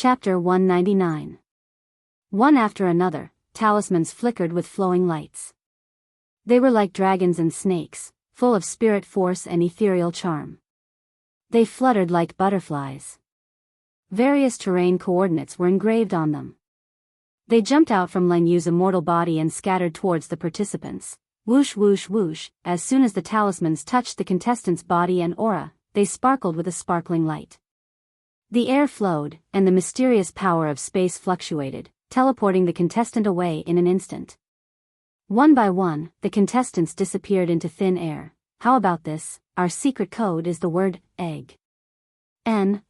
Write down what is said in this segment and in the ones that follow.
Chapter 199. One after another, talismans flickered with flowing lights. They were like dragons and snakes, full of spirit force and ethereal charm. They fluttered like butterflies. Various terrain coordinates were engraved on them. They jumped out from Leng Yu's immortal body and scattered towards the participants. Whoosh whoosh whoosh, as soon as the talismans touched the contestant's body and aura, they sparkled with a sparkling light. The air flowed, and the mysterious power of space fluctuated, teleporting the contestant away in an instant. One by one, the contestants disappeared into thin air. How about this? Our secret code is the word, egg.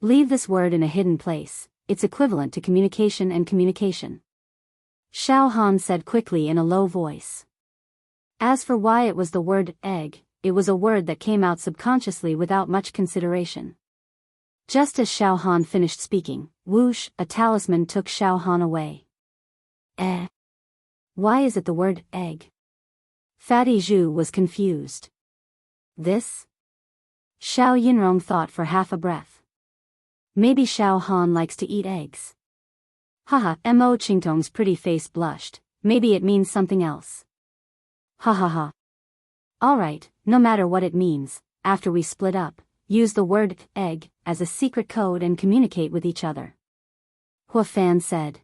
Leave this word in a hidden place. It's equivalent to communication and communication. Xiao Han said quickly in a low voice. As for why it was the word, egg, it was a word that came out subconsciously without much consideration. Just as Xiao Han finished speaking, whoosh, a talisman took Xiao Han away. Why is it the word, egg? Fatty Zhu was confused. This? Xiao Yinrong thought for half a breath. Maybe Xiao Han likes to eat eggs. Haha, Mo Qingtong's pretty face blushed. Maybe it means something else. Ha ha ha. Alright, no matter what it means, after we split up, use the word, egg, as a secret code and communicate with each other. Hua Fan said.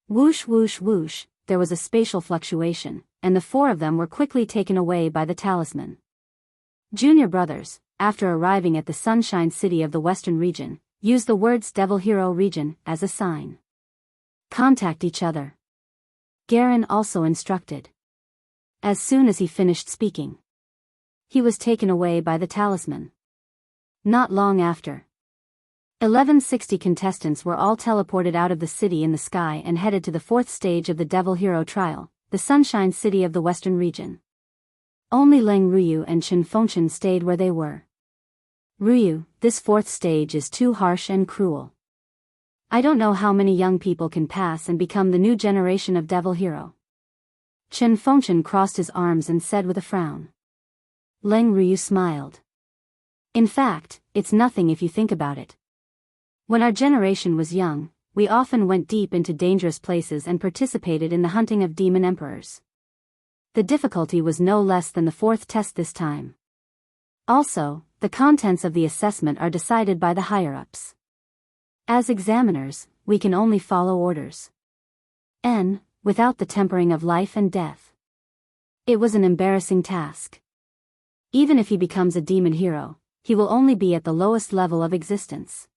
Whoosh whoosh whoosh, there was a spatial fluctuation, and the four of them were quickly taken away by the talisman. Junior brothers, after arriving at the Sunshine City of the Western region, used the words Devil Hero region as a sign. Contact each other. Garen also instructed. As soon as he finished speaking, he was taken away by the talisman. Not long after, 1160 contestants were all teleported out of the city in the sky and headed to the fourth stage of the Devil Hero trial, the Sunshine City of the Western region. Only Leng Ruyu and Chen Fengchen stayed where they were. Ruyu, this fourth stage is too harsh and cruel. I don't know how many young people can pass and become the new generation of Devil Hero. Chen Fengchen crossed his arms and said with a frown. Leng Ruyu smiled. In fact, it's nothing if you think about it. When our generation was young, we often went deep into dangerous places and participated in the hunting of demon emperors. The difficulty was no less than the fourth test this time. Also, the contents of the assessment are decided by the higher-ups. As examiners, we can only follow orders. Without the tempering of life and death. It was an embarrassing task. Even if he becomes a demon hero, he will only be at the lowest level of existence.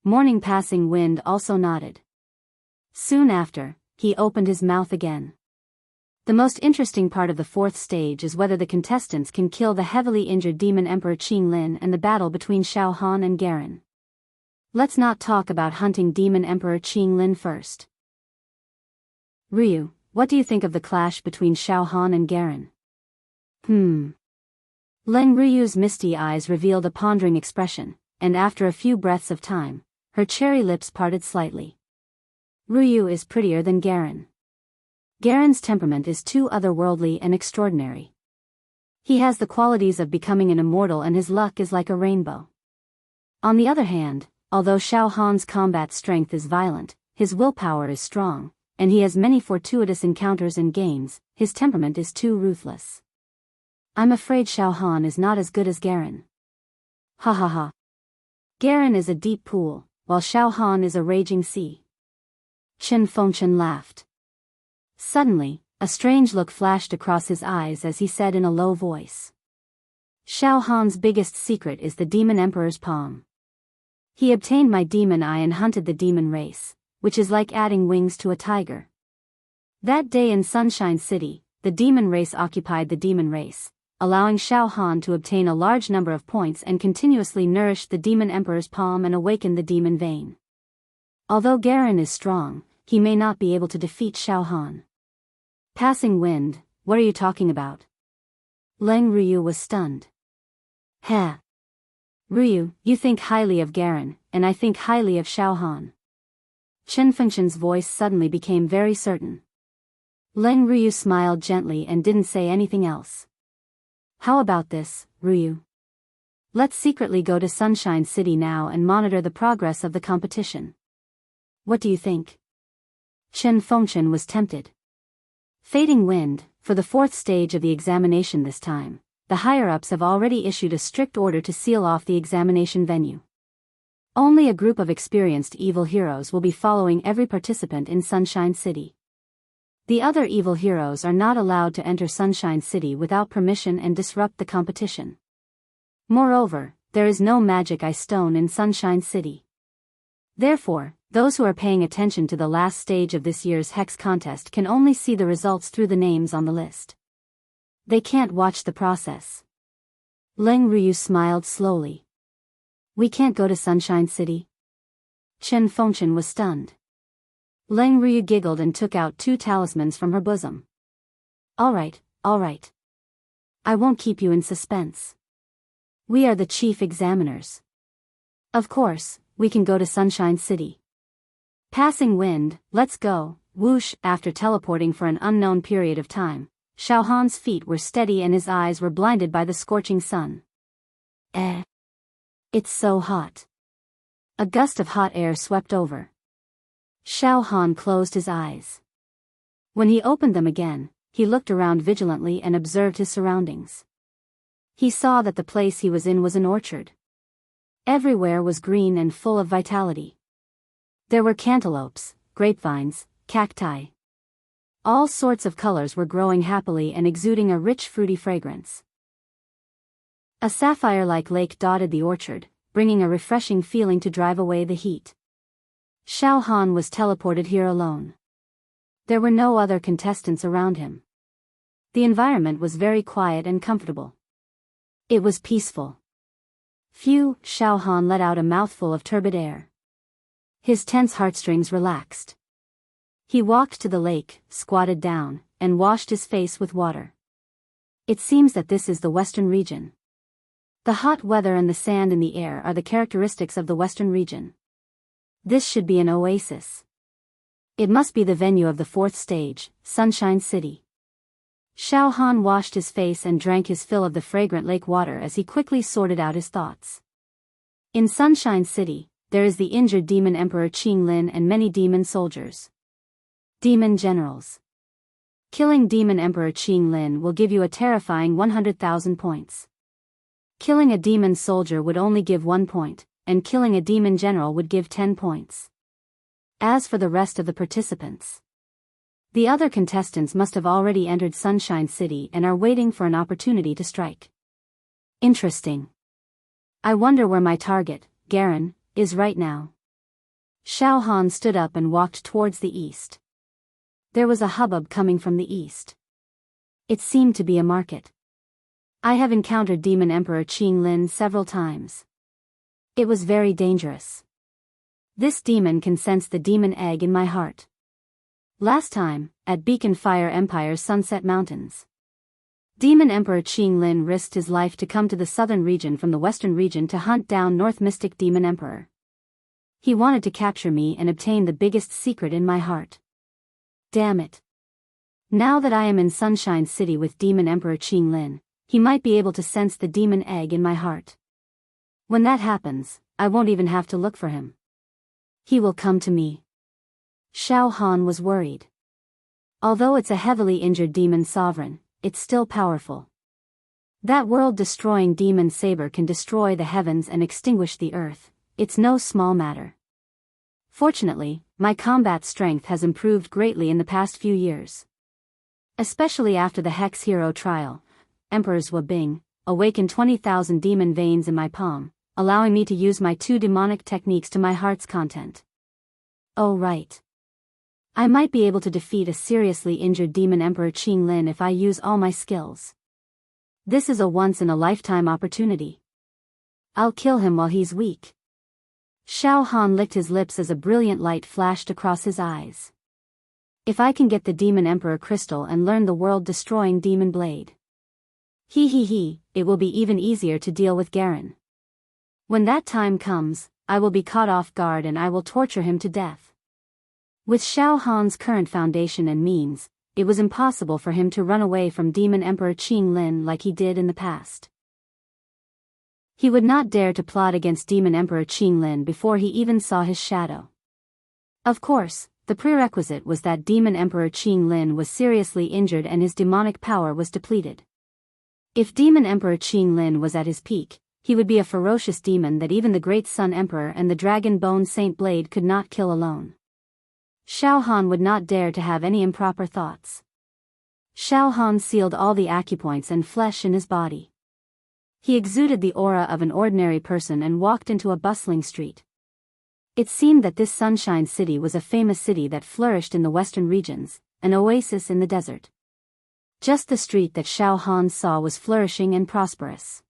Morning Passing Wind also nodded. Soon after, he opened his mouth again. The most interesting part of the fourth stage is whether the contestants can kill the heavily injured demon emperor Qing Lin and the battle between Xiao Han and Garen. Let's not talk about hunting demon emperor Qing Lin first. Ryu, what do you think of the clash between Xiao Han and Garen? Leng Ruyu's misty eyes revealed a pondering expression, and after a few breaths of time, her cherry lips parted slightly. Ryu is prettier than Garen. Garen's temperament is too otherworldly and extraordinary. He has the qualities of becoming an immortal and his luck is like a rainbow. On the other hand, although Xiao Han's combat strength is violent, his willpower is strong, and he has many fortuitous encounters and gains, his temperament is too ruthless. I'm afraid Xiao Han is not as good as Garen. Ha ha ha. Garen is a deep pool, while Xiao Han is a raging sea. Chen Fengchen laughed. Suddenly, a strange look flashed across his eyes as he said in a low voice. Xiao Han's biggest secret is the Demon Emperor's palm. He obtained my demon eye and hunted the demon race, which is like adding wings to a tiger. That day in Sunshine City, the demon race occupied the demon race, allowing Xiao Han to obtain a large number of points and continuously nourish the demon emperor's palm and awaken the demon vein. Although Garen is strong, he may not be able to defeat Xiao Han. Passing Wind, what are you talking about? Leng Ruyu was stunned. Heh. Ryu, you think highly of Garen, and I think highly of Xiao Han. Chen Fengchen's voice suddenly became very certain. Leng Ruyu smiled gently and didn't say anything else. How about this, Ryu? Let's secretly go to Sunshine City now and monitor the progress of the competition. What do you think? Chen Fengchen was tempted. Fading wind, for the fourth stage of the examination this time, the higher-ups have already issued a strict order to seal off the examination venue. Only a group of experienced evil heroes will be following every participant in Sunshine City. The other evil heroes are not allowed to enter Sunshine City without permission and disrupt the competition. Moreover, there is no magic ice stone in Sunshine City. Therefore, those who are paying attention to the last stage of this year's Hex contest can only see the results through the names on the list. They can't watch the process. Leng Ruyu smiled slowly. We can't go to Sunshine City? Chen Fengchen was stunned. Leng Ruyu giggled and took out 2 talismans from her bosom. All right. I won't keep you in suspense. We are the chief examiners. Of course, we can go to Sunshine City. Passing wind, let's go. Whoosh. After teleporting for an unknown period of time, Xiao Han's feet were steady and his eyes were blinded by the scorching sun. It's so hot. A gust of hot air swept over. Xiao Han closed his eyes. When he opened them again, he looked around vigilantly and observed his surroundings. He saw that the place he was in was an orchard. Everywhere was green and full of vitality. There were cantaloupes, grapevines, cacti. All sorts of colors were growing happily and exuding a rich fruity fragrance. A sapphire-like lake dotted the orchard, bringing a refreshing feeling to drive away the heat. Xiao Han was teleported here alone. There were no other contestants around him. The environment was very quiet and comfortable. It was peaceful. Phew, Xiao Han let out a mouthful of turbid air. His tense heartstrings relaxed. He walked to the lake, squatted down, and washed his face with water. It seems that this is the western region. The hot weather and the sand in the air are the characteristics of the western region. This should be an oasis. It must be the venue of the fourth stage, Sunshine City. Xiao Han washed his face and drank his fill of the fragrant lake water as he quickly sorted out his thoughts. In Sunshine City, there is the injured demon emperor Qing Lin and many demon soldiers. Demon generals. Killing demon emperor Qing Lin will give you a terrifying 100,000 points. Killing a demon soldier would only give 1 point, and killing a demon general would give 10 points. As for the rest of the participants, the other contestants must have already entered Sunshine City and are waiting for an opportunity to strike. Interesting. I wonder where my target, Garen, is right now. Xiao Han stood up and walked towards the east. There was a hubbub coming from the east. It seemed to be a market. I have encountered Demon Emperor Qing Lin several times. It was very dangerous. This demon can sense the demon egg in my heart. Last time, at Beacon Fire Empire's Sunset Mountains, Demon Emperor Qing Lin risked his life to come to the southern region from the western region to hunt down North Mystic Demon Emperor. He wanted to capture me and obtain the biggest secret in my heart. Damn it. Now that I am in Sunshine City with Demon Emperor Qing Lin, he might be able to sense the demon egg in my heart. When that happens, I won't even have to look for him. He will come to me. Xiao Han was worried. Although it's a heavily injured demon sovereign, it's still powerful. That world-destroying demon saber can destroy the heavens and extinguish the earth. It's no small matter. Fortunately, my combat strength has improved greatly in the past few years. Especially after the Hex Hero trial, Emperor Zhou Bing awakened 20,000 demon veins in my palm, allowing me to use my 2 demonic techniques to my heart's content. Oh right. I might be able to defeat a seriously injured Demon Emperor Qing Lin if I use all my skills. This is a once-in-a-lifetime opportunity. I'll kill him while he's weak. Xiao Han licked his lips as a brilliant light flashed across his eyes. If I can get the Demon Emperor Crystal and learn the world-destroying Demon Blade, it will be even easier to deal with Garen. When that time comes, I will be caught off guard and I will torture him to death. With Xiao Han's current foundation and means, it was impossible for him to run away from Demon Emperor Qing Lin like he did in the past. He would not dare to plot against Demon Emperor Qing Lin before he even saw his shadow. Of course, the prerequisite was that Demon Emperor Qing Lin was seriously injured and his demonic power was depleted. If Demon Emperor Qing Lin was at his peak, he would be a ferocious demon that even the Great Sun Emperor and the Dragon Bone Saint Blade could not kill alone. Xiao Han would not dare to have any improper thoughts. Xiao Han sealed all the acupoints and flesh in his body. He exuded the aura of an ordinary person and walked into a bustling street. It seemed that this Sunshine City was a famous city that flourished in the western regions, an oasis in the desert. Just the street that Xiao Han saw was flourishing and prosperous.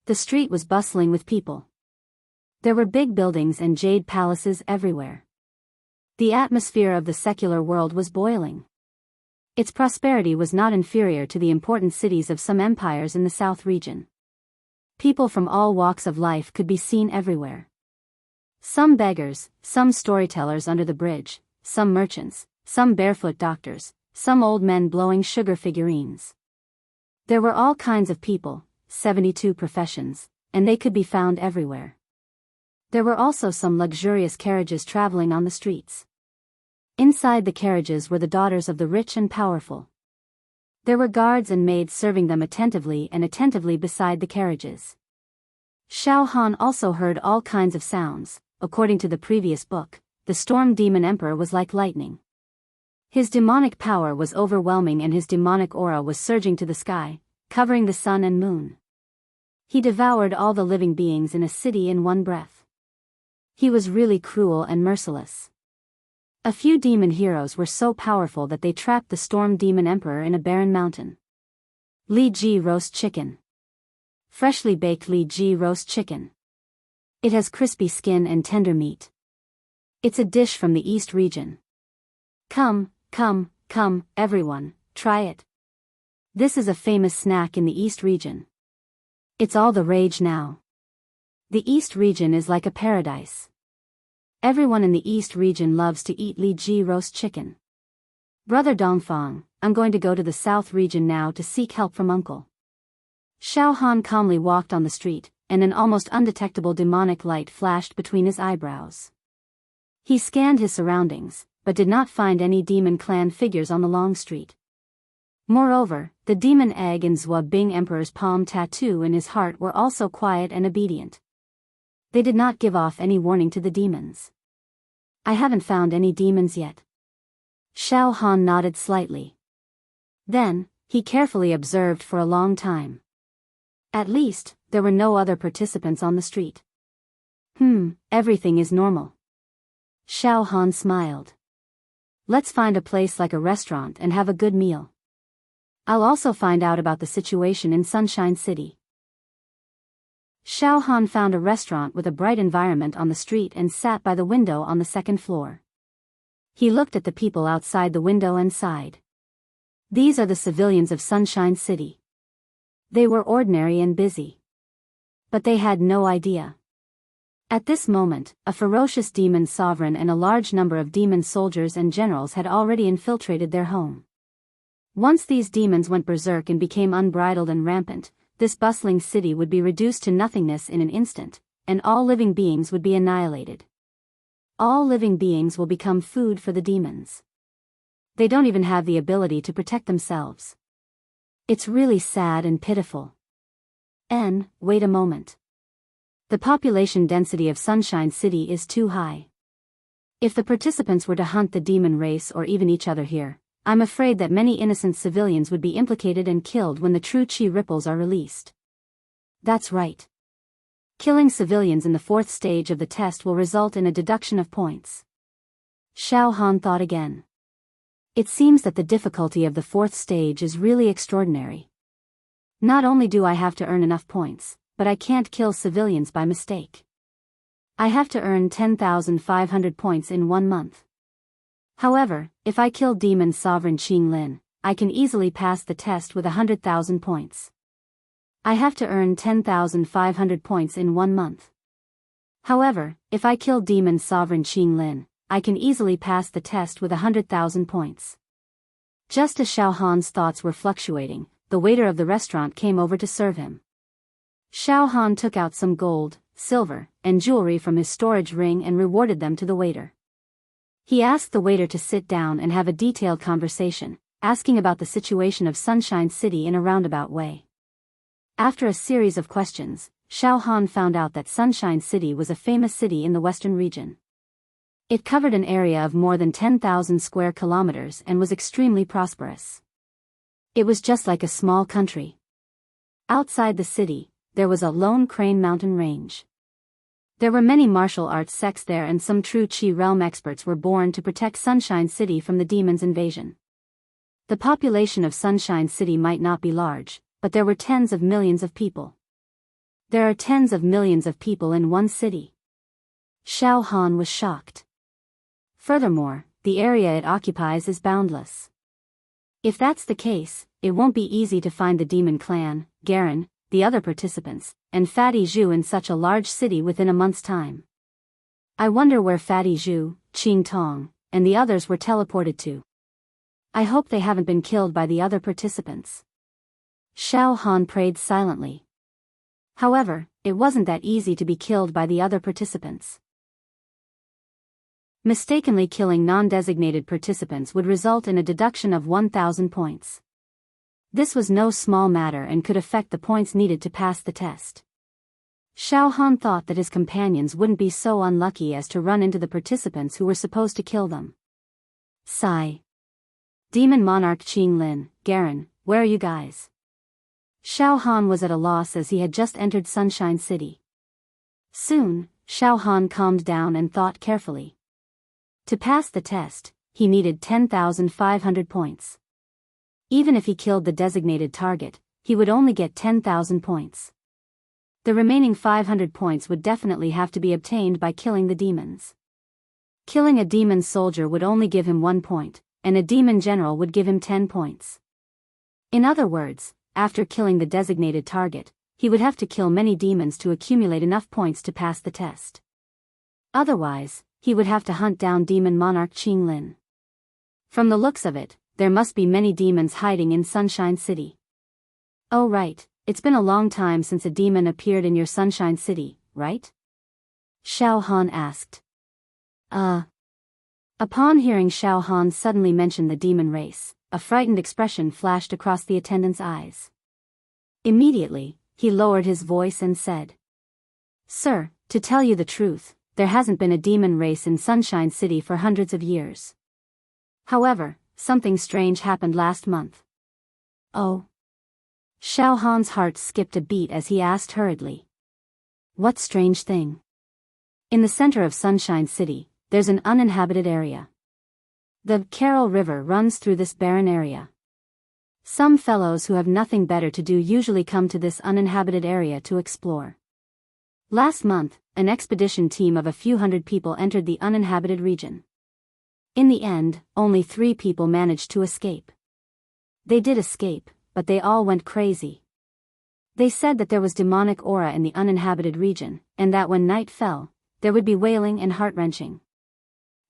The street was bustling with people. There were big buildings and jade palaces everywhere. The atmosphere of the secular world was boiling. Its prosperity was not inferior to the important cities of some empires in the south region. People from all walks of life could be seen everywhere. Some beggars, some storytellers under the bridge, some merchants, some barefoot doctors, some old men blowing sugar figurines. There were all kinds of people, 72 professions, and they could be found everywhere. There were also some luxurious carriages traveling on the streets. Inside the carriages were the daughters of the rich and powerful. There were guards and maids serving them attentively beside the carriages. Xiao Han also heard all kinds of sounds. According to the previous book, the Storm Demon Emperor was like lightning. His demonic power was overwhelming and his demonic aura was surging to the sky, covering the sun and moon. He devoured all the living beings in a city in one breath. He was really cruel and merciless. A few demon heroes were so powerful that they trapped the Storm Demon Emperor in a barren mountain. Li Ji roast chicken. Freshly baked Li Ji roast chicken. It has crispy skin and tender meat. It's a dish from the East region. Come, everyone, try it. This is a famous snack in the East region. It's all the rage now. The East region is like a paradise. Everyone in the East region loves to eat Li Ji roast chicken. Brother Dongfang, I'm going to go to the South region now to seek help from Uncle. Xiao Han calmly walked on the street, and an almost undetectable demonic light flashed between his eyebrows. He scanned his surroundings, but did not find any demon clan figures on the long street. Moreover, the demon egg and Zhua Bing Emperor's palm tattoo in his heart were also quiet and obedient. They did not give off any warning to the demons. I haven't found any demons yet. Xiao Han nodded slightly. Then, he carefully observed for a long time. At least, there were no other participants on the street. Everything is normal. Xiao Han smiled. Let's find a place like a restaurant and have a good meal. I'll also find out about the situation in Sunshine City. Xiao Han found a restaurant with a bright environment on the street and sat by the window on the second floor. He looked at the people outside the window and sighed. These are the civilians of Sunshine City. They were ordinary and busy. But they had no idea. At this moment, a ferocious demon sovereign and a large number of demon soldiers and generals had already infiltrated their home. Once these demons went berserk and became unbridled and rampant, this bustling city would be reduced to nothingness in an instant, and all living beings would be annihilated. All living beings will become food for the demons. They don't even have the ability to protect themselves. It's really sad and pitiful. Wait a moment. The population density of Sunshine City is too high. If the participants were to hunt the demon race or even each other here, I'm afraid that many innocent civilians would be implicated and killed when the true Qi ripples are released. That's right. Killing civilians in the fourth stage of the test will result in a deduction of points. Xiao Han thought again. It seems that the difficulty of the fourth stage is really extraordinary. Not only do I have to earn enough points, but I can't kill civilians by mistake. I have to earn 10,500 points in 1 month. However, if I kill Demon Sovereign Qing Lin, I can easily pass the test with 100,000 points. I have to earn 10,500 points in 1 month. However, if I kill Demon Sovereign Qing Lin, I can easily pass the test with 100,000 points. Just as Xiao Han's thoughts were fluctuating, the waiter of the restaurant came over to serve him. Xiao Han took out some gold, silver, and jewelry from his storage ring and rewarded them to the waiter. He asked the waiter to sit down and have a detailed conversation, asking about the situation of Sunshine City in a roundabout way. After a series of questions, Xiao Han found out that Sunshine City was a famous city in the western region. It covered an area of more than 10,000 square kilometers and was extremely prosperous. It was just like a small country. Outside the city, there was a lone crane mountain range. There were many martial arts sects there, and some true Qi realm experts were born to protect Sunshine City from the demons' invasion. The population of Sunshine City might not be large, but there were tens of millions of people. There are tens of millions of people in one city. Xiao Han was shocked. Furthermore, the area it occupies is boundless. If that's the case, it won't be easy to find the demon clan, Garen, the other participants, and Fatty Zhu in such a large city within a month's time. I wonder where Fatty Zhu, Qing Tong, and the others were teleported to. I hope they haven't been killed by the other participants. Xiao Han prayed silently. However, it wasn't that easy to be killed by the other participants. Mistakenly killing non-designated participants would result in a deduction of 1,000 points. This was no small matter and could affect the points needed to pass the test. Xiao Han thought that his companions wouldn't be so unlucky as to run into the participants who were supposed to kill them. Sigh. Demon Monarch Qing Lin, Garen, where are you guys? Xiao Han was at a loss as he had just entered Sunshine City. Soon, Xiao Han calmed down and thought carefully. To pass the test, he needed 10,500 points. Even if he killed the designated target, he would only get 10,000 points. The remaining 500 points would definitely have to be obtained by killing the demons. Killing a demon soldier would only give him 1 point, and a demon general would give him 10 points. In other words, after killing the designated target, he would have to kill many demons to accumulate enough points to pass the test. Otherwise, he would have to hunt down Demon Monarch Qing Lin. From the looks of it, there must be many demons hiding in Sunshine City. Oh right, it's been a long time since a demon appeared in your Sunshine City, right? Xiao Han asked. Upon hearing Xiao Han suddenly mention the demon race, a frightened expression flashed across the attendant's eyes. Immediately, he lowered his voice and said, Sir, to tell you the truth, there hasn't been a demon race in Sunshine City for hundreds of years. However, something strange happened last month. Oh. Xiao Han's heart skipped a beat as he asked hurriedly. What strange thing? In the center of Sunshine City, there's an uninhabited area. The Carefree River runs through this barren area. Some fellows who have nothing better to do usually come to this uninhabited area to explore. Last month, an expedition team of a few hundred people entered the uninhabited region. In the end, only 3 people managed to escape. They did escape, but they all went crazy. They said that there was demonic aura in the uninhabited region, and that when night fell, there would be wailing and heart-wrenching.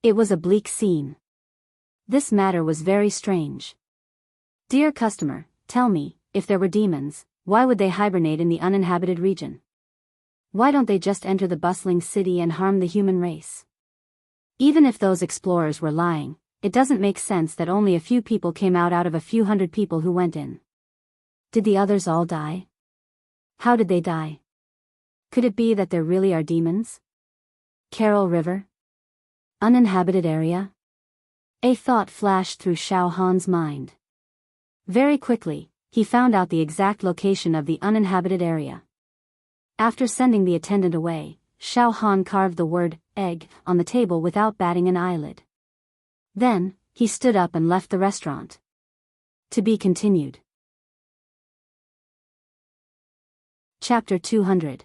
It was a bleak scene. This matter was very strange. Dear customer, tell me, if there were demons, why would they hibernate in the uninhabited region? Why don't they just enter the bustling city and harm the human race? Even if those explorers were lying, it doesn't make sense that only a few people came out of a few hundred people who went in. Did the others all die? How did they die? Could it be that there really are demons? Carefree River? Uninhabited area? A thought flashed through Xiao Han's mind. Very quickly, he found out the exact location of the uninhabited area. After sending the attendant away, Xiao Han carved the word, egg, on the table without batting an eyelid. Then, he stood up and left the restaurant. To be continued. Chapter 200.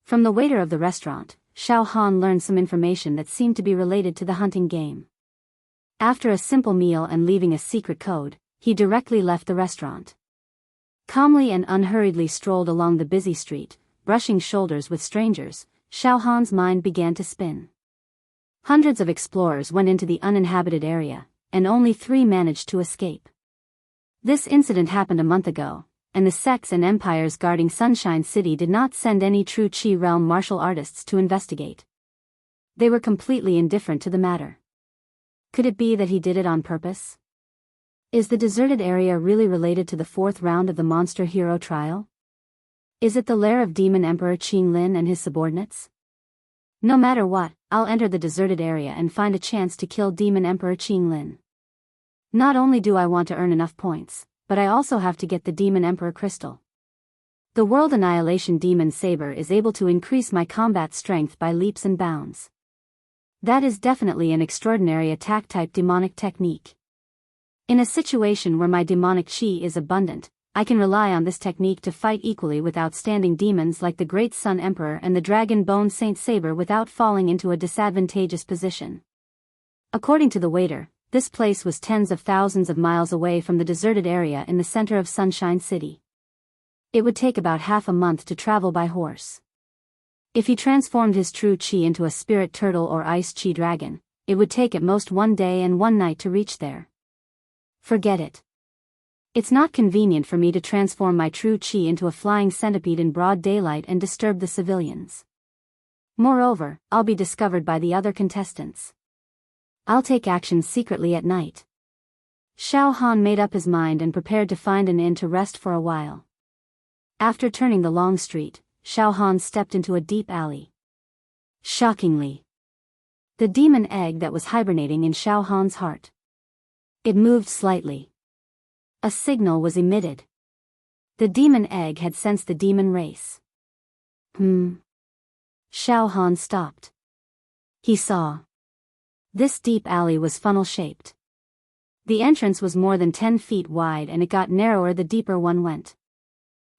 From the waiter of the restaurant, Xiao Han learned some information that seemed to be related to the hunting game. After a simple meal and leaving a secret code, he directly left the restaurant. Calmly and unhurriedly strolled along the busy street, brushing shoulders with strangers. Xiao Han's mind began to spin. Hundreds of explorers went into the uninhabited area, and only 3 managed to escape. This incident happened a month ago, and the sects and empires guarding Sunshine City did not send any true Qi realm martial artists to investigate. They were completely indifferent to the matter. Could it be that he did it on purpose? Is the deserted area really related to the fourth round of the monster hero trial? Is it the lair of Demon Emperor Qinglin and his subordinates? No matter what, I'll enter the deserted area and find a chance to kill Demon Emperor Qinglin. Not only do I want to earn enough points, but I also have to get the Demon Emperor crystal. The World Annihilation Demon Saber is able to increase my combat strength by leaps and bounds. That is definitely an extraordinary attack-type demonic technique. In a situation where my demonic chi is abundant, I can rely on this technique to fight equally with outstanding demons like the Great Sun Emperor and the Dragon Bone Saint Saber without falling into a disadvantageous position. According to the waiter, this place was tens of thousands of miles away from the deserted area in the center of Sunshine City. It would take about half a month to travel by horse. If he transformed his true chi into a spirit turtle or ice chi dragon, it would take at most 1 day and 1 night to reach there. Forget it. It's not convenient for me to transform my true chi into a flying centipede in broad daylight and disturb the civilians. Moreover, I'll be discovered by the other contestants. I'll take action secretly at night. Xiao Han made up his mind and prepared to find an inn to rest for a while. After turning the long street, Xiao Han stepped into a deep alley. Shockingly, the demon egg that was hibernating in Xiao Han's heart. It moved slightly. A signal was emitted. The demon egg had sensed the demon race. Xiao Han stopped. He saw. This deep alley was funnel-shaped. The entrance was more than 10 feet wide and it got narrower the deeper one went.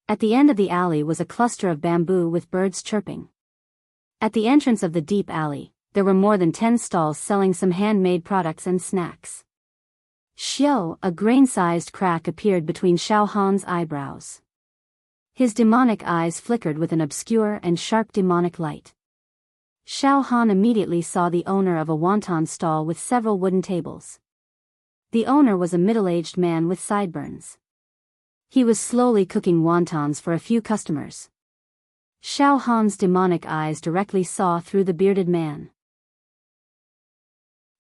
At the end of the alley was a cluster of bamboo with birds chirping. At the entrance of the deep alley, there were more than 10 stalls selling some handmade products and snacks. Xiao, a grain-sized crack appeared between Xiao Han's eyebrows. His demonic eyes flickered with an obscure and sharp demonic light. Xiao Han immediately saw the owner of a wonton stall with several wooden tables. The owner was a middle-aged man with sideburns. He was slowly cooking wontons for a few customers. Xiao Han's demonic eyes directly saw through the bearded man.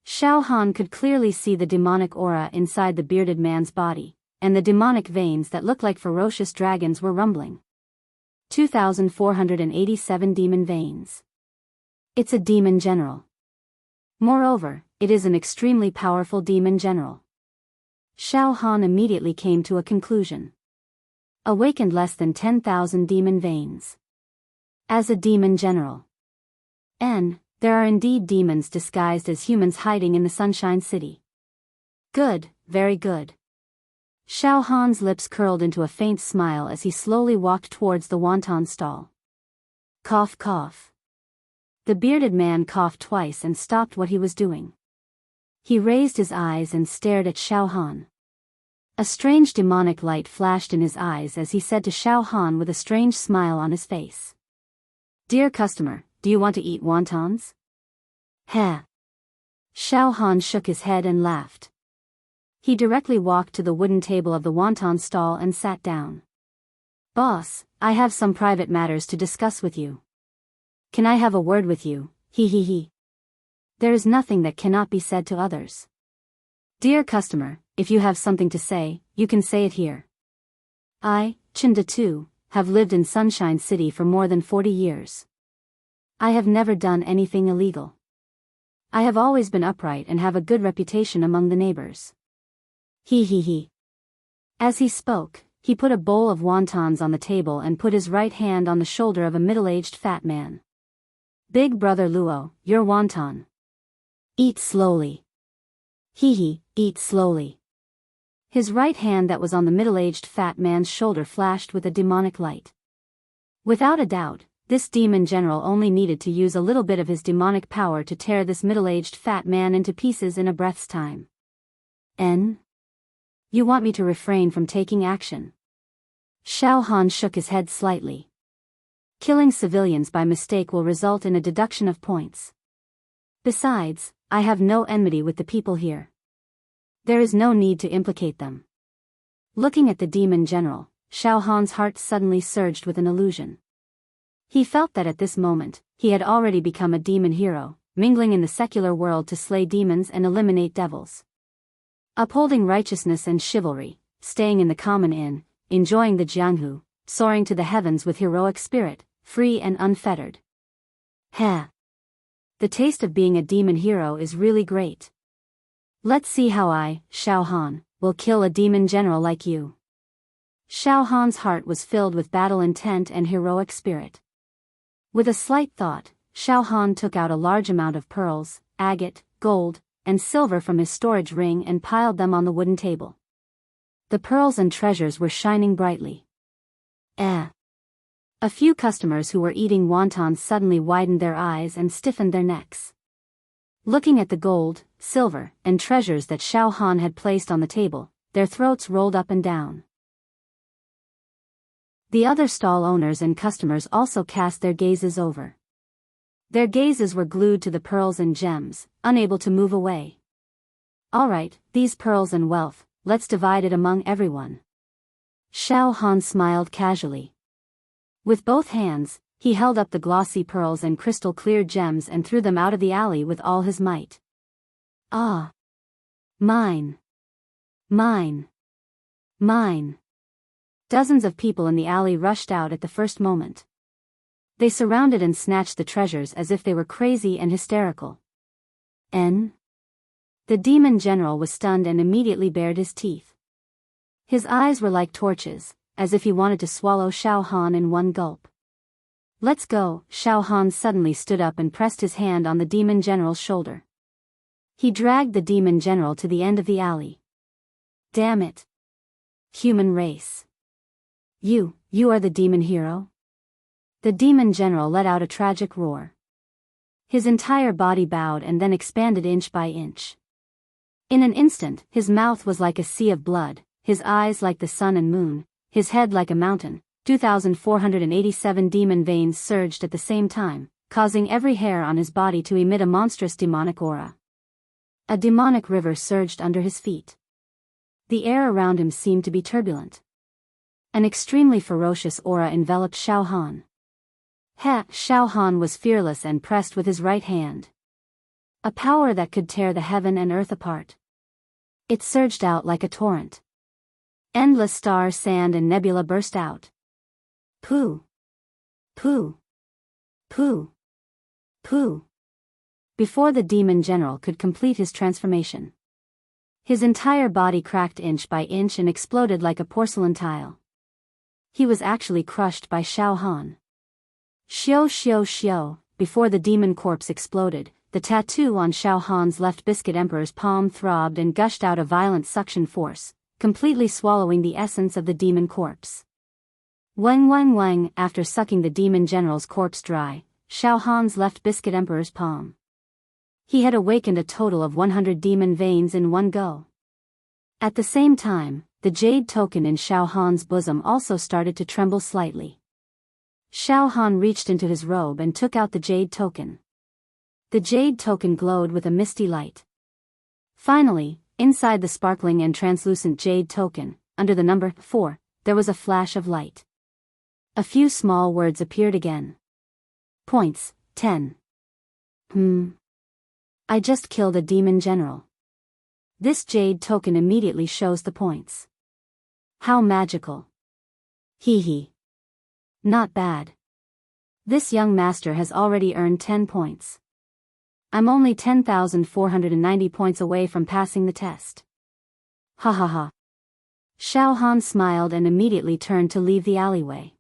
Xiao Han could clearly see the demonic aura inside the bearded man's body, and the demonic veins that looked like ferocious dragons were rumbling. 2,487 demon veins. It's a demon general. Moreover, it is an extremely powerful demon general. Xiao Han immediately came to a conclusion. Awakened less than 10,000 demon veins. As a demon general. There are indeed demons disguised as humans hiding in the Sunshine City. Good, very good. Xiao Han's lips curled into a faint smile as he slowly walked towards the wonton stall. Cough, cough. The bearded man coughed twice and stopped what he was doing. He raised his eyes and stared at Xiao Han. A strange demonic light flashed in his eyes as he said to Xiao Han with a strange smile on his face. Dear customer, do you want to eat wontons? Heh. Xiao Han shook his head and laughed. He directly walked to the wooden table of the wonton stall and sat down. Boss, I have some private matters to discuss with you. Can I have a word with you? He. There is nothing that cannot be said to others. Dear customer, if you have something to say, you can say it here. I, Chinda too, have lived in Sunshine City for more than 40 years. I have never done anything illegal. I have always been upright and have a good reputation among the neighbors. He. As he spoke, he put a bowl of wontons on the table and put his right hand on the shoulder of a middle-aged fat man. Big brother Luo, your wonton. Eat slowly. He, eat slowly. His right hand that was on the middle-aged fat man's shoulder flashed with a demonic light. Without a doubt, this demon general only needed to use a little bit of his demonic power to tear this middle-aged fat man into pieces in a breath's time. You want me to refrain from taking action? Xiao Han shook his head slightly. Killing civilians by mistake will result in a deduction of points. Besides, I have no enmity with the people here. There is no need to implicate them. Looking at the demon general, Xiao Han's heart suddenly surged with an illusion. He felt that at this moment, he had already become a demon hero, mingling in the secular world to slay demons and eliminate devils. Upholding righteousness and chivalry, staying in the common inn, enjoying the Jianghu, soaring to the heavens with heroic spirit, free and unfettered. Heh. The taste of being a demon hero is really great. Let's see how I, Xiao Han, will kill a demon general like you. Xiao Han's heart was filled with battle intent and heroic spirit. With a slight thought, Xiao Han took out a large amount of pearls, agate, gold, and silver from his storage ring and piled them on the wooden table. The pearls and treasures were shining brightly. A few customers who were eating wontons suddenly widened their eyes and stiffened their necks. Looking at the gold, silver, and treasures that Xiao Han had placed on the table, their throats rolled up and down. The other stall owners and customers also cast their gazes over. Their gazes were glued to the pearls and gems, unable to move away. All right, these pearls and wealth, let's divide it among everyone. Xiao Han smiled casually. With both hands, he held up the glossy pearls and crystal-clear gems and threw them out of the alley with all his might. Ah! Mine! Mine! Mine! Dozens of people in the alley rushed out at the first moment. They surrounded and snatched the treasures as if they were crazy and hysterical. The demon general was stunned and immediately bared his teeth. His eyes were like torches, as if he wanted to swallow Xiao Han in one gulp. Let's go. Xiao Han suddenly stood up and pressed his hand on the demon general's shoulder. He dragged the demon general to the end of the alley. Damn it. Human race. You are the demon hero? The demon general let out a tragic roar. His entire body bowed and then expanded inch by inch. In an instant, his mouth was like a sea of blood, his eyes like the sun and moon, his head like a mountain. 2,487 demon veins surged at the same time, causing every hair on his body to emit a monstrous demonic aura. A demonic river surged under his feet. The air around him seemed to be turbulent. An extremely ferocious aura enveloped Xiao Han. Xiao Han was fearless and pressed with his right hand. A power that could tear the heaven and earth apart. It surged out like a torrent. Endless stars, sand and nebula burst out. Pooh! Pooh! Pooh! Pooh! Before the demon general could complete his transformation. His entire body cracked inch by inch and exploded like a porcelain tile. He was actually crushed by Xiao Han. Xiao xiao xiao, before the demon corpse exploded, the tattoo on Xiao Han's left biscuit emperor's palm throbbed and gushed out a violent suction force, completely swallowing the essence of the demon corpse. Wang wang wang. After sucking the demon general's corpse dry, Xiao Han's left biscuit emperor's palm. He had awakened a total of 100 demon veins in one go. At the same time, the jade token in Xiao Han's bosom also started to tremble slightly. Xiao Han reached into his robe and took out the jade token. The jade token glowed with a misty light. Finally, inside the sparkling and translucent jade token, under the number 4, there was a flash of light. A few small words appeared again. Points, 10. I just killed a demon general. This jade token immediately shows the points. How magical. Hee hee. Not bad. This young master has already earned 10 points. I'm only 10,490 points away from passing the test. Ha ha ha. Xiao Han smiled and immediately turned to leave the alleyway.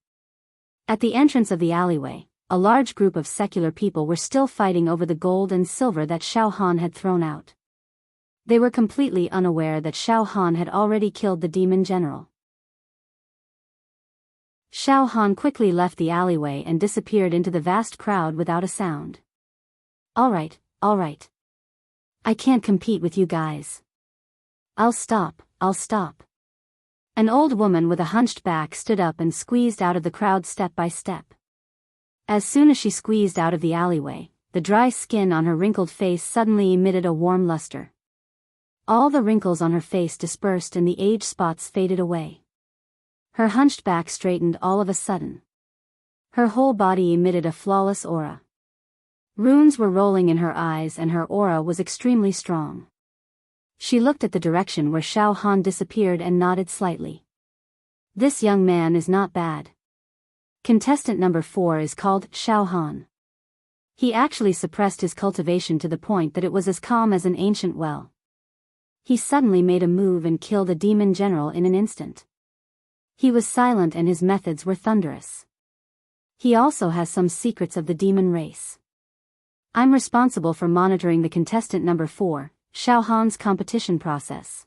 At the entrance of the alleyway, a large group of secular people were still fighting over the gold and silver that Xiao Han had thrown out. They were completely unaware that Xiao Han had already killed the demon general. Xiao Han quickly left the alleyway and disappeared into the vast crowd without a sound. All right. I can't compete with you guys. I'll stop. An old woman with a hunched back stood up and squeezed out of the crowd step by step. As soon as she squeezed out of the alleyway, the dry skin on her wrinkled face suddenly emitted a warm luster. All the wrinkles on her face dispersed and the age spots faded away. Her hunched back straightened all of a sudden. Her whole body emitted a flawless aura. Runes were rolling in her eyes and her aura was extremely strong. She looked at the direction where Xiao Han disappeared and nodded slightly. This young man is not bad. Contestant number 4 is called Xiao Han. He actually suppressed his cultivation to the point that it was as calm as an ancient well. He suddenly made a move and killed a demon general in an instant. He was silent and his methods were thunderous. He also has some secrets of the demon race. I'm responsible for monitoring the contestant number 4, Xiao Han's competition process.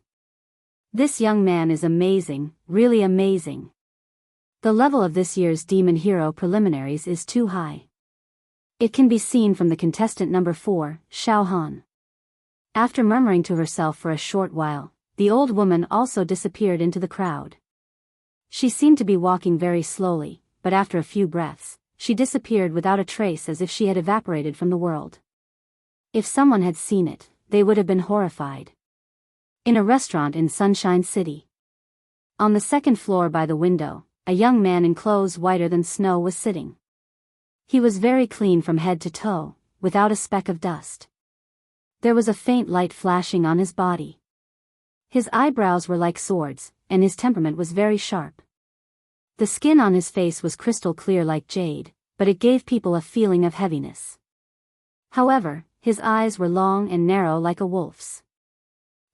This young man is amazing, really amazing. The level of this year's Demon Hero preliminaries is too high. It can be seen from the contestant number 4, Xiao Han. After murmuring to herself for a short while, the old woman also disappeared into the crowd. She seemed to be walking very slowly, but after a few breaths, she disappeared without a trace as if she had evaporated from the world. If someone had seen it, they would have been horrified. In a restaurant in Sunshine City. On the second floor by the window, a young man in clothes whiter than snow was sitting. He was very clean from head to toe, without a speck of dust. There was a faint light flashing on his body. His eyebrows were like swords, and his temperament was very sharp. The skin on his face was crystal clear like jade, but it gave people a feeling of heaviness. However, his eyes were long and narrow like a wolf's.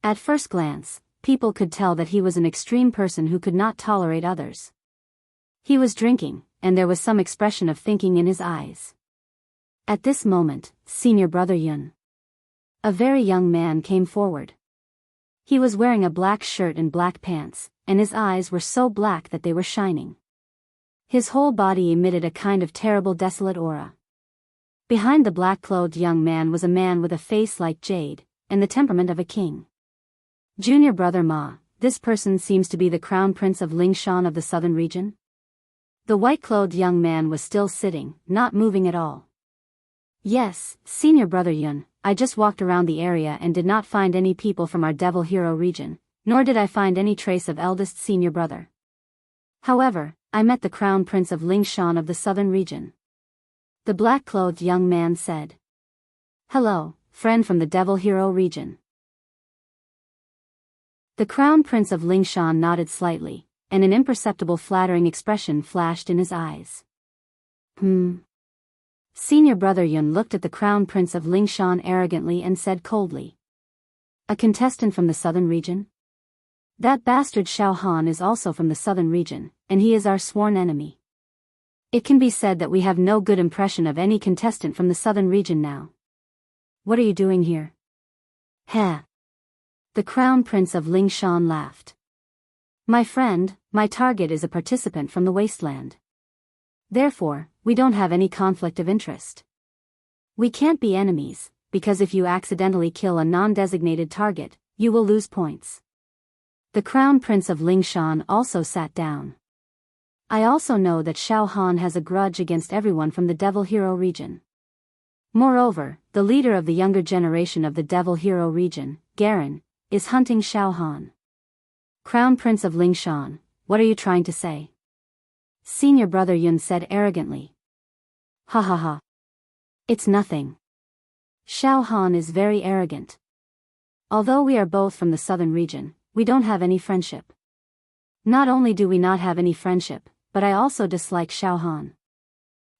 At first glance, people could tell that he was an extreme person who could not tolerate others. He was drinking, and there was some expression of thinking in his eyes. At this moment, Senior Brother Yun, a very young man, came forward. He was wearing a black shirt and black pants, and his eyes were so black that they were shining. His whole body emitted a kind of terrible desolate aura. Behind the black-clothed young man was a man with a face like jade, and the temperament of a king. Junior Brother Ma, this person seems to be the Crown Prince of Lingshan of the southern region? The white-clothed young man was still sitting, not moving at all. Yes, Senior Brother Yun, I just walked around the area and did not find any people from our Devil Hero region, nor did I find any trace of eldest senior brother. However, I met the Crown Prince of Lingshan of the southern region. The black-clothed young man said. Hello, friend from the Devil Hero region. The Crown Prince of Lingshan nodded slightly, and an imperceptible flattering expression flashed in his eyes. Senior Brother Yun looked at the Crown Prince of Lingshan arrogantly and said coldly. A contestant from the southern region? That bastard Xiao Han is also from the southern region, and he is our sworn enemy. It can be said that we have no good impression of any contestant from the southern region now. What are you doing here? Heh. The Crown Prince of Lingshan laughed. My friend, my target is a participant from the wasteland. Therefore, we don't have any conflict of interest. We can't be enemies, because if you accidentally kill a non-designated target, you will lose points. The Crown Prince of Lingshan also sat down. I also know that Xiao Han has a grudge against everyone from the Devil Hero region. Moreover, the leader of the younger generation of the Devil Hero region, Garen, is hunting Xiao Han. Crown Prince of Lingshan, what are you trying to say? Senior Brother Yun said arrogantly. Ha ha ha. It's nothing. Xiao Han is very arrogant. Although we are both from the southern region, we don't have any friendship. Not only do we not have any friendship, but I also dislike Xiao Han.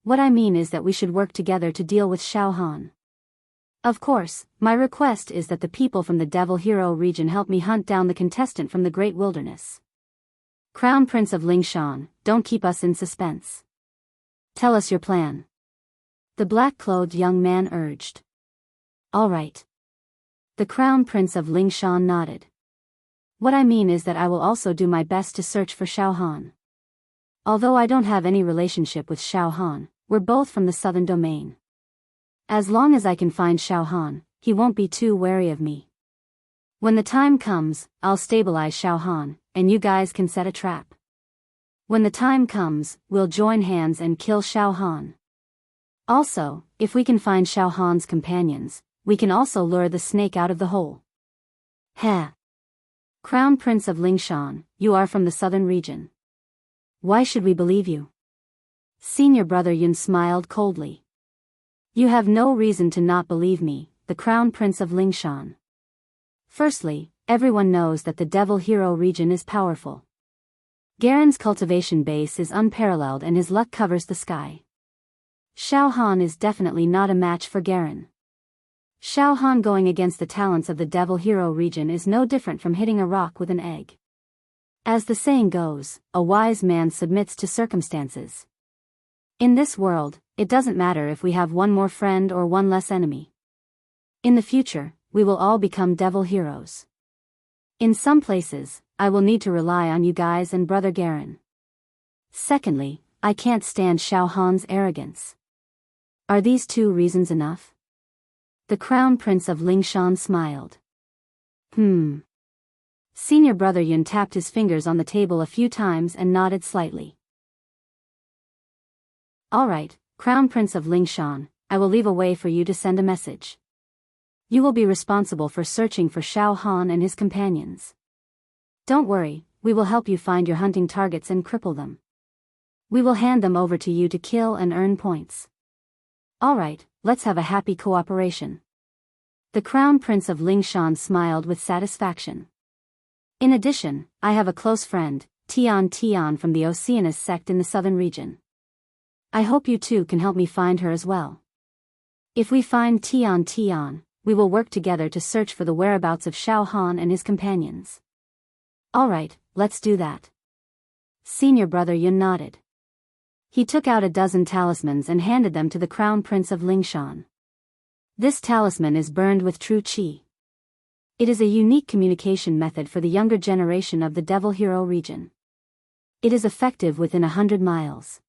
What I mean is that we should work together to deal with Xiao Han. Of course, my request is that the people from the Devil Hero region help me hunt down the contestant from the Great Wilderness. Crown Prince of Lingshan, don't keep us in suspense. Tell us your plan. The black-clothed young man urged. All right. The Crown Prince of Lingshan nodded. What I mean is that I will also do my best to search for Xiao Han. Although I don't have any relationship with Xiao Han, we're both from the southern domain. As long as I can find Xiao Han, he won't be too wary of me. When the time comes, I'll stabilize Xiao Han, and you guys can set a trap. When the time comes, we'll join hands and kill Xiao Han. Also, if we can find Xiao Han's companions, we can also lure the snake out of the hole. Heh. Crown Prince of Lingshan, you are from the southern region. Why should we believe you? Senior Brother Yun smiled coldly. You have no reason to not believe me, the Crown Prince of Lingshan. Firstly, everyone knows that the Devil Hero region is powerful. Garen's cultivation base is unparalleled and his luck covers the sky. Xiao Han is definitely not a match for Garen. Xiao Han going against the talents of the Devil Hero region is no different from hitting a rock with an egg. As the saying goes, a wise man submits to circumstances. In this world, it doesn't matter if we have one more friend or one less enemy. In the future, we will all become devil heroes. In some places, I will need to rely on you guys and Brother Garen. Secondly, I can't stand Xiao Han's arrogance. Are these 2 reasons enough? The Crown Prince of Lingshan smiled. Senior Brother Yun tapped his fingers on the table a few times and nodded slightly. Alright, Crown Prince of Lingshan, I will leave a way for you to send a message. You will be responsible for searching for Xiao Han and his companions. Don't worry, we will help you find your hunting targets and cripple them. We will hand them over to you to kill and earn points. Alright, let's have a happy cooperation. The Crown Prince of Lingshan smiled with satisfaction. In addition, I have a close friend, Tian from the Oceanus sect in the southern region. I hope you two can help me find her as well. If we find Tian, we will work together to search for the whereabouts of Xiao Han and his companions. Alright, let's do that. Senior Brother Yun nodded. He took out a dozen talismans and handed them to the Crown Prince of Lingshan. This talisman is burned with true qi. It is a unique communication method for the younger generation of the Devil Hero region. It is effective within 100 miles.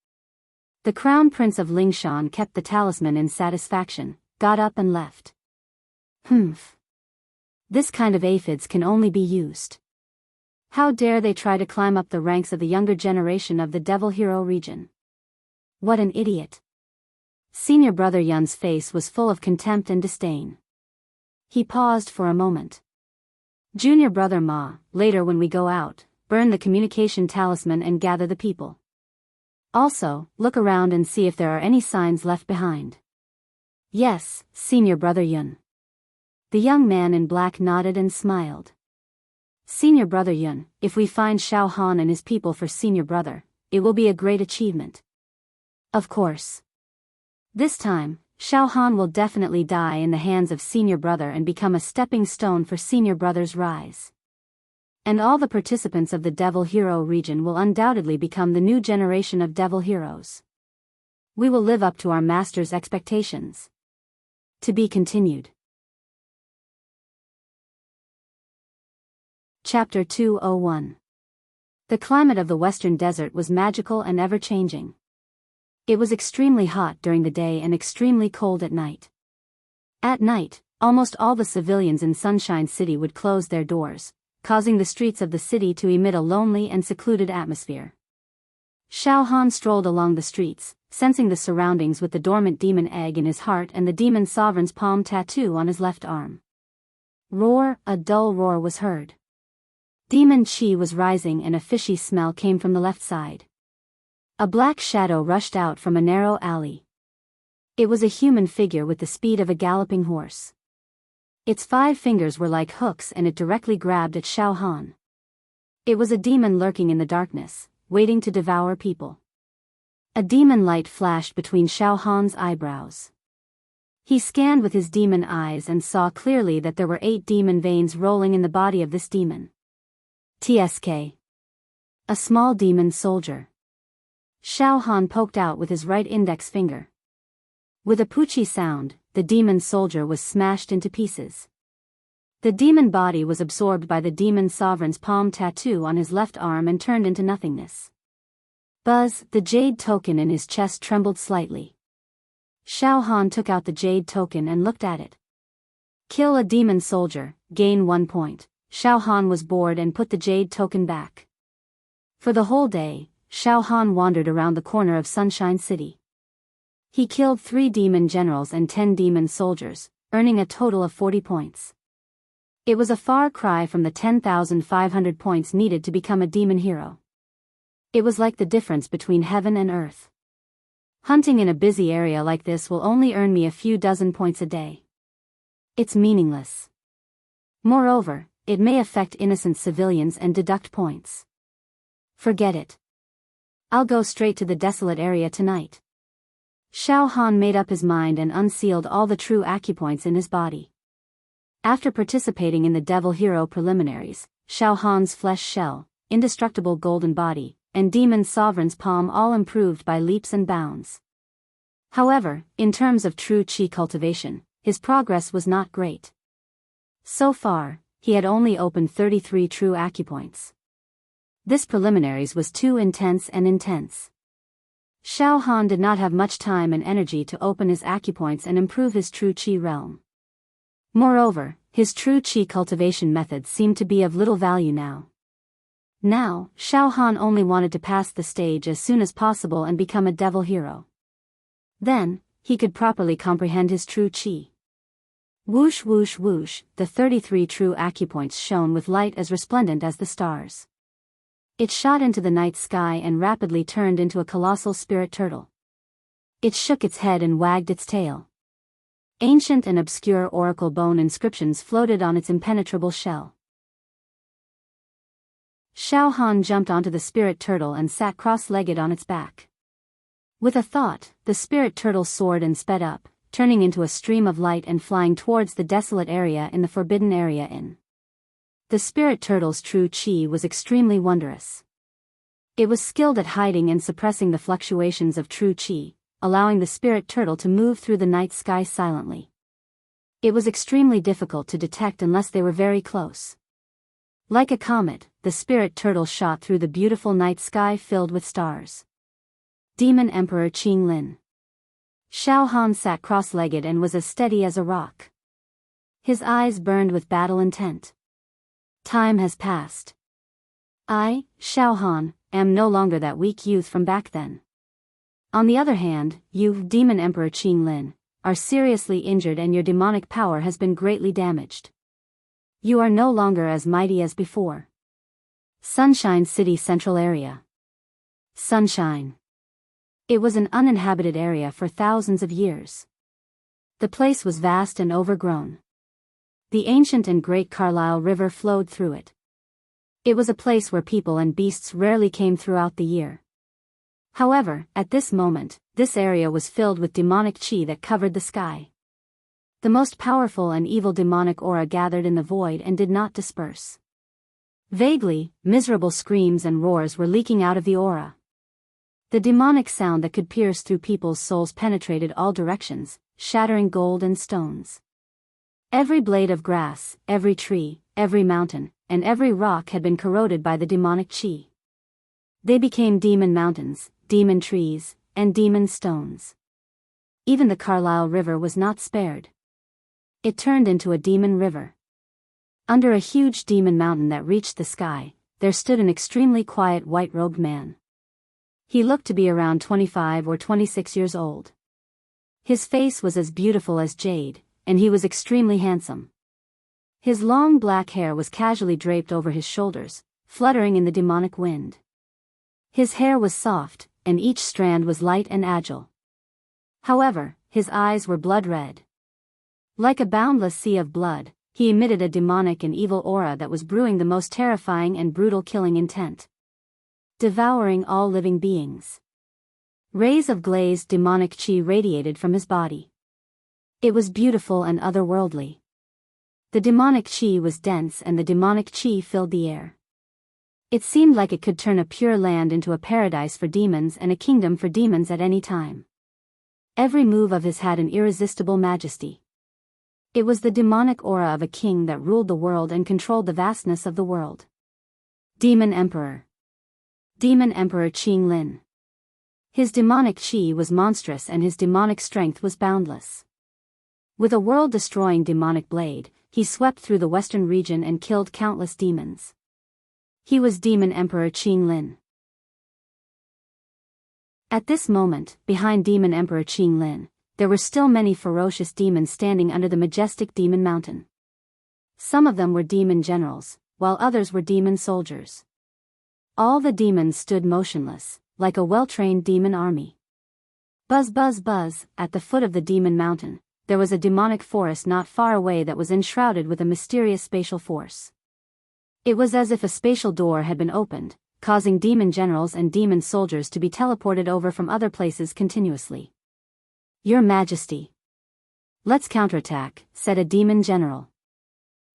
The Crown Prince of Lingshan kept the talisman in satisfaction, got up and left. This kind of aphids can only be used. How dare they try to climb up the ranks of the younger generation of the Devil Hero region? What an idiot. Senior Brother Yun's face was full of contempt and disdain. He paused for a moment. Junior Brother Ma, later when we go out, burn the communication talisman and gather the people. Also, look around and see if there are any signs left behind. Yes, Senior Brother Yun. The young man in black nodded and smiled. Senior Brother Yun, if we find Xiao Han and his people for Senior Brother, it will be a great achievement. Of course. This time, Xiao Han will definitely die in the hands of Senior Brother and become a stepping stone for Senior Brother's rise. And all the participants of the Devil Hero region will undoubtedly become the new generation of Devil Heroes. We will live up to our master's expectations. To be continued. Chapter 201. The climate of the Western Desert was magical and ever-changing. It was extremely hot during the day and extremely cold at night. At night, almost all the civilians in Sunshine City would close their doors, causing the streets of the city to emit a lonely and secluded atmosphere. Xiao Han strolled along the streets, sensing the surroundings with the dormant demon egg in his heart and the demon sovereign's palm tattoo on his left arm. Roar, a dull roar was heard. Demon Qi was rising and a fishy smell came from the left side. A black shadow rushed out from a narrow alley. It was a human figure with the speed of a galloping horse. Its 5 fingers were like hooks and it directly grabbed at Xiao Han. It was a demon lurking in the darkness, waiting to devour people. A demon light flashed between Xiao Han's eyebrows. He scanned with his demon eyes and saw clearly that there were 8 demon veins rolling in the body of this demon. TSK. A small demon soldier. Xiao Han poked out with his right index finger. With a poochie sound, the demon soldier was smashed into pieces. The demon body was absorbed by the demon sovereign's palm tattoo on his left arm and turned into nothingness. Buzz, the jade token in his chest trembled slightly. Xiao Han took out the jade token and looked at it. Kill a demon soldier, gain 1 point. Xiao Han was bored and put the jade token back. For the whole day, Xiao Han wandered around the corner of Sunshine City. He killed 3 demon generals and 10 demon soldiers, earning a total of 40 points. It was a far cry from the 10,500 points needed to become a demon hero. It was like the difference between heaven and earth. Hunting in a busy area like this will only earn me a few dozen points a day. It's meaningless. Moreover, it may affect innocent civilians and deduct points. Forget it. I'll go straight to the desolate area tonight. Xiao Han made up his mind and unsealed all the true acupoints in his body. After participating in the Devil Hero preliminaries, Xiao Han's flesh shell, indestructible golden body, and Demon Sovereign's palm all improved by leaps and bounds. However, in terms of true chi cultivation, his progress was not great. So far, he had only opened 33 true acupoints. This preliminaries was too intense. Xiao Han did not have much time and energy to open his acupoints and improve his true chi realm. Moreover, his true chi cultivation methods seemed to be of little value now. Now, Xiao Han only wanted to pass the stage as soon as possible and become a devil hero. Then, he could properly comprehend his true chi. Whoosh whoosh whoosh, the 33 true acupoints shone with light as resplendent as the stars. It shot into the night sky and rapidly turned into a colossal spirit turtle. It shook its head and wagged its tail. Ancient and obscure oracle bone inscriptions floated on its impenetrable shell. Xiao Han jumped onto the spirit turtle and sat cross-legged on its back. With a thought, the spirit turtle soared and sped up, turning into a stream of light and flying towards the desolate area in the Forbidden Area Inn. The spirit turtle's true chi was extremely wondrous. It was skilled at hiding and suppressing the fluctuations of true chi, allowing the spirit turtle to move through the night sky silently. It was extremely difficult to detect unless they were very close. Like a comet, the spirit turtle shot through the beautiful night sky filled with stars. Demon Emperor Qing Lin. Xiao Han sat cross-legged and was as steady as a rock. His eyes burned with battle intent. Time has passed. I, Xiao Han, am no longer that weak youth from back then. On the other hand, you, Demon Emperor Qing Lin, are seriously injured and your demonic power has been greatly damaged. You are no longer as mighty as before. Sunshine City Central Area. Sunshine. It was an uninhabited area for thousands of years. The place was vast and overgrown. The ancient and great Carlisle River flowed through it. It was a place where people and beasts rarely came throughout the year. However, at this moment, this area was filled with demonic chi that covered the sky. The most powerful and evil demonic aura gathered in the void and did not disperse. Vaguely, miserable screams and roars were leaking out of the aura. The demonic sound that could pierce through people's souls penetrated all directions, shattering gold and stones. Every blade of grass, every tree, every mountain, and every rock had been corroded by the demonic chi. They became demon mountains, demon trees, and demon stones. Even the Carlisle River was not spared. It turned into a demon river. Under a huge demon mountain that reached the sky, there stood an extremely quiet white-robed man. He looked to be around 25 or 26 years old. His face was as beautiful as jade, and he was extremely handsome. His long black hair was casually draped over his shoulders, fluttering in the demonic wind. His hair was soft, and each strand was light and agile. However, his eyes were blood-red. Like a boundless sea of blood, he emitted a demonic and evil aura that was brewing the most terrifying and brutal killing intent. Devouring all living beings. Rays of glazed demonic chi radiated from his body. It was beautiful and otherworldly. The demonic chi was dense and the demonic chi filled the air. It seemed like it could turn a pure land into a paradise for demons and a kingdom for demons at any time. Every move of his had an irresistible majesty. It was the demonic aura of a king that ruled the world and controlled the vastness of the world. Demon Emperor. Demon Emperor Qing Lin. His demonic chi was monstrous and his demonic strength was boundless. With a world-destroying demonic blade, he swept through the western region and killed countless demons. He was Demon Emperor Qing Lin. At this moment, behind Demon Emperor Qing Lin, there were still many ferocious demons standing under the majestic demon mountain. Some of them were demon generals, while others were demon soldiers. All the demons stood motionless, like a well-trained demon army. Buzz buzz buzz, at the foot of the demon mountain, there was a demonic forest not far away that was enshrouded with a mysterious spatial force. It was as if a spatial door had been opened, causing demon generals and demon soldiers to be teleported over from other places continuously. Your Majesty. Let's counterattack, said a demon general.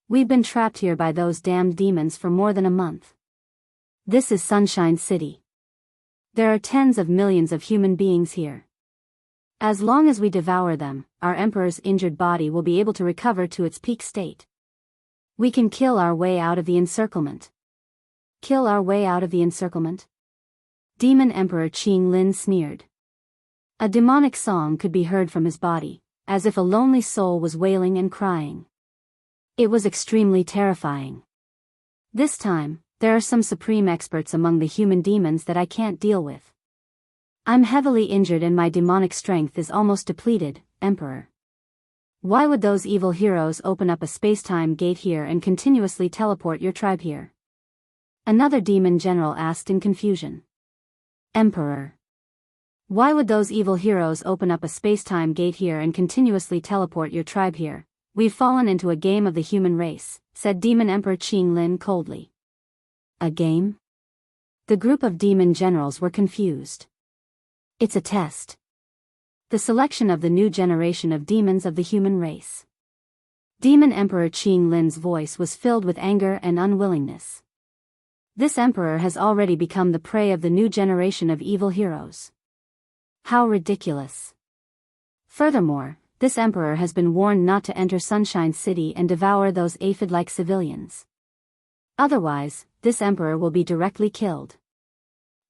We've been trapped here by those damned demons for more than a month. This is Sunshine City. There are tens of millions of human beings here. As long as we devour them, our emperor's injured body will be able to recover to its peak state. We can kill our way out of the encirclement. Kill our way out of the encirclement? Demon Emperor Qing Lin sneered. A demonic song could be heard from his body, as if a lonely soul was wailing and crying. It was extremely terrifying. This time, there are some supreme experts among the human demons that I can't deal with. I'm heavily injured and my demonic strength is almost depleted, Emperor. Why would those evil heroes open up a space-time gate here and continuously teleport your tribe here? Another demon general asked in confusion. Emperor. Why would those evil heroes open up a space-time gate here and continuously teleport your tribe here? We've fallen into a game of the human race, said Demon Emperor Qing Lin coldly. A game? The group of demon generals were confused. It's a test. The selection of the new generation of demons of the human race. Demon Emperor Qing Lin's voice was filled with anger and unwillingness. This emperor has already become the prey of the new generation of evil heroes. How ridiculous. Furthermore, this emperor has been warned not to enter Sunshine City and devour those aphid-like civilians. Otherwise, this emperor will be directly killed.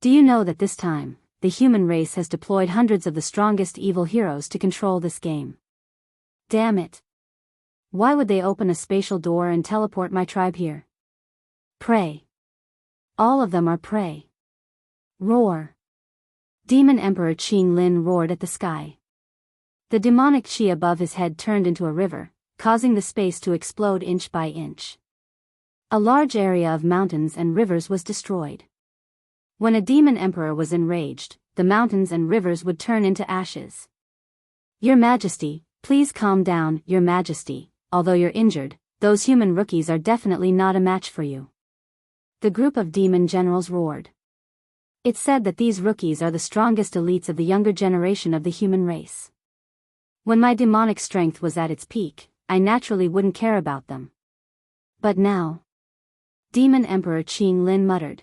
Do you know that this time, the human race has deployed hundreds of the strongest evil heroes to control this game? Damn it. Why would they open a spatial door and teleport my tribe here? Prey. All of them are prey. Roar. Demon Emperor Qing Lin roared at the sky. The demonic chi above his head turned into a river, causing the space to explode inch by inch. A large area of mountains and rivers was destroyed. When a demon emperor was enraged, the mountains and rivers would turn into ashes. Your Majesty, please calm down, Your Majesty. Although you're injured, those human rookies are definitely not a match for you. The group of demon generals roared. It's said that these rookies are the strongest elites of the younger generation of the human race. When my demonic strength was at its peak, I naturally wouldn't care about them. But now... Demon Emperor Qing Lin muttered.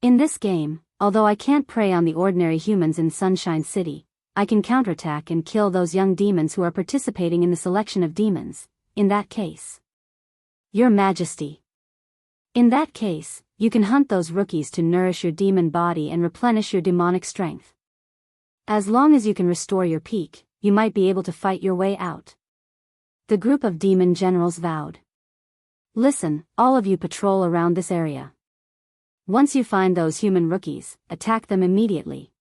In this game, although I can't prey on the ordinary humans in Sunshine City, I can counterattack and kill those young demons who are participating in the selection of demons, in that case. Your Majesty. In that case, you can hunt those rookies to nourish your demon body and replenish your demonic strength. As long as you can restore your peak, you might be able to fight your way out. The group of demon generals vowed. Listen, all of you patrol around this area. Once you find those human rookies, attack them immediately.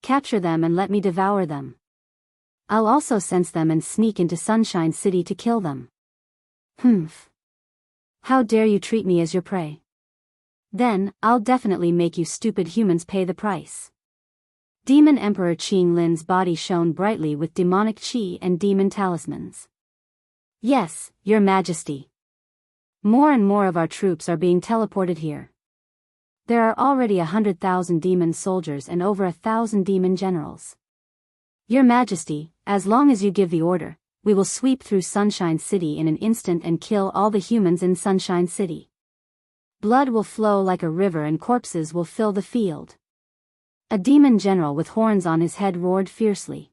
Capture them and let me devour them. I'll also sense them and sneak into Sunshine City to kill them. Humph. How dare you treat me as your prey? Then, I'll definitely make you stupid humans pay the price. Demon Emperor Qing Lin's body shone brightly with demonic chi and demon talismans. Yes, Your Majesty. More and more of our troops are being teleported here. There are already 100,000 demon soldiers and over 1,000 demon generals. Your Majesty, as long as you give the order, we will sweep through Sunshine City in an instant and kill all the humans in Sunshine City. Blood will flow like a river and corpses will fill the field. A demon general with horns on his head roared fiercely.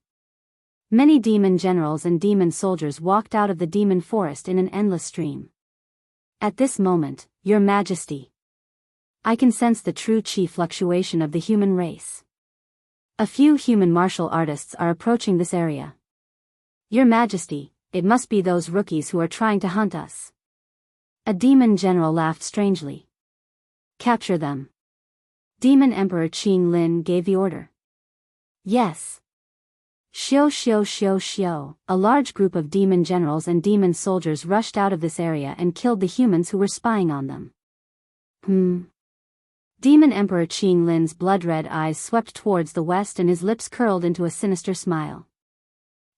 Many demon generals and demon soldiers walked out of the demon forest in an endless stream. At this moment, Your Majesty, I can sense the true chi fluctuation of the human race. A few human martial artists are approaching this area. Your Majesty, it must be those rookies who are trying to hunt us. A demon general laughed strangely. Capture them. Demon Emperor Qing Lin gave the order. Yes. Xiao xiao xiao xiao, a large group of demon generals and demon soldiers rushed out of this area and killed the humans who were spying on them. Demon Emperor Qing Lin's blood-red eyes swept towards the west and his lips curled into a sinister smile.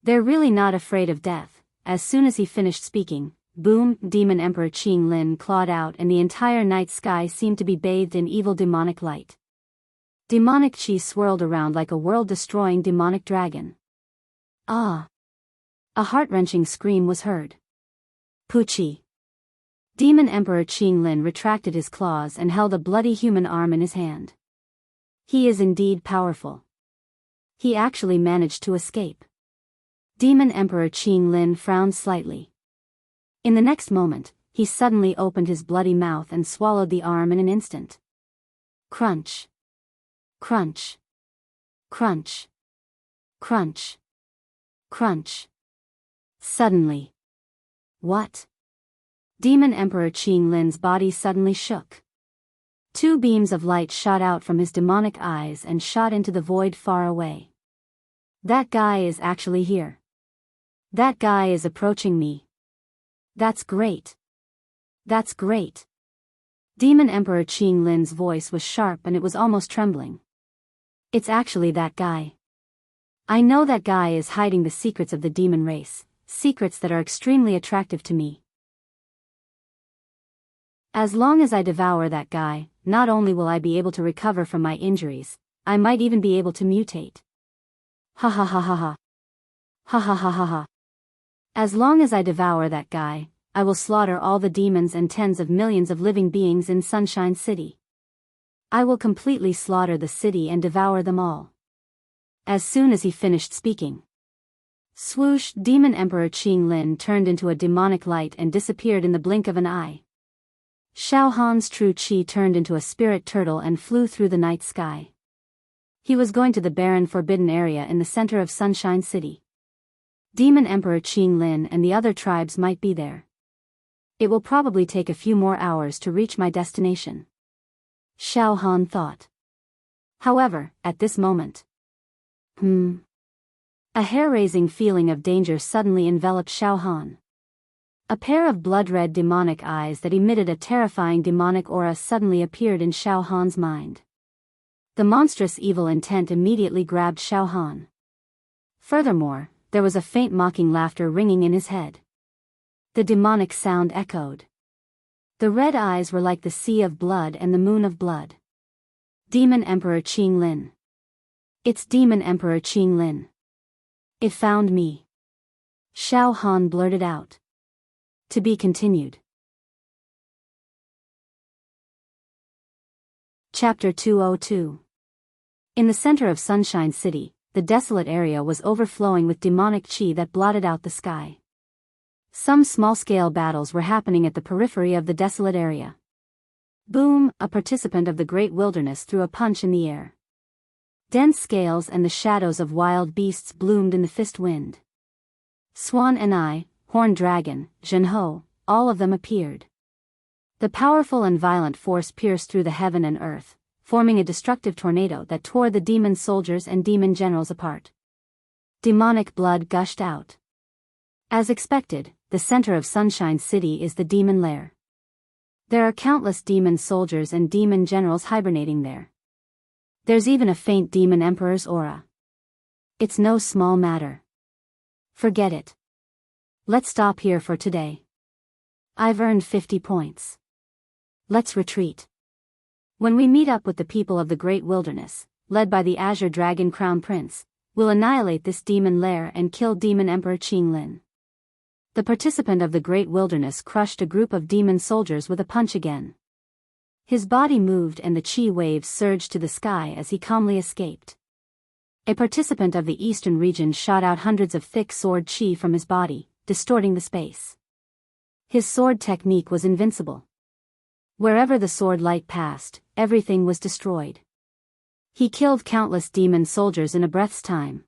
They're really not afraid of death. As soon as he finished speaking, boom, Demon Emperor Qing Lin clawed out and the entire night sky seemed to be bathed in evil demonic light. Demonic chi swirled around like a world-destroying demonic dragon. Ah! A heart-wrenching scream was heard. Puchi! Demon Emperor Qing Lin retracted his claws and held a bloody human arm in his hand. He is indeed powerful. He actually managed to escape. Demon Emperor Qing Lin frowned slightly. In the next moment, he suddenly opened his bloody mouth and swallowed the arm in an instant. Crunch. Crunch. Crunch. Crunch. Crunch. Suddenly. What? Demon Emperor Qing Lin's body suddenly shook. Two beams of light shot out from his demonic eyes and shot into the void far away. That guy is actually here. That guy is approaching me. That's great. That's great. Demon Emperor Qing Lin's voice was sharp and it was almost trembling. It's actually that guy. I know that guy is hiding the secrets of the demon race, secrets that are extremely attractive to me. As long as I devour that guy, not only will I be able to recover from my injuries, I might even be able to mutate. Ha ha ha ha ha. Ha ha ha ha ha. As long as I devour that guy, I will slaughter all the demons and tens of millions of living beings in Sunshine City. I will completely slaughter the city and devour them all. As soon as he finished speaking. Swoosh! Demon Emperor Qing Lin turned into a demonic light and disappeared in the blink of an eye. Xiao Han's true chi turned into a spirit turtle and flew through the night sky. He was going to the barren forbidden area in the center of Sunshine City. Demon Emperor Qing Lin and the other tribes might be there. It will probably take a few more hours to reach my destination. Xiao Han thought. However, at this moment. A hair-raising feeling of danger suddenly enveloped Xiao Han. A pair of blood-red demonic eyes that emitted a terrifying demonic aura suddenly appeared in Xiao Han's mind. The monstrous evil intent immediately grabbed Xiao Han. Furthermore, there was a faint mocking laughter ringing in his head. The demonic sound echoed. The red eyes were like the sea of blood and the moon of blood. Demon Emperor Qing Lin. It's Demon Emperor Qing Lin. It found me. Xiao Han blurted out. To be continued. Chapter 202. In the center of Sunshine City, the desolate area was overflowing with demonic chi that blotted out the sky. Some small-scale battles were happening at the periphery of the desolate area. Boom! A participant of the Great Wilderness threw a punch in the air. Dense scales and the shadows of wild beasts bloomed in the fist wind. Swan and I, Horned Dragon, Jianghu, all of them appeared. The powerful and violent force pierced through the heaven and earth, forming a destructive tornado that tore the demon soldiers and demon generals apart. Demonic blood gushed out. As expected, the center of Sunshine City is the demon lair. There are countless demon soldiers and demon generals hibernating there. There's even a faint demon emperor's aura. It's no small matter. Forget it. Let's stop here for today. I've earned 50 points. Let's retreat. When we meet up with the people of the Great Wilderness, led by the Azure Dragon Crown Prince, we'll annihilate this demon lair and kill Demon Emperor Qing Lin. The participant of the Great Wilderness crushed a group of demon soldiers with a punch again. His body moved and the chi waves surged to the sky as he calmly escaped. A participant of the eastern region shot out hundreds of thick sword chi from his body, distorting the space. His sword technique was invincible. Wherever the sword light passed, everything was destroyed. He killed countless demon soldiers in a breath's time.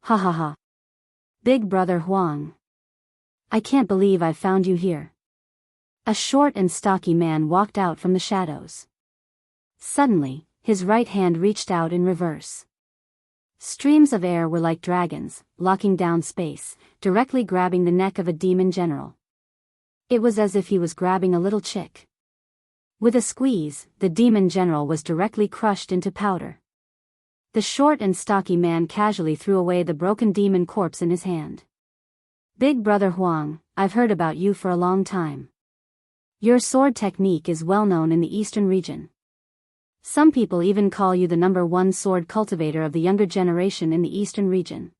Ha ha ha. Big Brother Huang. I can't believe I found you here. A short and stocky man walked out from the shadows. Suddenly, his right hand reached out in reverse. Streams of air were like dragons, locking down space, directly grabbing the neck of a demon general. It was as if he was grabbing a little chick. With a squeeze, the demon general was directly crushed into powder. The short and stocky man casually threw away the broken demon corpse in his hand. Big Brother Huang, I've heard about you for a long time. Your sword technique is well known in the eastern region. Some people even call you the #1 sword cultivator of the younger generation in the eastern region.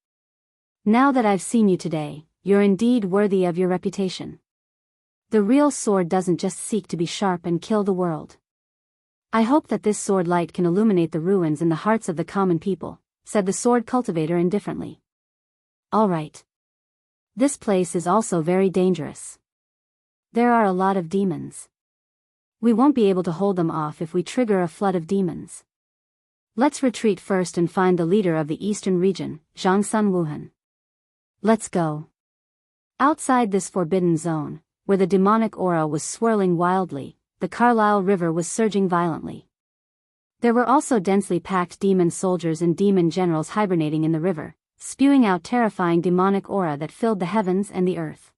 Now that I've seen you today, you're indeed worthy of your reputation. The real sword doesn't just seek to be sharp and kill the world. I hope that this sword light can illuminate the ruins in the hearts of the common people, said the sword cultivator indifferently. All right. This place is also very dangerous. There are a lot of demons. We won't be able to hold them off if we trigger a flood of demons. Let's retreat first and find the leader of the eastern region, Zhangsun Wuhan. Let's go. Outside this forbidden zone, where the demonic aura was swirling wildly, the Carlisle River was surging violently. There were also densely packed demon soldiers and demon generals hibernating in the river, spewing out terrifying demonic aura that filled the heavens and the earth.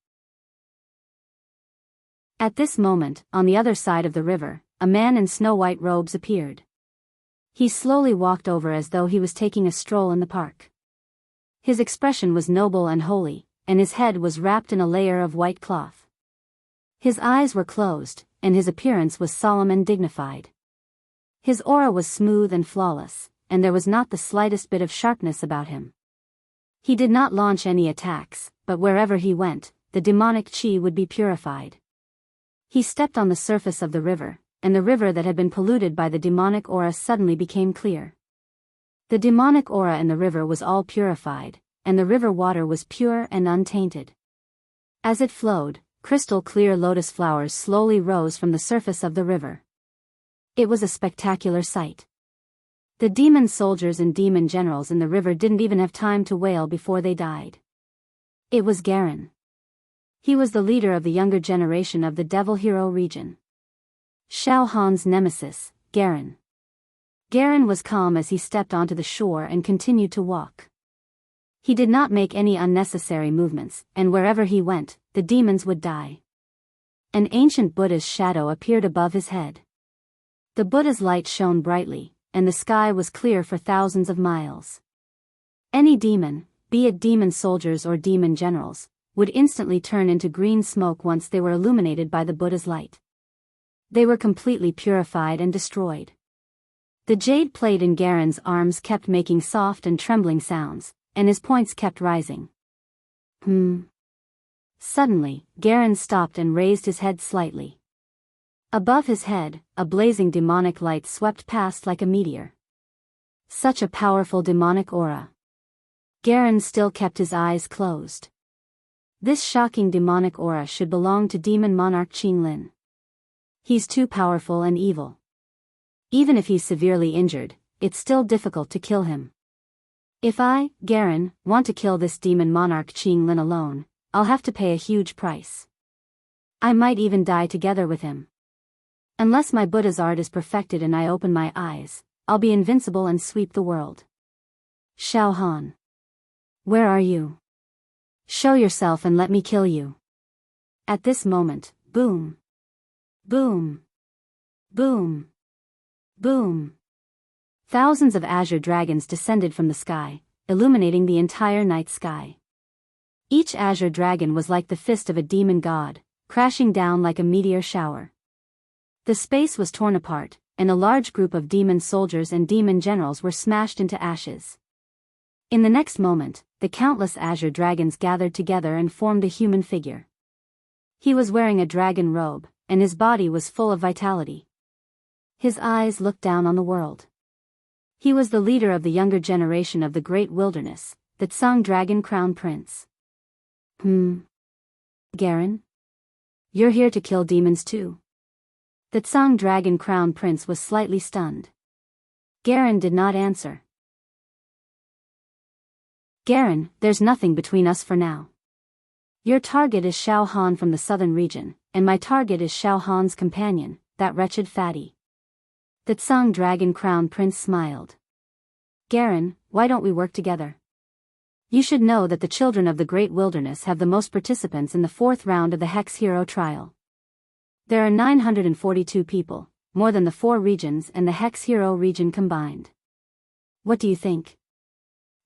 At this moment, on the other side of the river, a man in snow-white robes appeared. He slowly walked over as though he was taking a stroll in the park. His expression was noble and holy, and his head was wrapped in a layer of white cloth. His eyes were closed, and his appearance was solemn and dignified. His aura was smooth and flawless, and there was not the slightest bit of sharpness about him. He did not launch any attacks, but wherever he went, the demonic chi would be purified. He stepped on the surface of the river, and the river that had been polluted by the demonic aura suddenly became clear. The demonic aura in the river was all purified, and the river water was pure and untainted. As it flowed, crystal-clear lotus flowers slowly rose from the surface of the river. It was a spectacular sight. The demon soldiers and demon generals in the river didn't even have time to wail before they died. It was Garen. He was the leader of the younger generation of the Devil Hero region. Xiao Han's nemesis, Garen. Garen was calm as he stepped onto the shore and continued to walk. He did not make any unnecessary movements, and wherever he went, the demons would die. An ancient Buddha's shadow appeared above his head. The Buddha's light shone brightly, and the sky was clear for thousands of miles. Any demon, be it demon soldiers or demon generals, would instantly turn into green smoke once they were illuminated by the Buddha's light. They were completely purified and destroyed. The jade plate in Garen's arms kept making soft and trembling sounds, and his points kept rising. Suddenly, Garen stopped and raised his head slightly. Above his head, a blazing demonic light swept past like a meteor. Such a powerful demonic aura. Garen still kept his eyes closed. This shocking demonic aura should belong to demon monarch Qinglin. He's too powerful and evil. Even if he's severely injured, it's still difficult to kill him. If I, Garen, want to kill this demon monarch Qinglin alone, I'll have to pay a huge price. I might even die together with him. Unless my Buddha's art is perfected and I open my eyes, I'll be invincible and sweep the world. Xiao Han. Where are you? Show yourself and let me kill you. At this moment, boom. Boom. Boom. Boom. Thousands of azure dragons descended from the sky, illuminating the entire night sky. Each azure dragon was like the fist of a demon god, crashing down like a meteor shower. The space was torn apart, and a large group of demon soldiers and demon generals were smashed into ashes. In the next moment, the countless azure dragons gathered together and formed a human figure. He was wearing a dragon robe, and his body was full of vitality. His eyes looked down on the world. He was the leader of the younger generation of the great wilderness, the Tsang Dragon Crown Prince. Garen? You're here to kill demons too? The Tsang Dragon Crown Prince was slightly stunned. Garen did not answer. Garen, there's nothing between us for now. Your target is Xiao Han from the southern region, and my target is Xiao Han's companion, that wretched fatty. The Tsang Dragon Crown Prince smiled. Garen, why don't we work together? You should know that the children of the Great Wilderness have the most participants in the 4th round of the Hex Hero trial. There are 942 people, more than the 4 regions and the Hex Hero region combined. What do you think?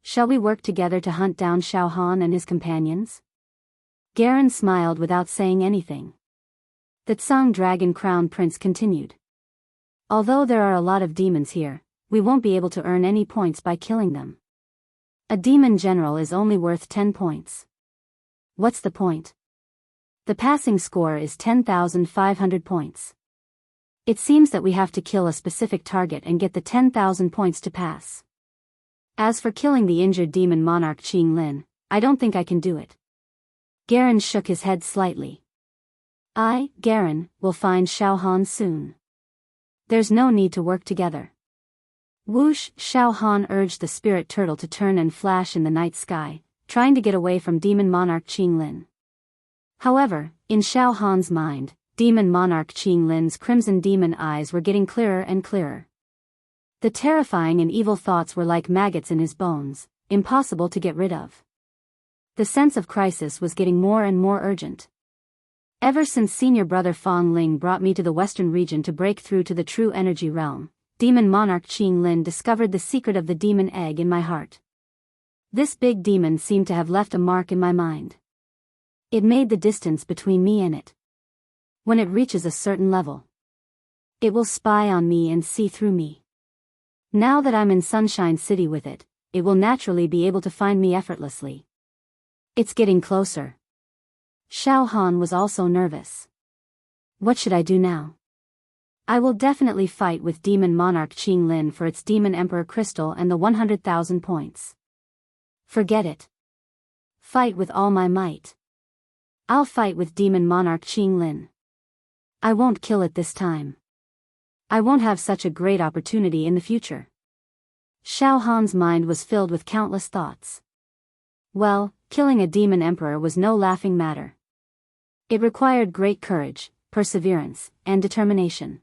Shall we work together to hunt down Xiao Han and his companions? Garen smiled without saying anything. The Tsang Dragon Crown Prince continued. Although there are a lot of demons here, we won't be able to earn any points by killing them. A demon general is only worth 10 points. What's the point? The passing score is 10,500 points. It seems that we have to kill a specific target and get the 10,000 points to pass. As for killing the injured demon monarch Qing Lin, I don't think I can do it. Garen shook his head slightly. I, Garen, will find Xiao Han soon. There's no need to work together. Whoosh! Xiao Han urged the spirit turtle to turn and flash in the night sky, trying to get away from demon monarch Qing Lin. However, in Xiao Han's mind, demon monarch Qing Lin's crimson demon eyes were getting clearer and clearer. The terrifying and evil thoughts were like maggots in his bones, impossible to get rid of. The sense of crisis was getting more and more urgent. Ever since senior brother Fong Ling brought me to the western region to break through to the true energy realm, demon monarch Qing Lin discovered the secret of the demon egg in my heart. This big demon seemed to have left a mark in my mind. It made the distance between me and it. When it reaches a certain level, it will spy on me and see through me. Now that I'm in Sunshine City with it, it will naturally be able to find me effortlessly. It's getting closer. Xiao Han was also nervous. What should I do now? I will definitely fight with demon monarch Qing Lin for its demon emperor crystal and the 100,000 points. Forget it. Fight with all my might. I'll fight with demon monarch Qing Lin. I won't kill it this time. I won't have such a great opportunity in the future. Xiao Han's mind was filled with countless thoughts. Well, killing a demon emperor was no laughing matter. It required great courage, perseverance, and determination.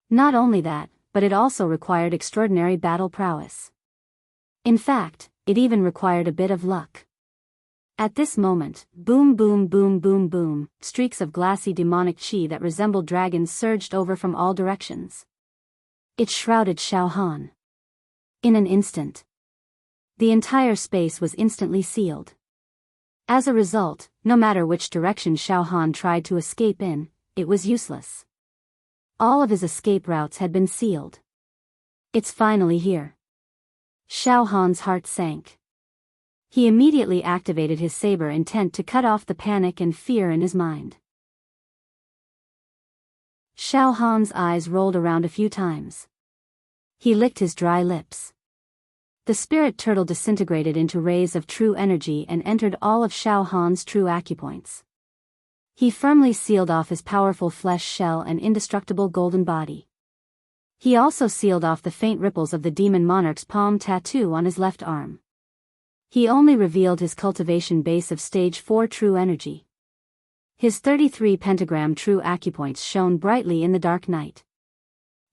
Not only that, but it also required extraordinary battle prowess. In fact, it even required a bit of luck. At this moment, boom boom boom boom boom, streaks of glassy demonic chi that resembled dragons surged over from all directions. It shrouded Xiao Han. In an instant, the entire space was instantly sealed. As a result, no matter which direction Xiao Han tried to escape in, it was useless. All of his escape routes had been sealed. It's finally here. Xiao Han's heart sank. He immediately activated his saber intent to cut off the panic and fear in his mind. Xiao Han's eyes rolled around a few times. He licked his dry lips. The spirit turtle disintegrated into rays of true energy and entered all of Xiao Han's true acupoints. He firmly sealed off his powerful flesh shell and indestructible golden body. He also sealed off the faint ripples of the demon monarch's palm tattoo on his left arm. He only revealed his cultivation base of stage 4 true energy. His 33 pentagram true acupoints shone brightly in the dark night.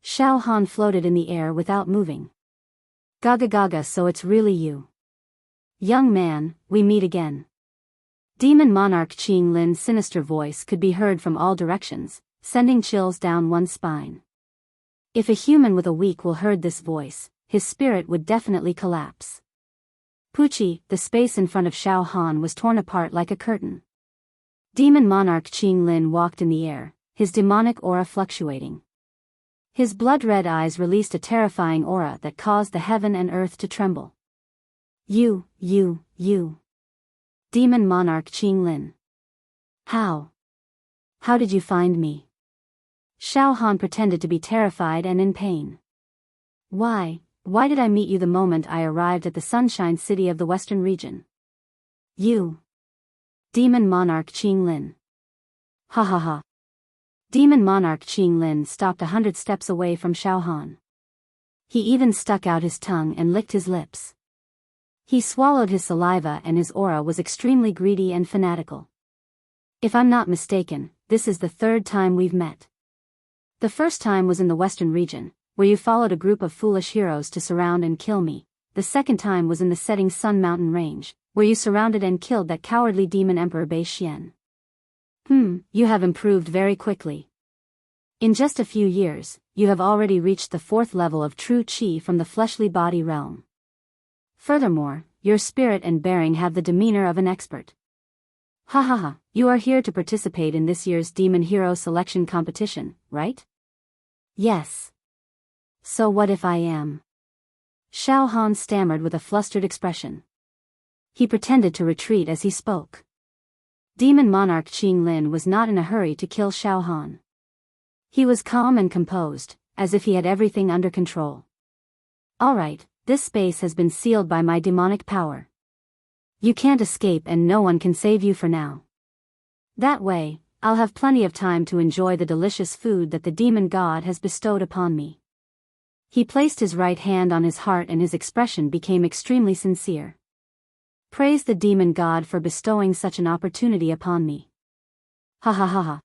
Xiao Han floated in the air without moving. Gaga gaga, so it's really you. Young man, we meet again. Demon monarch Qing Lin's sinister voice could be heard from all directions, sending chills down one's spine. If a human with a weak will heard this voice, his spirit would definitely collapse. Pucci, the space in front of Xiao Han was torn apart like a curtain. Demon monarch Qing Lin walked in the air, his demonic aura fluctuating. His blood-red eyes released a terrifying aura that caused the heaven and earth to tremble. You. Demon monarch Qing Lin. How did you find me? Xiao Han pretended to be terrified and in pain. Why did I meet you the moment I arrived at the Sunshine City of the Western region? You. Demon monarch Qing Lin. Ha ha ha. Demon monarch Qing Lin stopped 100 steps away from Xiao Han. He even stuck out his tongue and licked his lips. He swallowed his saliva and his aura was extremely greedy and fanatical. If I'm not mistaken, this is the 3rd time we've met. The first time was in the Western region, where you followed a group of foolish heroes to surround and kill me. The second time was in the Setting Sun Mountain Range, where you surrounded and killed that cowardly demon emperor Bei Xian. You have improved very quickly. In just a few years, you have already reached the 4th level of true qi from the fleshly body realm. Furthermore, your spirit and bearing have the demeanor of an expert. Ha ha ha, you are here to participate in this year's Demon Hero Selection Competition, right? Yes. So what if I am? Xiao Han stammered with a flustered expression. He pretended to retreat as he spoke. Demon Monarch Qing Lin was not in a hurry to kill Xiao Han. He was calm and composed, as if he had everything under control. All right, this space has been sealed by my demonic power. You can't escape and no one can save you for now. That way, I'll have plenty of time to enjoy the delicious food that the demon god has bestowed upon me. He placed his right hand on his heart and his expression became extremely sincere. Praise the demon god for bestowing such an opportunity upon me. Ha ha ha ha.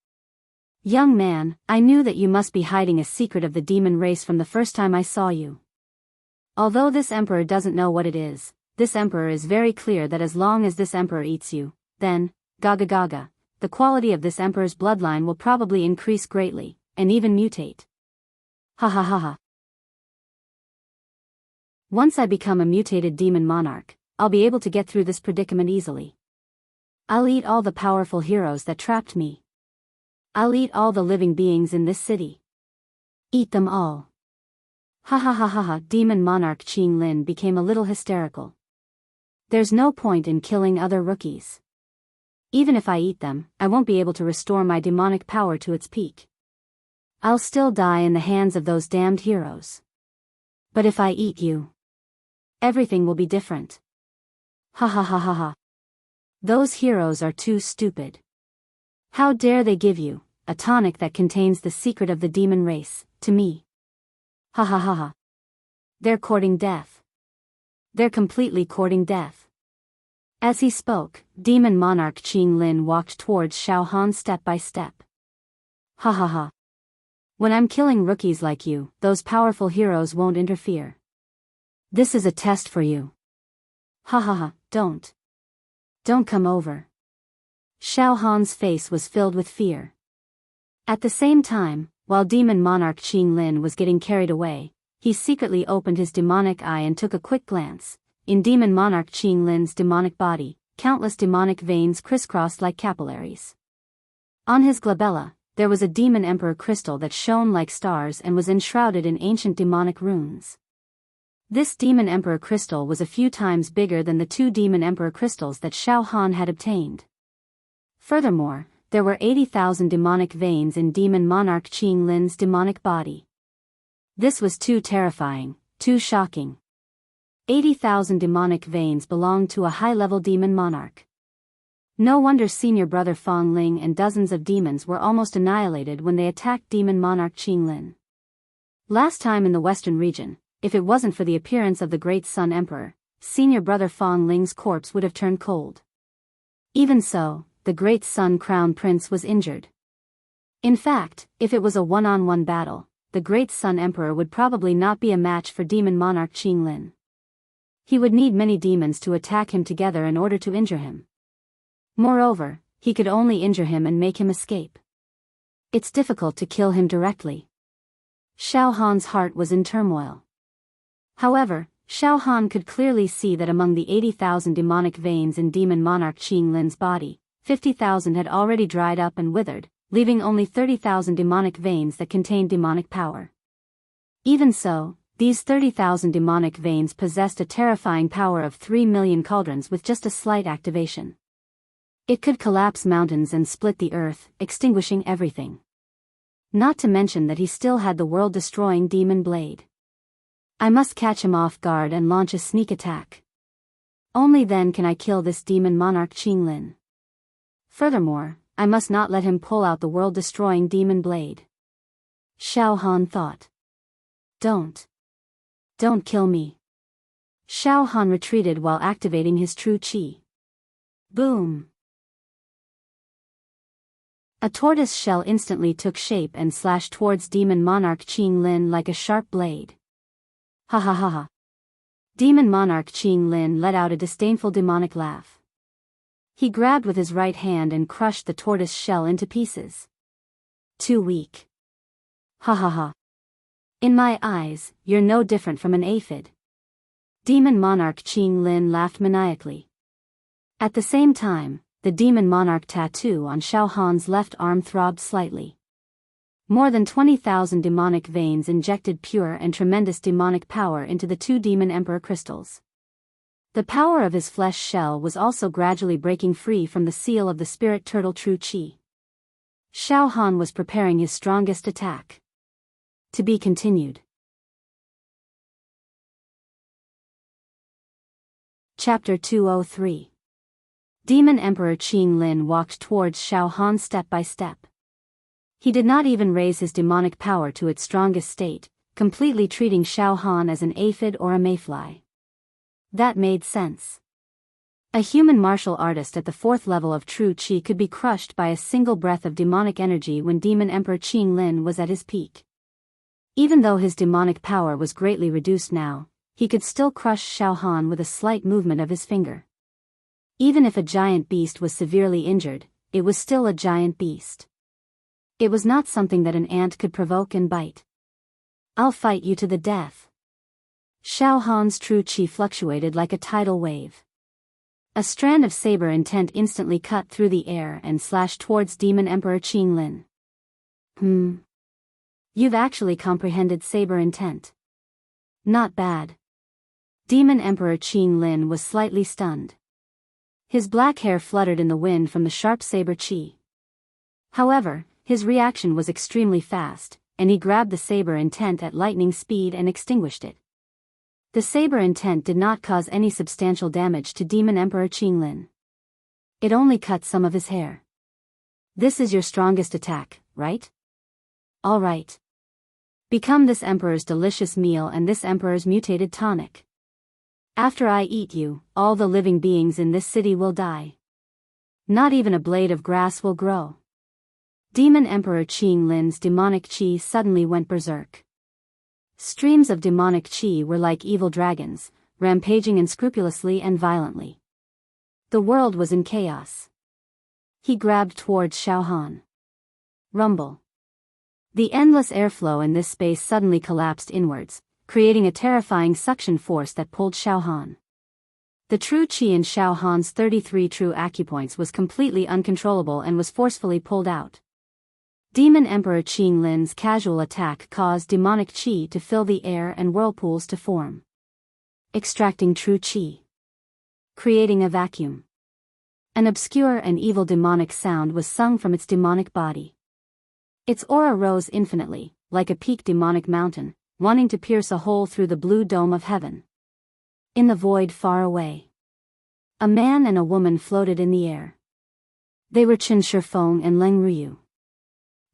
Young man, I knew that you must be hiding a secret of the demon race from the first time I saw you. Although this emperor doesn't know what it is, this emperor is very clear that as long as this emperor eats you, then, gaga gaga, the quality of this emperor's bloodline will probably increase greatly, and even mutate. Ha ha ha ha. Once I become a mutated demon monarch, I'll be able to get through this predicament easily. I'll eat all the powerful heroes that trapped me. I'll eat all the living beings in this city. Eat them all. Ha ha ha ha ha. Demon Monarch Qing Lin became a little hysterical. There's no point in killing other rookies. Even if I eat them, I won't be able to restore my demonic power to its peak. I'll still die in the hands of those damned heroes. But if I eat you, everything will be different. Ha ha ha ha ha. Those heroes are too stupid. How dare they give you a tonic that contains the secret of the demon race to me? Ha ha ha ha. They're courting death. They're completely courting death. As he spoke, Demon Monarch Qing Lin walked towards Xiao Han step by step. Ha ha ha. When I'm killing rookies like you, those powerful heroes won't interfere. This is a test for you. Ha ha ha, don't. Don't come over. Xiao Han's face was filled with fear. At the same time, while Demon Monarch Qing Lin was getting carried away, he secretly opened his demonic eye and took a quick glance. In Demon Monarch Qing Lin's demonic body, countless demonic veins crisscrossed like capillaries. On his glabella, there was a demon emperor crystal that shone like stars and was enshrouded in ancient demonic runes. This demon emperor crystal was a few times bigger than the 2 demon emperor crystals that Xiao Han had obtained. Furthermore, there were 80,000 demonic veins in Demon Monarch Qing Lin's demonic body. This was too terrifying, too shocking. 80,000 demonic veins belonged to a high-level demon monarch. No wonder senior brother Fong Ling and dozens of demons were almost annihilated when they attacked Demon Monarch Qing Lin. Last time in the western region, if it wasn't for the appearance of the Great Sun Emperor, senior brother Fong Ling's corpse would have turned cold. Even so, the Great Sun Crown Prince was injured. In fact, if it was a one-on-one battle, the Great Sun Emperor would probably not be a match for Demon Monarch Qing Lin. He would need many demons to attack him together in order to injure him. Moreover, he could only injure him and make him escape. It's difficult to kill him directly. Xiao Han's heart was in turmoil. However, Xiao Han could clearly see that among the 80,000 demonic veins in Demon Monarch Qing Lin's body, 50,000 had already dried up and withered, leaving only 30,000 demonic veins that contained demonic power. Even so, these 30,000 demonic veins possessed a terrifying power of 3 million cauldrons with just a slight activation. It could collapse mountains and split the earth, extinguishing everything. Not to mention that he still had the world-destroying demon blade. I must catch him off guard and launch a sneak attack. Only then can I kill this Demon Monarch Qing Lin. Furthermore, I must not let him pull out the world-destroying demon blade. Xiao Han thought. Don't kill me. Xiao Han retreated while activating his true qi. Boom! A tortoise shell instantly took shape and slashed towards Demon Monarch Qing Lin like a sharp blade. Ha ha ha ha. Demon Monarch Qing Lin let out a disdainful demonic laugh. He grabbed with his right hand and crushed the tortoise shell into pieces. Too weak. Ha ha ha. In my eyes, you're no different from an aphid. Demon monarch Qing Lin laughed maniacally. At the same time, the demon monarch tattoo on Xiao Han's left arm throbbed slightly. More than 20,000 demonic veins injected pure and tremendous demonic power into the two demon emperor crystals. The power of his flesh shell was also gradually breaking free from the seal of the spirit turtle true qi. Xiao Han was preparing his strongest attack. To be continued. Chapter 203. Demon Emperor Qing Lin walked towards Xiao Han step by step. He did not even raise his demonic power to its strongest state, completely treating Xiao Han as an aphid or a mayfly. That made sense. A human martial artist at the 4th level of true qi could be crushed by a single breath of demonic energy when Demon Emperor Qing Lin was at his peak. Even though his demonic power was greatly reduced now, he could still crush Xiao Han with a slight movement of his finger. Even if a giant beast was severely injured, it was still a giant beast. It was not something that an ant could provoke and bite. I'll fight you to the death. Xiao Han's true qi fluctuated like a tidal wave. A strand of saber intent instantly cut through the air and slashed towards Demon Emperor Qing Lin. You've actually comprehended saber intent. Not bad. Demon Emperor Qing Lin was slightly stunned. His black hair fluttered in the wind from the sharp saber qi. However, his reaction was extremely fast, and he grabbed the saber intent at lightning speed and extinguished it. The saber intent did not cause any substantial damage to Demon Emperor Qing Lin. It only cut some of his hair. This is your strongest attack, right? All right. Become this emperor's delicious meal and this emperor's mutated tonic. After I eat you, all the living beings in this city will die. Not even a blade of grass will grow. Demon Emperor Qing Lin's demonic qi suddenly went berserk. Streams of demonic qi were like evil dragons, rampaging unscrupulously and violently. The world was in chaos. He grabbed towards Xiao Han. Rumble. The endless airflow in this space suddenly collapsed inwards, creating a terrifying suction force that pulled Xiao Han. The true qi in Xiao Han's 33 true acupoints was completely uncontrollable and was forcefully pulled out. Demon Emperor Qing Lin's casual attack caused demonic qi to fill the air and whirlpools to form. Extracting true qi. Creating a vacuum. An obscure and evil demonic sound was sung from its demonic body. Its aura rose infinitely, like a peak demonic mountain, wanting to pierce a hole through the blue dome of heaven. In the void far away, a man and a woman floated in the air. They were Chen Shifeng and Leng Ruyu.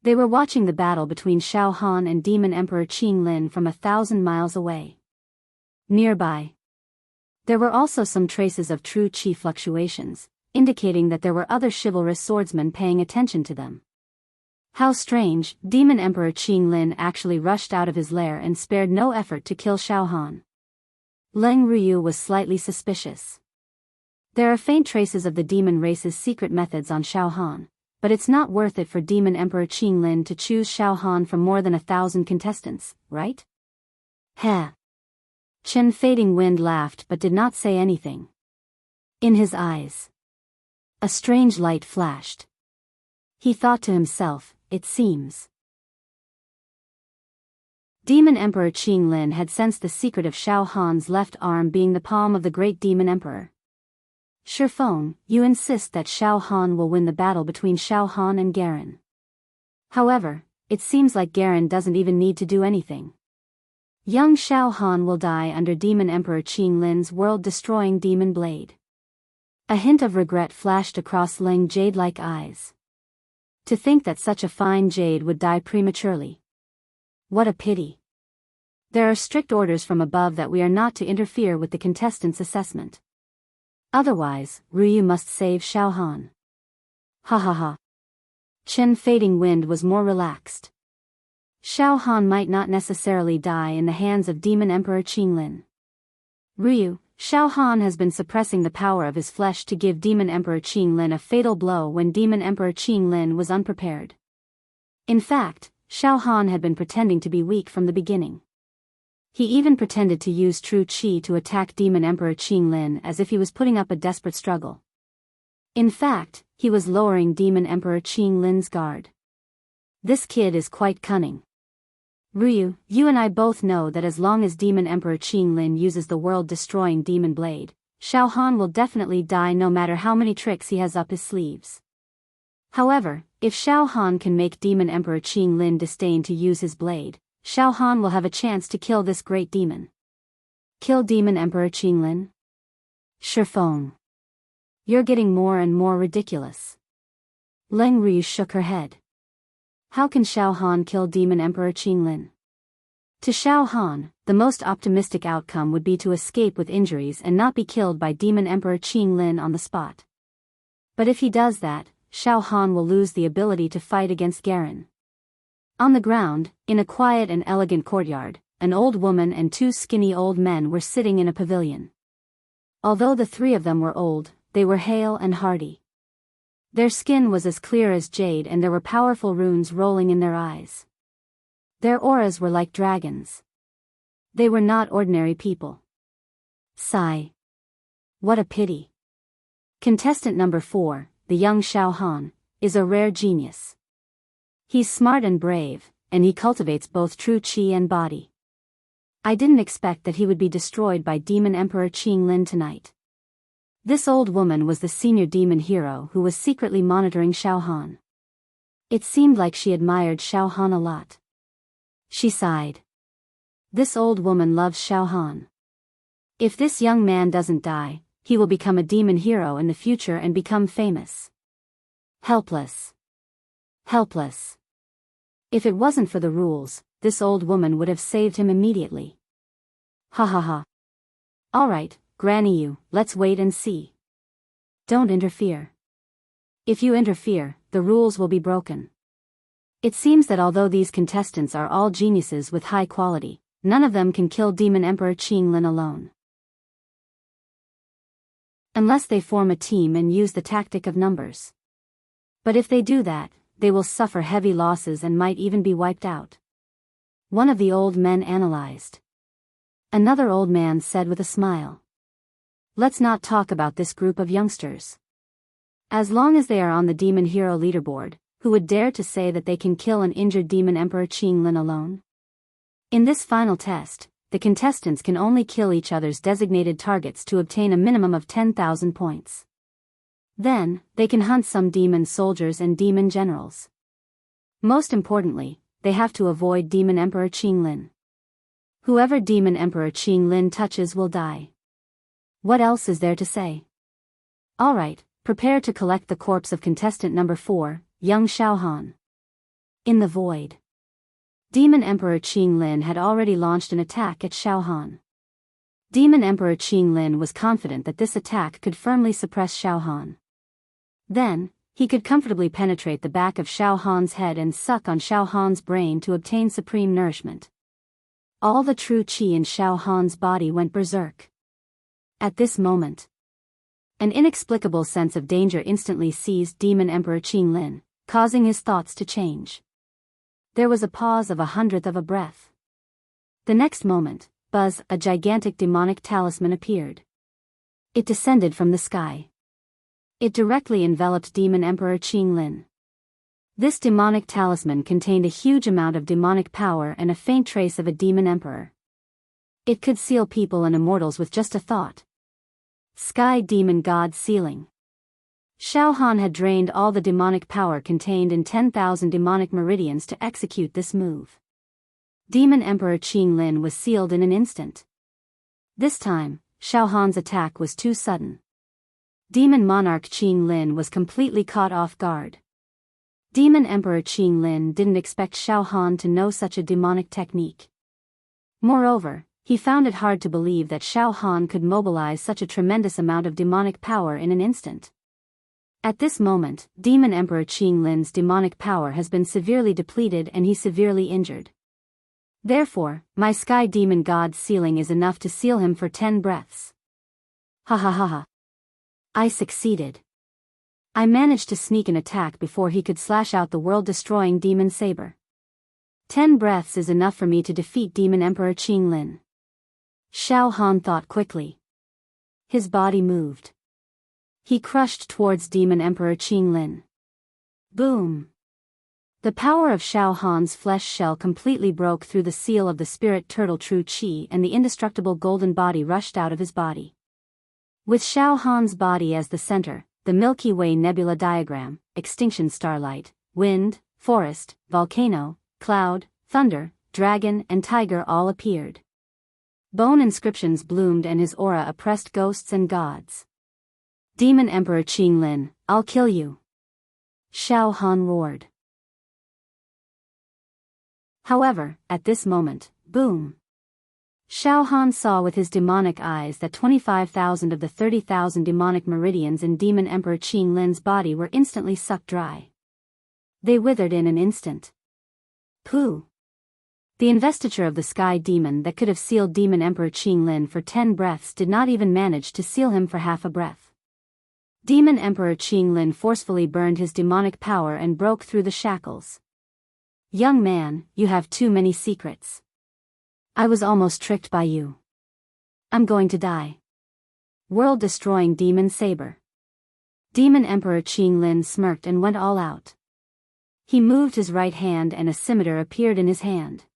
They were watching the battle between Xiao Han and Demon Emperor Qing Lin from 1,000 miles away. Nearby, there were also some traces of true qi fluctuations, indicating that there were other chivalrous swordsmen paying attention to them. How strange, Demon Emperor Qing Lin actually rushed out of his lair and spared no effort to kill Xiao Han. Leng Ruyu was slightly suspicious. There are faint traces of the demon race's secret methods on Xiao Han, but it's not worth it for Demon Emperor Qing Lin to choose Xiao Han from more than 1,000 contestants, right? Heh. Chen Fading Wind laughed but did not say anything. In his eyes, a strange light flashed. He thought to himself, it seems. Demon Emperor Qing Lin had sensed the secret of Xiao Han's left arm being the palm of the great Demon Emperor. Shifeng, you insist that Xiao Han will win the battle between Xiao Han and Garen. However, it seems like Garen doesn't even need to do anything. Young Xiao Han will die under Demon Emperor Qing Lin's world-destroying demon blade. A hint of regret flashed across Leng jade-like eyes. To think that such a fine jade would die prematurely. What a pity. There are strict orders from above that we are not to interfere with the contestants' assessment. Otherwise, Ruyu must save Xiao Han. Ha ha ha. Chen Fading Wind was more relaxed. Xiao Han might not necessarily die in the hands of Demon Emperor Qing Lin. Ruyu, Xiao Han has been suppressing the power of his flesh to give Demon Emperor Qing Lin a fatal blow when Demon Emperor Qing Lin was unprepared. In fact, Xiao Han had been pretending to be weak from the beginning. He even pretended to use true qi to attack Demon Emperor Qinglin as if he was putting up a desperate struggle. In fact, he was lowering Demon Emperor Qinglin's guard. This kid is quite cunning. Ryu, you and I both know that as long as Demon Emperor Qinglin uses the world-destroying demon blade, Xiao Han will definitely die no matter how many tricks he has up his sleeves. However, if Xiao Han can make Demon Emperor Qinglin disdain to use his blade, Xiao Han will have a chance to kill this great demon. Kill Demon Emperor Qinglin? Shifeng. You're getting more and more ridiculous. Leng Ryu shook her head. How can Xiao Han kill Demon Emperor Qinglin? To Xiao Han, the most optimistic outcome would be to escape with injuries and not be killed by Demon Emperor Qinglin on the spot. But if he does that, Xiao Han will lose the ability to fight against Garen. On the ground, in a quiet and elegant courtyard, an old woman and two skinny old men were sitting in a pavilion. Although the three of them were old, they were hale and hearty. Their skin was as clear as jade and there were powerful runes rolling in their eyes. Their auras were like dragons. They were not ordinary people. Sigh. What a pity. Contestant number 4, the young Xiao Han, is a rare genius. He's smart and brave, and he cultivates both true qi and body. I didn't expect that he would be destroyed by Demon Emperor Qinglin tonight. This old woman was the senior demon hero who was secretly monitoring Xiao Han. It seemed like she admired Xiao Han a lot. She sighed. This old woman loves Xiao Han. If this young man doesn't die, he will become a demon hero in the future and become famous. Helpless. Helpless. If it wasn't for the rules, this old woman would have saved him immediately. Ha ha ha. Alright, Granny you, let's wait and see. Don't interfere. If you interfere, the rules will be broken. It seems that although these contestants are all geniuses with high quality, none of them can kill Demon Emperor Qinglin alone. Unless they form a team and use the tactic of numbers. But if they do that, they will suffer heavy losses and might even be wiped out. One of the old men analyzed. Another old man said with a smile. Let's not talk about this group of youngsters. As long as they are on the Demon Hero leaderboard, who would dare to say that they can kill an injured Demon Emperor Qinglin alone? In this final test, the contestants can only kill each other's designated targets to obtain a minimum of 10,000 points. Then, they can hunt some demon soldiers and demon generals. Most importantly, they have to avoid Demon Emperor Qinglin. Whoever Demon Emperor Qinglin touches will die. What else is there to say? Alright, prepare to collect the corpse of contestant number 4, young Xiao Han. In the void. Demon Emperor Qinglin had already launched an attack at Xiao Han. Demon Emperor Qinglin was confident that this attack could firmly suppress Xiao Han. Then, he could comfortably penetrate the back of Xiao Han's head and suck on Xiao Han's brain to obtain supreme nourishment. All the true qi in Xiao Han's body went berserk. At this moment, an inexplicable sense of danger instantly seized Demon Emperor Qinglin, causing his thoughts to change. There was a pause of 1/100th of a breath. The next moment, buzz, a gigantic demonic talisman appeared. It descended from the sky. It directly enveloped Demon Emperor Qinglin. This demonic talisman contained a huge amount of demonic power and a faint trace of a demon emperor. It could seal people and immortals with just a thought. Sky Demon God Sealing. Xiao Han had drained all the demonic power contained in 10,000 demonic meridians to execute this move. Demon Emperor Qinglin was sealed in an instant. This time, Xiao Han's attack was too sudden. Demon Monarch Qinglin was completely caught off guard. Demon Emperor Qinglin didn't expect Xiao Han to know such a demonic technique. Moreover, he found it hard to believe that Xiao Han could mobilize such a tremendous amount of demonic power in an instant. At this moment, Demon Emperor Qinglin's demonic power has been severely depleted and he's severely injured. Therefore, my Sky Demon God Sealing is enough to seal him for 10 breaths. Ha ha ha ha. I succeeded. I managed to sneak an attack before he could slash out the world-destroying demon saber. 10 breaths is enough for me to defeat Demon Emperor Qinglin. Xiao Han thought quickly. His body moved. He crushed towards Demon Emperor Qinglin. Boom! The power of Xiao Han's flesh shell completely broke through the seal of the spirit turtle True Qi, and the indestructible golden body rushed out of his body. With Xiao Han's body as the center, the Milky Way nebula diagram, extinction starlight, wind, forest, volcano, cloud, thunder, dragon and tiger all appeared. Bone inscriptions bloomed and his aura oppressed ghosts and gods. Demon Emperor Qinglin, I'll kill you! Xiao Han roared. However, at this moment, boom! Xiao Han saw with his demonic eyes that 25,000 of the 30,000 demonic meridians in Demon Emperor Qinglin's body were instantly sucked dry. They withered in an instant. Pooh! The investiture of the sky demon that could have sealed Demon Emperor Qinglin for 10 breaths did not even manage to seal him for half a breath. Demon Emperor Qinglin forcefully burned his demonic power and broke through the shackles. Young man, you have too many secrets. I was almost tricked by you. I'm going to die. World-destroying demon saber. Demon Emperor Qinglin smirked and went all out. He moved his right hand and a scimitar appeared in his hand.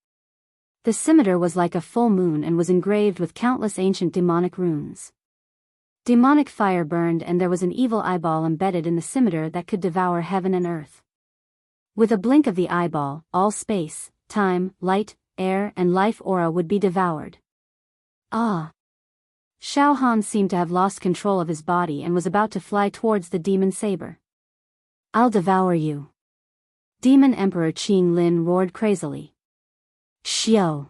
The scimitar was like a full moon and was engraved with countless ancient demonic runes. Demonic fire burned and there was an evil eyeball embedded in the scimitar that could devour heaven and earth. With a blink of the eyeball, all space, time, light, air and life aura would be devoured. Ah! Xiao Han seemed to have lost control of his body and was about to fly towards the demon saber. I'll devour you! Demon Emperor Qinglin roared crazily. Xiao!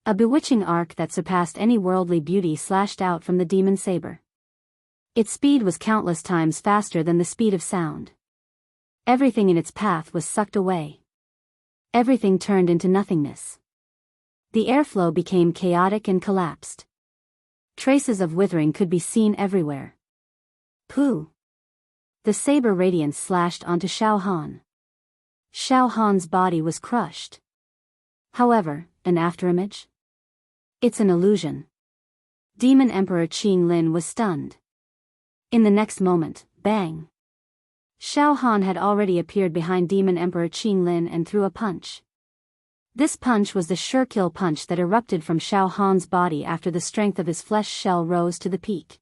A bewitching arc that surpassed any worldly beauty slashed out from the demon saber. Its speed was countless times faster than the speed of sound. Everything in its path was sucked away. Everything turned into nothingness. The airflow became chaotic and collapsed. Traces of withering could be seen everywhere. Pooh! The saber radiance slashed onto Xiao Han. Xiao Han's body was crushed. However, an afterimage? It's an illusion. Demon Emperor Qinglin was stunned. In the next moment, bang! Xiao Han had already appeared behind Demon Emperor Qinglin and threw a punch. This punch was the sure kill punch that erupted from Xiao Han's body after the strength of his flesh shell rose to the peak.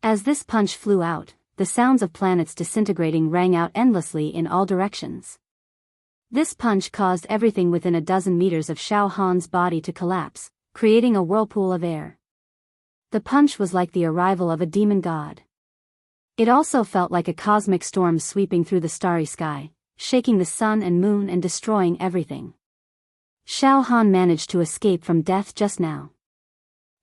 As this punch flew out, the sounds of planets disintegrating rang out endlessly in all directions. This punch caused everything within a dozen meters of Xiao Han's body to collapse, creating a whirlpool of air. The punch was like the arrival of a demon god. It also felt like a cosmic storm sweeping through the starry sky, shaking the sun and moon and destroying everything. Xiao Han managed to escape from death just now.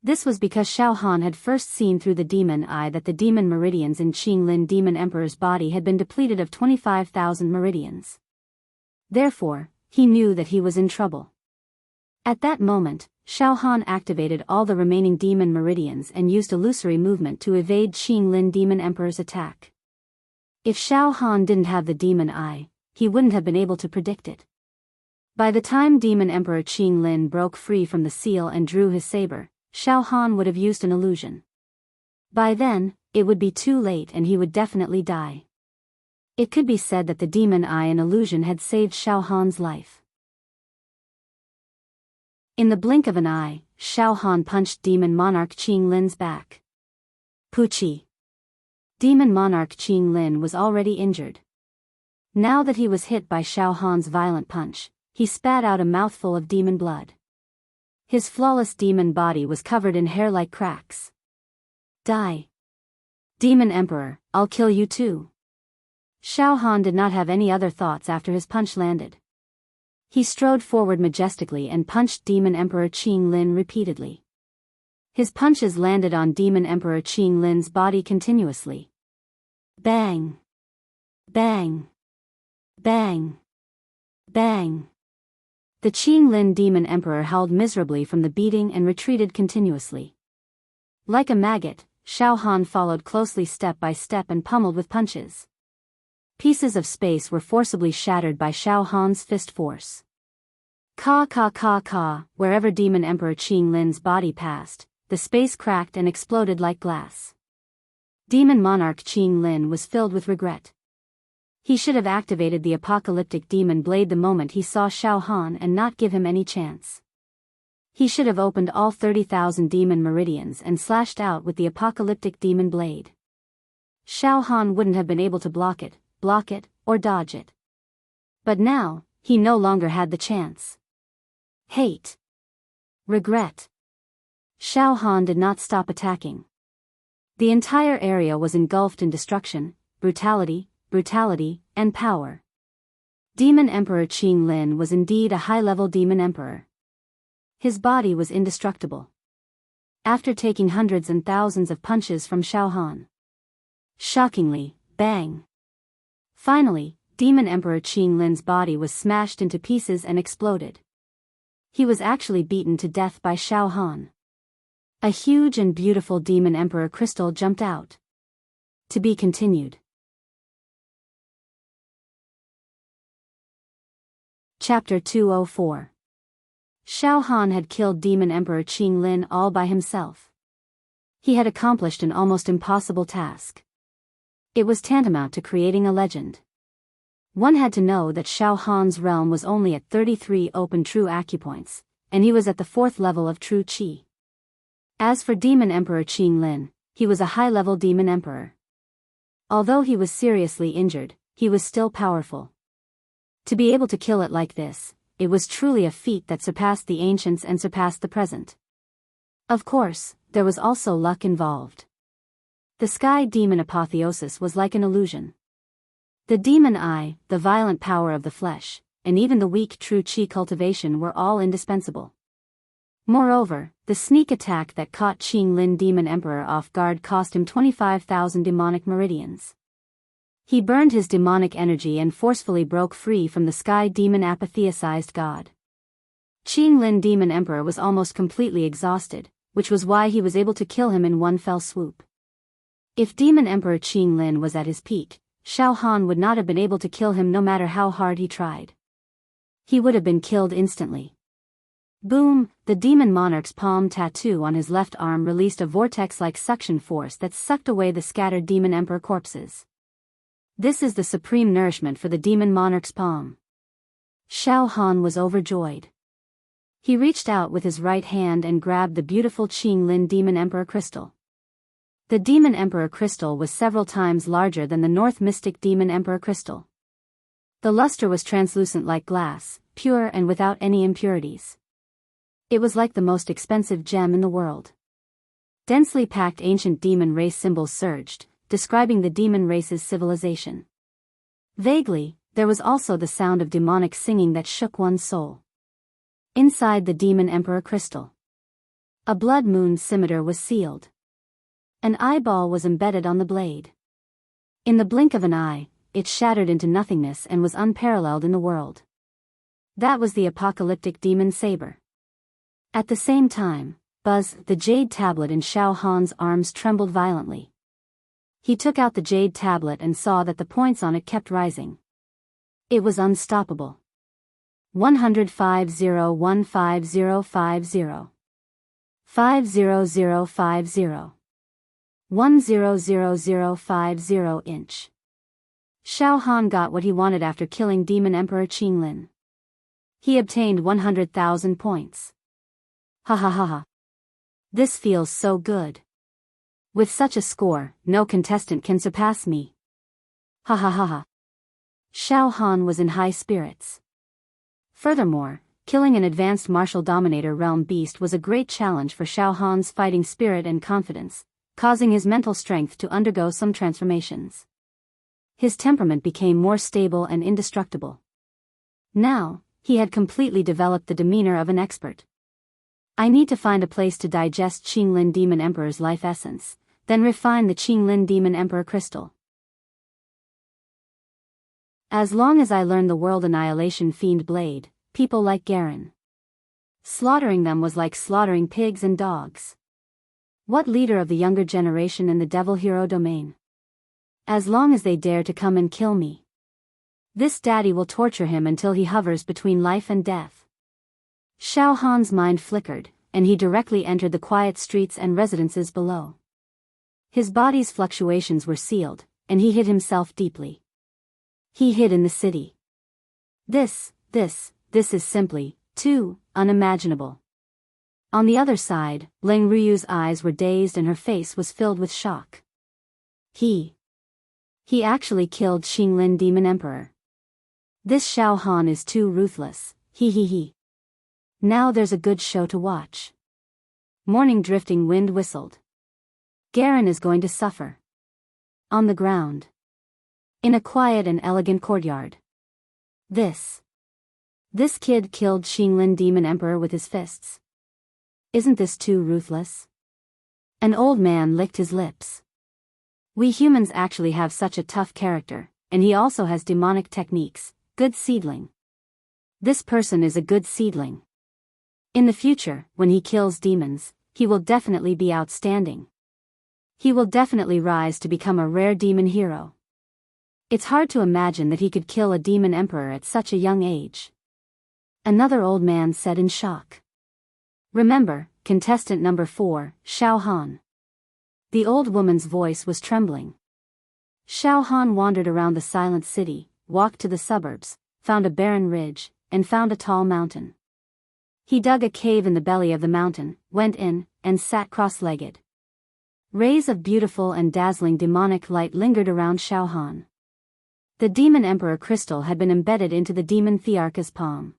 This was because Xiao Han had first seen through the demon eye that the demon meridians in Qinglin Demon Emperor's body had been depleted of 25,000 meridians. Therefore, he knew that he was in trouble. At that moment, Xiao Han activated all the remaining demon meridians and used illusory movement to evade Qinglin Demon Emperor's attack. If Xiao Han didn't have the demon eye, he wouldn't have been able to predict it. By the time Demon Emperor Qinglin broke free from the seal and drew his saber, Xiao Han would have used an illusion. By then, it would be too late and he would definitely die. It could be said that the demon eye and illusion had saved Xiao Han's life. In the blink of an eye, Xiao Han punched Demon Monarch Qinglin's back. Puchi! Demon Monarch Qinglin was already injured. Now that he was hit by Xiao Han's violent punch, he spat out a mouthful of demon blood. His flawless demon body was covered in hair-like cracks. Die! Demon Emperor, I'll kill you too! Xiao Han did not have any other thoughts after his punch landed. He strode forward majestically and punched Demon Emperor Qinglin repeatedly. His punches landed on Demon Emperor Qinglin's body continuously. Bang! Bang! Bang! Bang! The Qinglin Demon Emperor howled miserably from the beating and retreated continuously. Like a maggot, Xiao Han followed closely step by step and pummeled with punches. Pieces of space were forcibly shattered by Xiao Han's fist force. Ka ka ka ka, wherever Demon Emperor Qing Lin's body passed, the space cracked and exploded like glass. Demon Monarch Qing Lin was filled with regret. He should have activated the apocalyptic demon blade the moment he saw Xiao Han and not give him any chance. He should have opened all 30,000 demon meridians and slashed out with the apocalyptic demon blade. Xiao Han wouldn't have been able to block it, or dodge it. But now, he no longer had the chance. Hate. Regret. Xiao Han did not stop attacking. The entire area was engulfed in destruction, brutality, and power. Demon Emperor Qing Lin was indeed a high-level demon emperor. His body was indestructible. After taking hundreds and thousands of punches from Xiao Han. Shockingly, bang. Finally, Demon Emperor Qing Lin's body was smashed into pieces and exploded. He was actually beaten to death by Xiao Han. A huge and beautiful Demon Emperor crystal jumped out. To be continued. Chapter 204. Xiao Han had killed Demon Emperor Qing Lin all by himself. He had accomplished an almost impossible task. It was tantamount to creating a legend. One had to know that Xiao Han's realm was only at 33 open true acupoints, and he was at the 4th level of true qi. As for Demon Emperor Qing Lin, he was a high-level demon emperor. Although he was seriously injured, he was still powerful. To be able to kill it like this, it was truly a feat that surpassed the ancients and surpassed the present. Of course, there was also luck involved. The sky demon apotheosis was like an illusion. The demon eye, the violent power of the flesh, and even the weak true qi cultivation were all indispensable. Moreover, the sneak attack that caught Qing Lin Demon Emperor off guard cost him 25,000 demonic meridians. He burned his demonic energy and forcefully broke free from the sky demon apotheosized god. Qing Lin Demon Emperor was almost completely exhausted, which was why he was able to kill him in one fell swoop. If Demon Emperor Qing Lin was at his peak, Xiao Han would not have been able to kill him no matter how hard he tried. He would have been killed instantly. Boom! The demon monarch's palm tattoo on his left arm released a vortex-like suction force that sucked away the scattered demon emperor corpses. This is the supreme nourishment for the demon monarch's palm. Xiao Han was overjoyed. He reached out with his right hand and grabbed the beautiful Qing Lin Demon Emperor crystal. The Demon Emperor crystal was several times larger than the North Mystic Demon Emperor crystal. The luster was translucent like glass, pure and without any impurities. It was like the most expensive gem in the world. Densely packed ancient demon race symbols surged, describing the demon race's civilization. Vaguely, there was also the sound of demonic singing that shook one's soul. Inside the Demon Emperor crystal, a blood moon scimitar was sealed. An eyeball was embedded on the blade. In the blink of an eye, it shattered into nothingness and was unparalleled in the world. That was the apocalyptic demon saber. At the same time, Buzz, the jade tablet in Xiao Han's arms trembled violently. He took out the jade tablet and saw that the points on it kept rising. It was unstoppable. 150-15050. 50050. 100050 inch. Xiao Han got what he wanted after killing Demon Emperor Qing Lin. He obtained 100,000 points. Ha ha ha ha. This feels so good. With such a score, no contestant can surpass me. Ha ha ha ha. Xiao Han was in high spirits. Furthermore, killing an advanced martial dominator realm beast was a great challenge for Xiao Han's fighting spirit and confidence, causing his mental strength to undergo some transformations. His temperament became more stable and indestructible. Now, he had completely developed the demeanor of an expert. I need to find a place to digest Qing Lin Demon Emperor's life essence, then refine the Qing Lin Demon Emperor crystal. As long as I learn the world annihilation fiend blade, people like Garen. Slaughtering them was like slaughtering pigs and dogs. What leader of the younger generation in the devil hero domain? As long as they dare to come and kill me. This daddy will torture him until he hovers between life and death. Xiao Han's mind flickered, and he directly entered the quiet streets and residences below. His body's fluctuations were sealed, and he hid himself deeply. He hid in the city. This is simply too unimaginable. On the other side, Ling Ruyu's eyes were dazed and her face was filled with shock. He actually killed Xinglin Demon Emperor. This Xiao Han is too ruthless, he. Now there's a good show to watch. Morning drifting wind whistled. Garen is going to suffer. On the ground. In a quiet and elegant courtyard. This kid killed Xinglin Demon Emperor with his fists. Isn't this too ruthless? An old man licked his lips. We humans actually have such a tough character, and he also has demonic techniques. Good seedling. This person is a good seedling. In the future, when he kills demons, he will definitely be outstanding. He will definitely rise to become a rare demon hero. It's hard to imagine that he could kill a demon emperor at such a young age. Another old man said in shock. Remember, contestant number 4, Xiao Han. The old woman's voice was trembling. Xiao Han wandered around the silent city, walked to the suburbs, found a barren ridge, and found a tall mountain. He dug a cave in the belly of the mountain, went in, and sat cross-legged. Rays of beautiful and dazzling demonic light lingered around Xiao Han. The Demon Emperor crystal had been embedded into the Demon Thearcha's palm.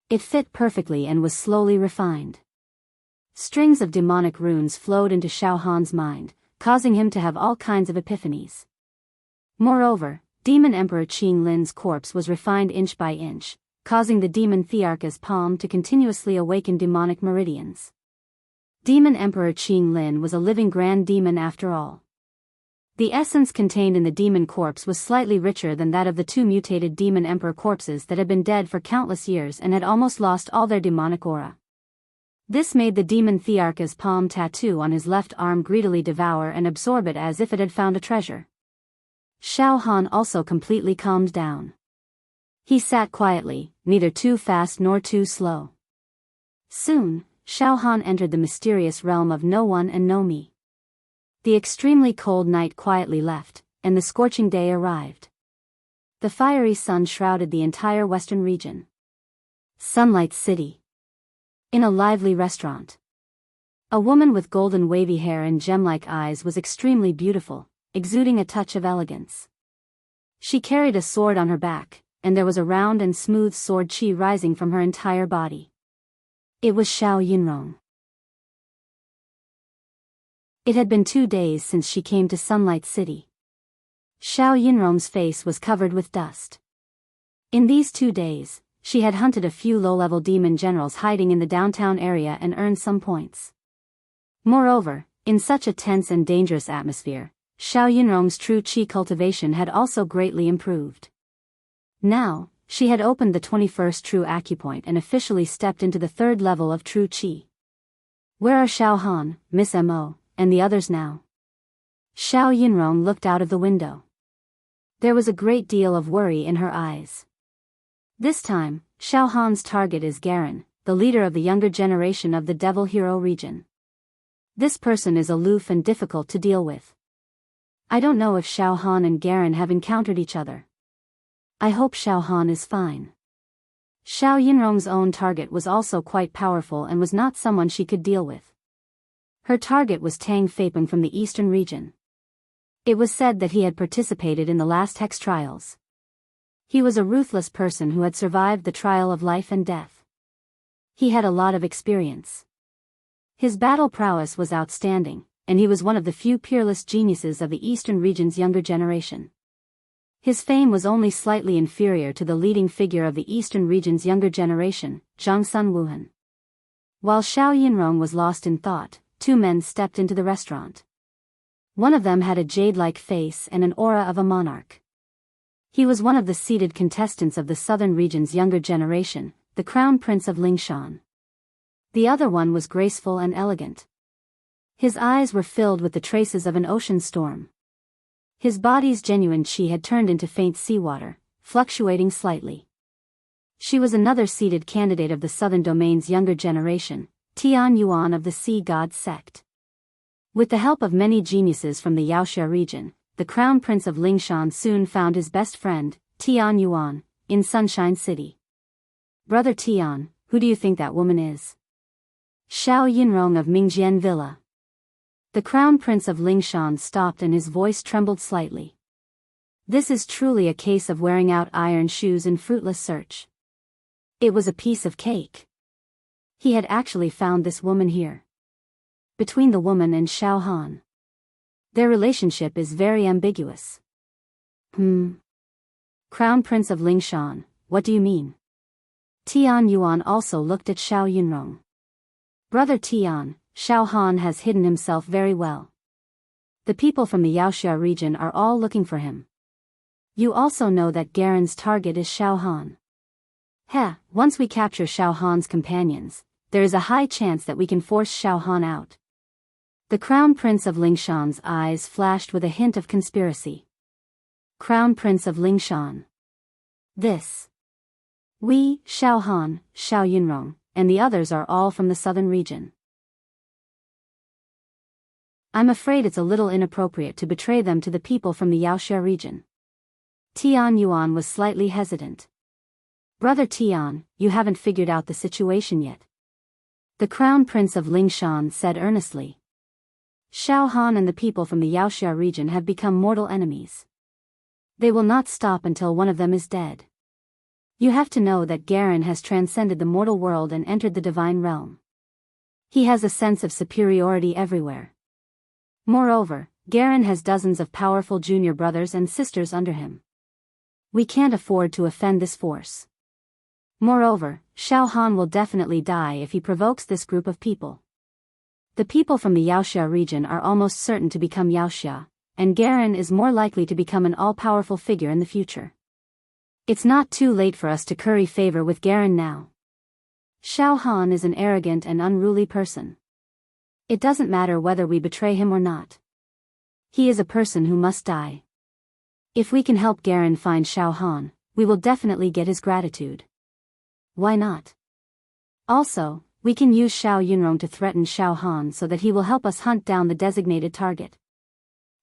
It fit perfectly and was slowly refined. Strings of demonic runes flowed into Xiao Han's mind, causing him to have all kinds of epiphanies. Moreover, Demon Emperor Qinglin's corpse was refined inch by inch, causing the Demon Thearcha's palm to continuously awaken demonic meridians. Demon Emperor Qinglin was a living grand demon after all. The essence contained in the demon corpse was slightly richer than that of the 2 mutated Demon Emperor corpses that had been dead for countless years and had almost lost all their demonic aura. This made the Demon Thearcha's palm tattoo on his left arm greedily devour and absorb it as if it had found a treasure. Xiao Han also completely calmed down. He sat quietly, neither too fast nor too slow. Soon, Xiao Han entered the mysterious realm of no one and no me. The extremely cold night quietly left, and the scorching day arrived. The fiery sun shrouded the entire western region. Sunlight City. In a lively restaurant. A woman with golden wavy hair and gem-like eyes was extremely beautiful, exuding a touch of elegance. She carried a sword on her back, and there was a round and smooth sword qi rising from her entire body. It was Xiao Yinrong. It had been 2 days since she came to Sunlight City. Xiao Yinrong's face was covered with dust. In these 2 days, she had hunted a few low-level demon generals hiding in the downtown area and earned some points. Moreover, in such a tense and dangerous atmosphere, Xiao Yinrong's true qi cultivation had also greatly improved. Now, she had opened the 21st true acupoint and officially stepped into the 3rd level of true qi. Where are Xiao Han, Miss Mo, and the others now? Xiao Yinrong looked out of the window. There was a great deal of worry in her eyes. This time, Xiao Han's target is Garen, the leader of the younger generation of the Devil Hero region. This person is aloof and difficult to deal with. I don't know if Xiao Han and Garen have encountered each other. I hope Xiao Han is fine. Xiao Yinrong's own target was also quite powerful and was not someone she could deal with. Her target was Tang Feipeng from the eastern region. It was said that he had participated in the last hex trials. He was a ruthless person who had survived the trial of life and death. He had a lot of experience. His battle prowess was outstanding, and he was one of the few peerless geniuses of the eastern region's younger generation. His fame was only slightly inferior to the leading figure of the eastern region's younger generation, Zhang Sun Wuhan. While Xiao Yinrong was lost in thought, 2 men stepped into the restaurant. One of them had a jade-like face and an aura of a monarch. He was one of the seated contestants of the southern region's younger generation, the Crown Prince of Lingshan. The other one was graceful and elegant. His eyes were filled with the traces of an ocean storm. His body's genuine qi had turned into faint seawater, fluctuating slightly. She was another seated candidate of the Southern Domain's younger generation, Tian Yuan of the Sea God sect. With the help of many geniuses from the Yaoxia region, the Crown Prince of Lingshan soon found his best friend, Tian Yuan, in Sunshine City. Brother Tian, who do you think that woman is? Xiao Yinrong of Mingjian Villa. The Crown Prince of Lingshan stopped and his voice trembled slightly. This is truly a case of wearing out iron shoes in fruitless search. It was a piece of cake. He had actually found this woman here. Between the woman and Xiao Han. Their relationship is very ambiguous. Crown Prince of Lingshan, what do you mean? Tian Yuan also looked at Xiao Yunrong. Brother Tian, Xiao Han has hidden himself very well. The people from the Yaoxia region are all looking for him. You also know that Garen's target is Xiao Han. Once we capture Xiao Han's companions, there is a high chance that we can force Xiao Han out. The Crown Prince of Lingshan's eyes flashed with a hint of conspiracy. Crown Prince of Lingshan. This. We, Xiao Han, Xiao Yunrong, and the others are all from the southern region. I'm afraid it's a little inappropriate to betray them to the people from the Yaoxia region. Tian Yuan was slightly hesitant. Brother Tian, you haven't figured out the situation yet. The Crown Prince of Lingshan said earnestly. Xiao Han and the people from the Yaoxia region have become mortal enemies. They will not stop until one of them is dead. You have to know that Garen has transcended the mortal world and entered the divine realm. He has a sense of superiority everywhere. Moreover, Garen has dozens of powerful junior brothers and sisters under him. We can't afford to offend this force. Moreover, Xiao Han will definitely die if he provokes this group of people. The people from the Yaoxia region are almost certain to become Yaoxia, and Garen is more likely to become an all-powerful figure in the future. It's not too late for us to curry favor with Garen now. Xiao Han is an arrogant and unruly person. It doesn't matter whether we betray him or not. He is a person who must die. If we can help Garen find Xiao Han, we will definitely get his gratitude. Why not? Also, we can use Xiao Yunrong to threaten Xiao Han so that he will help us hunt down the designated target.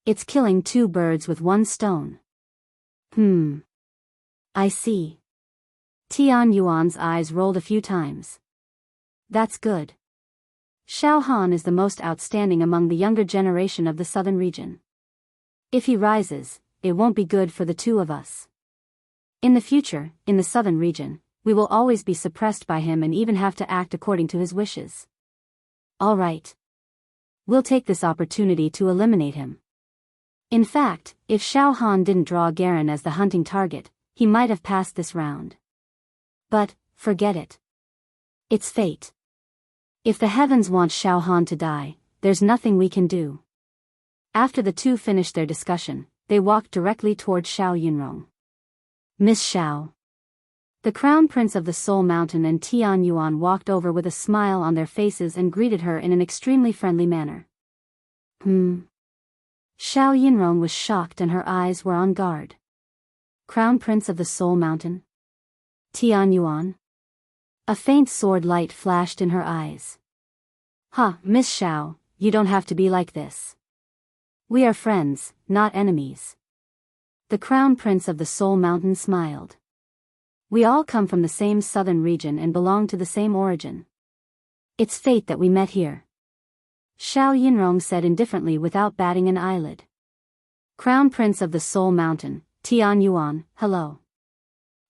It's killing two birds with one stone. I see. Tian Yuan's eyes rolled a few times. That's good. Xiao Han is the most outstanding among the younger generation of the southern region. If he rises, it won't be good for the two of us. In the future, in the southern region, we will always be suppressed by him and even have to act according to his wishes. All right. We'll take this opportunity to eliminate him. In fact, if Xiao Han didn't draw Garen as the hunting target, he might have passed this round. But, forget it. It's fate. If the heavens want Xiao Han to die, there's nothing we can do. After the two finished their discussion, they walked directly toward Xiao Yunrong. Miss Xiao. The Crown Prince of the Soul Mountain and Tian Yuan walked over with a smile on their faces and greeted her in an extremely friendly manner. Xiao Yinrong was shocked and her eyes were on guard. Crown Prince of the Soul Mountain? Tian Yuan? A faint sword light flashed in her eyes. Miss Xiao, you don't have to be like this. We are friends, not enemies. The Crown Prince of the Soul Mountain smiled. We all come from the same southern region and belong to the same origin. It's fate that we met here. Xiao Yinrong said indifferently without batting an eyelid. Crown Prince of the Soul Mountain, Tian Yuan, hello.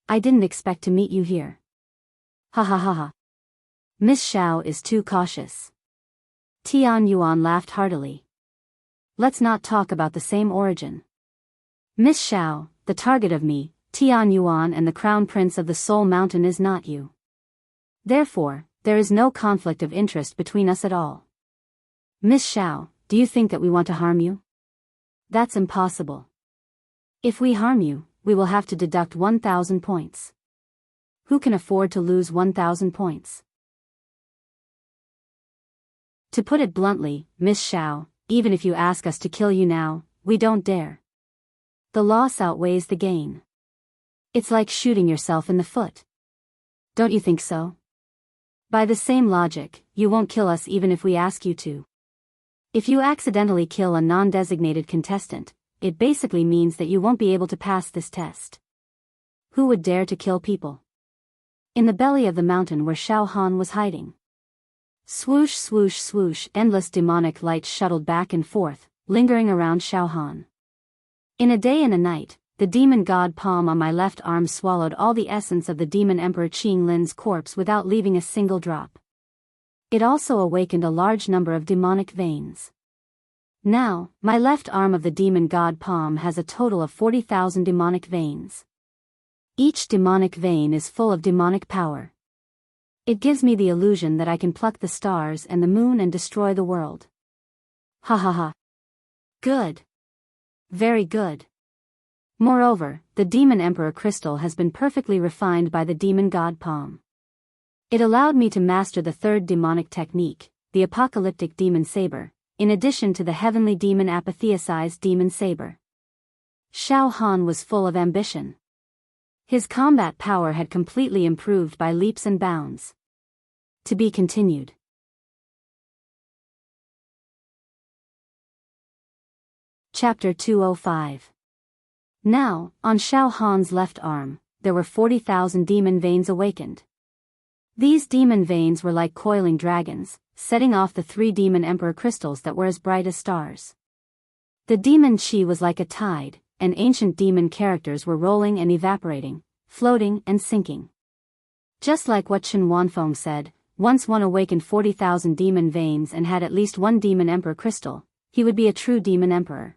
I didn't expect to meet you here. Ha. Miss Xiao is too cautious. Tian Yuan laughed heartily. Let's not talk about the same origin. Miss Xiao, the target of me, Tian Yuan and the Crown Prince of the Soul Mountain is not you. Therefore, there is no conflict of interest between us at all. Miss Xiao, do you think that we want to harm you? That's impossible. If we harm you, we will have to deduct 1,000 points. Who can afford to lose 1,000 points? To put it bluntly, Miss Xiao, even if you ask us to kill you now, we don't dare. The loss outweighs the gain. It's like shooting yourself in the foot. Don't you think so? By the same logic, you won't kill us even if we ask you to. If you accidentally kill a non-designated contestant, it basically means that you won't be able to pass this test. Who would dare to kill people? In the belly of the mountain where Xiao Han was hiding. Swoosh swoosh swoosh, endless demonic lights shuttled back and forth, lingering around Xiao Han. In a day and a night, the demon god palm on my left arm swallowed all the essence of the demon emperor Qing Lin's corpse without leaving a single drop. It also awakened a large number of demonic veins. Now, my left arm of the demon god palm has a total of 40,000 demonic veins. Each demonic vein is full of demonic power. It gives me the illusion that I can pluck the stars and the moon and destroy the world. Ha ha ha. Good. Very good. Moreover, the demon emperor crystal has been perfectly refined by the demon god palm. It allowed me to master the third demonic technique, the apocalyptic demon saber, in addition to the heavenly demon apotheosized demon saber. Xiao Han was full of ambition. His combat power had completely improved by leaps and bounds. To be continued. Chapter 205. Now, on Xiao Han's left arm, there were 40,000 demon veins awakened. These demon veins were like coiling dragons, setting off the 3 demon emperor crystals that were as bright as stars. The demon chi was like a tide, and ancient demon characters were rolling and evaporating, floating and sinking. Just like what Chen Wanfeng said, once one awakened 40,000 demon veins and had at least 1 demon emperor crystal, he would be a true demon emperor.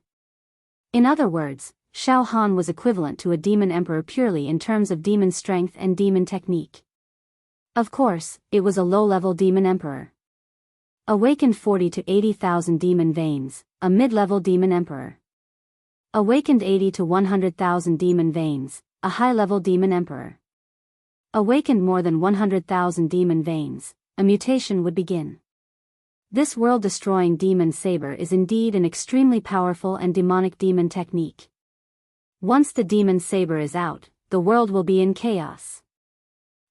In other words, Xiao Han was equivalent to a demon emperor purely in terms of demon strength and demon technique. Of course, it was a low-level demon emperor. Awakened 40 to 80,000 demon veins, a mid-level demon emperor. Awakened 80 to 100,000 demon veins, a high-level demon emperor. Awakened more than 100,000 demon veins, a mutation would begin. This world-destroying demon saber is indeed an extremely powerful and demonic demon technique. Once the demon saber is out, the world will be in chaos.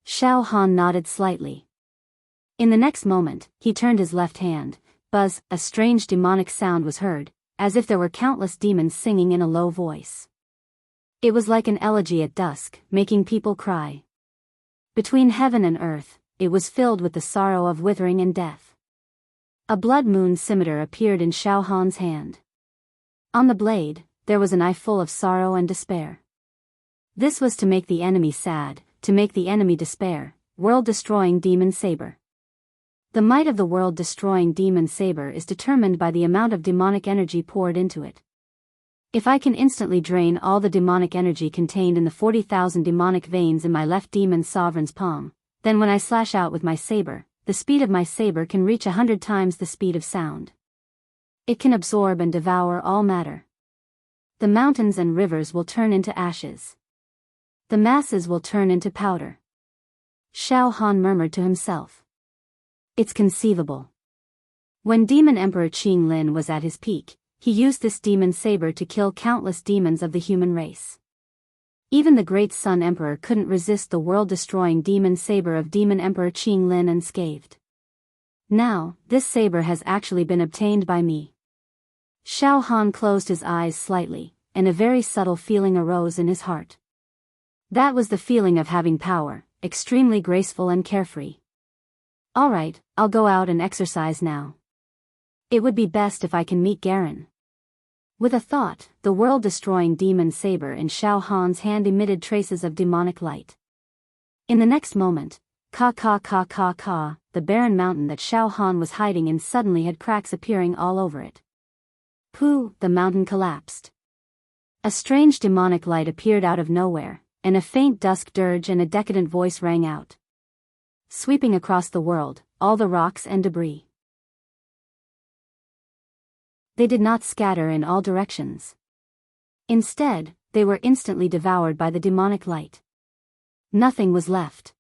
Xiao Han nodded slightly. In the next moment, he turned his left hand. Buzz, a strange demonic sound was heard, as if there were countless demons singing in a low voice. It was like an elegy at dusk, making people cry. Between heaven and earth, it was filled with the sorrow of withering and death. A blood moon scimitar appeared in Xiao Han's hand. On the blade, there was an eye full of sorrow and despair. This was to make the enemy sad, to make the enemy despair, world-destroying demon saber. The might of the world-destroying demon saber is determined by the amount of demonic energy poured into it. If I can instantly drain all the demonic energy contained in the 40,000 demonic veins in my left demon sovereign's palm, then when I slash out with my saber, the speed of my saber can reach 100 times the speed of sound. It can absorb and devour all matter. The mountains and rivers will turn into ashes. The masses will turn into powder. Xiao Han murmured to himself. It's conceivable. When Demon Emperor Qing Lin was at his peak, he used this demon saber to kill countless demons of the human race. Even the great Sun Emperor couldn't resist the world-destroying demon saber of Demon Emperor Qing Lin unscathed. Now, this saber has actually been obtained by me. Xiao Han closed his eyes slightly, and a very subtle feeling arose in his heart. That was the feeling of having power, extremely graceful and carefree. Alright, I'll go out and exercise now. It would be best if I can meet Garen. With a thought, the world-destroying demon saber in Xiao Han's hand emitted traces of demonic light. In the next moment, the barren mountain that Xiao Han was hiding in suddenly had cracks appearing all over it. Pooh, the mountain collapsed. A strange demonic light appeared out of nowhere, and a faint dusk dirge and a decadent voice rang out. Sweeping across the world, all the rocks and debris. They did not scatter in all directions. Instead, they were instantly devoured by the demonic light. Nothing was left.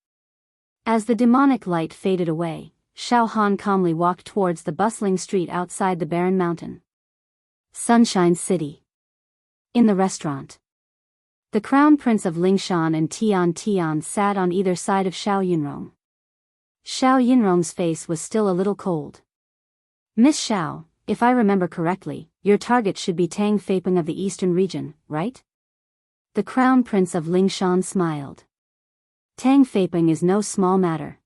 As the demonic light faded away, Xiao Han calmly walked towards the bustling street outside the barren mountain. Sunshine City. In the restaurant. The Crown Prince of Lingshan and Tian Tian sat on either side of Xiao Yunrong. Xiao Yunrong's face was still a little cold. Miss Xiao, if I remember correctly, your target should be Tang Feipeng of the eastern region, right? The Crown Prince of Lingshan smiled. Tang Feipeng is no small matter.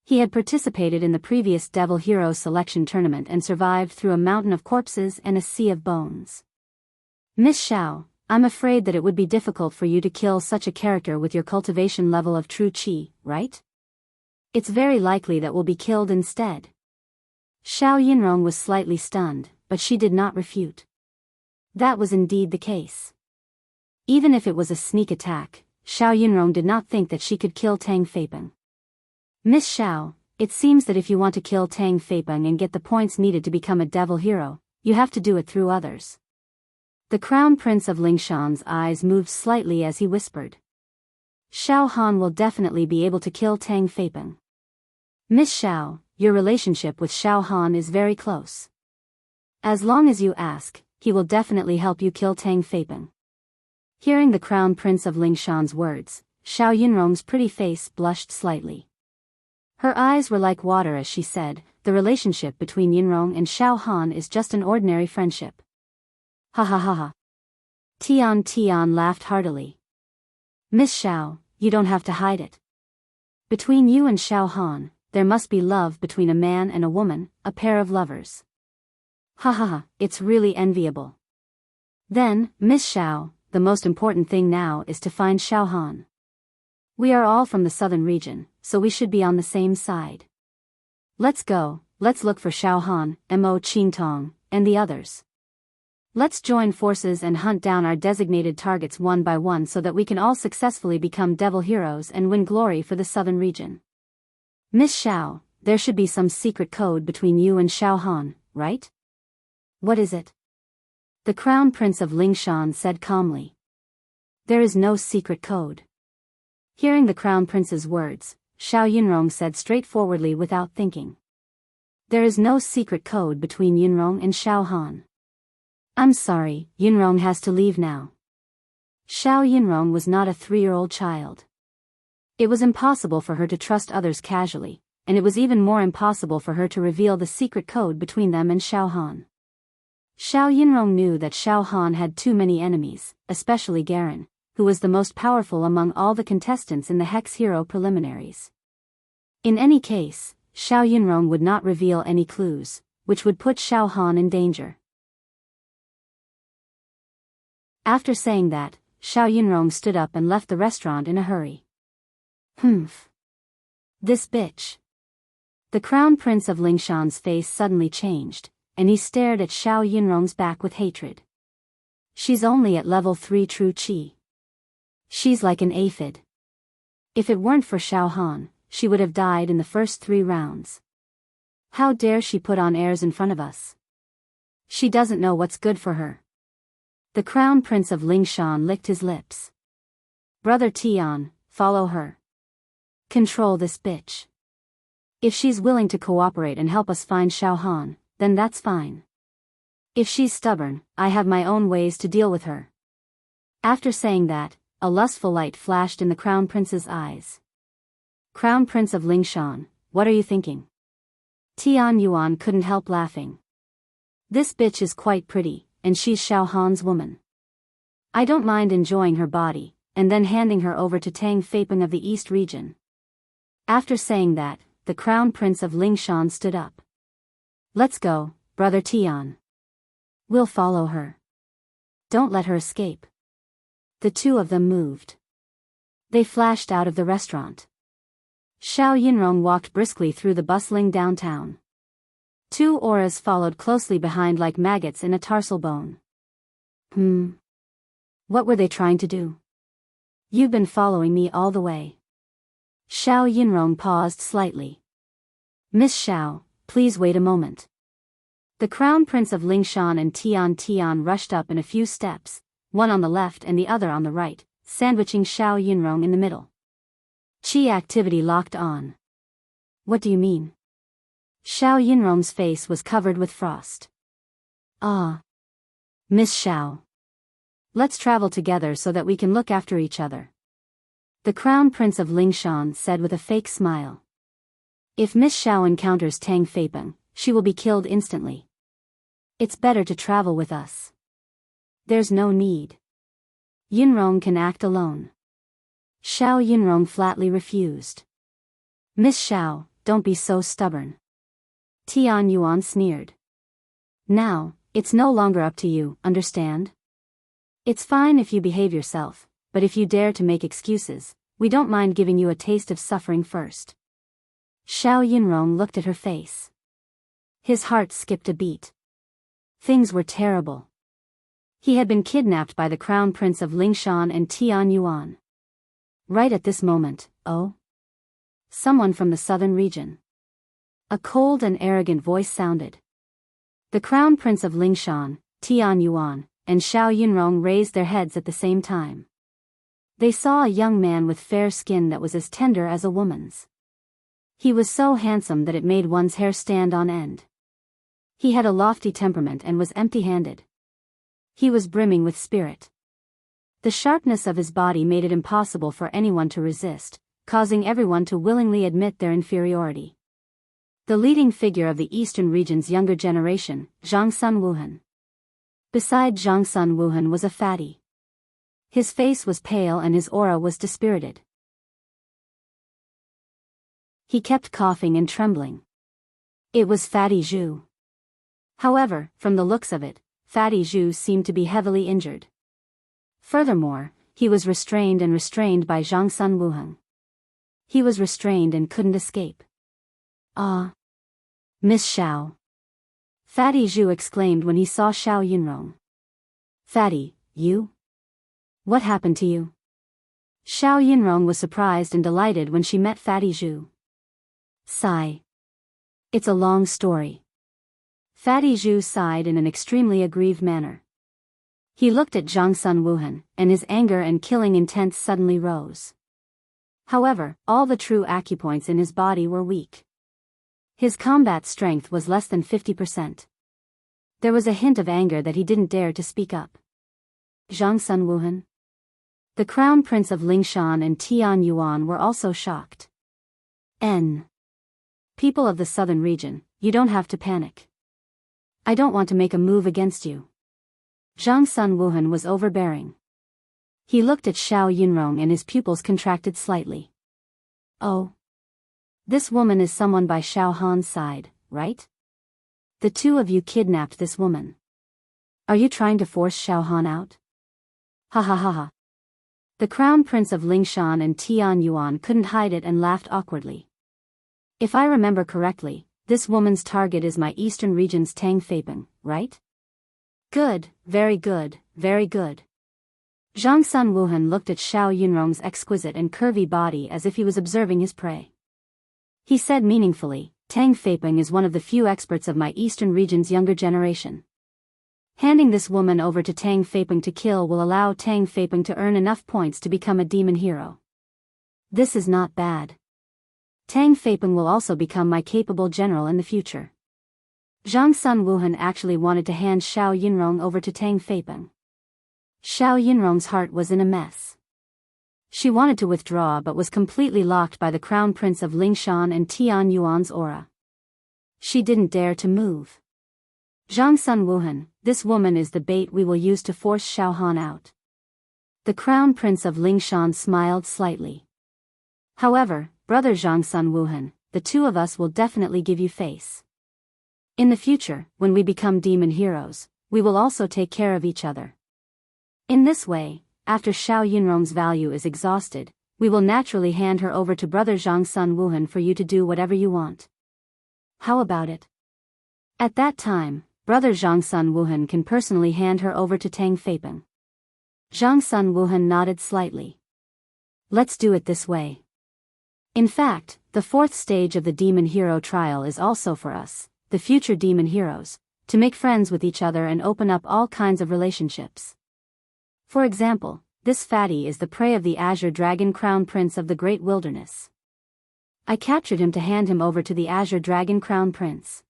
He had participated in the previous Devil Hero selection tournament and survived through a mountain of corpses and a sea of bones. Miss Xiao, I'm afraid that it would be difficult for you to kill such a character with your cultivation level of true qi, right? It's very likely that we'll be killed instead. Xiao Yinrong was slightly stunned, but she did not refute. That was indeed the case. Even if it was a sneak attack, Xiao Yinrong did not think that she could kill Tang Feipeng. Miss Xiao, it seems that if you want to kill Tang Feipeng and get the points needed to become a devil hero, you have to do it through others. The Crown Prince of Lingshan's eyes moved slightly as he whispered. Xiao Han will definitely be able to kill Tang Feipeng. Miss Xiao, your relationship with Xiao Han is very close. As long as you ask, he will definitely help you kill Tang Feipeng. Hearing the Crown Prince of Lingshan's words, Xiao Yunrong's pretty face blushed slightly. Her eyes were like water as she said, the relationship between Yunrong and Xiao Han is just an ordinary friendship. Ha ha ha ha. Tian Tian laughed heartily. Miss Xiao, you don't have to hide it. Between you and Xiao Han, there must be love between a man and a woman, a pair of lovers. Ha ha ha, it's really enviable. Then, Miss Xiao, the most important thing now is to find Xiao Han. We are all from the southern region, so we should be on the same side. Let's go, let's look for Xiao Han, Mo Qingtong, and the others. Let's join forces and hunt down our designated targets one by one so that we can all successfully become devil heroes and win glory for the southern region. Miss Xiao, there should be some secret code between you and Xiao Han, right? What is it? The Crown Prince of Lingshan said calmly. There is no secret code. Hearing the Crown Prince's words, Xiao Yunrong said straightforwardly without thinking. There is no secret code between Yunrong and Xiao Han. I'm sorry, Yunrong has to leave now. Xiao Yunrong was not a 3-year-old child. It was impossible for her to trust others casually, and it was even more impossible for her to reveal the secret code between them and Xiao Han. Xiao Yunrong knew that Xiao Han had too many enemies, especially Garen, who was the most powerful among all the contestants in the Hex Hero preliminaries. In any case, Xiao Yunrong would not reveal any clues, which would put Xiao Han in danger. After saying that, Xiao Yunrong stood up and left the restaurant in a hurry. Humph. This bitch. The Crown Prince of Lingshan's face suddenly changed, and he stared at Xiao Yunrong's back with hatred. She's only at level 3 true qi. She's like an aphid. If it weren't for Xiao Han, she would have died in the first 3 rounds. How dare she put on airs in front of us? She doesn't know what's good for her. The Crown Prince of Lingshan licked his lips. Brother Tian, follow her. Control this bitch. If she's willing to cooperate and help us find Xiao Han, then that's fine. If she's stubborn, I have my own ways to deal with her. After saying that, a lustful light flashed in the Crown Prince's eyes. Crown Prince of Lingshan, what are you thinking? Tian Yuan couldn't help laughing. This bitch is quite pretty, and she's Xiao Han's woman. I don't mind enjoying her body, and then handing her over to Tang Feipeng of the East region. After saying that, the Crown Prince of Lingshan stood up. Let's go, Brother Tian. We'll follow her. Don't let her escape. The two of them moved. They flashed out of the restaurant. Xiao Yinrong walked briskly through the bustling downtown. 2 auras followed closely behind like maggots in a tarsal bone. What were they trying to do? You've been following me all the way. Xiao Yinrong paused slightly. Miss Xiao, please wait a moment. The Crown Prince of Lingshan and Tian Tian rushed up in a few steps, one on the left and the other on the right, sandwiching Xiao Yinrong in the middle. Qi activity locked on. What do you mean? Xiao Yinrong's face was covered with frost. Ah. Miss Xiao. Let's travel together so that we can look after each other. The Crown Prince of Lingshan said with a fake smile. If Miss Xiao encounters Tang Feipeng, she will be killed instantly. It's better to travel with us. There's no need. Yunrong can act alone. Xiao Yunrong flatly refused. Miss Xiao, don't be so stubborn. Tian Yuan sneered. Now, it's no longer up to you, understand? It's fine if you behave yourself, but if you dare to make excuses, we don't mind giving you a taste of suffering first. Xiao Yunrong looked at her face. His heart skipped a beat. Things were terrible. He had been kidnapped by the Crown Prince of Lingshan and Tian Yuan. Right at this moment, oh? Someone from the southern region. A cold and arrogant voice sounded. The Crown Prince of Lingshan, Tian Yuan, and Xiao Yunrong raised their heads at the same time. They saw a young man with fair skin that was as tender as a woman's. He was so handsome that it made one's hair stand on end. He had a lofty temperament and was empty-handed. He was brimming with spirit. The sharpness of his body made it impossible for anyone to resist, causing everyone to willingly admit their inferiority. The leading figure of the Eastern region's younger generation, Zhangsun Wuhan. Beside Zhangsun Wuhan was a fatty. His face was pale and his aura was dispirited. He kept coughing and trembling. It was Fatty Zhu. However, from the looks of it, Fatty Zhu seemed to be heavily injured. Furthermore, he was restrained by Zhangsun Wuhan. He was restrained and couldn't escape. Ah! Miss Xiao! Fatty Zhu exclaimed when he saw Xiao Yunrong. Fatty, you? What happened to you? Xiao Yunrong was surprised and delighted when she met Fatty Zhu. Sigh. It's a long story. Fatty Zhu sighed in an extremely aggrieved manner. He looked at Zhangsun Wuhan, and his anger and killing intent suddenly rose. However, all the true acupoints in his body were weak. His combat strength was less than 50%. There was a hint of anger that he didn't dare to speak up. Zhangsun Wuhan? The Crown Prince of Lingshan and Tian Yuan were also shocked. People of the southern region, you don't have to panic. I don't want to make a move against you. Zhangsun Wuhan was overbearing. He looked at Xiao Yunrong and his pupils contracted slightly. Oh. This woman is someone by Xiao Han's side, right? The two of you kidnapped this woman. Are you trying to force Xiao Han out? Ha ha ha ha. The Crown Prince of Lingshan and Tian Yuan couldn't hide it and laughed awkwardly. If I remember correctly, this woman's target is my eastern region's Tang Feipeng, right? Good, very good, very good. Zhangsun Wuhan looked at Xiao Yunrong's exquisite and curvy body as if he was observing his prey. He said meaningfully, Tang Feipeng is one of the few experts of my eastern region's younger generation. Handing this woman over to Tang Feipeng to kill will allow Tang Feipeng to earn enough points to become a demon hero. This is not bad. Tang Feipeng will also become my capable general in the future. Zhangsun Wuhan actually wanted to hand Xiao Yunrong over to Tang Feipeng. Xiao Yunrong's heart was in a mess. She wanted to withdraw but was completely locked by the Crown Prince of Lingshan and Tian Yuan's aura. She didn't dare to move. Zhangsun Wuhan, this woman is the bait we will use to force Xiao Han out. The Crown Prince of Lingshan smiled slightly. However, brother Zhangsun Wuhan, the two of us will definitely give you face. In the future, when we become demon heroes, we will also take care of each other. In this way, after Xiao Yunrong's value is exhausted, we will naturally hand her over to brother Zhangsun Wuhan for you to do whatever you want. How about it? At that time, brother Zhangsun Wuhan can personally hand her over to Tang Feipeng. Zhangsun Wuhan nodded slightly. Let's do it this way. In fact, the fourth stage of the demon hero trial is also for us, the future demon heroes, to make friends with each other and open up all kinds of relationships. For example, this fatty is the prey of the Azure Dragon Crown Prince of the Great Wilderness. I captured him to hand him over to the Azure Dragon Crown Prince.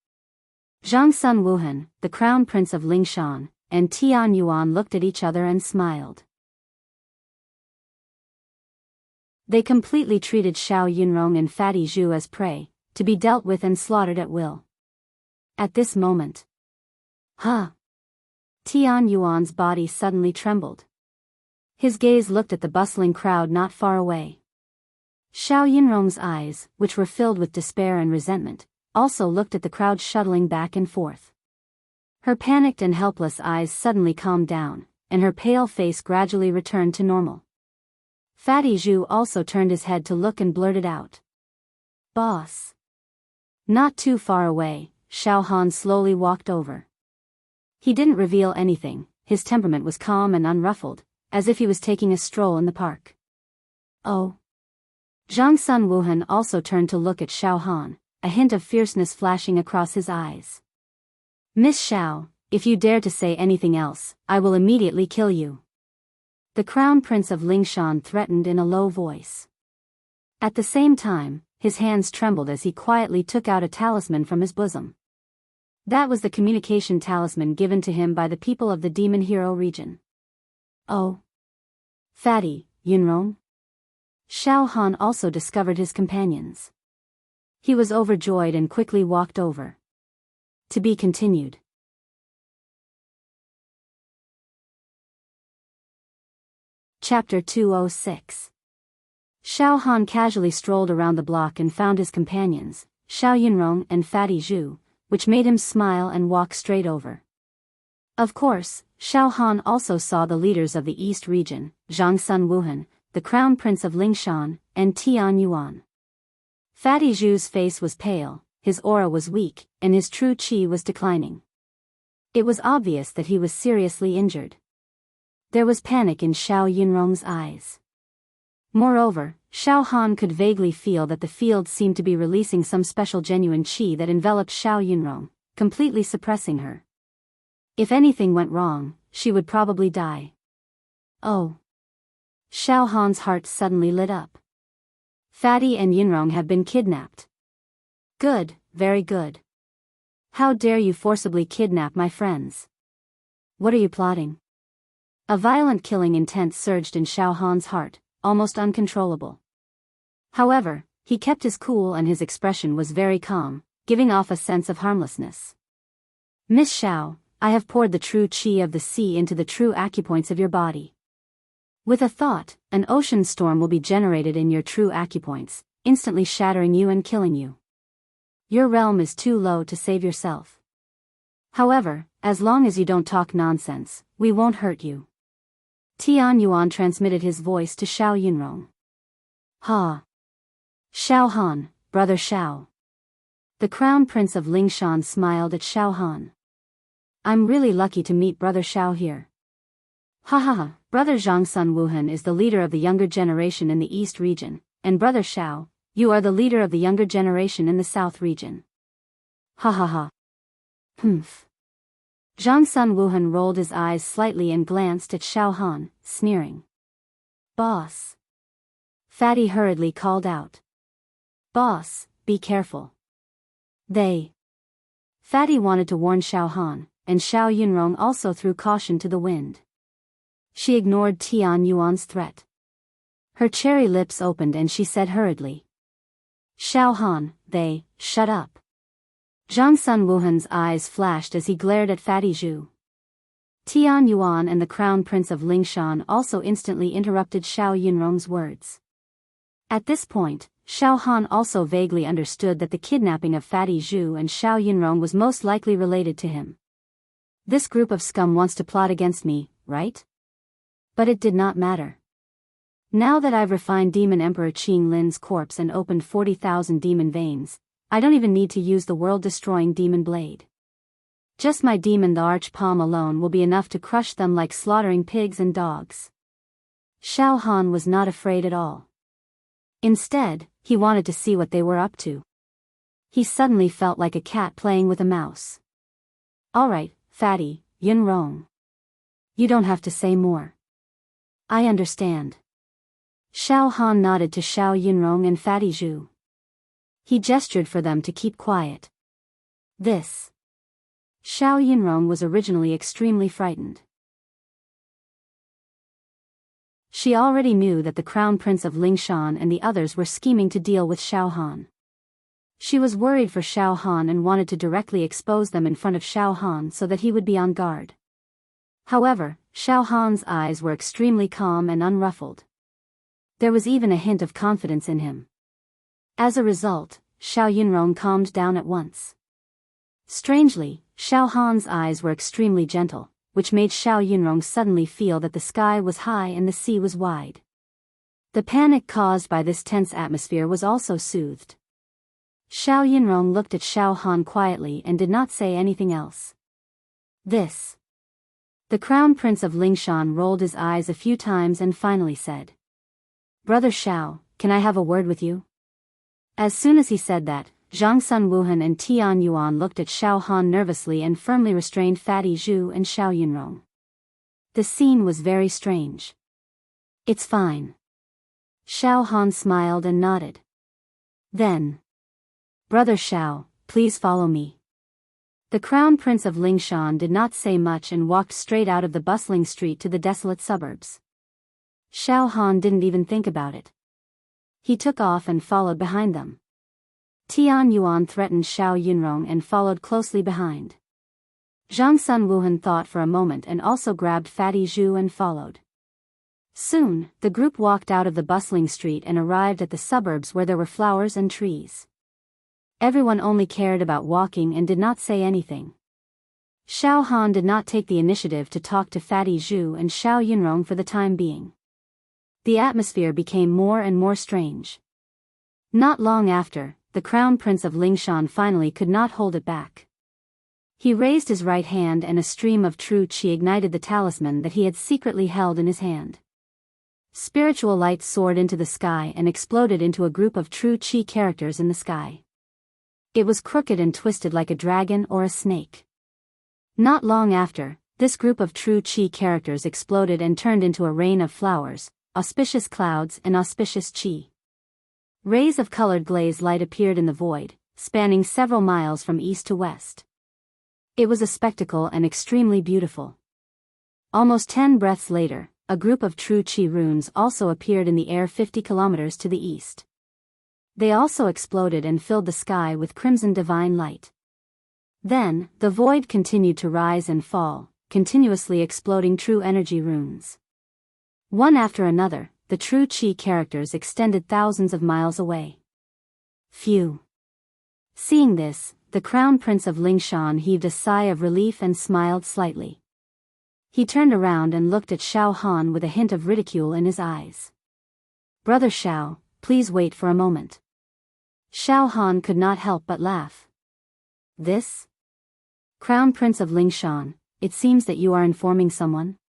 Zhangsun Wuhan, the Crown Prince of Lingshan, and Tian Yuan looked at each other and smiled. They completely treated Xiao Yunrong and Fatty Zhu as prey, to be dealt with and slaughtered at will. At this moment, Tian Yuan's body suddenly trembled. His gaze looked at the bustling crowd not far away. Xiao Yunrong's eyes, which were filled with despair and resentment, also looked at the crowd shuttling back and forth. Her panicked and helpless eyes suddenly calmed down, and her pale face gradually returned to normal. Fatty Zhu also turned his head to look and blurted out, "Boss." Not too far away, Xiao Han slowly walked over. He didn't reveal anything, his temperament was calm and unruffled, as if he was taking a stroll in the park. "Oh." Zhang Sun Wuhan also turned to look at Xiao Han, a hint of fierceness flashing across his eyes. "Miss Xiao, if you dare to say anything else, I will immediately kill you." The Crown Prince of Lingshan threatened in a low voice. At the same time, his hands trembled as he quietly took out a talisman from his bosom. That was the communication talisman given to him by the people of the Demon Hero region. "Oh. Fatty, Yunrong?" Xiao Han also discovered his companions. He was overjoyed and quickly walked over. To be continued. Chapter 206. Xiao Han casually strolled around the block and found his companions, Xiao Yunrong and Fatty Zhu, which made him smile and walk straight over. Of course, Xiao Han also saw the leaders of the East region, Zhang Sun Wuhan, the Crown Prince of Lingshan, and Tian Yuan. Fatty Zhu's face was pale, his aura was weak, and his true qi was declining. It was obvious that he was seriously injured. There was panic in Xiao Yunrong's eyes. Moreover, Xiao Han could vaguely feel that the field seemed to be releasing some special genuine qi that enveloped Xiao Yunrong, completely suppressing her. If anything went wrong, she would probably die. Oh. Xiao Han's heart suddenly lit up. Fatty and Yunrong have been kidnapped. Good, very good. How dare you forcibly kidnap my friends? What are you plotting? A violent killing intent surged in Xiao Han's heart, almost uncontrollable. However, he kept his cool and his expression was very calm, giving off a sense of harmlessness. "Miss Xiao, I have poured the true qi of the sea into the true acupoints of your body. With a thought, an ocean storm will be generated in your true acupoints, instantly shattering you and killing you. Your realm is too low to save yourself. However, as long as you don't talk nonsense, we won't hurt you." Tian Yuan transmitted his voice to Xiao Yunrong. "Ha! Xiao Han, brother Xiao." The Crown Prince of Lingshan smiled at Xiao Han. "I'm really lucky to meet brother Xiao here." "Ha ha ha, brother Zhang Sun Wuhan is the leader of the younger generation in the East region, and brother Xiao, you are the leader of the younger generation in the South region." "Ha ha ha. Humph." Zhang Sun Wuhan rolled his eyes slightly and glanced at Xiao Han, sneering. "Boss." Fatty hurriedly called out. "Boss, be careful." Fatty wanted to warn Xiao Han, and Xiao Yunrong also threw caution to the wind. She ignored Tian Yuan's threat. Her cherry lips opened and she said hurriedly. "Xiao Han, shut up." Zhang Sun Wuhan's eyes flashed as he glared at Fatty Zhu. Tian Yuan and the Crown Prince of Lingshan also instantly interrupted Xiao Yunrong's words. At this point, Xiao Han also vaguely understood that the kidnapping of Fatty Zhu and Xiao Yunrong was most likely related to him. This group of scum wants to plot against me, right? But it did not matter. Now that I've refined Demon Emperor Qing Lin's corpse and opened 40,000 demon veins, I don't even need to use the world-destroying demon blade. Just my demon the Arch Palm alone will be enough to crush them like slaughtering pigs and dogs. Xiao Han was not afraid at all. Instead, he wanted to see what they were up to. He suddenly felt like a cat playing with a mouse. "Alright, Fatty, Yunrong. You don't have to say more. I understand." Xiao Han nodded to Xiao Yunrong and Fatty Zhu. He gestured for them to keep quiet. This Xiao Yinrong was originally extremely frightened. She already knew that the Crown Prince of Lingshan and the others were scheming to deal with Xiao Han. She was worried for Xiao Han and wanted to directly expose them in front of Xiao Han so that he would be on guard. However, Xiao Han's eyes were extremely calm and unruffled. There was even a hint of confidence in him. As a result, Xiao Yinrong calmed down at once. Strangely, Xiao Han's eyes were extremely gentle, which made Xiao Yinrong suddenly feel that the sky was high and the sea was wide. The panic caused by this tense atmosphere was also soothed. Xiao Yinrong looked at Xiao Han quietly and did not say anything else. This. The Crown Prince of Lingshan rolled his eyes a few times and finally said, "Brother Xiao, can I have a word with you?" As soon as he said that, Zhang Sun Wuhan and Tian Yuan looked at Xiao Han nervously and firmly restrained Fatty Zhu and Xiao Yinrong. The scene was very strange. "It's fine." Xiao Han smiled and nodded. Then, "Brother Xiao, please follow me." The Crown Prince of Lingshan did not say much and walked straight out of the bustling street to the desolate suburbs. Xiao Han didn't even think about it. He took off and followed behind them. Tian Yuan threatened Xiao Yinrong and followed closely behind. Zhang Sun Wuhan thought for a moment and also grabbed Fatty Zhu and followed. Soon, the group walked out of the bustling street and arrived at the suburbs where there were flowers and trees. Everyone only cared about walking and did not say anything. Xiao Han did not take the initiative to talk to Fatty Zhu and Xiao Yinrong for the time being. The atmosphere became more and more strange. Not long after, the Crown Prince of Lingshan finally could not hold it back. He raised his right hand and a stream of true qi ignited the talisman that he had secretly held in his hand. Spiritual light soared into the sky and exploded into a group of true qi characters in the sky. It was crooked and twisted like a dragon or a snake. Not long after, this group of true qi characters exploded and turned into a rain of flowers, auspicious clouds and auspicious qi. Rays of colored glaze light appeared in the void, spanning several miles from east to west. It was a spectacle and extremely beautiful. Almost 10 breaths later, a group of true qi runes also appeared in the air 50 kilometers to the east. They also exploded and filled the sky with crimson divine light. Then, the void continued to rise and fall, continuously exploding true energy runes. One after another, the true qi characters extended thousands of miles away. Phew! Seeing this, the Crown Prince of Lingshan heaved a sigh of relief and smiled slightly. He turned around and looked at Xiao Han with a hint of ridicule in his eyes. "Brother Xiao, please wait for a moment." Xiao Han could not help but laugh. "This? Crown Prince of Lingshan, it seems that you are informing someone?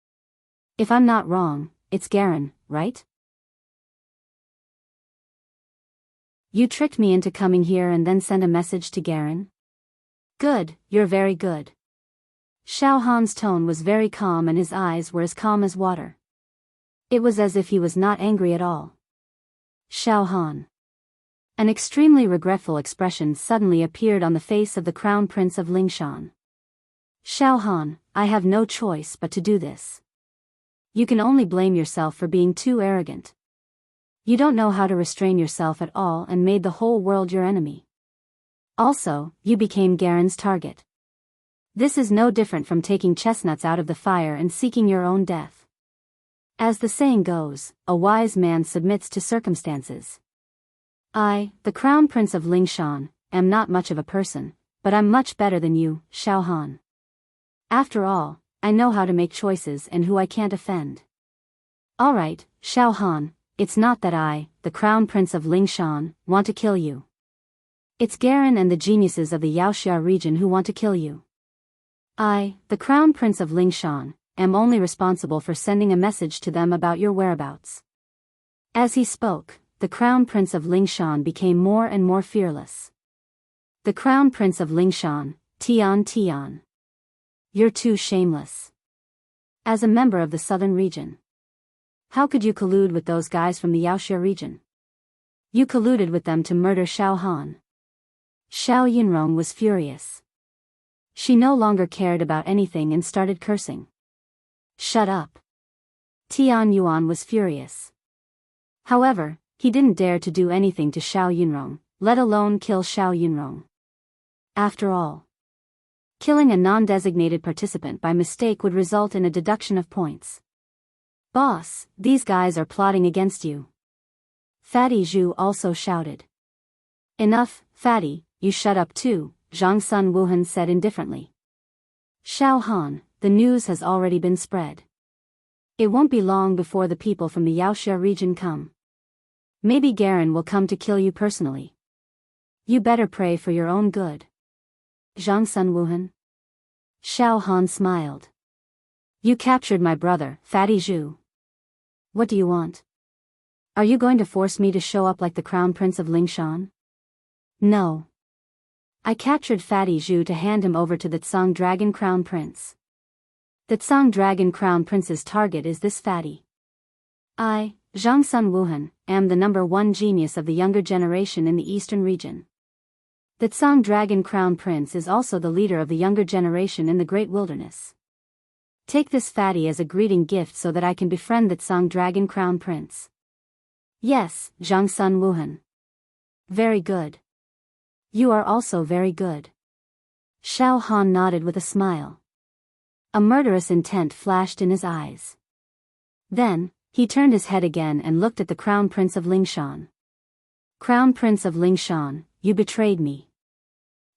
If I'm not wrong, it's Garen, right? You tricked me into coming here and then sent a message to Garen? Good, you're very good." Xiao Han's tone was very calm and his eyes were as calm as water. It was as if he was not angry at all. "Xiao Han." An extremely regretful expression suddenly appeared on the face of the Crown Prince of Lingshan. "Xiao Han, I have no choice but to do this. You can only blame yourself for being too arrogant. You don't know how to restrain yourself at all and made the whole world your enemy. Also, you became Garen's target. This is no different from taking chestnuts out of the fire and seeking your own death. As the saying goes, a wise man submits to circumstances. I, the Crown Prince of Lingshan, am not much of a person, but I'm much better than you, Xiao Han. After all, I know how to make choices and who I can't offend. Alright, Xiao Han, it's not that I, the Crown Prince of Lingshan, want to kill you. It's Garen and the geniuses of the Yaoxia region who want to kill you. I, the Crown Prince of Lingshan, am only responsible for sending a message to them about your whereabouts." As he spoke, the Crown Prince of Lingshan became more and more fearless. The Crown Prince of Lingshan, Tian. You're too shameless. As a member of the southern region. How could you collude with those guys from the Yaoxia region? You colluded with them to murder Xiao Han. Xiao Yinrong was furious. She no longer cared about anything and started cursing. Shut up. Tian Yuan was furious. However, he didn't dare to do anything to Xiao Yunrong, let alone kill Xiao Yunrong. After all, killing a non-designated participant by mistake would result in a deduction of points. Boss, these guys are plotting against you. Fatty Zhu also shouted. Enough, Fatty, you shut up too, Zhang Sun Wuhan said indifferently. Xiao Han, the news has already been spread. It won't be long before the people from the Yaoxia region come. Maybe Garen will come to kill you personally. You better pray for your own good. Zhang Sun Wuhan. Xiao Han smiled. You captured my brother, Fatty Zhu. What do you want? Are you going to force me to show up like the Crown Prince of Lingshan? No. I captured Fatty Zhu to hand him over to the Tsang Dragon Crown Prince. The Tsang Dragon Crown Prince's target is this Fatty. I, Zhang Sun Wuhan, am the #1 genius of the younger generation in the eastern region. The Tsang Dragon Crown Prince is also the leader of the younger generation in the Great Wilderness. Take this Fatty as a greeting gift so that I can befriend the Tsang Dragon Crown Prince. Yes, Zhang Sun Wuhan. Very good. You are also very good. Xiao Han nodded with a smile. A murderous intent flashed in his eyes. Then, he turned his head again and looked at the Crown Prince of Lingshan. Crown Prince of Lingshan, you betrayed me.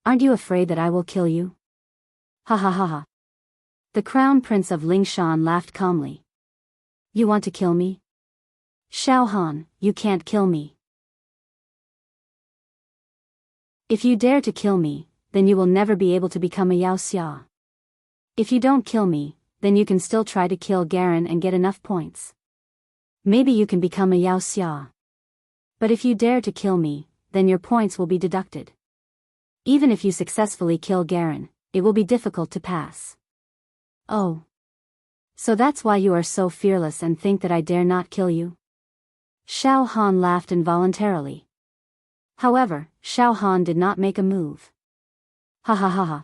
Aren't you afraid that I will kill you? Ha ha ha ha. The Crown Prince of Lingshan laughed calmly. You want to kill me? Xiao Han, you can't kill me. If you dare to kill me, then you will never be able to become a Yaoxia. If you don't kill me, then you can still try to kill Garen and get enough points. Maybe you can become a Yaoxia. But if you dare to kill me, then your points will be deducted. Even if you successfully kill Garen, it will be difficult to pass. Oh. So that's why you are so fearless and think that I dare not kill you? Xiao Han laughed involuntarily. However, Xiao Han did not make a move. Ha ha ha ha.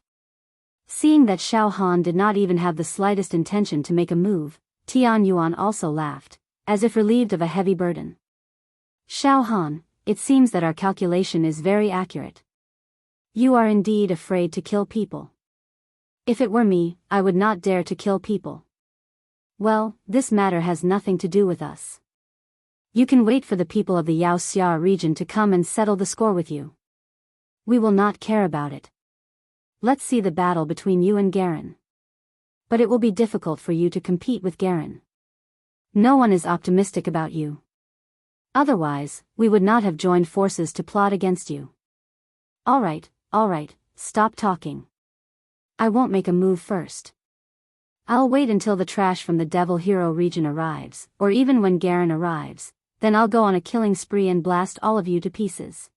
Seeing that Xiao Han did not even have the slightest intention to make a move, Tian Yuan also laughed, as if relieved of a heavy burden. Xiao Han, it seems that our calculation is very accurate. You are indeed afraid to kill people. If it were me, I would not dare to kill people. Well, this matter has nothing to do with us. You can wait for the people of the Yaoxia region to come and settle the score with you. We will not care about it. Let's see the battle between you and Garen. But it will be difficult for you to compete with Garen. No one is optimistic about you. Otherwise, we would not have joined forces to plot against you. All right, stop talking. I won't make a move first. I'll wait until the trash from the Devil Hero region arrives, or even when Garen arrives, then I'll go on a killing spree and blast all of you to pieces.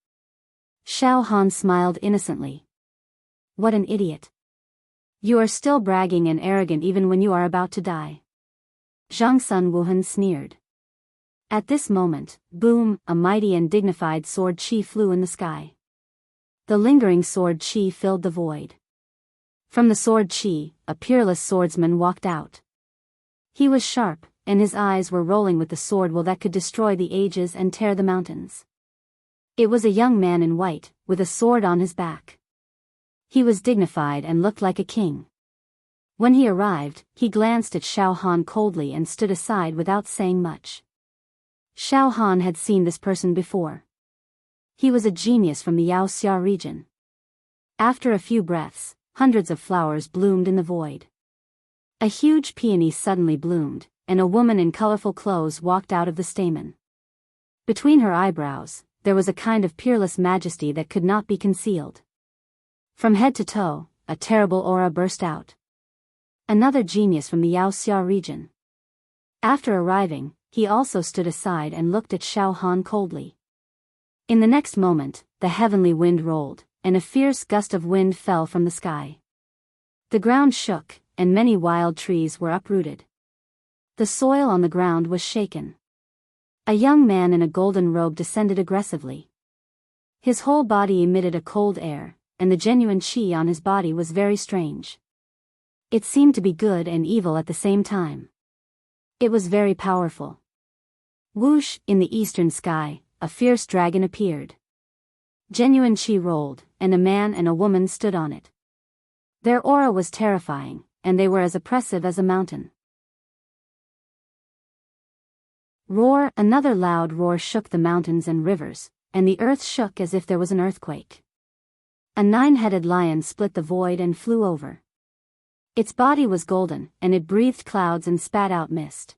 Xiao Han smiled innocently. What an idiot. You are still bragging and arrogant even when you are about to die. Zhang Sun Wuhan sneered. At this moment, boom, a mighty and dignified sword chi flew in the sky. The lingering sword chi filled the void. From the sword chi, a peerless swordsman walked out. He was sharp, and his eyes were rolling with the sword will that could destroy the ages and tear the mountains. It was a young man in white, with a sword on his back. He was dignified and looked like a king. When he arrived, he glanced at Xiao Han coldly and stood aside without saying much. Xiao Han had seen this person before. He was a genius from the Yaoxia region. After a few breaths, hundreds of flowers bloomed in the void. A huge peony suddenly bloomed, and a woman in colorful clothes walked out of the stamen. Between her eyebrows, there was a kind of peerless majesty that could not be concealed. From head to toe, a terrible aura burst out. Another genius from the Yaoxia region. After arriving, he also stood aside and looked at Xiao Han coldly. In the next moment, the heavenly wind rolled, and a fierce gust of wind fell from the sky. The ground shook, and many wild trees were uprooted. The soil on the ground was shaken. A young man in a golden robe descended aggressively. His whole body emitted a cold air, and the genuine qi on his body was very strange. It seemed to be good and evil at the same time. It was very powerful. Whoosh, in the eastern sky, a fierce dragon appeared. Genuine qi rolled, and a man and a woman stood on it. Their aura was terrifying, and they were as oppressive as a mountain. Roar, another loud roar shook the mountains and rivers, and the earth shook as if there was an earthquake. A 9-headed lion split the void and flew over. Its body was golden, and it breathed clouds and spat out mist.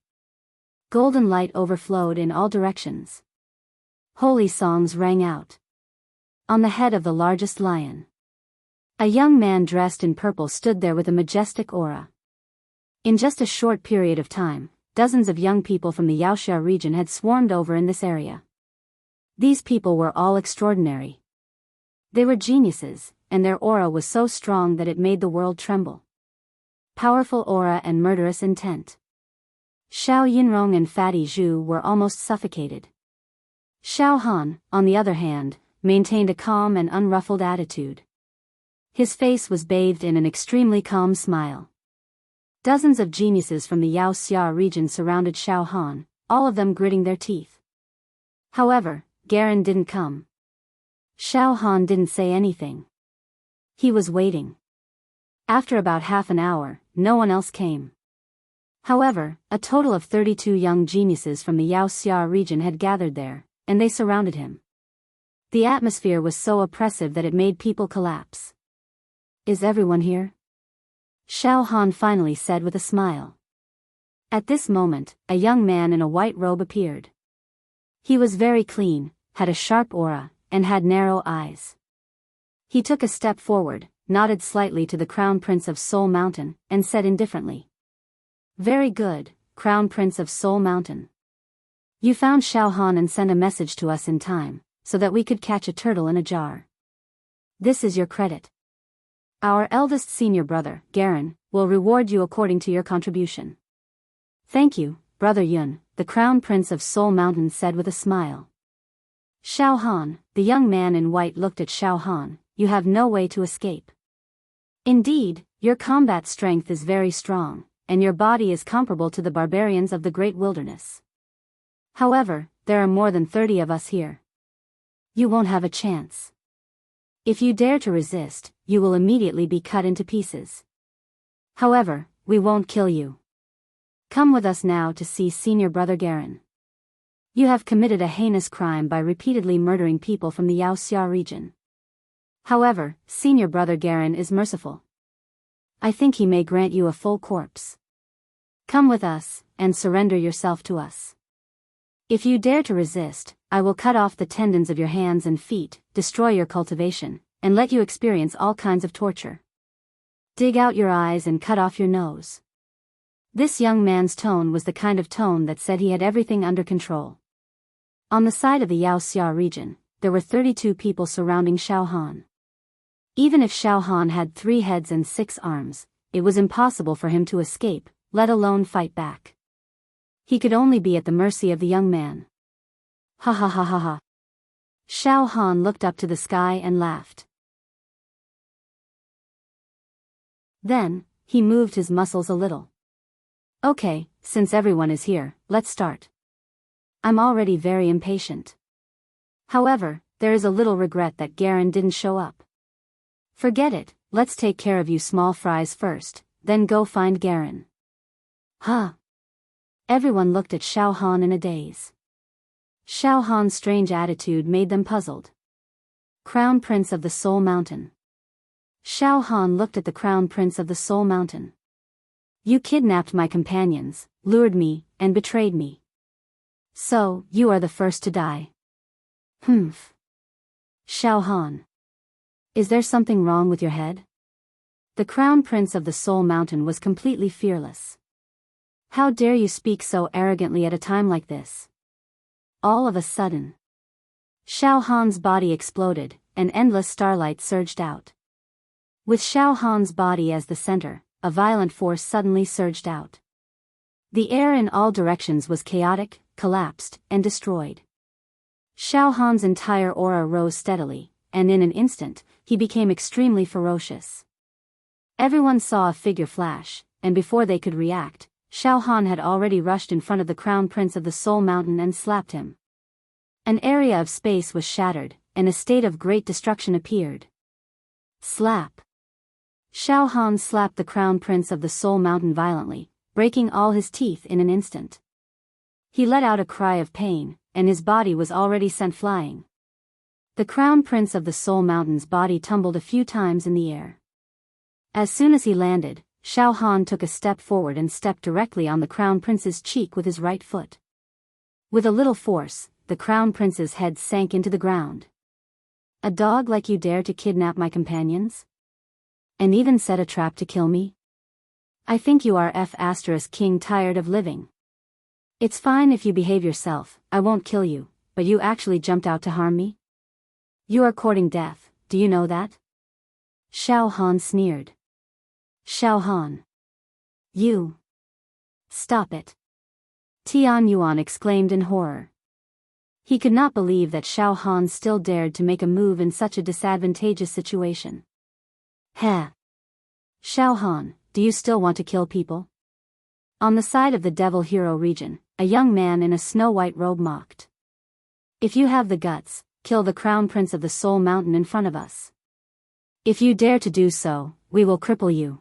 Golden light overflowed in all directions. Holy songs rang out. On the head of the largest lion, a young man dressed in purple stood there with a majestic aura. In just a short period of time, dozens of young people from the Wuxia region had swarmed over in this area. These people were all extraordinary. They were geniuses, and their aura was so strong that it made the world tremble. Powerful aura and murderous intent. Xiao Yinrong and Fatty Zhu were almost suffocated. Xiao Han, on the other hand, maintained a calm and unruffled attitude. His face was bathed in an extremely calm smile. Dozens of geniuses from the Wuxia region surrounded Xiao Han, all of them gritting their teeth. However, Garen didn't come. Xiao Han didn't say anything. He was waiting. After about half an hour, no one else came. However, a total of 32 young geniuses from the Wuxia region had gathered there, and they surrounded him. The atmosphere was so oppressive that it made people collapse. "Is everyone here?" Xiao Han finally said with a smile. At this moment, a young man in a white robe appeared. He was very clean, had a sharp aura, and had narrow eyes. He took a step forward, nodded slightly to the Crown Prince of Soul Mountain, and said indifferently, "Very good, Crown Prince of Soul Mountain. You found Xiao Han and sent a message to us in time, so that we could catch a turtle in a jar. This is your credit. Our eldest senior brother, Garen, will reward you according to your contribution." "Thank you, Brother Yun," the Crown Prince of Soul Mountain said with a smile. Xiao Han, the young man in white, looked at Xiao Han. "You have no way to escape. Indeed, your combat strength is very strong, and your body is comparable to the barbarians of the great wilderness. However, there are more than 30 of us here. You won't have a chance. If you dare to resist, you will immediately be cut into pieces. However, we won't kill you. Come with us now to see Senior Brother Garen. You have committed a heinous crime by repeatedly murdering people from the Wuxia region. However, Senior Brother Garen is merciful. I think he may grant you a full corpse. Come with us, and surrender yourself to us. If you dare to resist, I will cut off the tendons of your hands and feet, destroy your cultivation, and let you experience all kinds of torture. Dig out your eyes and cut off your nose." This young man's tone was the kind of tone that said he had everything under control. On the side of the Wuxia region, there were 32 people surrounding Xiao Han. Even if Xiao Han had 3 heads and 6 arms, it was impossible for him to escape, let alone fight back. He could only be at the mercy of the young man. Ha ha ha ha ha. Xiao Han looked up to the sky and laughed. Then, he moved his muscles a little. "Okay, since everyone is here, let's start. I'm already very impatient. However, there is a little regret that Garen didn't show up. Forget it, let's take care of you small fries first, then go find Garen." Huh? Everyone looked at Xiao Han in a daze. Xiao Han's strange attitude made them puzzled. Crown Prince of the Soul Mountain. Xiao Han looked at the Crown Prince of the Soul Mountain. "You kidnapped my companions, lured me, and betrayed me. So, you are the first to die." Humph. Xiao Han. Is there something wrong with your head? The Crown Prince of the Soul Mountain was completely fearless. How dare you speak so arrogantly at a time like this? All of a sudden, Xiao Han's body exploded, and endless starlight surged out. With Xiao Han's body as the center, a violent force suddenly surged out. The air in all directions was chaotic, collapsed, and destroyed. Xiao Han's entire aura rose steadily, and in an instant, he became extremely ferocious. Everyone saw a figure flash, and before they could react, Xiao Han had already rushed in front of the crown prince of the Soul Mountain and slapped him. An area of space was shattered, and a state of great destruction appeared. Slap! Xiao Han slapped the crown prince of the Soul Mountain violently, breaking all his teeth in an instant. He let out a cry of pain, and his body was already sent flying. The crown prince of the Soul Mountain's body tumbled a few times in the air. As soon as he landed, Xiao Han took a step forward and stepped directly on the crown prince's cheek with his right foot. With a little force, the crown prince's head sank into the ground. A dog like you dare to kidnap my companions? And even set a trap to kill me? I think you are King tired of living. It's fine if you behave yourself, I won't kill you, but you actually jumped out to harm me? You are courting death, do you know that? Xiao Han sneered. Xiao Han. You. Stop it. Tian Yuan exclaimed in horror. He could not believe that Xiao Han still dared to make a move in such a disadvantageous situation. Heh. Xiao Han, do you still want to kill people? On the side of the Devil Hero region, a young man in a snow-white robe mocked. If you have the guts, kill the crown prince of the Soul Mountain in front of us. If you dare to do so, we will cripple you.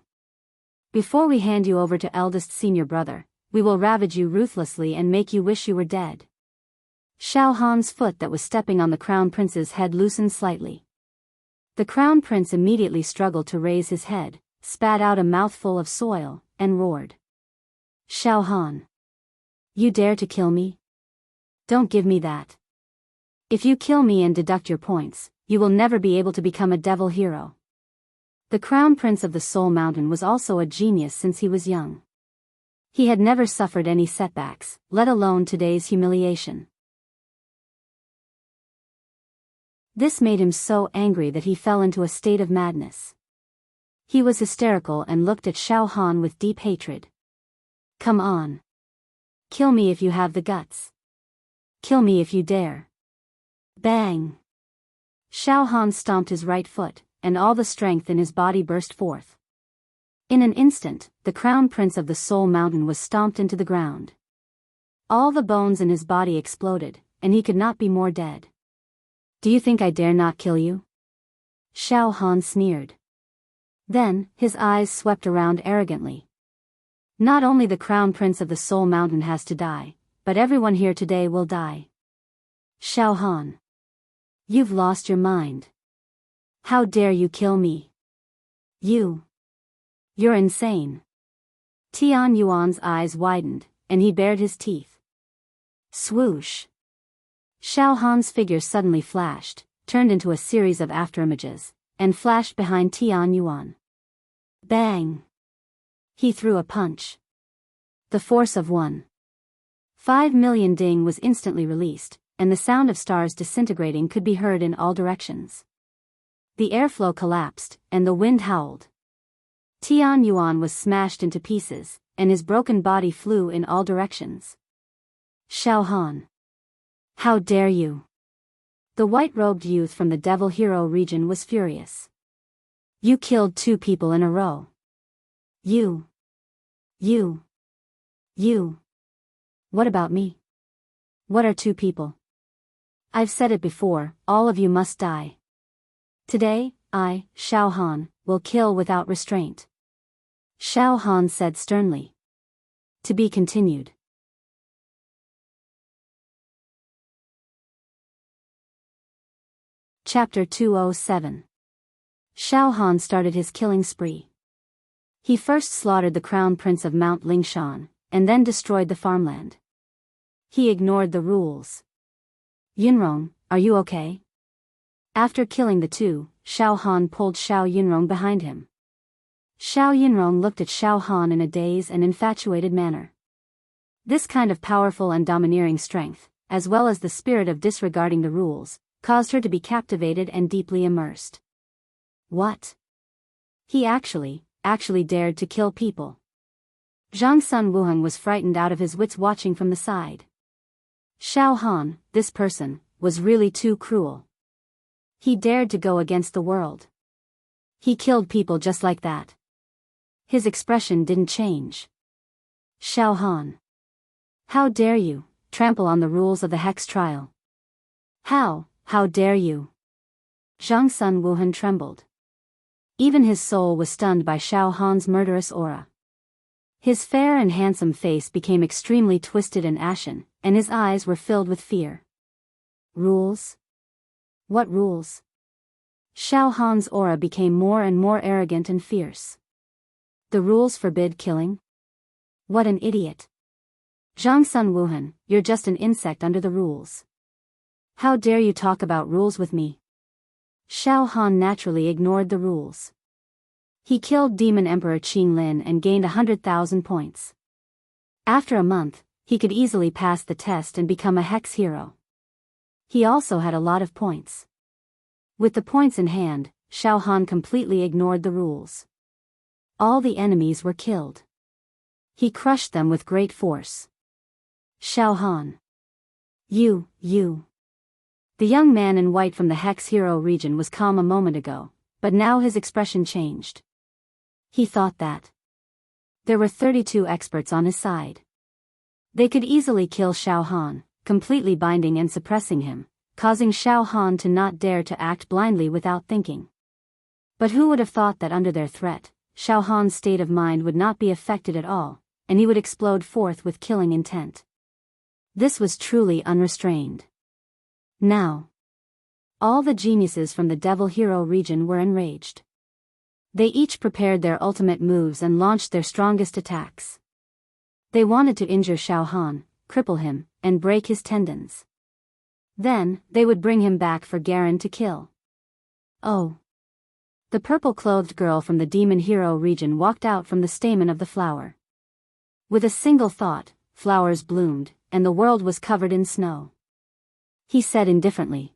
Before we hand you over to eldest senior brother, we will ravage you ruthlessly and make you wish you were dead. Xiao Han's foot that was stepping on the crown prince's head loosened slightly. The crown prince immediately struggled to raise his head, spat out a mouthful of soil, and roared. Xiao Han. You dare to kill me? Don't give me that. If you kill me and deduct your points, you will never be able to become a devil hero. The crown prince of the Soul Mountain was also a genius since he was young. He had never suffered any setbacks, let alone today's humiliation. This made him so angry that he fell into a state of madness. He was hysterical and looked at Xiao Han with deep hatred. Come on. Kill me if you have the guts. Kill me if you dare. Bang! Xiao Han stomped his right foot, and all the strength in his body burst forth. In an instant, the crown prince of the Soul Mountain was stomped into the ground. All the bones in his body exploded, and he could not be more dead. Do you think I dare not kill you? Xiao Han sneered. Then, his eyes swept around arrogantly. Not only the crown prince of the Soul Mountain has to die, but everyone here today will die. Xiao Han. You've lost your mind. How dare you kill me? You're insane. Tian Yuan's eyes widened, and he bared his teeth. Swoosh. Xiao Han's figure suddenly flashed, turned into a series of afterimages, and flashed behind Tian Yuan. Bang! He threw a punch. The force of 1.5 million ding was instantly released, and the sound of stars disintegrating could be heard in all directions. The airflow collapsed, and the wind howled. Tian Yuan was smashed into pieces, and his broken body flew in all directions. Xiao Han. How dare you! The white-robed youth from the Devil Hero region was furious. You killed 2 people in a row. You. What about me? What are 2 people? I've said it before, all of you must die. Today, I, Xiao Han, will kill without restraint. Xiao Han said sternly. To be continued. Chapter 207. Xiao Han started his killing spree. He first slaughtered the crown prince of Mount Lingshan, and then destroyed the farmland. He ignored the rules. Yunrong, are you okay? After killing the 2, Xiao Han pulled Xiao Yunrong behind him. Xiao Yunrong looked at Xiao Han in a dazed and infatuated manner. This kind of powerful and domineering strength, as well as the spirit of disregarding the rules, caused her to be captivated and deeply immersed. What? He actually dared to kill people. Zhang Sun Wuheng was frightened out of his wits watching from the side. Xiao Han, this person, was really too cruel. He dared to go against the world. He killed people just like that. His expression didn't change. Xiao Han. How dare you trample on the rules of the Hex trial? How dare you? Zhang Sun Wuhan trembled. Even his soul was stunned by Xiao Han's murderous aura. His fair and handsome face became extremely twisted and ashen, and his eyes were filled with fear. Rules? What rules? Xiao Han's aura became more and more arrogant and fierce. The rules forbid killing? What an idiot. Zhang Sun Wuhan, you're just an insect under the rules. How dare you talk about rules with me? Xiao Han naturally ignored the rules. He killed Demon Emperor Qing Lin and gained 100,000 points. After a month, he could easily pass the test and become a Hex hero. He also had a lot of points. With the points in hand, Xiao Han completely ignored the rules. All the enemies were killed. He crushed them with great force. Xiao Han. You. The young man in white from the Hex hero region was calm a moment ago, but now his expression changed. He thought that there were 32 experts on his side. They could easily kill Xiao Han, completely binding and suppressing him, causing Xiao Han to not dare to act blindly without thinking. But who would have thought that under their threat, Xiao Han's state of mind would not be affected at all, and he would explode forth with killing intent. This was truly unrestrained. Now, all the geniuses from the Devil Hero region were enraged. They each prepared their ultimate moves and launched their strongest attacks. They wanted to injure Xiao Han, cripple him, and break his tendons. Then, they would bring him back for Garen to kill. Oh. The purple-clothed girl from the Demon Hero region walked out from the stamen of the flower. With a single thought, flowers bloomed, and the world was covered in snow. He said indifferently.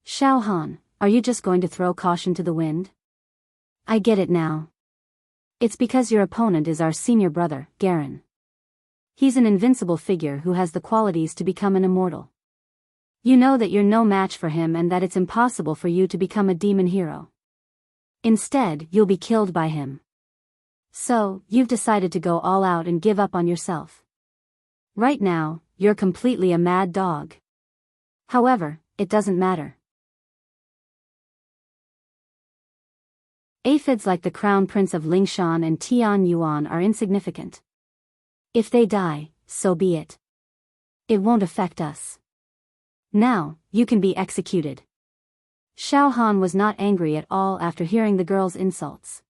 Xiao Han, are you just going to throw caution to the wind? I get it now. It's because your opponent is our senior brother, Garen. He's an invincible figure who has the qualities to become an immortal. You know that you're no match for him and that it's impossible for you to become a demon hero. Instead, you'll be killed by him. So, you've decided to go all out and give up on yourself. Right now, you're completely a mad dog. However, it doesn't matter. Aphids like the Crown Prince of Lingshan and Tian Yuan are insignificant. If they die, so be it. It won't affect us. Now, you can be executed. Xiao Han was not angry at all after hearing the girl's insults.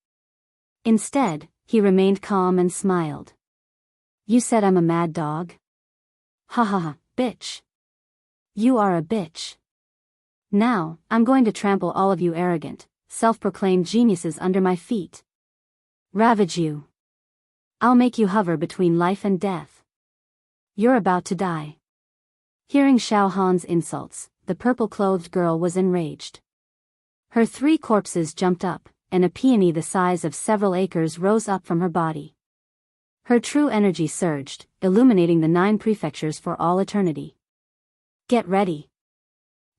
Instead, he remained calm and smiled. You said I'm a mad dog? Ha ha ha, bitch. You are a bitch. Now, I'm going to trample all of you arrogant, self-proclaimed geniuses under my feet. Ravage you. I'll make you hover between life and death. You're about to die. Hearing Xiao Han's insults, the purple-clothed girl was enraged. Her 3 corpses jumped up, and a peony the size of several acres rose up from her body. Her true energy surged, illuminating the 9 prefectures for all eternity. Get ready.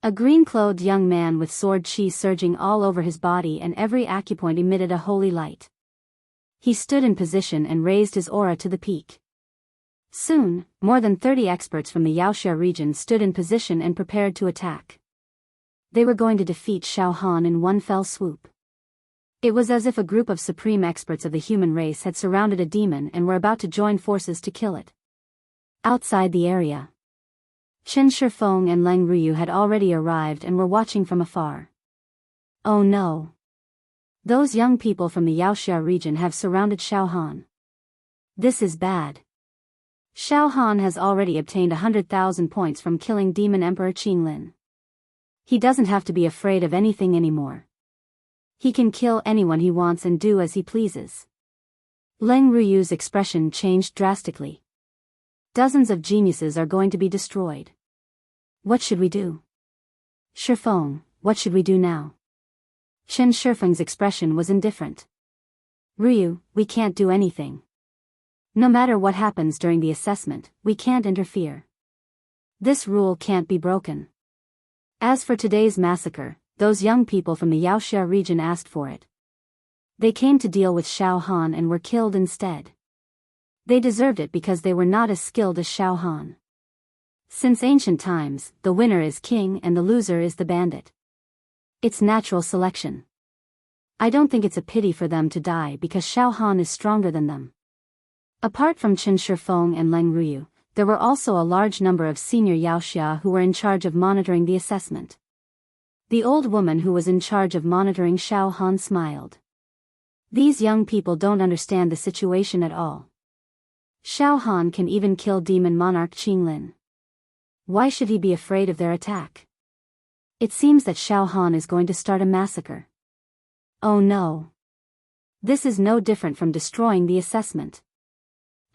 A green-clothed young man with sword chi surging all over his body and every acupoint emitted a holy light. He stood in position and raised his aura to the peak. Soon, more than 30 experts from the Wuxia region stood in position and prepared to attack. They were going to defeat Xiao Han in one fell swoop. It was as if a group of supreme experts of the human race had surrounded a demon and were about to join forces to kill it. Outside the area, Chen Shifeng and Leng Ruyu had already arrived and were watching from afar. Oh no! Those young people from the Wuxia region have surrounded Xiao Han. This is bad. Xiao Han has already obtained 100,000 points from killing Demon Emperor Qing Lin. He doesn't have to be afraid of anything anymore. He can kill anyone he wants and do as he pleases. Leng Ruyu's expression changed drastically. Dozens of geniuses are going to be destroyed. What should we do? Shifeng, what should we do now? Chen Shifeng's expression was indifferent. Ryu, we can't do anything. No matter what happens during the assessment, we can't interfere. This rule can't be broken. As for today's massacre, those young people from the Wuxia region asked for it. They came to deal with Xiao Han and were killed instead. They deserved it because they were not as skilled as Xiao Han. Since ancient times, the winner is king and the loser is the bandit. It's natural selection. I don't think it's a pity for them to die because Xiao Han is stronger than them. Apart from Chen Shifeng and Leng Ruyu, there were also a large number of senior Yaoxia who were in charge of monitoring the assessment. The old woman who was in charge of monitoring Xiao Han smiled. These young people don't understand the situation at all. Xiao Han can even kill demon monarch Qinglin. Why should he be afraid of their attack? It seems that Xiao Han is going to start a massacre. Oh no. This is no different from destroying the assessment.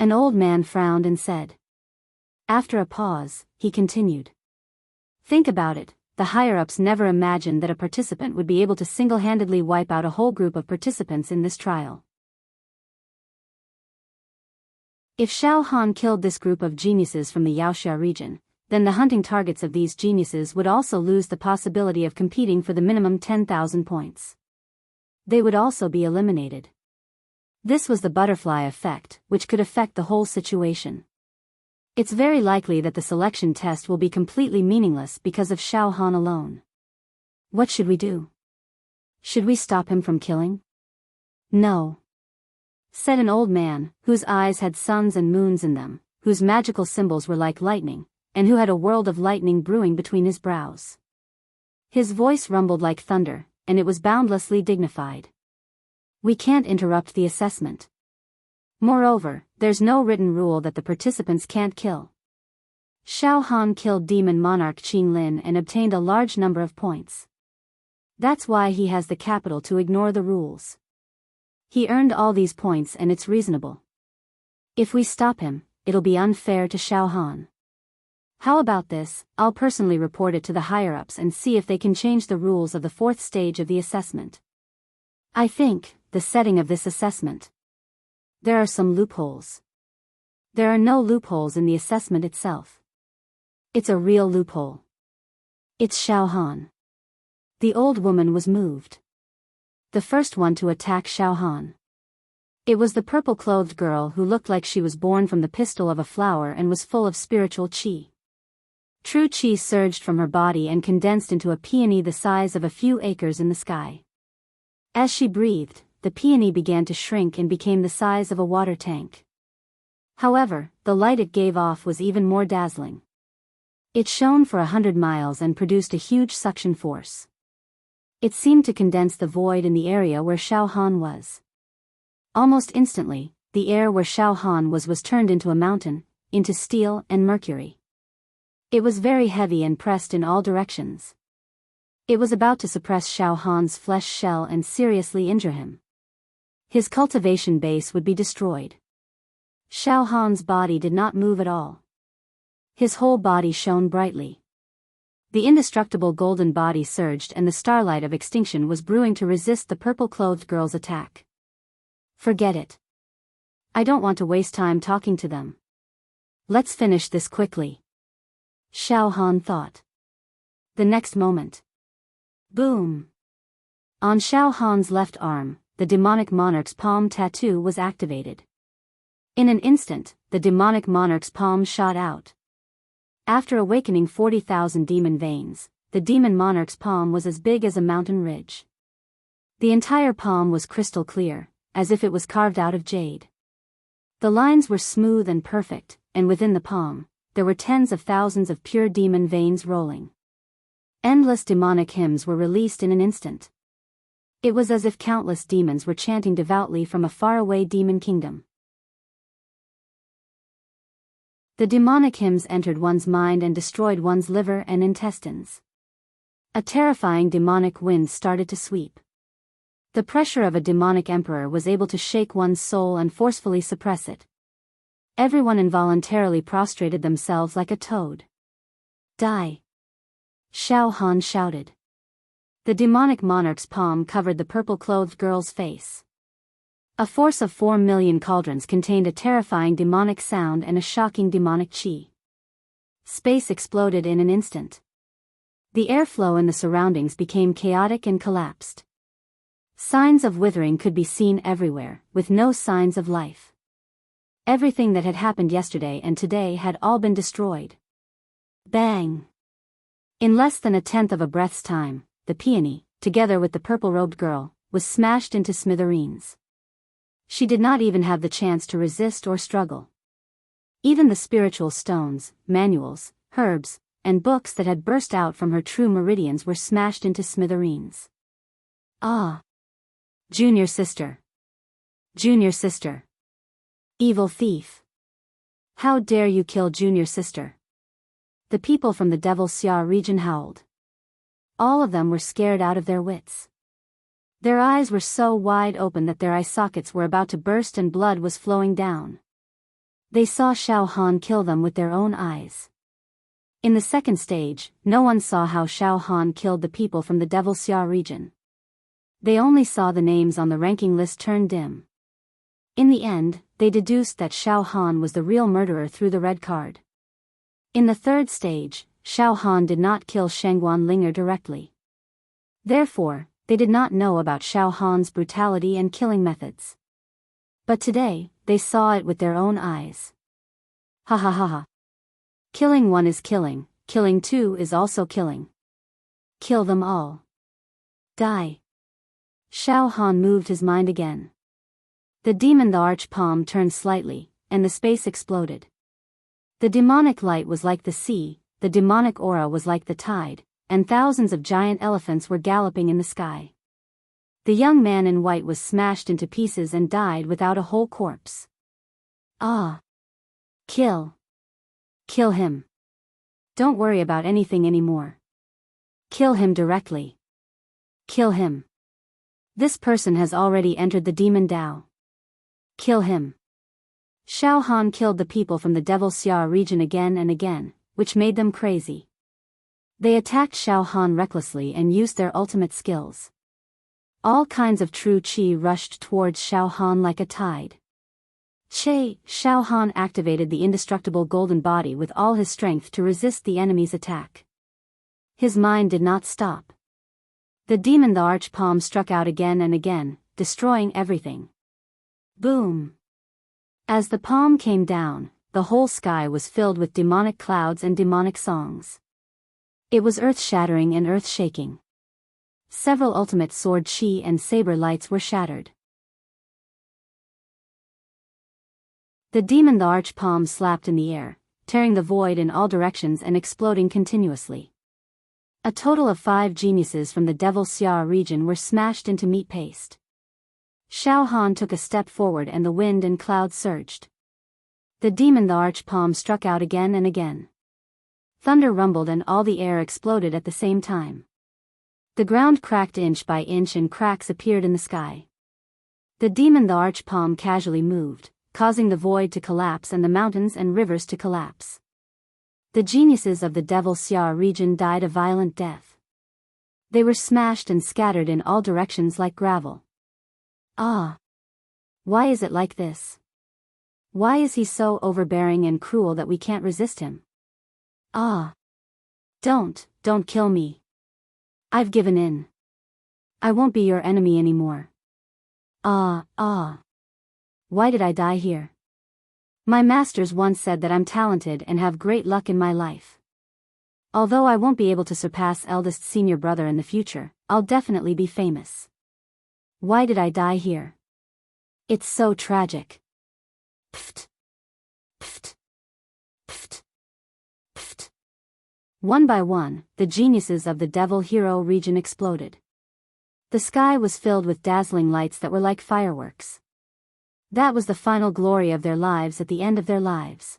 An old man frowned and said. After a pause, he continued. Think about it, the higher-ups never imagined that a participant would be able to single-handedly wipe out a whole group of participants in this trial. If Xiao Han killed this group of geniuses from the Wuxia region, then the hunting targets of these geniuses would also lose the possibility of competing for the minimum 10,000 points. They would also be eliminated. This was the butterfly effect, which could affect the whole situation. It's very likely that the selection test will be completely meaningless because of Xiao Han alone. What should we do? Should we stop him from killing? No. Said an old man, whose eyes had suns and moons in them, whose magical symbols were like lightning, and who had a world of lightning brewing between his brows. His voice rumbled like thunder, and it was boundlessly dignified. We can't interrupt the assessment. Moreover, there's no written rule that the participants can't kill. Xiao Han killed demon monarch Qinglin and obtained a large number of points. That's why he has the capital to ignore the rules. He earned all these points and it's reasonable. If we stop him, it'll be unfair to Xiao Han. How about this? I'll personally report it to the higher-ups and see if they can change the rules of the fourth stage of the assessment. I think, the setting of this assessment. There are some loopholes. There are no loopholes in the assessment itself. It's a real loophole. It's Xiao Han. The old woman was moved. The first one to attack Xiao Han. It was the purple-clothed girl who looked like she was born from the pistil of a flower and was full of spiritual qi. True qi surged from her body and condensed into a peony the size of a few acres in the sky. As she breathed, the peony began to shrink and became the size of a water tank. However, the light it gave off was even more dazzling. It shone for 100 miles and produced a huge suction force. It seemed to condense the void in the area where Xiao Han was. Almost instantly, the air where Xiao Han was turned into a mountain, into steel and mercury. It was very heavy and pressed in all directions. It was about to suppress Xiao Han's flesh shell and seriously injure him. His cultivation base would be destroyed. Xiao Han's body did not move at all. His whole body shone brightly. The indestructible golden body surged and the starlight of extinction was brewing to resist the purple-clothed girl's attack. Forget it. I don't want to waste time talking to them. Let's finish this quickly. Xiao Han thought. The next moment. Boom! On Xiao Han's left arm, the demonic monarch's palm tattoo was activated. In an instant, the demonic monarch's palm shot out. After awakening 40,000 demon veins, the demon monarch's palm was as big as a mountain ridge. The entire palm was crystal clear, as if it was carved out of jade. The lines were smooth and perfect, and within the palm, there were tens of thousands of pure demon veins rolling. Endless demonic hymns were released in an instant. It was as if countless demons were chanting devoutly from a faraway demon kingdom. The demonic hymns entered one's mind and destroyed one's liver and intestines. A terrifying demonic wind started to sweep. The pressure of a demonic emperor was able to shake one's soul and forcefully suppress it. Everyone involuntarily prostrated themselves like a toad. Die! Xiao Han shouted. The demonic monarch's palm covered the purple-clothed girl's face. A force of 4 million cauldrons contained a terrifying demonic sound and a shocking demonic qi. Space exploded in an instant. The airflow in the surroundings became chaotic and collapsed. Signs of withering could be seen everywhere, with no signs of life. Everything that had happened yesterday and today had all been destroyed. Bang! In less than a tenth of a breath's time, the peony, together with the purple-robed girl, was smashed into smithereens. She did not even have the chance to resist or struggle. Even the spiritual stones, manuals, herbs, and books that had burst out from her true meridians were smashed into smithereens. Ah! Junior sister! Junior sister! Evil thief! How dare you kill junior sister? The people from the Devil Xia region howled. All of them were scared out of their wits. Their eyes were so wide open that their eye sockets were about to burst and blood was flowing down. They saw Xiao Han kill them with their own eyes. In the second stage, no one saw how Xiao Han killed the people from the Devil Xia region. They only saw the names on the ranking list turn dim. In the end, they deduced that Xiao Han was the real murderer through the red card. In the third stage, Xiao Han did not kill Shengguan Linger directly. Therefore, they did not know about Xiao Han's brutality and killing methods. But today, they saw it with their own eyes. Ha ha ha ha. Killing one is killing two is also killing. Kill them all. Die. Xiao Han moved his mind again. The demon the arch palm turned slightly, and the space exploded. The demonic light was like the sea, the demonic aura was like the tide, and thousands of giant elephants were galloping in the sky. The young man in white was smashed into pieces and died without a whole corpse. Ah! Kill! Kill him! Don't worry about anything anymore. Kill him directly. Kill him. This person has already entered the demon Dao. Kill him. Xiao Han killed the people from the Devil Xia region again and again, which made them crazy. They attacked Xiao Han recklessly and used their ultimate skills. All kinds of true qi rushed towards Xiao Han like a tide. Xiao Han activated the indestructible golden body with all his strength to resist the enemy's attack. His mind did not stop. The demon the arch palm struck out again and again, destroying everything. Boom! As the palm came down, the whole sky was filled with demonic clouds and demonic songs. It was earth-shattering and earth-shaking. Several ultimate sword chi and saber lights were shattered. The demon the arch palm slapped in the air, tearing the void in all directions and exploding continuously. A total of 5 geniuses from the Devil Xia region were smashed into meat paste. Xiao Han took a step forward and the wind and clouds surged. The demon the arch palm struck out again and again. Thunder rumbled and all the air exploded at the same time. The ground cracked inch by inch and cracks appeared in the sky. The demon the arch palm casually moved, causing the void to collapse and the mountains and rivers to collapse. The geniuses of the Devil Xia region died a violent death. They were smashed and scattered in all directions like gravel. Ah! Why is it like this? Why is he so overbearing and cruel that we can't resist him? Ah! Don't kill me. I've given in. I won't be your enemy anymore. Ah! Why did I die here? My masters once said that I'm talented and have great luck in my life. Although I won't be able to surpass eldest senior brother in the future, I'll definitely be famous. Why did I die here? It's so tragic. Pft. Pft. Pft. Pft. One by one, the geniuses of the Devil Hero region exploded. The sky was filled with dazzling lights that were like fireworks. That was the final glory of their lives at the end of their lives.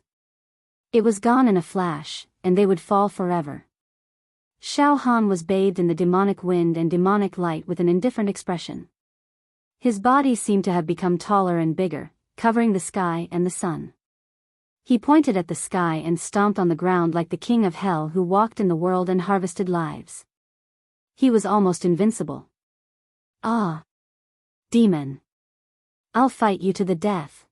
It was gone in a flash, and they would fall forever. Xiao Han was bathed in the demonic wind and demonic light with an indifferent expression. His body seemed to have become taller and bigger, covering the sky and the sun. He pointed at the sky and stomped on the ground like the king of hell who walked in the world and harvested lives. He was almost invincible. Ah! Demon! I'll fight you to the death.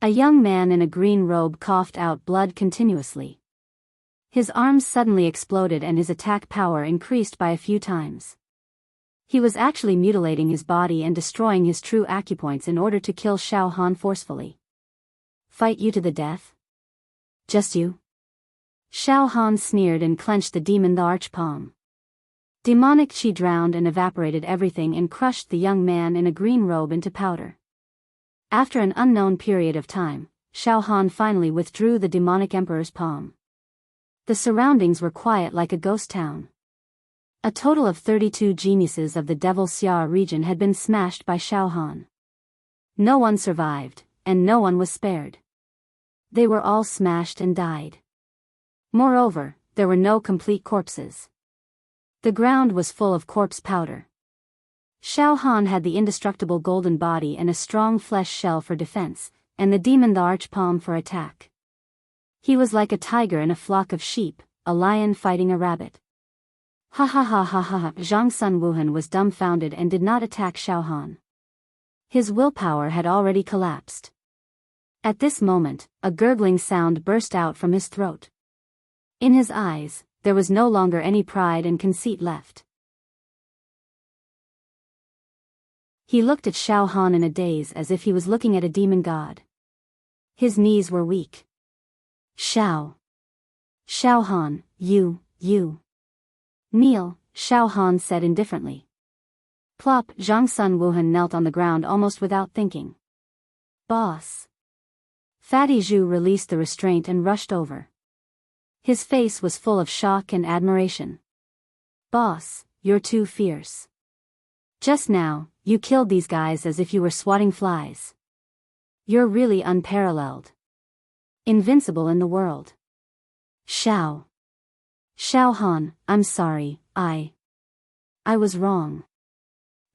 A young man in a green robe coughed out blood continuously. His arms suddenly exploded and his attack power increased by a few times. He was actually mutilating his body and destroying his true acupoints in order to kill Xiao Han forcefully. Fight you to the death? Just you? Xiao Han sneered and clenched the demon the arch palm. Demonic chi drowned and evaporated everything and crushed the young man in a green robe into powder. After an unknown period of time, Xiao Han finally withdrew the demonic emperor's palm. The surroundings were quiet like a ghost town. A total of 32 geniuses of the Devil Xia region had been smashed by Xiao Han. No one survived, and no one was spared. They were all smashed and died. Moreover, there were no complete corpses. The ground was full of corpse powder. Xiao Han had the indestructible golden body and a strong flesh shell for defense, and the demon the arch palm for attack. He was like a tiger in a flock of sheep, a lion fighting a rabbit. Ha ha ha ha ha ha. Zhang Sun Wuhan was dumbfounded and did not attack Xiao Han. His willpower had already collapsed. At this moment, a gurgling sound burst out from his throat. In his eyes, there was no longer any pride and conceit left. He looked at Xiao Han in a daze as if he was looking at a demon god. His knees were weak. Xiao Han, you. Kneel, Xiao Han said indifferently. Plop, Zhang Sun Wuhan knelt on the ground almost without thinking. Boss. Fatty Zhu released the restraint and rushed over. His face was full of shock and admiration. Boss, you're too fierce. Just now, you killed these guys as if you were swatting flies. You're really unparalleled. Invincible in the world. Xiao Han, I'm sorry, I was wrong.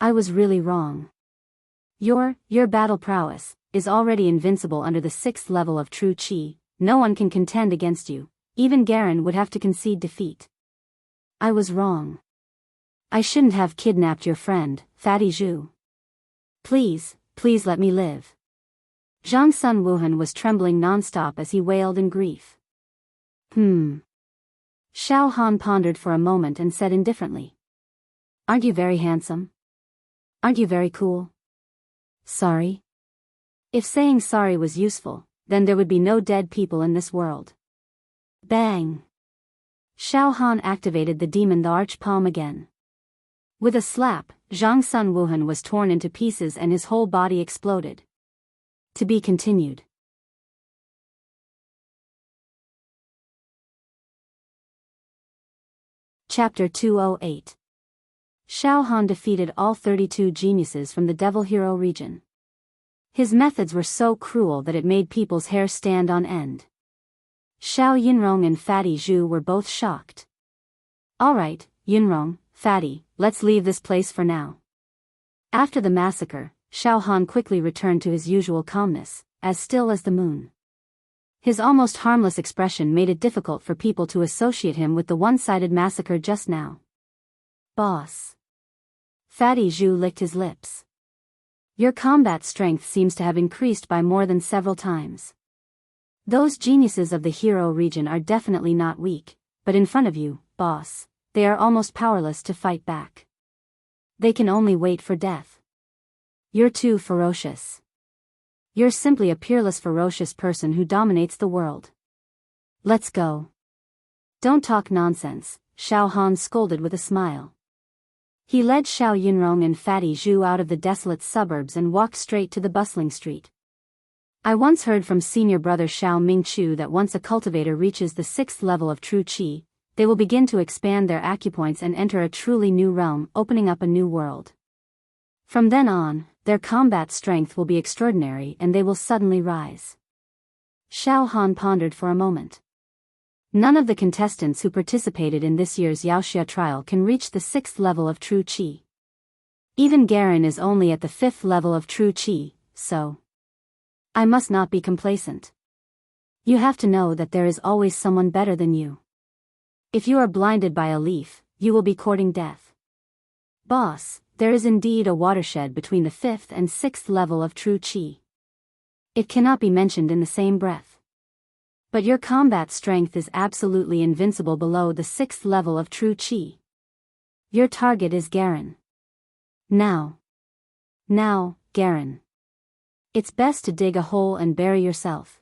I was really wrong. Your battle prowess is already invincible under the 6th level of true chi. No one can contend against you. Even Garen would have to concede defeat. I was wrong. I shouldn't have kidnapped your friend, Fatty Zhu. Please let me live. Zhang Sun Wuhan was trembling non-stop as he wailed in grief. Xiao Han pondered for a moment and said indifferently. Aren't you very handsome? Aren't you very cool? Sorry? If saying sorry was useful, then there would be no dead people in this world. Bang! Xiao Han activated the demon the arch palm again. With a slap, Zhang Sun Wuhan was torn into pieces and his whole body exploded. To be continued. Chapter 208. Xiao Han defeated all 32 geniuses from the Devil Hero region. His methods were so cruel that it made people's hair stand on end. Xiao Yunrong and Fatty Zhu were both shocked. Alright, Yunrong, Fatty, let's leave this place for now. After the massacre, Xiao Han quickly returned to his usual calmness, as still as the moon. His almost harmless expression made it difficult for people to associate him with the one-sided massacre just now. Boss. Fatty Zhu licked his lips. Your combat strength seems to have increased by more than several times. Those geniuses of the hero region are definitely not weak, but in front of you, boss, they are almost powerless to fight back. They can only wait for death. You're too ferocious. You're simply a peerless ferocious person who dominates the world. Let's go. Don't talk nonsense, Xiao Han scolded with a smile. He led Xiao Yunrong and Fatty Zhu out of the desolate suburbs and walked straight to the bustling street. I once heard from senior brother Xiao Mingchu that once a cultivator reaches the 6th level of true chi, they will begin to expand their acupoints and enter a truly new realm, opening up a new world. From then on, their combat strength will be extraordinary and they will suddenly rise. Xiao Han pondered for a moment. None of the contestants who participated in this year's Yaoxia trial can reach the 6th level of true chi. Even Garen is only at the 5th level of true chi, so I must not be complacent. You have to know that there is always someone better than you. If you are blinded by a leaf, you will be courting death. Boss, there is indeed a watershed between the 5th and 6th level of true chi. It cannot be mentioned in the same breath. But your combat strength is absolutely invincible below the 6th level of true Qi. Your target is Garen. Now, Garen. It's best to dig a hole and bury yourself.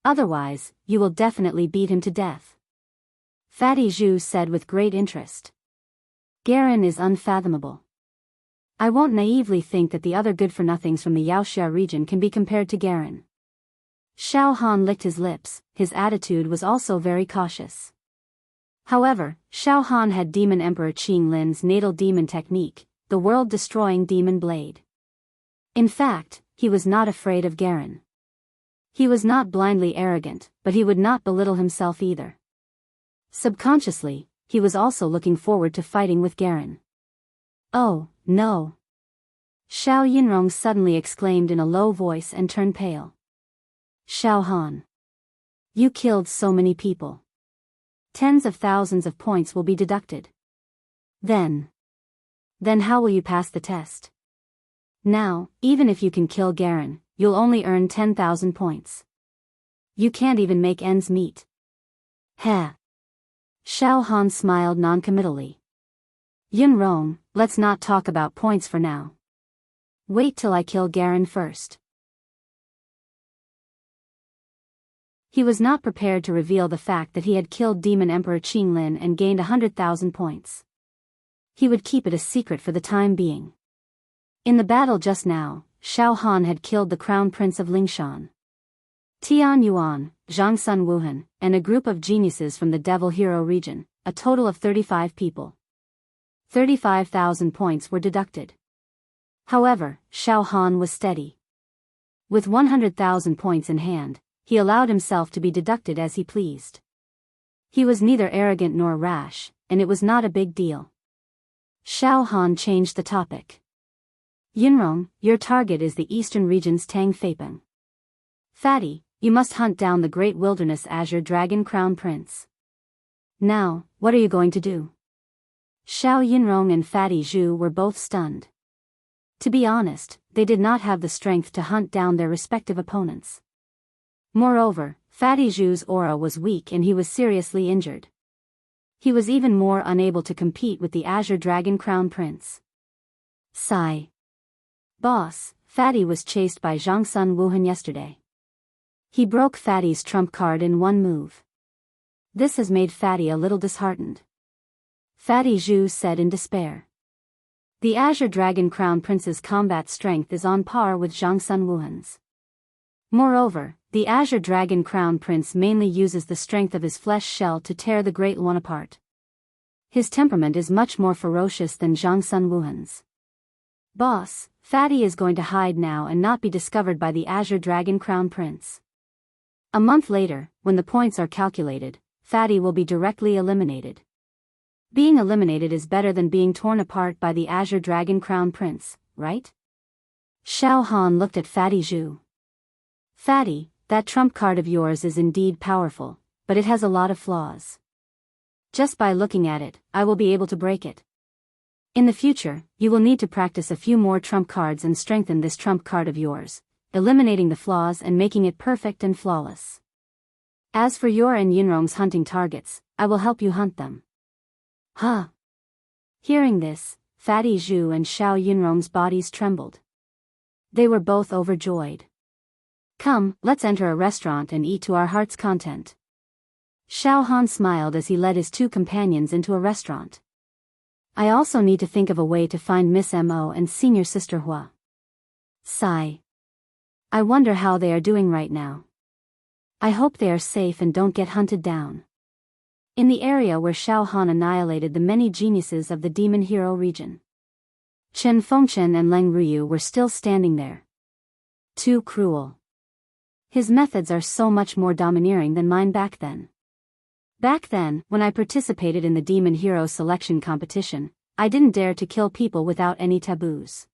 Otherwise, you will definitely beat him to death. Fatty Zhu said with great interest. Garen is unfathomable. I won't naively think that the other good-for-nothings from the Yaoxia region can be compared to Garen. Xiao Han licked his lips, his attitude was also very cautious. However, Xiao Han had Demon Emperor Qing Lin's natal demon technique, the world-destroying demon blade. In fact, he was not afraid of Garen. He was not blindly arrogant, but he would not belittle himself either. Subconsciously, he was also looking forward to fighting with Garen. Oh, no! Xiao Yinrong suddenly exclaimed in a low voice and turned pale. Xiao Han. You killed so many people. Tens of thousands of points will be deducted. Then how will you pass the test? Now, even if you can kill Garen, you'll only earn 10,000 points. You can't even make ends meet. Heh. Xiao Han smiled noncommittally. Yunrong, let's not talk about points for now. Wait till I kill Garen first. He was not prepared to reveal the fact that he had killed Demon Emperor Qinglin and gained 100,000 points. He would keep it a secret for the time being. In the battle just now, Xiao Han had killed the Crown Prince of Lingshan, Tian Yuan, Zhang Sun Wuhan, and a group of geniuses from the Devil Hero region, a total of 35 people. 35,000 points were deducted. However, Xiao Han was steady. With 100,000 points in hand, he allowed himself to be deducted as he pleased. He was neither arrogant nor rash, and it was not a big deal. Xiao Han changed the topic. Yunrong, your target is the eastern region's Tang Feipeng. Fatty, you must hunt down the great wilderness azure dragon crown prince. Now, what are you going to do? Xiao Yinrong and Fatty Zhu were both stunned. To be honest, they did not have the strength to hunt down their respective opponents. Moreover, Fatty Zhu's aura was weak and he was seriously injured. He was even more unable to compete with the Azure Dragon Crown Prince. Sigh. Boss, Fatty was chased by Zhang Sun Wuhan yesterday. He broke Fatty's trump card in one move. This has made Fatty a little disheartened. Fatty Zhu said in despair. The Azure Dragon Crown Prince's combat strength is on par with Zhang Sun Wuhan's. Moreover, the Azure Dragon Crown Prince mainly uses the strength of his flesh shell to tear the Great One apart. His temperament is much more ferocious than Zhang Sun Wuhan's. Boss, Fatty is going to hide now and not be discovered by the Azure Dragon Crown Prince. A month later, when the points are calculated, Fatty will be directly eliminated. Being eliminated is better than being torn apart by the Azure Dragon Crown Prince, right? Xiao Han looked at Fatty Zhu. Fatty, that trump card of yours is indeed powerful, but it has a lot of flaws. Just by looking at it, I will be able to break it. In the future, you will need to practice a few more trump cards and strengthen this trump card of yours, eliminating the flaws and making it perfect and flawless. As for your and Yunrong's hunting targets, I will help you hunt them. Huh? Hearing this, Fatty Zhu and Xiao Yunrong's bodies trembled. They were both overjoyed. Come, let's enter a restaurant and eat to our heart's content. Xiao Han smiled as he led his two companions into a restaurant. I also need to think of a way to find Miss Mo and Senior Sister Hua. Sigh. I wonder how they are doing right now. I hope they are safe and don't get hunted down. In the area where Xiao Han annihilated the many geniuses of the Demon Hero region, Chen Fengchen and Leng Ruyu were still standing there. Too cruel. His methods are so much more domineering than mine back then. Back then, when I participated in the Demon Hero selection competition, I didn't dare to kill people without any taboos.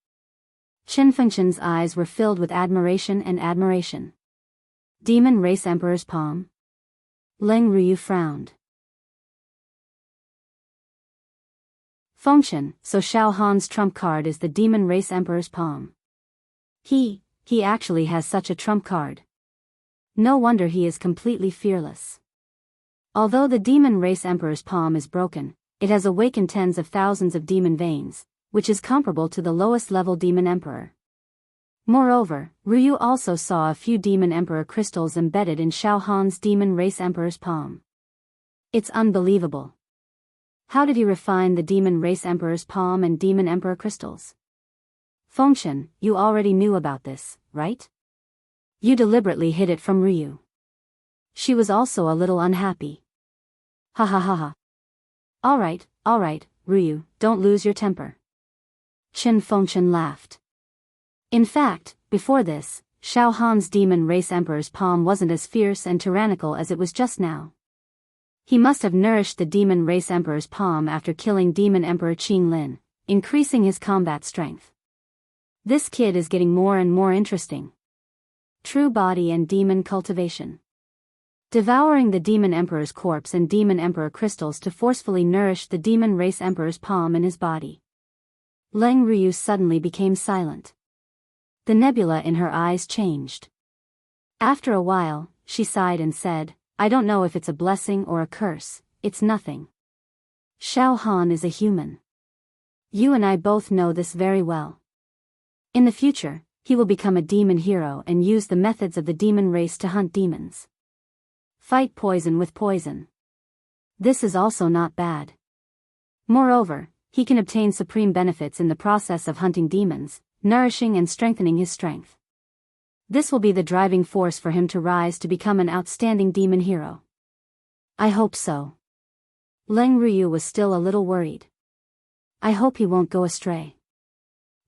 Chen Fengchen's eyes were filled with admiration and admiration. Demon Race Emperor's palm? Leng Ruyu frowned. Fengchen, so Xiao Han's trump card is the Demon Race Emperor's palm. He actually has such a trump card. No wonder he is completely fearless. Although the demon race emperor's palm is broken, it has awakened tens of thousands of demon veins, which is comparable to the lowest level demon emperor. Moreover, Ryu also saw a few demon emperor crystals embedded in Xiao Han's demon race emperor's palm. It's unbelievable. How did he refine the demon race emperor's palm and demon emperor crystals? Fengshen, you already knew about this, right? You deliberately hid it from Ryu. She was also a little unhappy. Ha ha ha ha. Alright, Ryu, don't lose your temper. Fengshen laughed. In fact, before this, Xiao Han's demon race emperor's palm wasn't as fierce and tyrannical as it was just now. He must have nourished the demon race emperor's palm after killing demon emperor Qinglin, increasing his combat strength. This kid is getting more and more interesting. True body and demon cultivation. Devouring the demon emperor's corpse and demon emperor crystals to forcefully nourish the demon race emperor's palm in his body. Leng Ryu suddenly became silent. The nebula in her eyes changed. After a while, she sighed and said, I don't know if it's a blessing or a curse, it's nothing. Xiao Han is a human. You and I both know this very well. In the future, he will become a demon hero and use the methods of the demon race to hunt demons. Fight poison with poison. This is also not bad. Moreover, he can obtain supreme benefits in the process of hunting demons, nourishing and strengthening his strength. This will be the driving force for him to rise to become an outstanding demon hero. I hope so. Leng Ryu was still a little worried. I hope he won't go astray.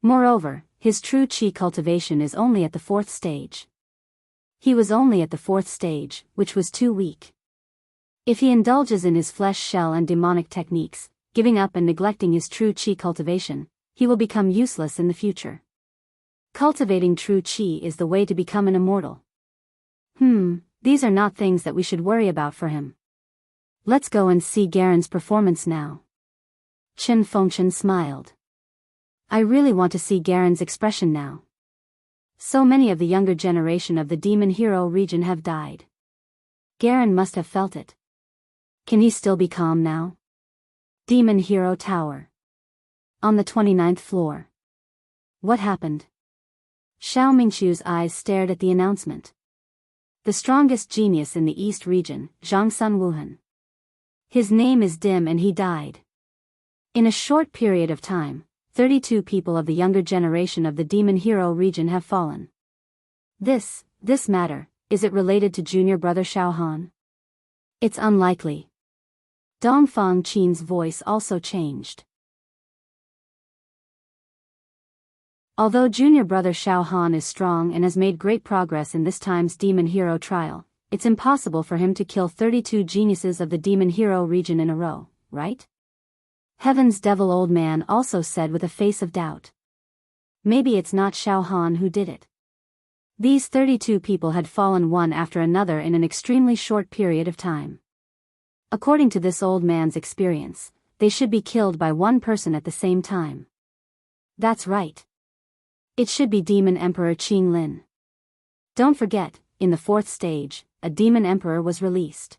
Moreover, his true qi cultivation is only at the 4th stage. He was only at the 4th stage, which was too weak. If he indulges in his flesh shell and demonic techniques, giving up and neglecting his true qi cultivation, he will become useless in the future. Cultivating true qi is the way to become an immortal. These are not things that we should worry about for him. Let's go and see Garen's performance now. Fengshen smiled. I really want to see Garen's expression now. So many of the younger generation of the demon hero region have died. Garen must have felt it. Can he still be calm now? Demon Hero Tower. On the 29th floor. What happened? Xiao Mingqiu's eyes stared at the announcement. The strongest genius in the East region, Zhang Sun Wuhan. His name is Dim and he died. In a short period of time, 32 people of the younger generation of the demon hero region have fallen. This matter, is it related to junior brother Xiao Han? It's unlikely. Dongfang Qin's voice also changed. Although junior brother Xiao Han is strong and has made great progress in this time's demon hero trial, it's impossible for him to kill 32 geniuses of the demon hero region in a row, right? Heaven's devil old man also said with a face of doubt. Maybe it's not Xiao Han who did it. These 32 people had fallen one after another in an extremely short period of time. According to this old man's experience, they should be killed by one person at the same time. That's right. It should be Demon Emperor Qinglin. Don't forget, in the 4th stage, a Demon Emperor was released.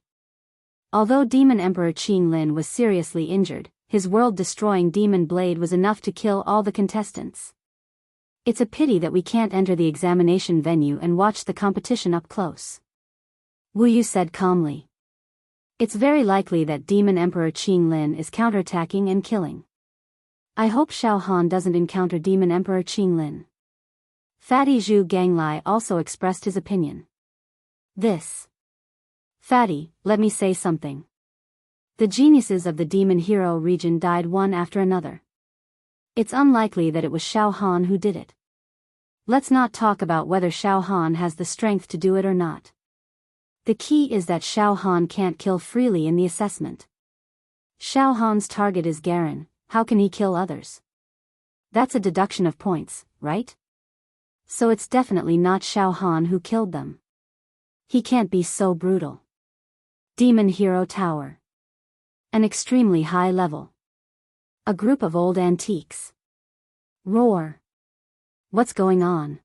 Although Demon Emperor Qinglin was seriously injured, his world-destroying demon blade was enough to kill all the contestants. It's a pity that we can't enter the examination venue and watch the competition up close. Wu Yu said calmly. It's very likely that Demon Emperor Qinglin is counterattacking and killing. I hope Xiao Han doesn't encounter Demon Emperor Qinglin. Fatty Zhu Ganglai also expressed his opinion. Fatty, let me say something. The geniuses of the demon hero region died one after another. It's unlikely that it was Xiao Han who did it. Let's not talk about whether Xiao Han has the strength to do it or not. The key is that Xiao Han can't kill freely in the assessment. Xiao Han's target is Garen, how can he kill others? That's a deduction of points, right? So it's definitely not Xiao Han who killed them. He can't be so brutal. Demon Hero Tower. An extremely high level. A group of old antiques. Roar. What's going on?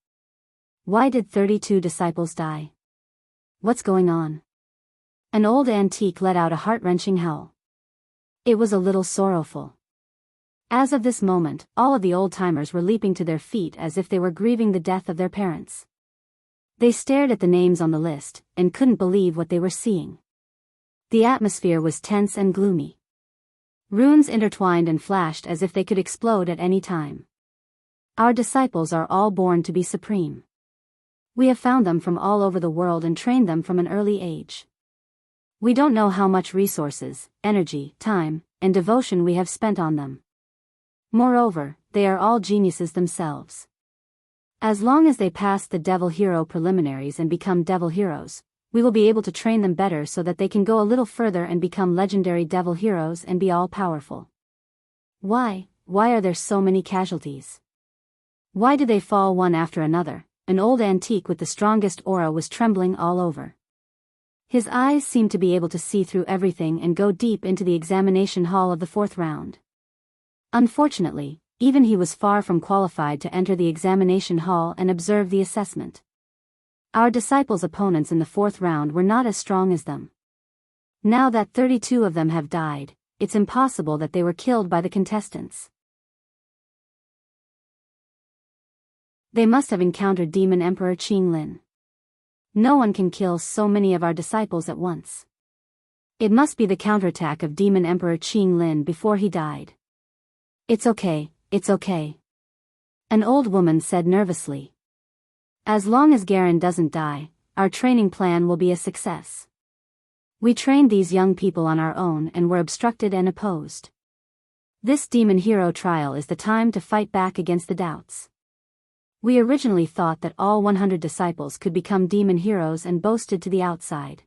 Why did 32 disciples die? What's going on? An old antique let out a heart-wrenching howl. It was a little sorrowful. As of this moment, all of the old-timers were leaping to their feet as if they were grieving the death of their parents. They stared at the names on the list, and couldn't believe what they were seeing. The atmosphere was tense and gloomy. Runes intertwined and flashed as if they could explode at any time. Our disciples are all born to be supreme. We have found them from all over the world and trained them from an early age. We don't know how much resources, energy, time, and devotion we have spent on them. Moreover, they are all geniuses themselves. As long as they pass the devil hero preliminaries and become devil heroes, we will be able to train them better so that they can go a little further and become legendary devil heroes and be all-powerful. Why are there so many casualties? Why do they fall one after another? An old antique with the strongest aura was trembling all over. His eyes seemed to be able to see through everything and go deep into the examination hall of the 4th round. Unfortunately, even he was far from qualified to enter the examination hall and observe the assessment. Our disciples' opponents in the 4th round were not as strong as them. Now that 32 of them have died, it's impossible that they were killed by the contestants. They must have encountered Demon Emperor Qinglin. No one can kill so many of our disciples at once. It must be the counterattack of Demon Emperor Qinglin before he died. It's okay, it's okay. An old woman said nervously. As long as Garen doesn't die, our training plan will be a success. We trained these young people on our own and were obstructed and opposed. This demon hero trial is the time to fight back against the doubts. We originally thought that all 100 disciples could become demon heroes and boasted to the outside.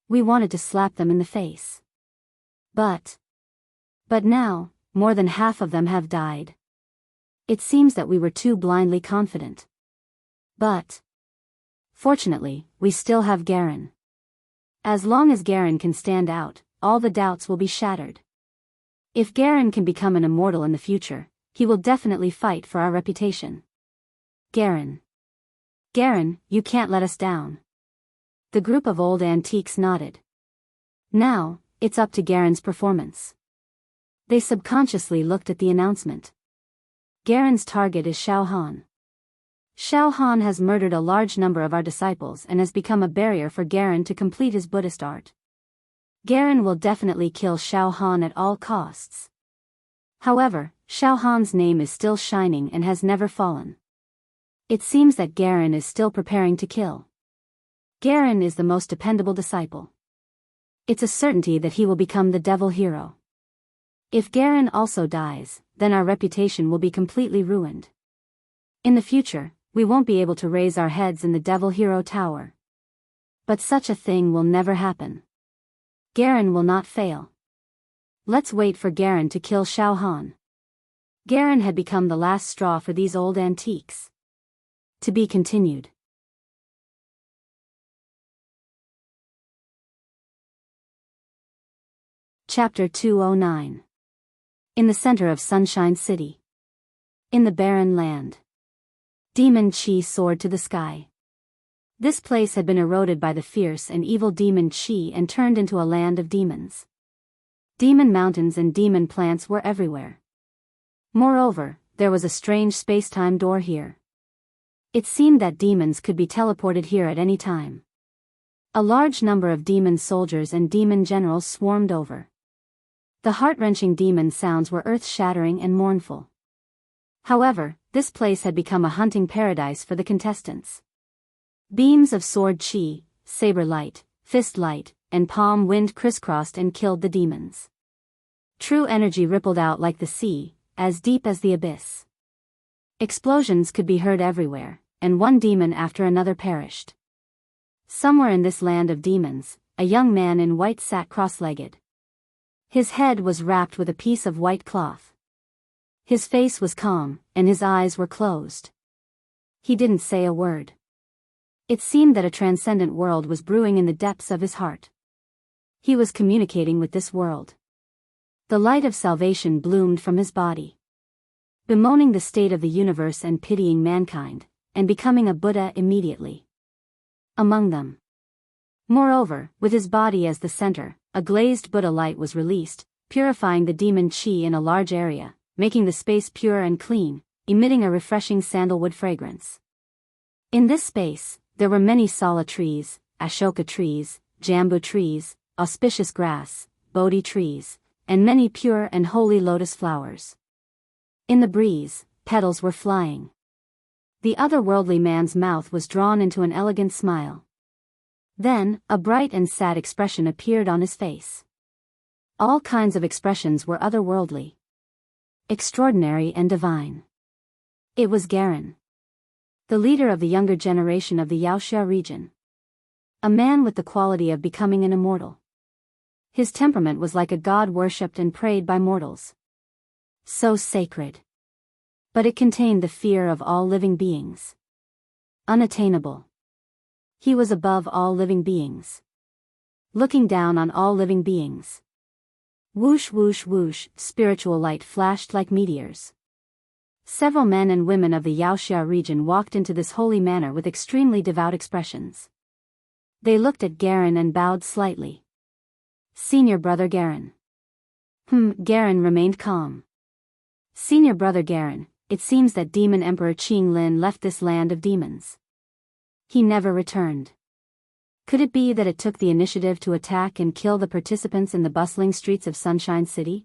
We wanted to slap them in the face. But now, more than half of them have died. It seems that we were too blindly confident. But fortunately, we still have Garen. As long as Garen can stand out, all the doubts will be shattered. If Garen can become an immortal in the future, he will definitely fight for our reputation. Garen, you can't let us down. The group of old antiques nodded. Now, it's up to Garen's performance. They subconsciously looked at the announcement. Garen's target is Xiao Han. Xiao Han has murdered a large number of our disciples and has become a barrier for Garen to complete his Buddhist art. Garen will definitely kill Xiao Han at all costs. However, Xiao Han's name is still shining and has never fallen. It seems that Garen is still preparing to kill. Garen is the most dependable disciple. It's a certainty that he will become the devil hero. If Garen also dies, then our reputation will be completely ruined. In the future, we won't be able to raise our heads in the devil hero tower. But such a thing will never happen. Garen will not fail. Let's wait for Garen to kill Xiao Han. Garen had become the last straw for these old antiques. To be continued. Chapter 209. In the center of Sunshine City. In the barren land. Demon Qi soared to the sky. This place had been eroded by the fierce and evil demon Qi and turned into a land of demons. Demon mountains and demon plants were everywhere. Moreover, there was a strange space-time door here. It seemed that demons could be teleported here at any time. A large number of demon soldiers and demon generals swarmed over. The heart-wrenching demon sounds were earth-shattering and mournful. However, this place had become a hunting paradise for the contestants. Beams of sword chi, saber light, fist light, and palm wind crisscrossed and killed the demons. True energy rippled out like the sea, as deep as the abyss. Explosions could be heard everywhere, and one demon after another perished. Somewhere in this land of demons, a young man in white sat cross-legged. His head was wrapped with a piece of white cloth. His face was calm, and his eyes were closed. He didn't say a word. It seemed that a transcendent world was brewing in the depths of his heart. He was communicating with this world. The light of salvation bloomed from his body. Bemoaning the state of the universe and pitying mankind, and becoming a Buddha immediately. Among them. Moreover, with his body as the center, a glazed Buddha light was released, purifying the demon qi in a large area, making the space pure and clean, emitting a refreshing sandalwood fragrance. In this space, there were many sala trees, ashoka trees, jambu trees, auspicious grass, bodhi trees, and many pure and holy lotus flowers. In the breeze, petals were flying. The otherworldly man's mouth was drawn into an elegant smile. Then, a bright and sad expression appeared on his face. All kinds of expressions were otherworldly, extraordinary and divine. It was Garen, the leader of the younger generation of the Wuxia region. A man with the quality of becoming an immortal. His temperament was like a god worshipped and prayed by mortals. So sacred. But it contained the fear of all living beings. Unattainable. He was above all living beings. Looking down on all living beings. Whoosh whoosh whoosh, spiritual light flashed like meteors. Several men and women of the Wuxia region walked into this holy manor with extremely devout expressions. They looked at Garen and bowed slightly. Senior brother Garen. Garen remained calm. Senior brother Garen, it seems that Demon Emperor Qing Lin left this land of demons. He never returned. Could it be that it took the initiative to attack and kill the participants in the bustling streets of Sunshine City?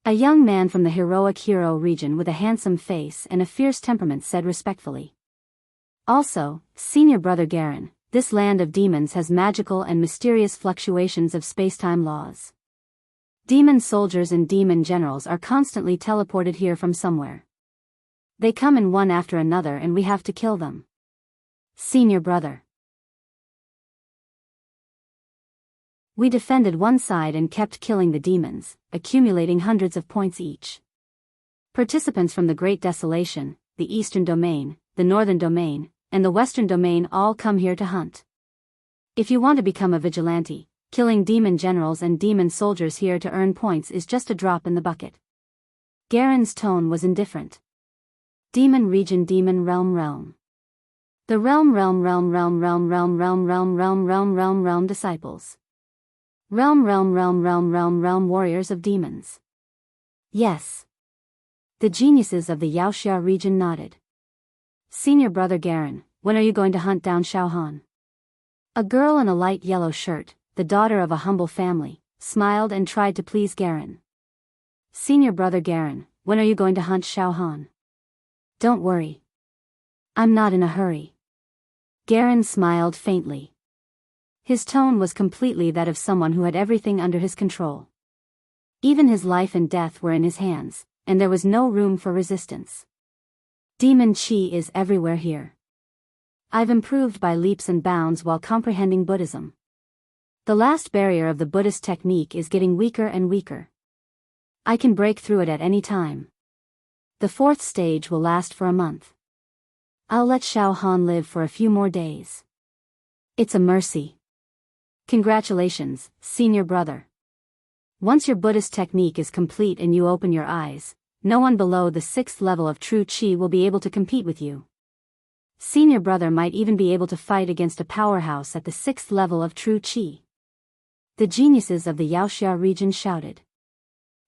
A young man from the heroic Hero region with a handsome face and a fierce temperament said respectfully. Also, Senior brother Garen, this land of demons has magical and mysterious fluctuations of spacetime laws. Demon soldiers and demon generals are constantly teleported here from somewhere. They come in one after another and we have to kill them. Senior brother. We defended one side and kept killing the demons, accumulating hundreds of points each. Participants from the Great Desolation, the Eastern Domain, the Northern Domain, and the Western Domain all come here to hunt. If you want to become a vigilante, killing demon generals and demon soldiers here to earn points is just a drop in the bucket. Garen's tone was indifferent. Demon region, demon realm. The realm disciples. Realm warriors of demons. Yes. The geniuses of the Wuxia region nodded. Senior brother Garen, when are you going to hunt down Xiaohan? A girl in a light yellow shirt, the daughter of a humble family, smiled and tried to please Garen. Senior brother Garen, when are you going to hunt Xiaohan? Don't worry. I'm not in a hurry. Garen smiled faintly. His tone was completely that of someone who had everything under his control. Even his life and death were in his hands, and there was no room for resistance. Demon Qi is everywhere here. I've improved by leaps and bounds while comprehending Buddhism. The last barrier of the Buddhist technique is getting weaker and weaker. I can break through it at any time. The fourth stage will last for a month. I'll let Xiaohan live for a few more days. It's a mercy. Congratulations, senior brother. Once your Buddhist technique is complete and you open your eyes, no one below the 6th level of true Qi will be able to compete with you. Senior brother might even be able to fight against a powerhouse at the 6th level of true Qi. The geniuses of the Wuxia region shouted.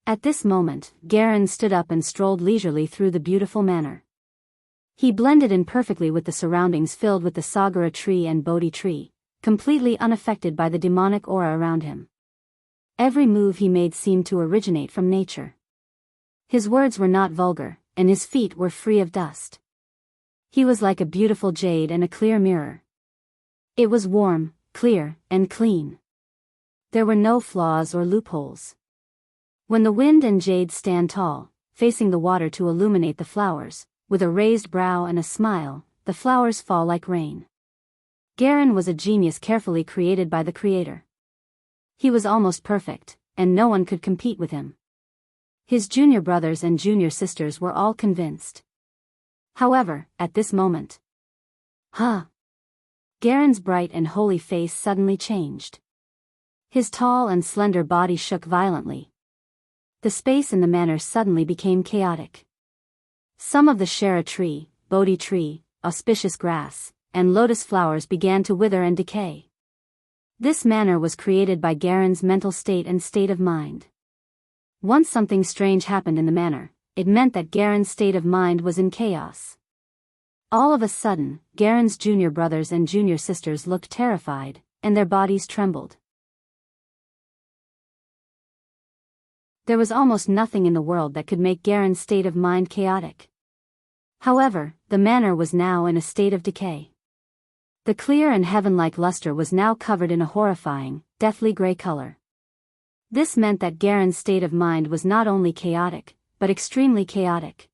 At this moment, Garen stood up and strolled leisurely through the beautiful manor. He blended in perfectly with the surroundings filled with the Saga tree and Bodhi tree, completely unaffected by the demonic aura around him. Every move he made seemed to originate from nature. His words were not vulgar, and his feet were free of dust. He was like a beautiful jade and a clear mirror. It was warm, clear, and clean. There were no flaws or loopholes. When the wind and jade stand tall, facing the water to illuminate the flowers, with a raised brow and a smile, the flowers fall like rain. Garen was a genius carefully created by the Creator. He was almost perfect, and no one could compete with him. His junior brothers and junior sisters were all convinced. However, at this moment, Garen's bright and holy face suddenly changed. His tall and slender body shook violently. The space in the manor suddenly became chaotic. Some of the Shara tree, Bodhi tree, auspicious grass, and lotus flowers began to wither and decay. This manner was created by Garen's mental state and state of mind. Once something strange happened in the manor, it meant that Garen's state of mind was in chaos. All of a sudden, Garen's junior brothers and junior sisters looked terrified, and their bodies trembled. There was almost nothing in the world that could make Garen's state of mind chaotic. However, the manor was now in a state of decay. The clear and heaven-like luster was now covered in a horrifying, deathly gray color. This meant that Garen's state of mind was not only chaotic, but extremely chaotic.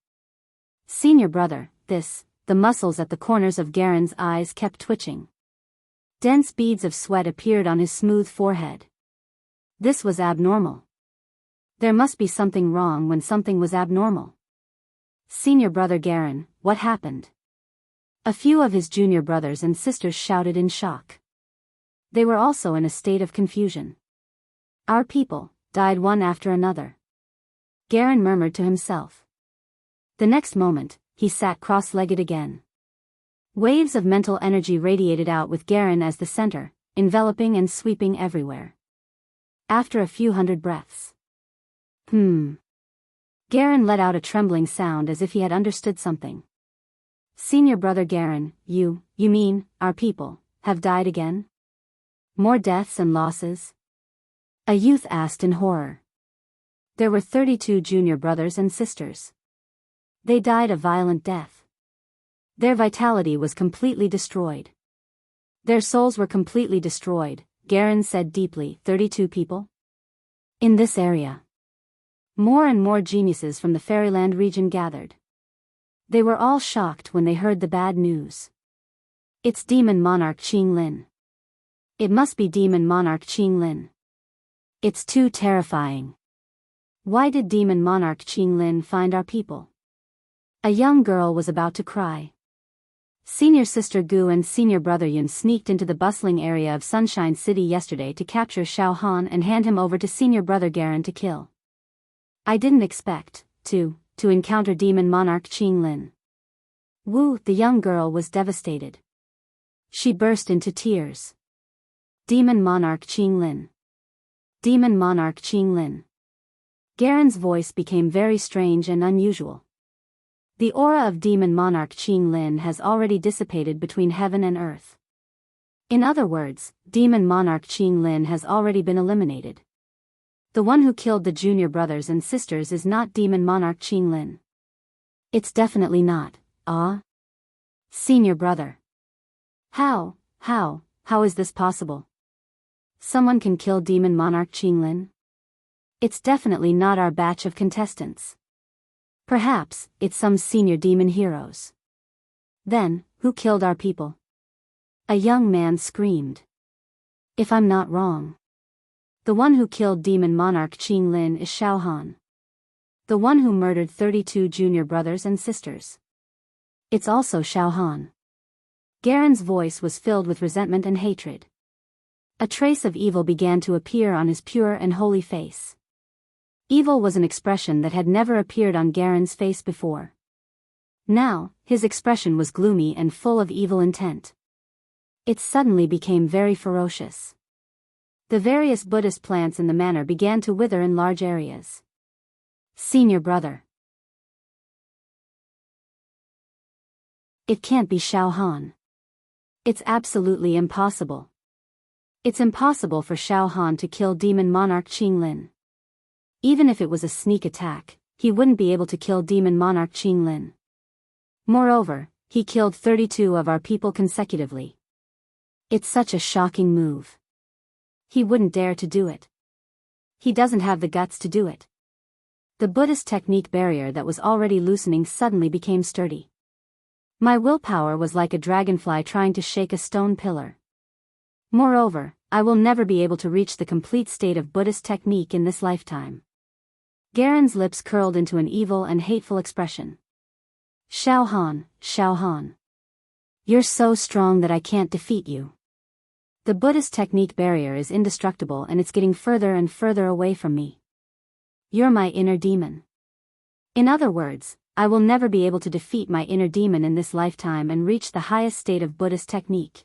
Senior brother, the muscles at the corners of Garen's eyes kept twitching. Dense beads of sweat appeared on his smooth forehead. This was abnormal. There must be something wrong when something was abnormal. Senior brother Garen, what happened? A few of his junior brothers and sisters shouted in shock. They were also in a state of confusion. Our people died one after another. Garen murmured to himself. The next moment, he sat cross-legged again. Waves of mental energy radiated out with Garen as the center, enveloping and sweeping everywhere. After a few hundred breaths. Garen let out a trembling sound as if he had understood something. Senior brother Garen, you mean, our people, have died again? More deaths and losses? A youth asked in horror. There were 32 junior brothers and sisters. They died a violent death. Their vitality was completely destroyed. Their souls were completely destroyed, Garen said deeply. 32 people? In this area. More and more geniuses from the Fairyland region gathered. They were all shocked when they heard the bad news. It's Demon Monarch Qinglin. It must be Demon Monarch Qinglin. It's too terrifying. Why did Demon Monarch Qinglin find our people? A young girl was about to cry. Senior sister Gu and senior brother Yun sneaked into the bustling area of Sunshine City yesterday to capture Xiao Han and hand him over to senior brother Garen to kill. I didn't expect to encounter Demon Monarch Qinglin. Wu, the young girl, was devastated. She burst into tears. Demon Monarch Qinglin. Demon Monarch Qinglin. Garen's voice became very strange and unusual. The aura of Demon Monarch Qinglin has already dissipated between heaven and earth. In other words, Demon Monarch Qinglin has already been eliminated. The one who killed the junior brothers and sisters is not Demon Monarch Qinglin. It's definitely not, senior brother. How is this possible? Someone can kill Demon Monarch Qinglin? It's definitely not our batch of contestants. Perhaps, it's some senior demon heroes. Then, who killed our people? A young man screamed. If I'm not wrong, the one who killed Demon Monarch Qinglin is Xiao Han. The one who murdered 32 junior brothers and sisters. It's also Xiao Han. Garen's voice was filled with resentment and hatred. A trace of evil began to appear on his pure and holy face. Evil was an expression that had never appeared on Garen's face before. Now, his expression was gloomy and full of evil intent. It suddenly became very ferocious. The various Buddhist plants in the manor began to wither in large areas. Senior brother. It can't be Xiao Han. It's absolutely impossible. It's impossible for Xiao Han to kill Demon Monarch Qinglin. Even if it was a sneak attack, he wouldn't be able to kill Demon Monarch Qinglin. Moreover, he killed 32 of our people consecutively. It's such a shocking move. He wouldn't dare to do it. He doesn't have the guts to do it. The Buddhist technique barrier that was already loosening suddenly became sturdy. My willpower was like a dragonfly trying to shake a stone pillar. Moreover, I will never be able to reach the complete state of Buddhist technique in this lifetime. Garen's lips curled into an evil and hateful expression. Xiao Han. You're so strong that I can't defeat you. The Buddhist technique barrier is indestructible and it's getting further and further away from me. You're my inner demon. In other words, I will never be able to defeat my inner demon in this lifetime and reach the highest state of Buddhist technique.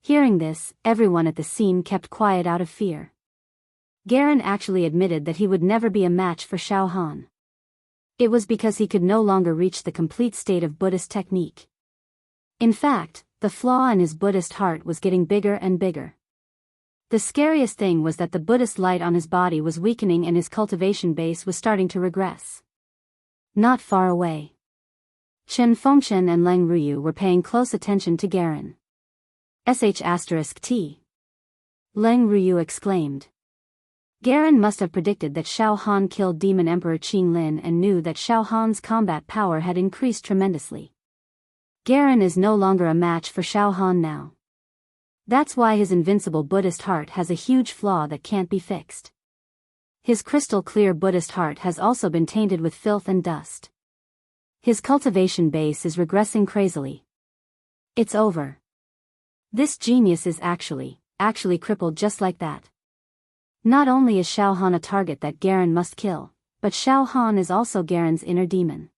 Hearing this, everyone at the scene kept quiet out of fear. Garen actually admitted that he would never be a match for Xiao Han. It was because he could no longer reach the complete state of Buddhist technique. In fact, the flaw in his Buddhist heart was getting bigger and bigger. The scariest thing was that the Buddhist light on his body was weakening and his cultivation base was starting to regress. Not far away, Chen Fengchen and Leng Ruyu were paying close attention to Garen. *T. Leng Ruyu exclaimed. Garen must have predicted that Xiao Han killed Demon Emperor Qing Lin and knew that Xiao Han's combat power had increased tremendously. Garen is no longer a match for Xiao Han now. That's why his invincible Buddhist heart has a huge flaw that can't be fixed. His crystal-clear Buddhist heart has also been tainted with filth and dust. His cultivation base is regressing crazily. It's over. This genius is actually crippled just like that. Not only is Xiao Han a target that Garen must kill, but Xiao Han is also Garen's inner demon.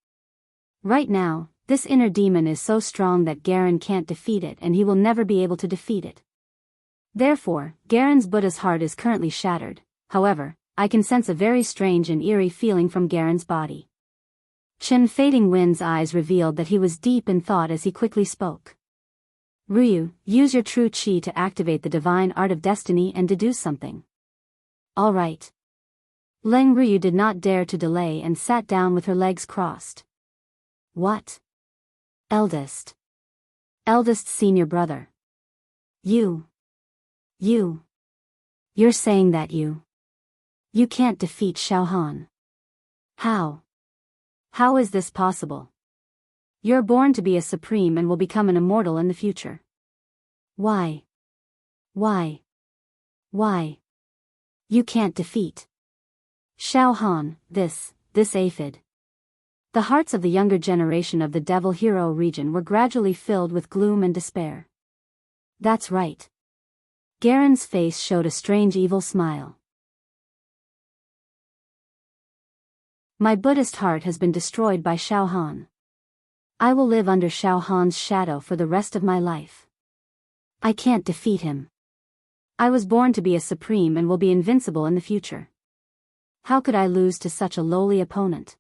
Right now, this inner demon is so strong that Garen can't defeat it and he will never be able to defeat it. Therefore, Garen's Buddha's heart is currently shattered. However, I can sense a very strange and eerie feeling from Garen's body. Chen Fading Wind's eyes revealed that he was deep in thought as he quickly spoke. Ruyu, use your true qi to activate the divine art of destiny and deduce something. All right. Leng Ruyu did not dare to delay and sat down with her legs crossed. What? Eldest senior brother. You're saying that you can't defeat Xiao Han. How is this possible? You're born to be a supreme and will become an immortal in the future. Why? You can't defeat Xiao Han, this aphid. The hearts of the younger generation of the Devil Hero region were gradually filled with gloom and despair. That's right. Garen's face showed a strange evil smile. My Buddhist heart has been destroyed by Xiao Han. I will live under Xiao Han's shadow for the rest of my life. I can't defeat him. I was born to be a supreme and will be invincible in the future. How could I lose to such a lowly opponent?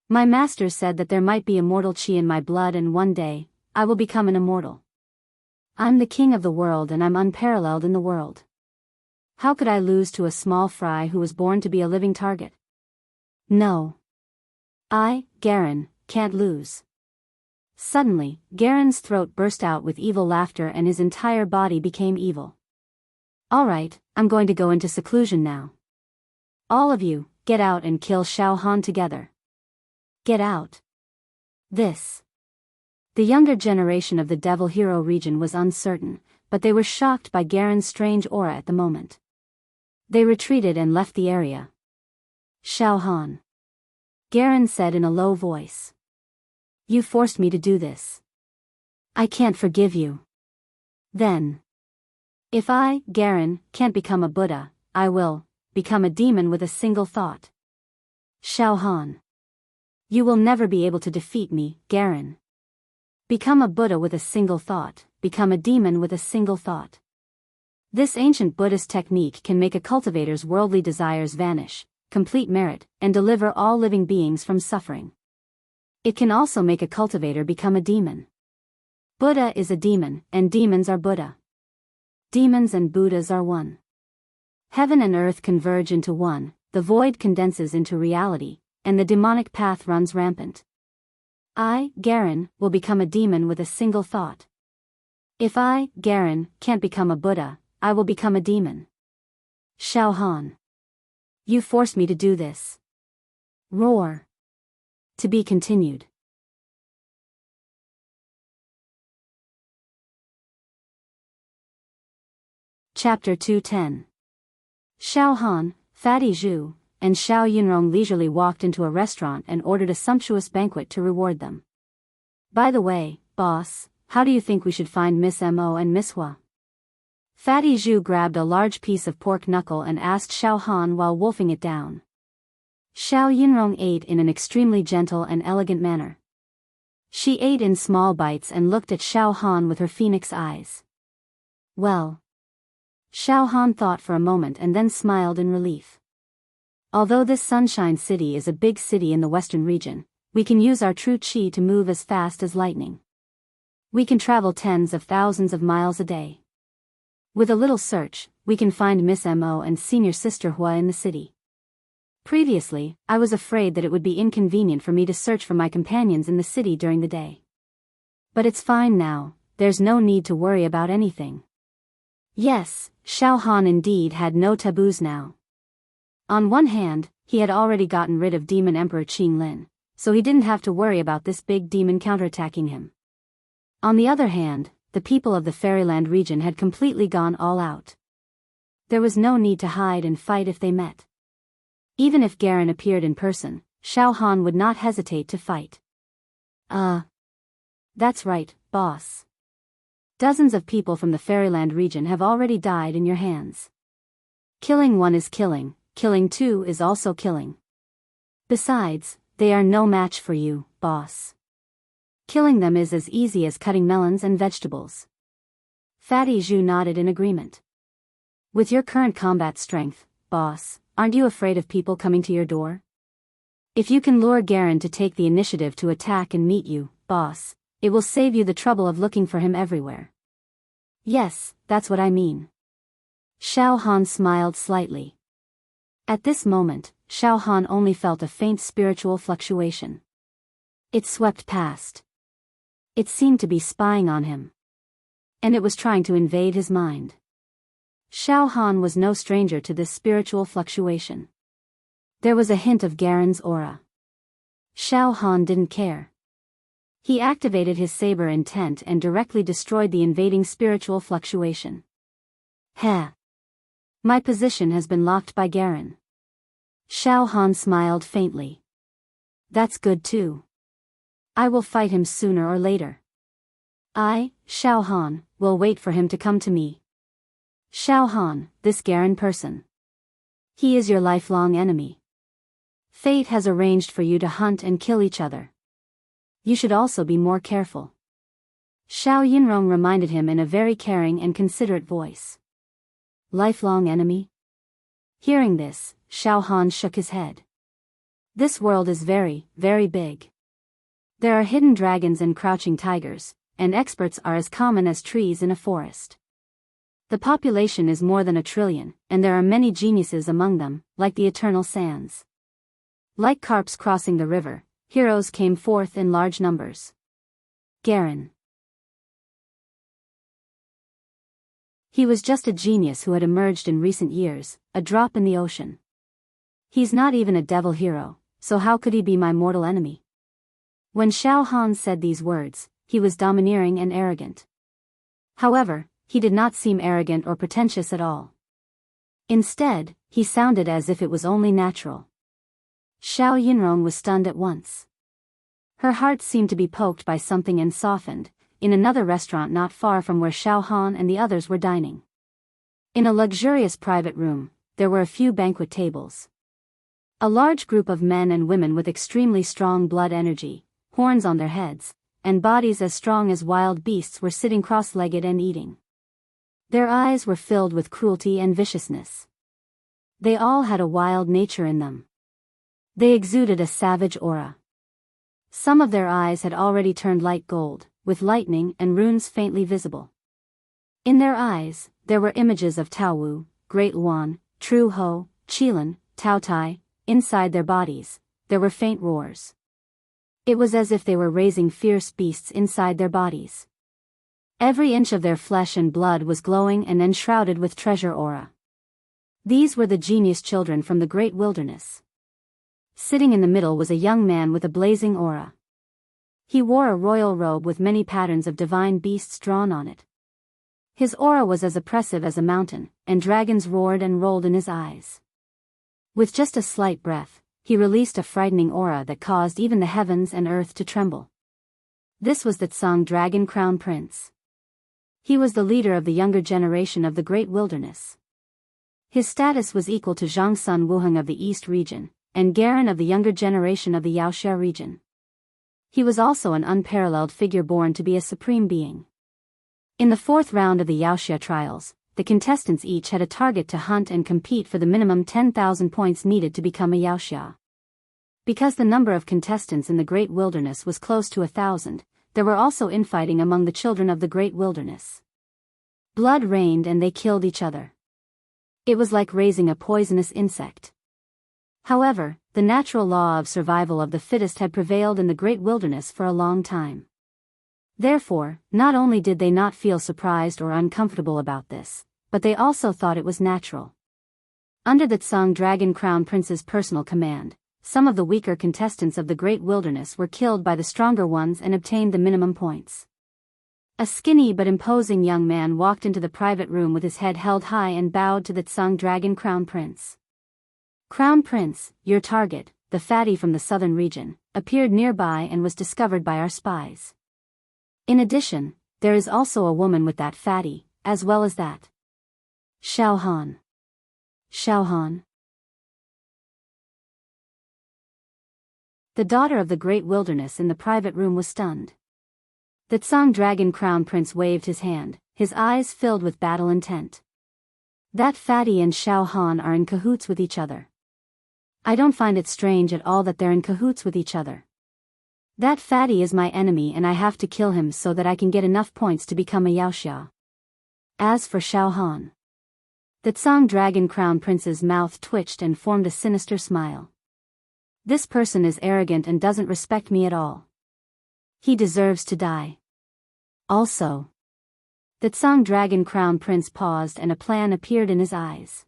My master said that there might be immortal qi in my blood and one day, I will become an immortal. I'm the king of the world and I'm unparalleled in the world. How could I lose to a small fry who was born to be a living target? No. I, Garen, can't lose. Suddenly, Garen's throat burst out with evil laughter and his entire body became evil. Alright, I'm going to go into seclusion now. All of you, get out and kill Xiao Han together. Get out. The younger generation of the Devil Hero region was uncertain, but they were shocked by Garen's strange aura at the moment. They retreated and left the area. Xiao Han. Garen said in a low voice. You forced me to do this. I can't forgive you. Then. If I, Garen, can't become a Buddha, I will become a demon with a single thought. Xiao Han. You will never be able to defeat me, Garen. Become a Buddha with a single thought, become a demon with a single thought. This ancient Buddhist technique can make a cultivator's worldly desires vanish, complete merit, and deliver all living beings from suffering. It can also make a cultivator become a demon. Buddha is a demon, and demons are Buddha. Demons and Buddhas are one. Heaven and earth converge into one, the void condenses into reality, and the demonic path runs rampant. I, Garen, will become a demon with a single thought. If I, Garen, can't become a Buddha, I will become a demon. Xiao Han. You forced me to do this. Roar. To be continued. Chapter 210. Xiao Han, Fatty Zhu, and Xiao Yunrong leisurely walked into a restaurant and ordered a sumptuous banquet to reward them. By the way, boss, how do you think we should find Miss Mo and Miss Hua? Fatty Zhu grabbed a large piece of pork knuckle and asked Xiao Han while wolfing it down. Xiao Yunrong ate in an extremely gentle and elegant manner. She ate in small bites and looked at Xiao Han with her phoenix eyes. Well. Xiao Han thought for a moment and then smiled in relief. Although this Sunshine City is a big city in the western region, we can use our true qi to move as fast as lightning. We can travel tens of thousands of miles a day. With a little search, we can find Miss Mo and Senior Sister Hua in the city. Previously, I was afraid that it would be inconvenient for me to search for my companions in the city during the day. But it's fine now, there's no need to worry about anything. Yes, Xiao Han indeed had no taboos now. On one hand, he had already gotten rid of Demon Emperor Qing Lin, so he didn't have to worry about this big demon counterattacking him. On the other hand, the people of the Fairyland region had completely gone all out. There was no need to hide and fight if they met. Even if Garen appeared in person, Xiao Han would not hesitate to fight. That's right, boss. Dozens of people from the Fairyland region have already died in your hands. Killing one is killing, killing two is also killing. Besides, they are no match for you, boss. Killing them is as easy as cutting melons and vegetables. Fatty Zhu nodded in agreement. With your current combat strength, boss, aren't you afraid of people coming to your door? If you can lure Garen to take the initiative to attack and meet you, boss, it will save you the trouble of looking for him everywhere. Yes, that's what I mean. Xiao Han smiled slightly. At this moment, Xiao Han only felt a faint spiritual fluctuation. It swept past. It seemed to be spying on him. And it was trying to invade his mind. Xiao Han was no stranger to this spiritual fluctuation. There was a hint of Garen's aura. Xiao Han didn't care. He activated his saber intent and directly destroyed the invading spiritual fluctuation. Heh. My position has been locked by Garen. Xiao Han smiled faintly. That's good too. I will fight him sooner or later. I, Xiao Han, will wait for him to come to me. Xiao Han, this Garen person. He is your lifelong enemy. Fate has arranged for you to hunt and kill each other. You should also be more careful. Xiao Yinrong reminded him in a very caring and considerate voice. Lifelong enemy? Hearing this, Xiao Han shook his head. This world is very, very big. There are hidden dragons and crouching tigers, and experts are as common as trees in a forest. The population is more than 1 trillion, and there are many geniuses among them, like the eternal sands. Like carps crossing the river, heroes came forth in large numbers. Garen. He was just a genius who had emerged in recent years, a drop in the ocean. He's not even a devil hero, so how could he be my mortal enemy? When Xiao Han said these words, he was domineering and arrogant. However, he did not seem arrogant or pretentious at all. Instead, he sounded as if it was only natural. Xiao Yinrong was stunned at once. Her heart seemed to be poked by something and softened, in another restaurant not far from where Xiao Han and the others were dining. In a luxurious private room, there were a few banquet tables. A large group of men and women with extremely strong blood energy, horns on their heads, and bodies as strong as wild beasts were sitting cross-legged and eating. Their eyes were filled with cruelty and viciousness. They all had a wild nature in them. They exuded a savage aura. Some of their eyes had already turned light gold, with lightning and runes faintly visible. In their eyes, there were images of Tao Wu, Great Luan, True Ho, Qilin, Tao Tai. Inside their bodies, there were faint roars. It was as if they were raising fierce beasts inside their bodies. Every inch of their flesh and blood was glowing and enshrouded with treasure aura. These were the genius children from the great wilderness. Sitting in the middle was a young man with a blazing aura. He wore a royal robe with many patterns of divine beasts drawn on it. His aura was as oppressive as a mountain, and dragons roared and rolled in his eyes. With just a slight breath, he released a frightening aura that caused even the heavens and earth to tremble. This was the Tsang Dragon Crown Prince. He was the leader of the younger generation of the Great Wilderness. His status was equal to Zhang Sun Wuheng of the East region, and Garen of the younger generation of the Yaoxia region. He was also an unparalleled figure born to be a supreme being. In the fourth round of the Yaoxia trials, the contestants each had a target to hunt and compete for the minimum 10,000 points needed to become a Yaoxia. Because the number of contestants in the Great Wilderness was close to 1,000, there were also infighting among the children of the Great Wilderness. Blood rained and they killed each other. It was like raising a poisonous insect. However, the natural law of survival of the fittest had prevailed in the Great Wilderness for a long time. Therefore, not only did they not feel surprised or uncomfortable about this, but they also thought it was natural. Under the Tsang Dragon Crown Prince's personal command, some of the weaker contestants of the Great Wilderness were killed by the stronger ones and obtained the minimum points. A skinny but imposing young man walked into the private room with his head held high and bowed to the Tsang Dragon Crown Prince. Crown Prince, your target, the fatty from the southern region, appeared nearby and was discovered by our spies. In addition, there is also a woman with that fatty, as well as that. Xiao Han. Xiao Han. The daughter of the Great Wilderness in the private room was stunned. The Tsang Dragon Crown Prince waved his hand, his eyes filled with battle intent. That fatty and Xiao Han are in cahoots with each other. I don't find it strange at all that they're in cahoots with each other. That fatty is my enemy and I have to kill him so that I can get enough points to become a Yaoxia. As for Xiao Han. The Tsang Dragon Crown Prince's mouth twitched and formed a sinister smile. This person is arrogant and doesn't respect me at all. He deserves to die. Also. The Tsang Dragon Crown Prince paused and a plan appeared in his eyes.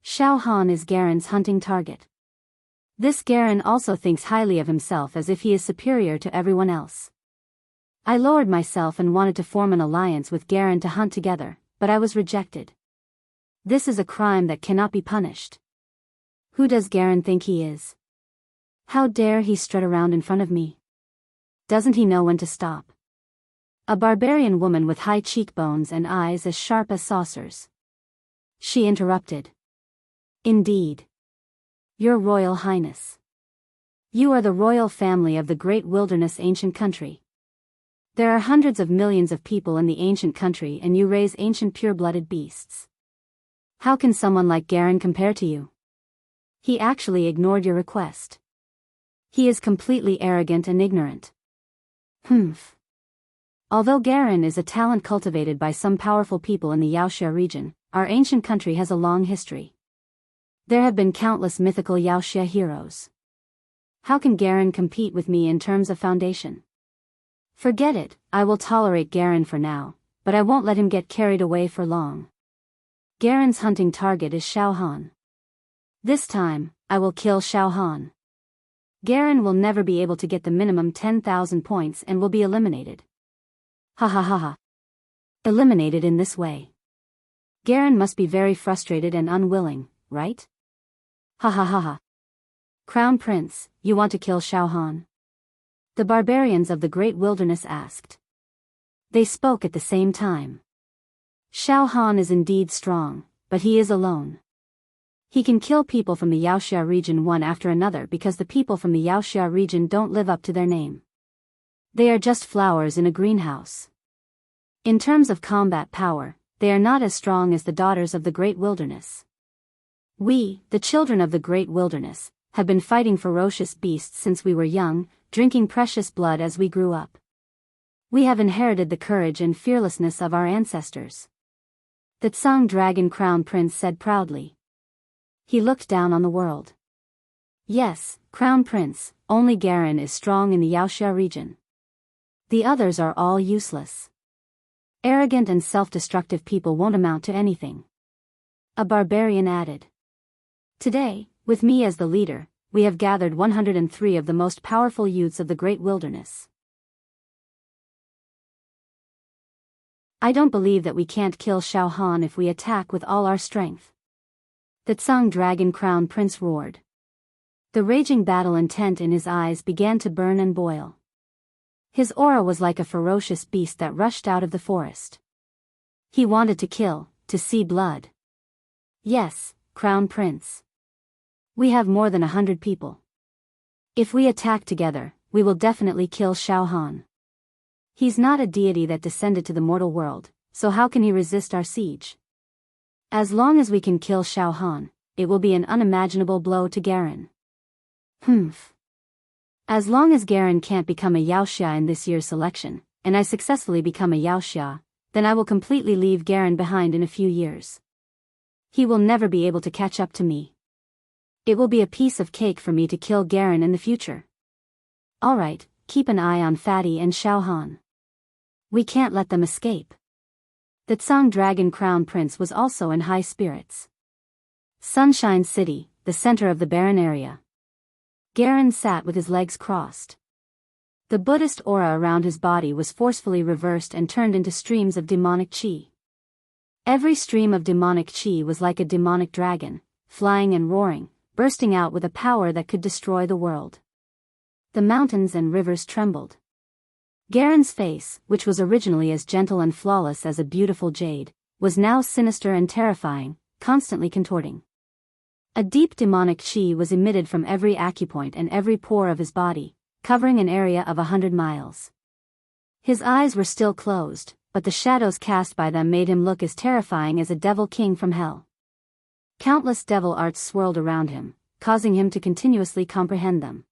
Xiao Han is Garen's hunting target. This Garen also thinks highly of himself as if he is superior to everyone else. I lowered myself and wanted to form an alliance with Garen to hunt together, but I was rejected. This is a crime that cannot be punished. Who does Garen think he is? How dare he strut around in front of me? Doesn't he know when to stop? A barbarian woman with high cheekbones and eyes as sharp as saucers. She interrupted. Indeed. Your Royal Highness. You are the royal family of the Great Wilderness ancient country. There are hundreds of millions of people in the ancient country and you raise ancient pure-blooded beasts. How can someone like Garen compare to you? He actually ignored your request. He is completely arrogant and ignorant. Humph. Although Garen is a talent cultivated by some powerful people in the Yaoxia region, our ancient country has a long history. There have been countless mythical Yaoxia heroes. How can Garen compete with me in terms of foundation? Forget it, I will tolerate Garen for now, but I won't let him get carried away for long. Garen's hunting target is Xiao Han. This time, I will kill Xiao Han. Garen will never be able to get the minimum 10,000 points and will be eliminated. Ha ha ha ha. Eliminated in this way. Garen must be very frustrated and unwilling, right? Ha ha ha ha. Crown Prince, you want to kill Xiao Han? The barbarians of the Great Wilderness asked. They spoke at the same time. Xiao Han is indeed strong, but he is alone. He can kill people from the Yaoxia region one after another because the people from the Yaoxia region don't live up to their name. They are just flowers in a greenhouse. In terms of combat power, they are not as strong as the daughters of the Great Wilderness. We, the children of the Great Wilderness, have been fighting ferocious beasts since we were young, drinking precious blood as we grew up. We have inherited the courage and fearlessness of our ancestors. The Tsang Dragon Crown Prince said proudly. He looked down on the world. Yes, Crown Prince, only Garen is strong in the Yaoxia region. The others are all useless. Arrogant and self-destructive people won't amount to anything. A barbarian added. Today, with me as the leader, we have gathered 103 of the most powerful youths of the Great Wilderness. I don't believe that we can't kill Xiao Han if we attack with all our strength. The Tsang Dragon Crown Prince roared. The raging battle intent in his eyes began to burn and boil. His aura was like a ferocious beast that rushed out of the forest. He wanted to kill, to see blood. Yes, Crown Prince. We have more than 100 people. If we attack together, we will definitely kill Xiao Han. He's not a deity that descended to the mortal world, so how can he resist our siege? As long as we can kill Xiao Han, it will be an unimaginable blow to Garen. Humph. As long as Garen can't become a Yaoxia in this year's selection, and I successfully become a Yaoxia, then I will completely leave Garen behind in a few years. He will never be able to catch up to me. It will be a piece of cake for me to kill Garen in the future. Alright, keep an eye on Fatty and Xiao Han. We can't let them escape. The Tsang Dragon Crown Prince was also in high spirits. Sunshine City, the center of the barren area. Garen sat with his legs crossed. The Buddhist aura around his body was forcefully reversed and turned into streams of demonic chi. Every stream of demonic chi was like a demonic dragon, flying and roaring, bursting out with a power that could destroy the world. The mountains and rivers trembled. Garen's face, which was originally as gentle and flawless as a beautiful jade, was now sinister and terrifying, constantly contorting. A deep demonic chi was emitted from every acupoint and every pore of his body, covering an area of 100 miles. His eyes were still closed, but the shadows cast by them made him look as terrifying as a devil king from hell. Countless devil arts swirled around him, causing him to continuously comprehend them.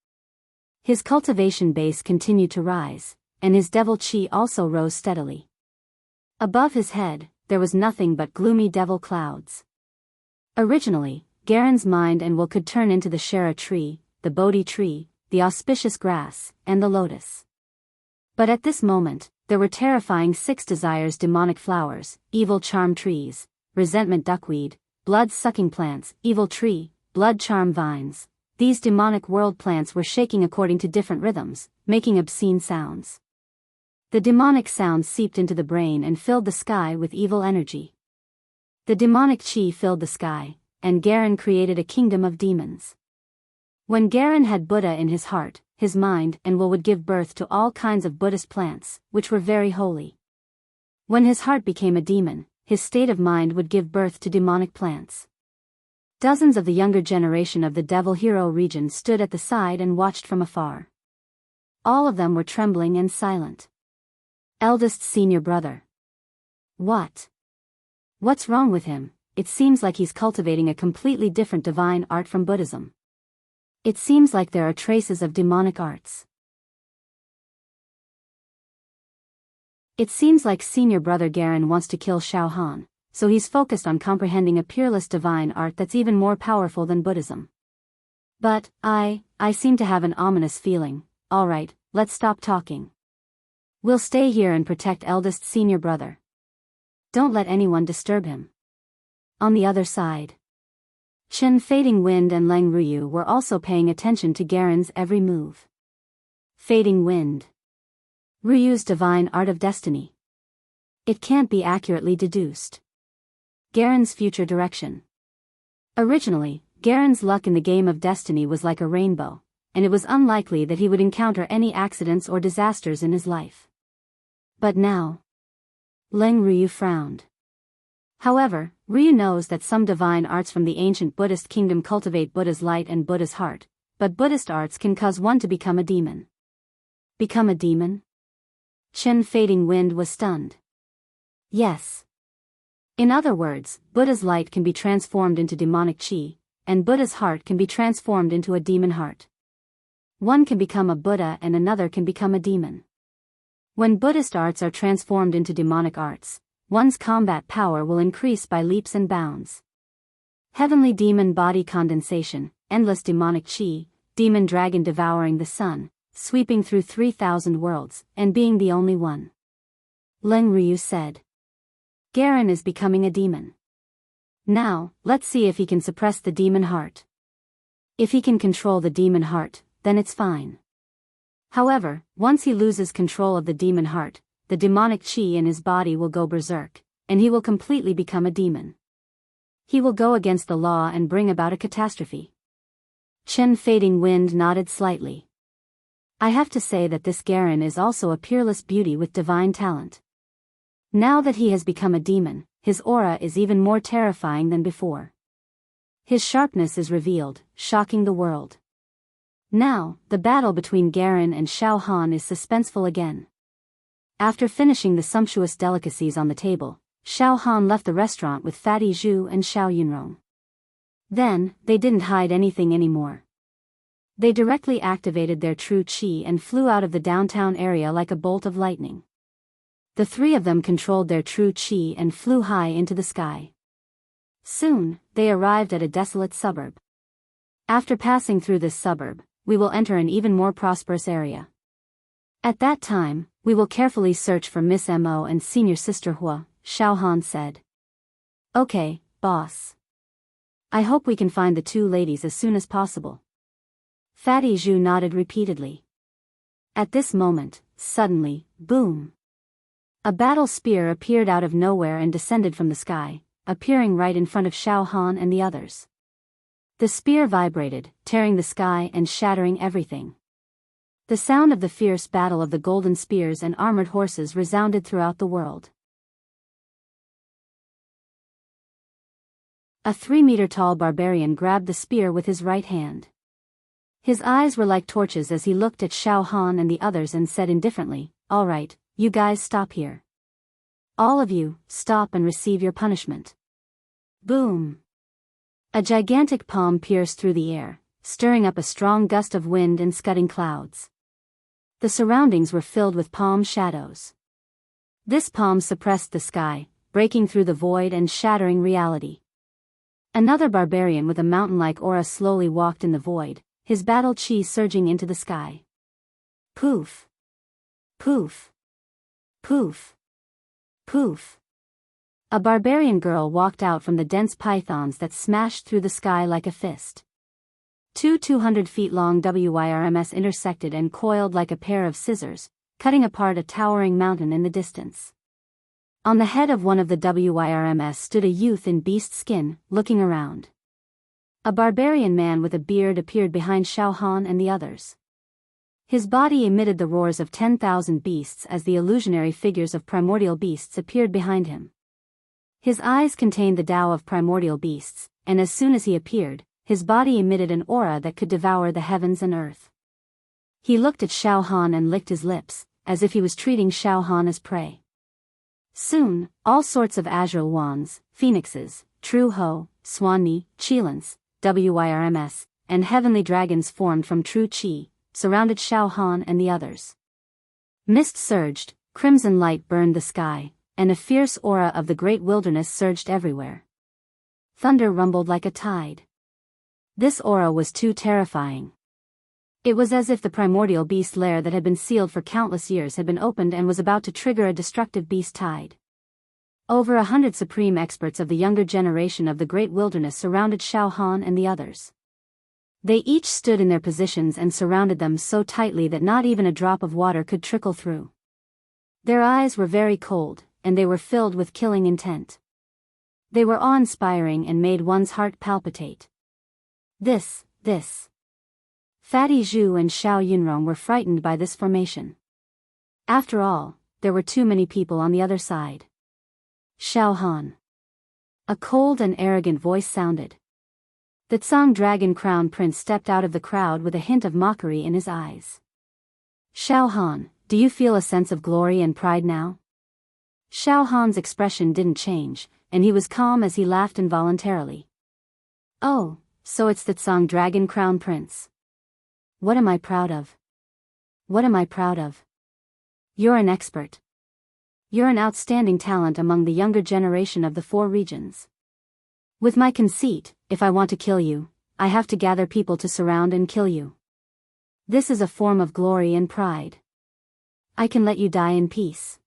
His cultivation base continued to rise, and his devil chi also rose steadily. Above his head, there was nothing but gloomy devil clouds. Originally, Garen's mind and will could turn into the Shara tree, the Bodhi tree, the auspicious grass, and the lotus. But at this moment, there were terrifying 6 desires demonic flowers, evil charm trees, resentment duckweed, blood-sucking plants, evil tree, blood charm vines. These demonic world plants were shaking according to different rhythms, making obscene sounds. The demonic sounds seeped into the brain and filled the sky with evil energy. The demonic chi filled the sky, and Garen created a kingdom of demons. When Garen had Buddha in his heart, his mind and will would give birth to all kinds of Buddhist plants, which were very holy. When his heart became a demon, his state of mind would give birth to demonic plants. Dozens of the younger generation of the Devil Hero region stood at the side and watched from afar. All of them were trembling and silent. Eldest senior brother. What? What's wrong with him? It seems like he's cultivating a completely different divine art from Buddhism. It seems like there are traces of demonic arts. It seems like senior brother Garen wants to kill Xiao Han, so he's focused on comprehending a peerless divine art that's even more powerful than Buddhism. But, I seem to have an ominous feeling. Alright, let's stop talking. We'll stay here and protect eldest senior brother. Don't let anyone disturb him. On the other side, Chen Fading Wind and Leng Ruyu were also paying attention to Garen's every move. Fading Wind. Ruyu's divine art of destiny. It can't be accurately deduced. Garen's future direction. Originally, Garen's luck in the game of destiny was like a rainbow, and it was unlikely that he would encounter any accidents or disasters in his life. But now, Leng Ruyu frowned. However, Ryu knows that some divine arts from the ancient Buddhist kingdom cultivate Buddha's light and Buddha's heart, but Buddhist arts can cause one to become a demon. Become a demon? Chen Fading Wind was stunned. Yes. In other words, Buddha's light can be transformed into demonic chi, and Buddha's heart can be transformed into a demon heart. One can become a Buddha and another can become a demon. When Buddhist arts are transformed into demonic arts, one's combat power will increase by leaps and bounds. Heavenly demon body condensation, endless demonic chi, demon dragon devouring the sun, sweeping through 3,000 worlds, and being the only one. Leng Ryu said. Garen is becoming a demon. Now, let's see if he can suppress the demon heart. If he can control the demon heart, then it's fine. However, once he loses control of the demon heart, the demonic chi in his body will go berserk, and he will completely become a demon. He will go against the law and bring about a catastrophe. Chen Fading Wind nodded slightly. I have to say that this Garen is also a peerless beauty with divine talent. Now that he has become a demon, his aura is even more terrifying than before. His sharpness is revealed, shocking the world. Now, the battle between Garen and Xiao Han is suspenseful again. After finishing the sumptuous delicacies on the table, Xiao Han left the restaurant with Fatty Zhu and Xiao Yunrong. Then, they didn't hide anything anymore. They directly activated their true qi and flew out of the downtown area like a bolt of lightning. The three of them controlled their true qi and flew high into the sky. Soon, they arrived at a desolate suburb. After passing through this suburb, we will enter an even more prosperous area. At that time, we will carefully search for Miss Mo and Senior Sister Hua, Xiao Han said. Okay, boss. I hope we can find the two ladies as soon as possible. Fatty Zhu nodded repeatedly. At this moment, suddenly, boom! A battle spear appeared out of nowhere and descended from the sky, appearing right in front of Xiao Han and the others. The spear vibrated, tearing the sky and shattering everything. The sound of the fierce battle of the golden spears and armored horses resounded throughout the world. A 3-meter-tall barbarian grabbed the spear with his right hand. His eyes were like torches as he looked at Xiao Han and the others and said indifferently, "All right, you guys stop here. All of you, stop and receive your punishment." Boom! A gigantic palm pierced through the air, stirring up a strong gust of wind and scudding clouds. The surroundings were filled with palm shadows. This palm suppressed the sky, breaking through the void and shattering reality. Another barbarian with a mountain-like aura slowly walked in the void, his battle chi surging into the sky. Poof! Poof! Poof! Poof! A barbarian girl walked out from the dense pythons that smashed through the sky like a fist. Two 200-feet-long WYRMs intersected and coiled like a pair of scissors, cutting apart a towering mountain in the distance. On the head of one of the WYRMs stood a youth in beast skin, looking around. A barbarian man with a beard appeared behind Xiao Han and the others. His body emitted the roars of 10,000 beasts as the illusionary figures of primordial beasts appeared behind him. His eyes contained the Tao of primordial beasts, and as soon as he appeared, his body emitted an aura that could devour the heavens and earth. He looked at Xiao Han and licked his lips, as if he was treating Xiao Han as prey. Soon, all sorts of azure wands, phoenixes, true ho, swanni, chilans, WYRMs, and heavenly dragons formed from true qi, surrounded Xiao Han and the others. Mist surged, crimson light burned the sky, and a fierce aura of the great wilderness surged everywhere. Thunder rumbled like a tide. This aura was too terrifying. It was as if the primordial beast lair that had been sealed for countless years had been opened and was about to trigger a destructive beast tide. Over 100 supreme experts of the younger generation of the great wilderness surrounded Xiao Han and the others. They each stood in their positions and surrounded them so tightly that not even a drop of water could trickle through. Their eyes were very cold, and they were filled with killing intent. They were awe-inspiring and made one's heart palpitate. This. Fatty Zhu and Xiao Yunrong were frightened by this formation. After all, there were too many people on the other side. Xiao Han. A cold and arrogant voice sounded. The Tsang Dragon Crown Prince stepped out of the crowd with a hint of mockery in his eyes. Xiao Han, do you feel a sense of glory and pride now? Xiao Han's expression didn't change, and he was calm as he laughed involuntarily. Oh, so it's the Tsang Dragon Crown Prince. What am I proud of? What am I proud of? You're an expert. You're an outstanding talent among the younger generation of the 4 regions. With my conceit, if I want to kill you, I have to gather people to surround and kill you. This is a form of glory and pride. I can let you die in peace.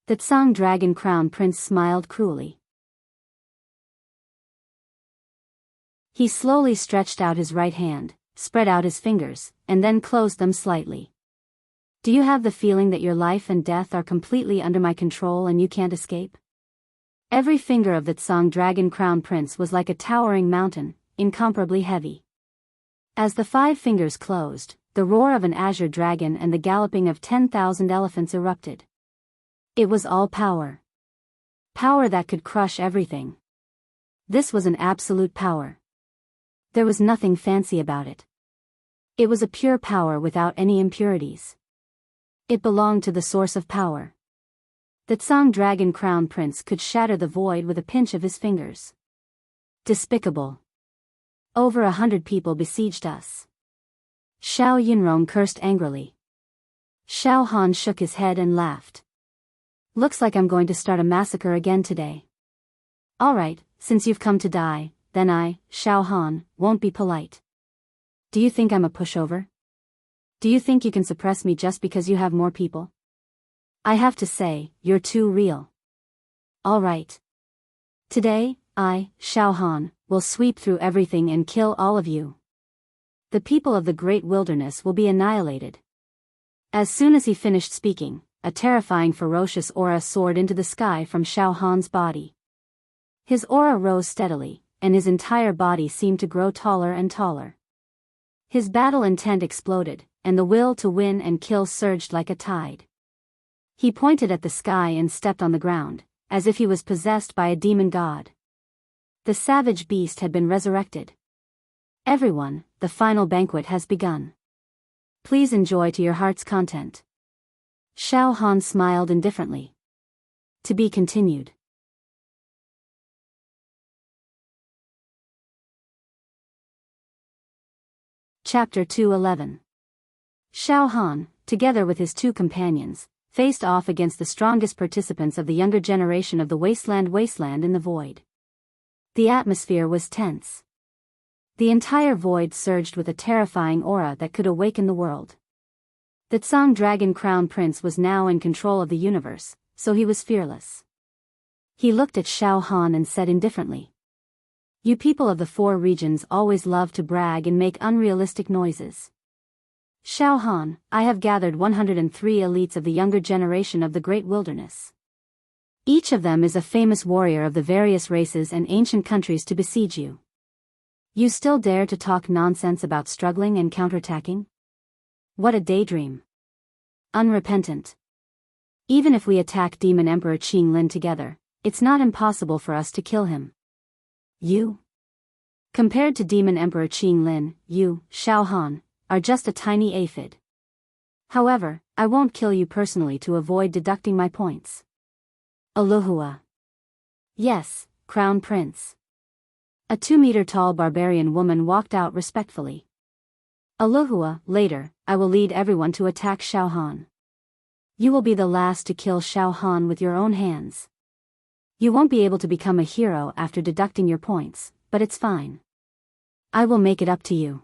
The Tsang Dragon Crown Prince smiled cruelly. He slowly stretched out his right hand, spread out his fingers, and then closed them slightly. Do you have the feeling that your life and death are completely under my control and you can't escape? Every finger of the Tsang Dragon Crown Prince was like a towering mountain, incomparably heavy. As the 5 fingers closed, the roar of an azure dragon and the galloping of 10,000 elephants erupted. It was all power. Power that could crush everything. This was an absolute power. There was nothing fancy about it. It was a pure power without any impurities. It belonged to the source of power. The Tsang Dragon Crown Prince could shatter the void with a pinch of his fingers. Despicable. Over 100 people besieged us. Xiao Yunrong cursed angrily. Xiao Han shook his head and laughed. Looks like I'm going to start a massacre again today. Alright, since you've come to die, then I, Xiao Han, won't be polite. Do you think I'm a pushover? Do you think you can suppress me just because you have more people? I have to say, you're too real. Alright. Today, I, Xiao Han, will sweep through everything and kill all of you. The people of the great wilderness will be annihilated. As soon as he finished speaking, a terrifying ferocious aura soared into the sky from Xiao Han's body. His aura rose steadily, and his entire body seemed to grow taller and taller. His battle intent exploded, and the will to win and kill surged like a tide. He pointed at the sky and stepped on the ground, as if he was possessed by a demon god. The savage beast had been resurrected. Everyone, the final banquet has begun. Please enjoy to your heart's content. Xiao Han smiled indifferently. To be continued. Chapter 211. Xiao Han, together with his two companions, faced off against the strongest participants of the younger generation of the wasteland in the void. The atmosphere was tense. The entire void surged with a terrifying aura that could awaken the world. The Tsang Dragon Crown Prince was now in control of the universe, so he was fearless. He looked at Xiao Han and said indifferently. You people of the four regions always love to brag and make unrealistic noises. Xiao Han, I have gathered 103 elites of the younger generation of the great wilderness. Each of them is a famous warrior of the various races and ancient countries to besiege you. You still dare to talk nonsense about struggling and counterattacking? What a daydream. Unrepentant. Even if we attack Demon Emperor Qing Lin together, it's not impossible for us to kill him. You? Compared to Demon Emperor Qing Lin, you, Xiao Han, are just a tiny aphid. However, I won't kill you personally to avoid deducting my points. Aluhua. Yes, Crown Prince. A 2-meter-tall barbarian woman walked out respectfully. Aluhua, later, I will lead everyone to attack Xiao Han. You will be the last to kill Xiao Han with your own hands. You won't be able to become a hero after deducting your points, but it's fine. I will make it up to you.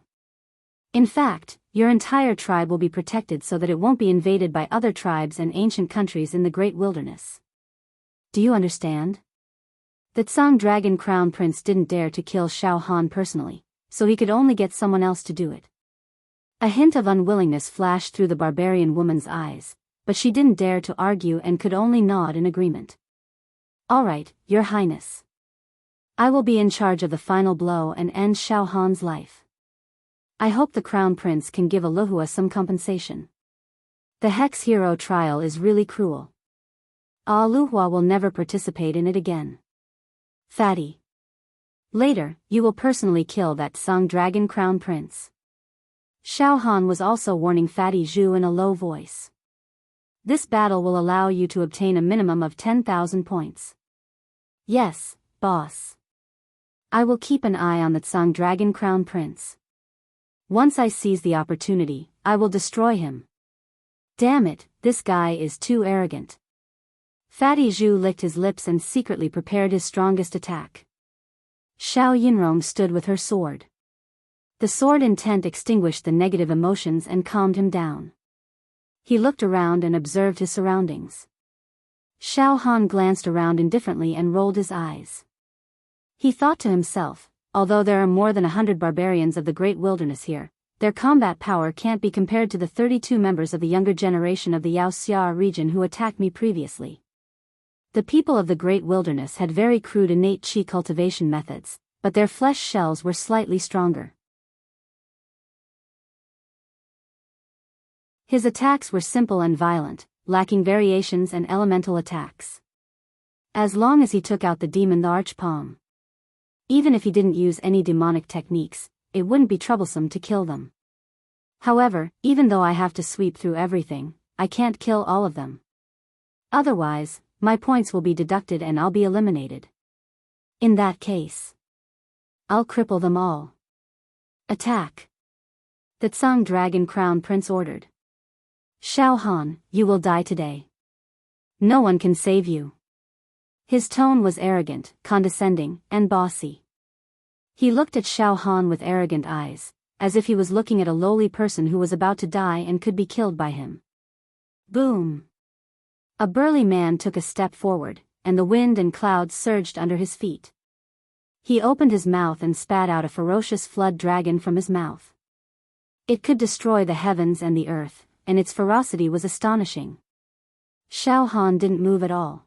In fact, your entire tribe will be protected so that it won't be invaded by other tribes and ancient countries in the great wilderness. Do you understand? The Tsang Dragon Crown Prince didn't dare to kill Xiao Han personally, so he could only get someone else to do it. A hint of unwillingness flashed through the barbarian woman's eyes, but she didn't dare to argue and could only nod in agreement. Alright, Your Highness. I will be in charge of the final blow and end Xiao Han's life. I hope the Crown Prince can give Aluhua some compensation. The Hex Hero trial is really cruel. Aluhua will never participate in it again. Fatty. Later, you will personally kill that Tsang Dragon Crown Prince. Xiao Han was also warning Fatty Zhu in a low voice. This battle will allow you to obtain a minimum of 10,000 points. Yes, boss. I will keep an eye on the Tsang Dragon Crown Prince. Once I seize the opportunity, I will destroy him. Damn it, this guy is too arrogant. Fatty Zhu licked his lips and secretly prepared his strongest attack. Xiao Yinrong stood with her sword. The sword intent extinguished the negative emotions and calmed him down. He looked around and observed his surroundings. Xiao Han glanced around indifferently and rolled his eyes. He thought to himself, although there are more than 100 barbarians of the great wilderness here, their combat power can't be compared to the 32 members of the younger generation of the Yaoxia region who attacked me previously. The people of the great wilderness had very crude innate qi cultivation methods, but their flesh shells were slightly stronger. His attacks were simple and violent, lacking variations and elemental attacks. As long as he took out the demon the Archpalm. Even if he didn't use any demonic techniques, it wouldn't be troublesome to kill them. However, even though I have to sweep through everything, I can't kill all of them. Otherwise, my points will be deducted and I'll be eliminated. In that case, I'll cripple them all. Attack! The Tsang Dragon Crown Prince ordered. Xiao Han, you will die today. No one can save you. His tone was arrogant, condescending, and bossy. He looked at Xiao Han with arrogant eyes, as if he was looking at a lowly person who was about to die and could be killed by him. Boom! A burly man took a step forward, and the wind and clouds surged under his feet. He opened his mouth and spat out a ferocious flood dragon from his mouth. It could destroy the heavens and the earth, and its ferocity was astonishing. Xiao Han didn't move at all.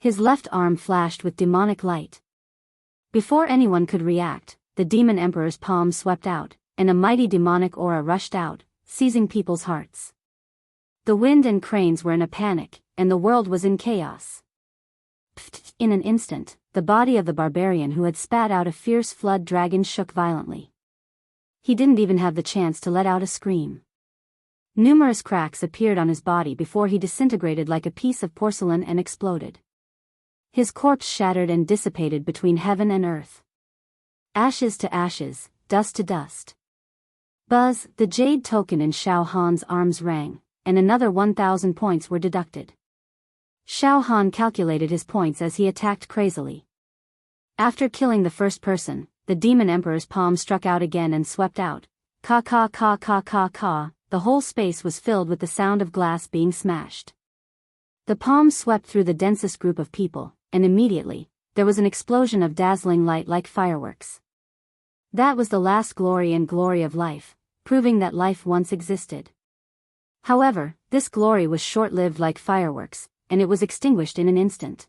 His left arm flashed with demonic light. Before anyone could react, the demon emperor's palm swept out, and a mighty demonic aura rushed out, seizing people's hearts. The wind and cranes were in a panic, and the world was in chaos. In an instant, the body of the barbarian who had spat out a fierce flood dragon shook violently. He didn't even have the chance to let out a scream. Numerous cracks appeared on his body before he disintegrated like a piece of porcelain and exploded. His corpse shattered and dissipated between heaven and earth. Ashes to ashes, dust to dust. Buzz, the jade token in Xiao Han's arms rang, and another 1,000 points were deducted. Xiao Han calculated his points as he attacked crazily. After killing the first person, the demon emperor's palm struck out again and swept out. Ka ka ka ka ka ka, the whole space was filled with the sound of glass being smashed. The palm swept through the densest group of people, and immediately, there was an explosion of dazzling light like fireworks. That was the last glory and glory of life, proving that life once existed. However, this glory was short-lived like fireworks, and it was extinguished in an instant.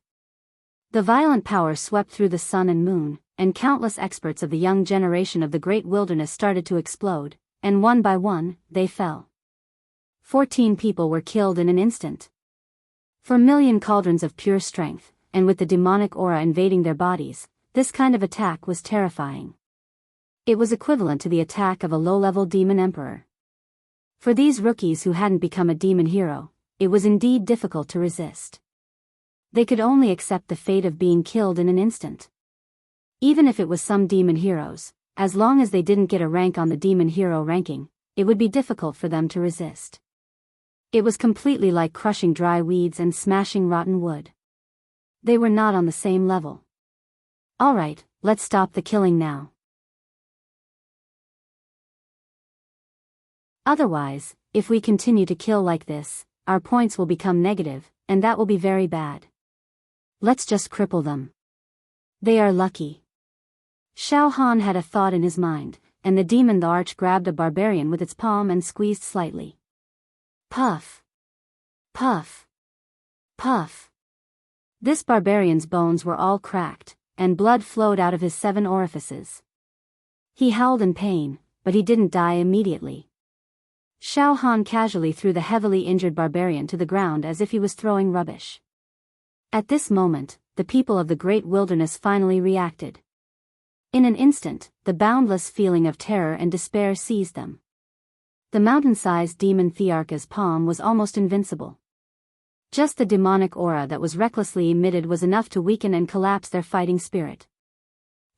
The violent power swept through the sun and moon, and countless experts of the young generation of the great wilderness started to explode, and one by one, they fell. 14 people were killed in an instant. For a million cauldrons of pure strength, and with the demonic aura invading their bodies, this kind of attack was terrifying. It was equivalent to the attack of a low-level demon emperor. For these rookies who hadn't become a demon hero, it was indeed difficult to resist. They could only accept the fate of being killed in an instant. Even if it was some demon heroes, as long as they didn't get a rank on the demon hero ranking, it would be difficult for them to resist. It was completely like crushing dry weeds and smashing rotten wood. They were not on the same level. Alright, let's stop the killing now. Otherwise, if we continue to kill like this, our points will become negative, and that will be very bad. Let's just cripple them. They are lucky. Xiao Han had a thought in his mind, and the demon arch grabbed a barbarian with its palm and squeezed slightly. Puff! Puff! Puff! This barbarian's bones were all cracked, and blood flowed out of his 7 orifices. He howled in pain, but he didn't die immediately. Xiao Han casually threw the heavily injured barbarian to the ground as if he was throwing rubbish. At this moment, the people of the great wilderness finally reacted. In an instant, the boundless feeling of terror and despair seized them. The mountain-sized demon Thearka's palm was almost invincible. Just the demonic aura that was recklessly emitted was enough to weaken and collapse their fighting spirit.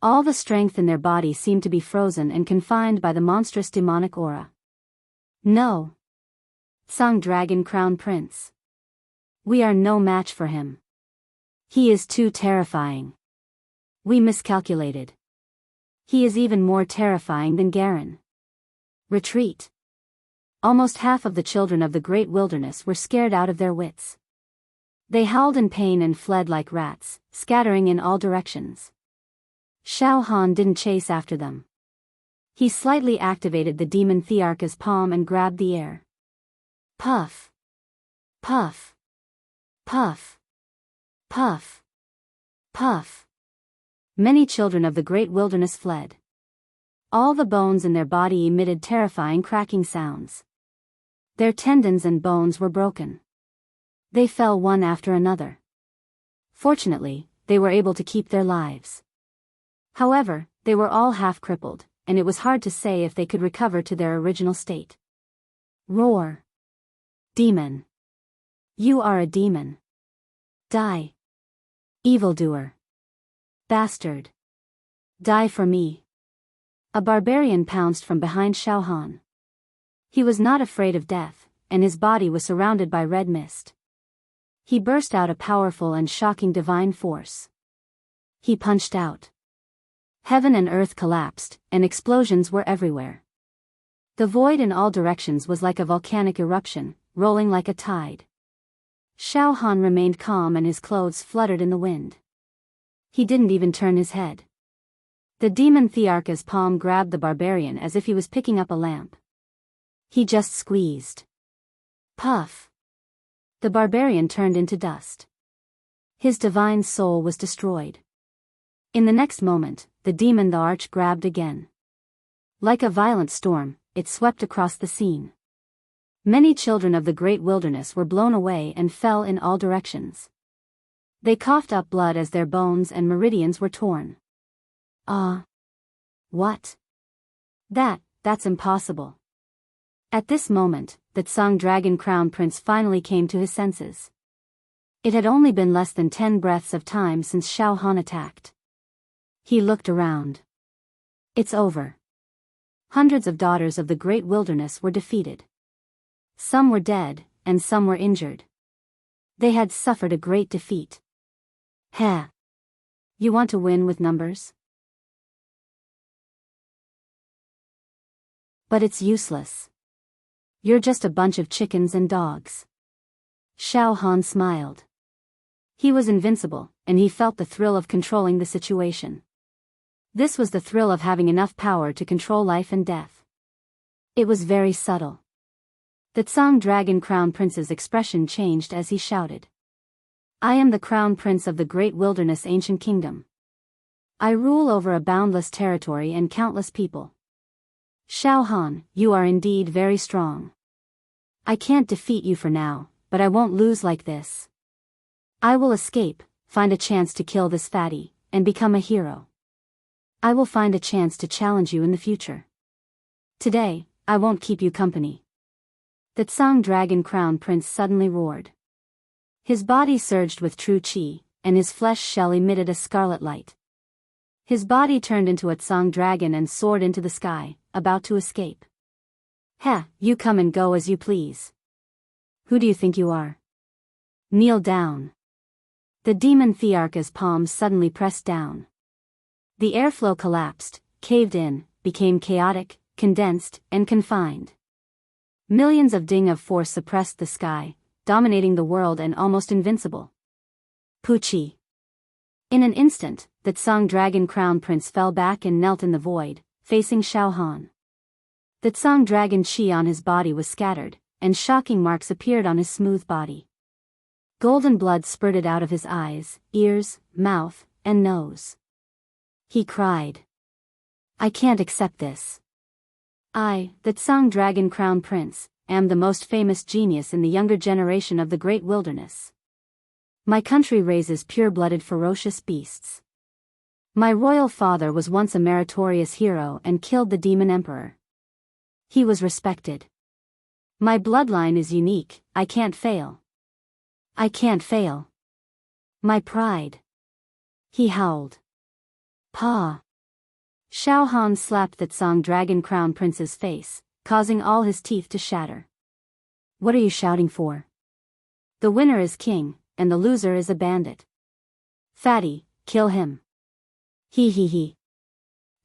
All the strength in their body seemed to be frozen and confined by the monstrous demonic aura. No. Tsang Dragon Crown Prince. We are no match for him. He is too terrifying. We miscalculated. He is even more terrifying than Garen. Retreat. Almost half of the children of the great wilderness were scared out of their wits. They howled in pain and fled like rats, scattering in all directions. Xiao Han didn't chase after them. He slightly activated the demon Thearka's palm and grabbed the air. Puff! Puff! Puff! Puff! Puff! Many children of the great wilderness fled. All the bones in their body emitted terrifying cracking sounds. Their tendons and bones were broken. They fell one after another. Fortunately, they were able to keep their lives. However, they were all half-crippled, and it was hard to say if they could recover to their original state. Roar! Demon. You are a demon. Die. Evildoer. Bastard. Die for me. A barbarian pounced from behind Xiao Han. He was not afraid of death, and his body was surrounded by red mist. He burst out a powerful and shocking divine force. He punched out. Heaven and earth collapsed, and explosions were everywhere. The void in all directions was like a volcanic eruption, rolling like a tide. Xiao Han remained calm and his clothes fluttered in the wind. He didn't even turn his head. The demon Thearcha's palm grabbed the barbarian as if he was picking up a lamp. He just squeezed. Puff. The barbarian turned into dust. His divine soul was destroyed. In the next moment, the demon Thearch grabbed again. Like a violent storm, it swept across the scene. Many children of the great wilderness were blown away and fell in all directions. They coughed up blood as their bones and meridians were torn. What? That's impossible. At this moment, the Tsang Dragon Crown Prince finally came to his senses. It had only been less than 10 breaths of time since Xiao Han attacked. He looked around. It's over. Hundreds of daughters of the great wilderness were defeated. Some were dead, and some were injured. They had suffered a great defeat. Heh. You want to win with numbers? But it's useless. You're just a bunch of chickens and dogs. Xiao Han smiled. He was invincible, and he felt the thrill of controlling the situation. This was the thrill of having enough power to control life and death. It was very subtle. The Tsang Dragon Crown Prince's expression changed as he shouted. I am the Crown Prince of the Great Wilderness Ancient Kingdom. I rule over a boundless territory and countless people. Xiao Han, you are indeed very strong. I can't defeat you for now, but I won't lose like this. I will escape, find a chance to kill this fatty, and become a hero. I will find a chance to challenge you in the future. Today, I won't keep you company. The Tsang Dragon Crown Prince suddenly roared. His body surged with true qi, and his flesh shell emitted a scarlet light. His body turned into a Tsang dragon and soared into the sky, about to escape. Heh, you come and go as you please. Who do you think you are? Kneel down. The demon Thearcha's palm suddenly pressed down. The airflow collapsed, caved in, became chaotic, condensed, and confined. Millions of ding of force suppressed the sky, dominating the world and almost invincible. Puchi. In an instant, the Tsang Dragon Crown Prince fell back and knelt in the void, facing Xiao Han. The Tsang Dragon Qi on his body was scattered, and shocking marks appeared on his smooth body. Golden blood spurted out of his eyes, ears, mouth, and nose. He cried. I can't accept this. I, the Tsang Dragon Crown Prince, am the most famous genius in the younger generation of the Great Wilderness. My country raises pure-blooded ferocious beasts. My royal father was once a meritorious hero and killed the demon emperor. He was respected. My bloodline is unique, I can't fail. I can't fail. My pride. He howled. Pa. Xiao Han slapped the Tsang Dragon Crown Prince's face, causing all his teeth to shatter. What are you shouting for? The winner is king, and the loser is a bandit. Fatty, kill him. He.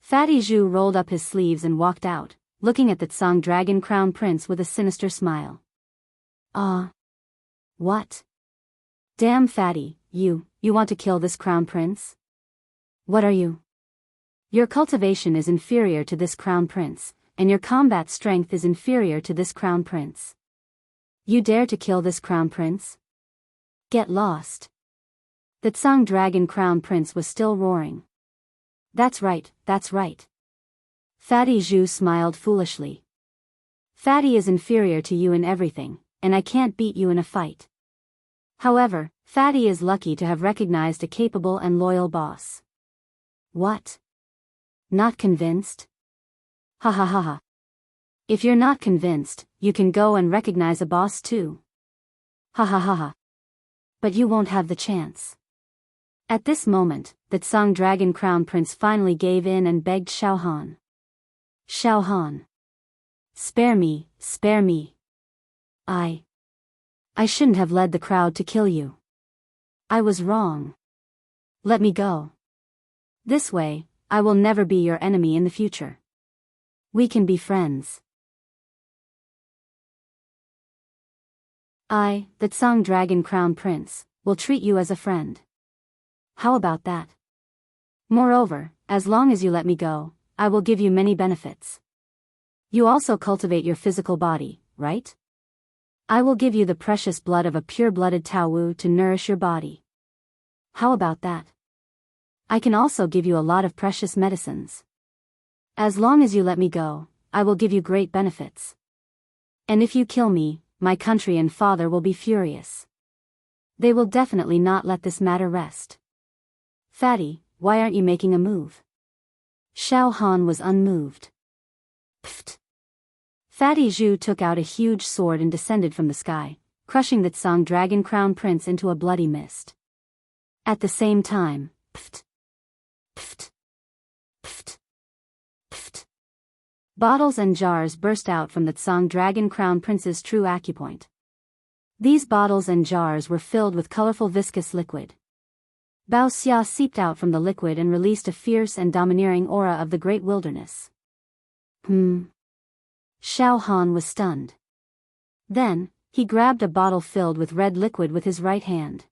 Fatty Zhu rolled up his sleeves and walked out, looking at the Tsang Dragon Crown Prince with a sinister smile. What? Damn Fatty, you want to kill this Crown Prince? What are you? Your cultivation is inferior to this Crown Prince, and your combat strength is inferior to this Crown Prince. You dare to kill this Crown Prince? Get lost. The Tsang Dragon Crown Prince was still roaring. That's right. Fatty Zhu smiled foolishly. Fatty is inferior to you in everything, and I can't beat you in a fight. However, Fatty is lucky to have recognized a capable and loyal boss. What? Not convinced? Ha. If you're not convinced, you can go and recognize a boss too. Ha ha ha ha. But you won't have the chance. At this moment, the Tsang Dragon Crown Prince finally gave in and begged Xiao Han. Xiao Han. Spare me, spare me. I shouldn't have led the crowd to kill you. I was wrong. Let me go. This way, I will never be your enemy in the future. We can be friends. I, the Tsang Dragon Crown Prince, will treat you as a friend. How about that? Moreover, as long as you let me go, I will give you many benefits. You also cultivate your physical body, right? I will give you the precious blood of a pure-blooded Taowu to nourish your body. How about that? I can also give you a lot of precious medicines. As long as you let me go, I will give you great benefits. And if you kill me, my country and father will be furious. They will definitely not let this matter rest. Fatty, why aren't you making a move? Xiao Han was unmoved. Pfft. Fatty Zhu took out a huge sword and descended from the sky, crushing the Tsang Dragon Crown Prince into a bloody mist. At the same time, pfft. Pfft. Pfft. Pfft. Bottles and jars burst out from the Tsang Dragon Crown Prince's true acupoint. These bottles and jars were filled with colorful viscous liquid. Bao Xia seeped out from the liquid and released a fierce and domineering aura of the great wilderness. Xiao Han was stunned. Then, he grabbed a bottle filled with red liquid with his right hand.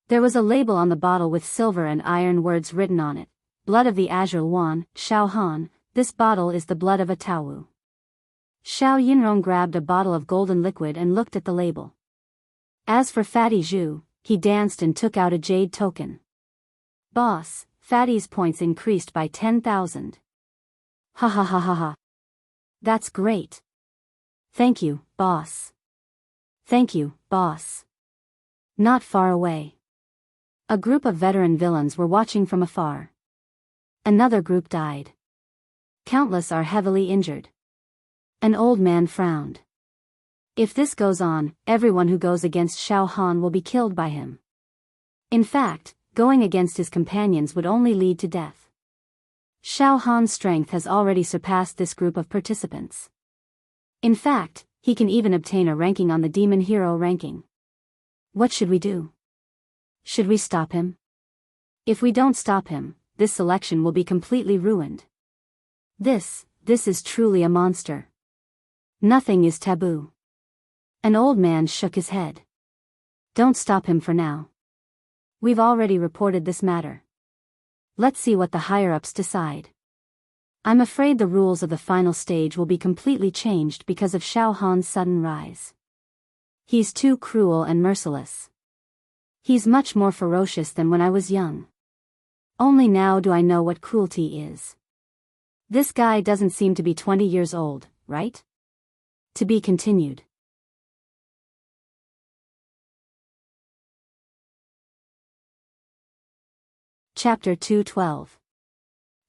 There was a label on the bottle with silver and iron words written on it. Blood of the Azure Yuan, Xiao Han, this bottle is the blood of a Taowu. Xiao Yinrong grabbed a bottle of golden liquid and looked at the label. As for Fatty Zhu, he danced and took out a jade token. Boss, Fatty's points increased by 10,000. Ha ha ha ha ha. That's great. Thank you, boss. Thank you, boss. Not far away. A group of veteran villains were watching from afar. Another group died. Countless are heavily injured. An old man frowned. If this goes on, everyone who goes against Xiao Han will be killed by him. In fact, going against his companions would only lead to death. Xiao Han's strength has already surpassed this group of participants. In fact, he can even obtain a ranking on the Demon Hero ranking. What should we do? Should we stop him? If we don't stop him, this selection will be completely ruined. This is truly a monster. Nothing is taboo. An old man shook his head. Don't stop him for now. We've already reported this matter. Let's see what the higher-ups decide. I'm afraid the rules of the final stage will be completely changed because of Xiao Han's sudden rise. He's too cruel and merciless. He's much more ferocious than when I was young. Only now do I know what cruelty is. This guy doesn't seem to be 20 years old, right? To be continued. Chapter 212.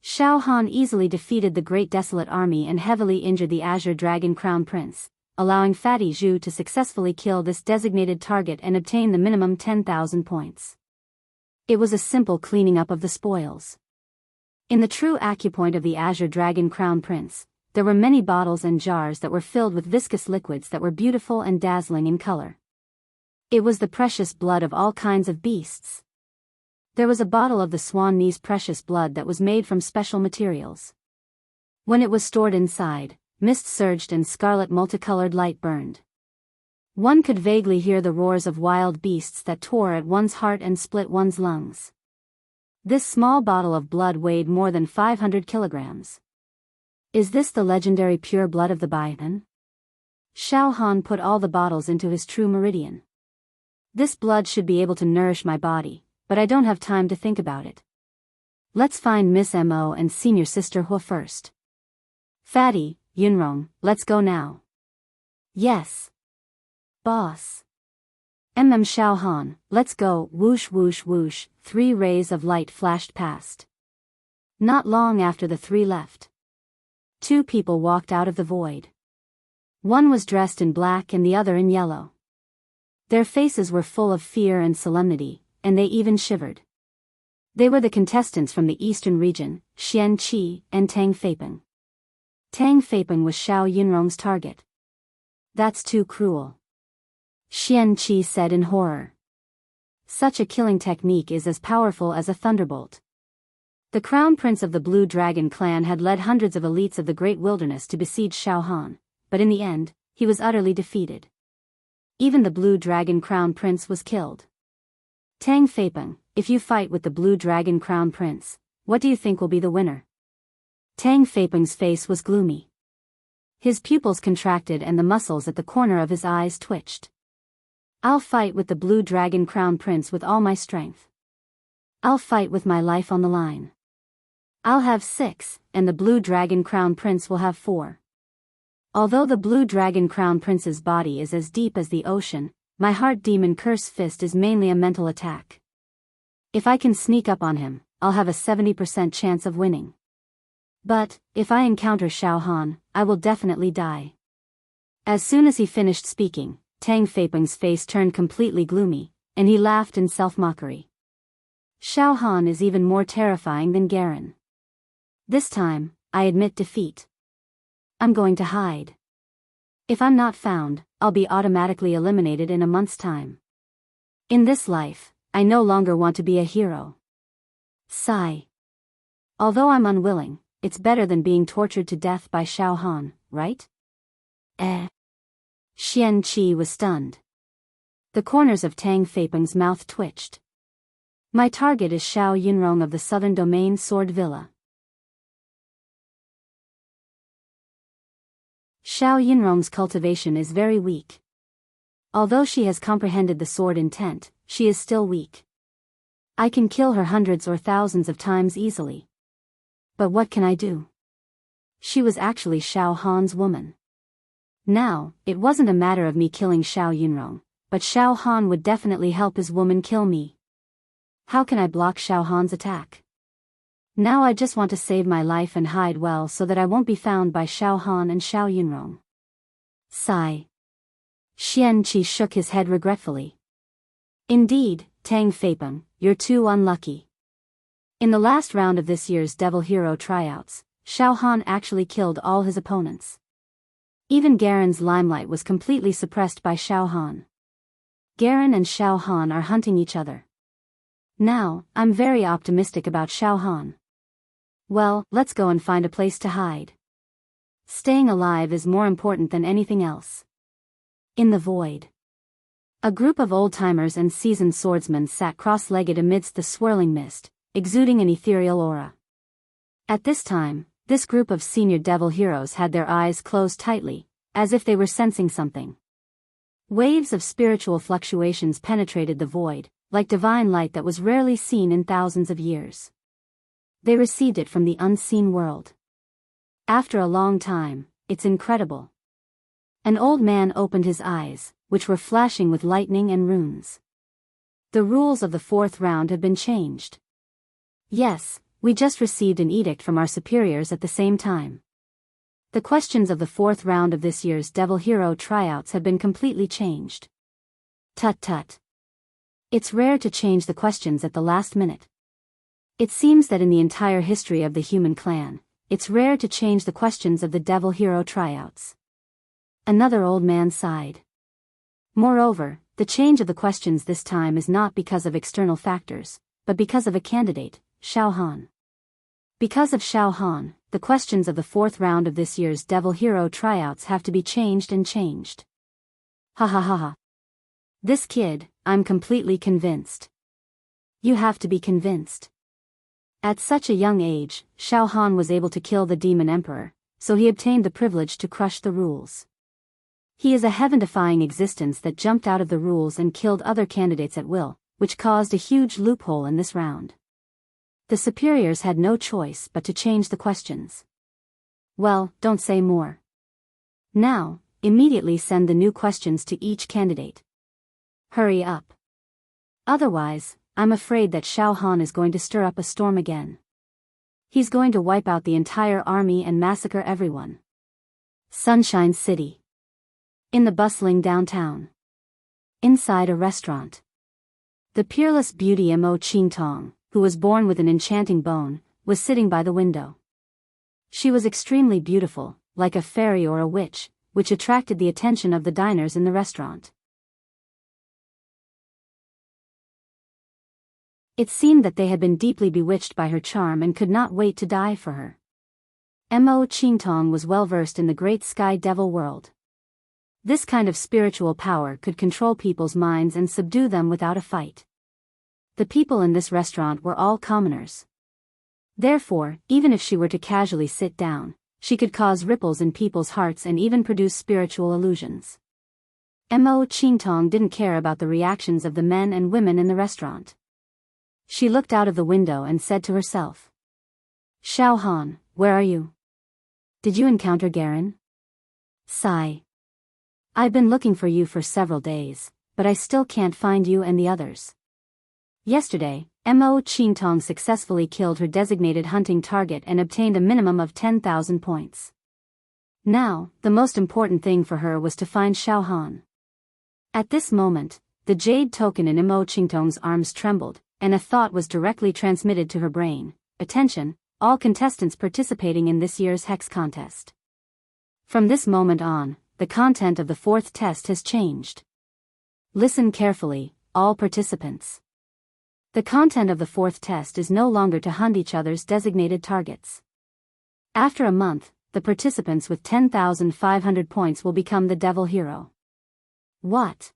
Xiao Han easily defeated the Great Desolate Army and heavily injured the Azure Dragon Crown Prince, allowing Fatty Zhu to successfully kill this designated target and obtain the minimum 10,000 points. It was a simple cleaning up of the spoils. In the true acupoint of the Azure Dragon Crown Prince, there were many bottles and jars that were filled with viscous liquids that were beautiful and dazzling in color. It was the precious blood of all kinds of beasts. There was a bottle of the swan knee's precious blood that was made from special materials. When it was stored inside, mist surged and scarlet multicolored light burned. One could vaguely hear the roars of wild beasts that tore at one's heart and split one's lungs. This small bottle of blood weighed more than 500 kilograms. Is this the legendary pure blood of the Baihan? Xiao Han put all the bottles into his true meridian. This blood should be able to nourish my body, but I don't have time to think about it. Let's find Miss Mo and Senior Sister Hua first. Fatty, Yunrong, let's go now. Yes. Boss. Xiao Han, let's go. Whoosh whoosh whoosh, 3 rays of light flashed past. Not long after the 3 left. 2 people walked out of the void. One was dressed in black and the other in yellow. Their faces were full of fear and solemnity, and they even shivered. They were the contestants from the eastern region, Xian Qi and Tang Feipeng. Tang Feipeng was Xiao Yunrong's target. That's too cruel, Xian Qi said in horror. Such a killing technique is as powerful as a thunderbolt. The crown prince of the Blue Dragon clan had led hundreds of elites of the Great Wilderness to besiege Shaohan, but in the end, he was utterly defeated. Even the Blue Dragon crown prince was killed. Tang Feipeng, if you fight with the Blue Dragon crown prince, what do you think will be the winner? Tang Feipeng's face was gloomy. His pupils contracted and the muscles at the corner of his eyes twitched. I'll fight with the Blue Dragon crown prince with all my strength. I'll fight with my life on the line. I'll have 6, and the Blue Dragon crown prince will have 4. Although the Blue Dragon crown prince's body is as deep as the ocean, my heart demon curse fist is mainly a mental attack. If I can sneak up on him, I'll have a 70% chance of winning. But, if I encounter Shaohan, I will definitely die. As soon as he finished speaking, Tang Feipeng's face turned completely gloomy, and he laughed in self-mockery. Shaohan is even more terrifying than Garen. This time, I admit defeat. I'm going to hide. If I'm not found, I'll be automatically eliminated in a month's time. In this life, I no longer want to be a hero. Sigh. Although I'm unwilling, it's better than being tortured to death by Shaohan, right? Xian Qi was stunned. The corners of Tang Feipeng's mouth twitched. My target is Xiao Yunrong of the Southern Domain Sword Villa. Xiao Yunrong's cultivation is very weak. Although she has comprehended the sword intent, she is still weak. I can kill her hundreds or thousands of times easily. But what can I do? She was actually Xiao Han's woman. Now, it wasn't a matter of me killing Xiao Yunrong, but Xiao Han would definitely help his woman kill me. How can I block Xiao Han's attack? Now I just want to save my life and hide well so that I won't be found by Xiao Han and Xiao Yunrong. Sigh. Xian Qi shook his head regretfully. Indeed, Tang Feipeng, you're too unlucky. In the last round of this year's Devil Hero tryouts, Xiao Han actually killed all his opponents. Even Garen's limelight was completely suppressed by Xiao Han. Garen and Xiao Han are hunting each other. Now, I'm very optimistic about Xiao Han. Well, let's go and find a place to hide. Staying alive is more important than anything else. In the void. A group of old-timers and seasoned swordsmen sat cross-legged amidst the swirling mist, exuding an ethereal aura. At this time, this group of senior devil heroes had their eyes closed tightly, as if they were sensing something. Waves of spiritual fluctuations penetrated the void, like divine light that was rarely seen in thousands of years. They received it from the unseen world. After a long time, it's incredible. An old man opened his eyes, which were flashing with lightning and runes. The rules of the 4th round have been changed. Yes, we just received an edict from our superiors at the same time. The questions of the 4th round of this year's Devil Hero tryouts have been completely changed. Tut tut. It's rare to change the questions at the last minute. It seems that in the entire history of the human clan, it's rare to change the questions of the Devil Hero tryouts. Another old man sighed. Moreover, the change of the questions this time is not because of external factors, but because of a candidate, Xiao Han. Because of Xiao Han, the questions of the 4th round of this year's Devil Hero tryouts have to be changed and changed. Ha ha ha ha. This kid, I'm completely convinced. You have to be convinced. At such a young age, Xiao Han was able to kill the Demon Emperor, so he obtained the privilege to crush the rules. He is a heaven-defying existence that jumped out of the rules and killed other candidates at will, which caused a huge loophole in this round. The superiors had no choice but to change the questions. Well, don't say more. Now, immediately send the new questions to each candidate. Hurry up. Otherwise, I'm afraid that Xiao Han is going to stir up a storm again. He's going to wipe out the entire army and massacre everyone. Sunshine City. In the bustling downtown. Inside a restaurant. The peerless beauty Mo Qingtong, who was born with an enchanting bone, was sitting by the window. She was extremely beautiful, like a fairy or a witch, which attracted the attention of the diners in the restaurant. It seemed that they had been deeply bewitched by her charm and could not wait to die for her. Mo Qingtong was well versed in the great sky devil world. This kind of spiritual power could control people's minds and subdue them without a fight. The people in this restaurant were all commoners. Therefore, even if she were to casually sit down, she could cause ripples in people's hearts and even produce spiritual illusions. Mo Qingtong didn't care about the reactions of the men and women in the restaurant. She looked out of the window and said to herself, "Xiao Han, where are you? Did you encounter Garen?" Sigh. "I've been looking for you for several days, but I still can't find you and the others." Yesterday, Mo Qingtong successfully killed her designated hunting target and obtained a minimum of 10,000 points. Now, the most important thing for her was to find Xiao Han. At this moment, the jade token in Mo Qingtong's arms trembled, and a thought was directly transmitted to her brain. "Attention, all contestants participating in this year's hex contest. From this moment on, the content of the fourth test has changed. Listen carefully, all participants. The content of the fourth test is no longer to hunt each other's designated targets. After a month, the participants with 10,500 points will become the devil hero." What?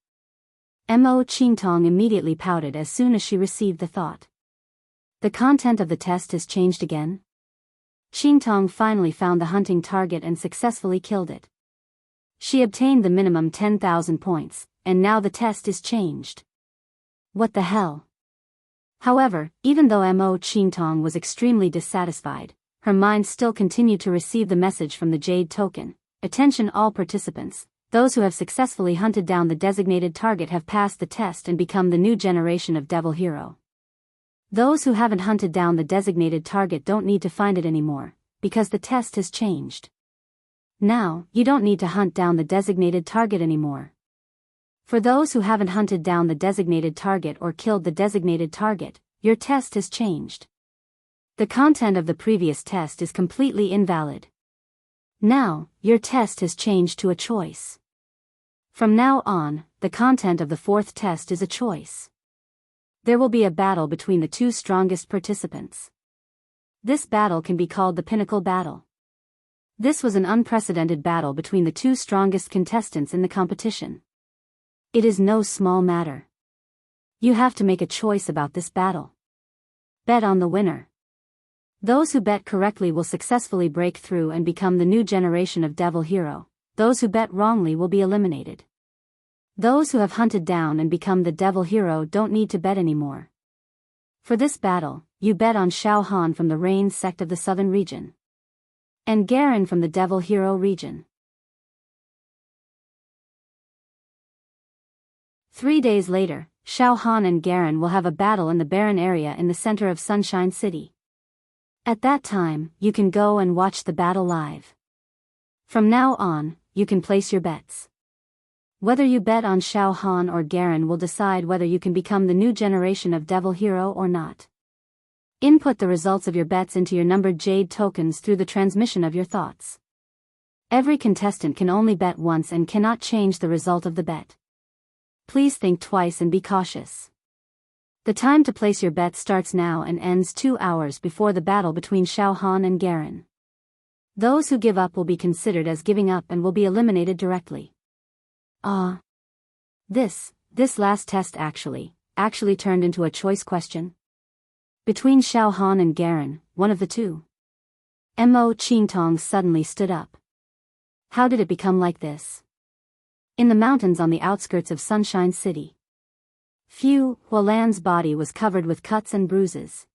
Mo Qingtong immediately pouted as soon as she received the thought. The content of the test has changed again? Qingtong finally found the hunting target and successfully killed it. She obtained the minimum 10,000 points, and now the test is changed. What the hell? However, even though Mo Qingtong was extremely dissatisfied, her mind still continued to receive the message from the jade token. "Attention all participants, those who have successfully hunted down the designated target have passed the test and become the new generation of devil hero. Those who haven't hunted down the designated target don't need to find it anymore, because the test has changed. Now, you don't need to hunt down the designated target anymore. For those who haven't hunted down the designated target or killed the designated target, your test has changed. The content of the previous test is completely invalid. Now, your test has changed to a choice. From now on, the content of the fourth test is a choice. There will be a battle between the two strongest participants. This battle can be called the Pinnacle Battle. This was an unprecedented battle between the two strongest contestants in the competition. It is no small matter. You have to make a choice about this battle. Bet on the winner. Those who bet correctly will successfully break through and become the new generation of devil hero. Those who bet wrongly will be eliminated. Those who have hunted down and become the devil hero don't need to bet anymore. For this battle, you bet on Xiao Han from the Rain sect of the southern region. And Garen from the devil hero region. 3 days later, Xiao Han and Garen will have a battle in the barren area in the center of Sunshine City. At that time, you can go and watch the battle live. From now on, you can place your bets. Whether you bet on Xiao Han or Garen will decide whether you can become the new generation of devil hero or not. Input the results of your bets into your numbered jade tokens through the transmission of your thoughts. Every contestant can only bet once and cannot change the result of the bet. Please think twice and be cautious. The time to place your bet starts now and ends 2 hours before the battle between Xiao Han and Garen. Those who give up will be considered as giving up and will be eliminated directly. This last test actually turned into a choice question. Between Xiao Han and Garen, one of the two. Mo Qingtong suddenly stood up. How did it become like this? In the mountains on the outskirts of Sunshine City. Huolan's body was covered with cuts and bruises.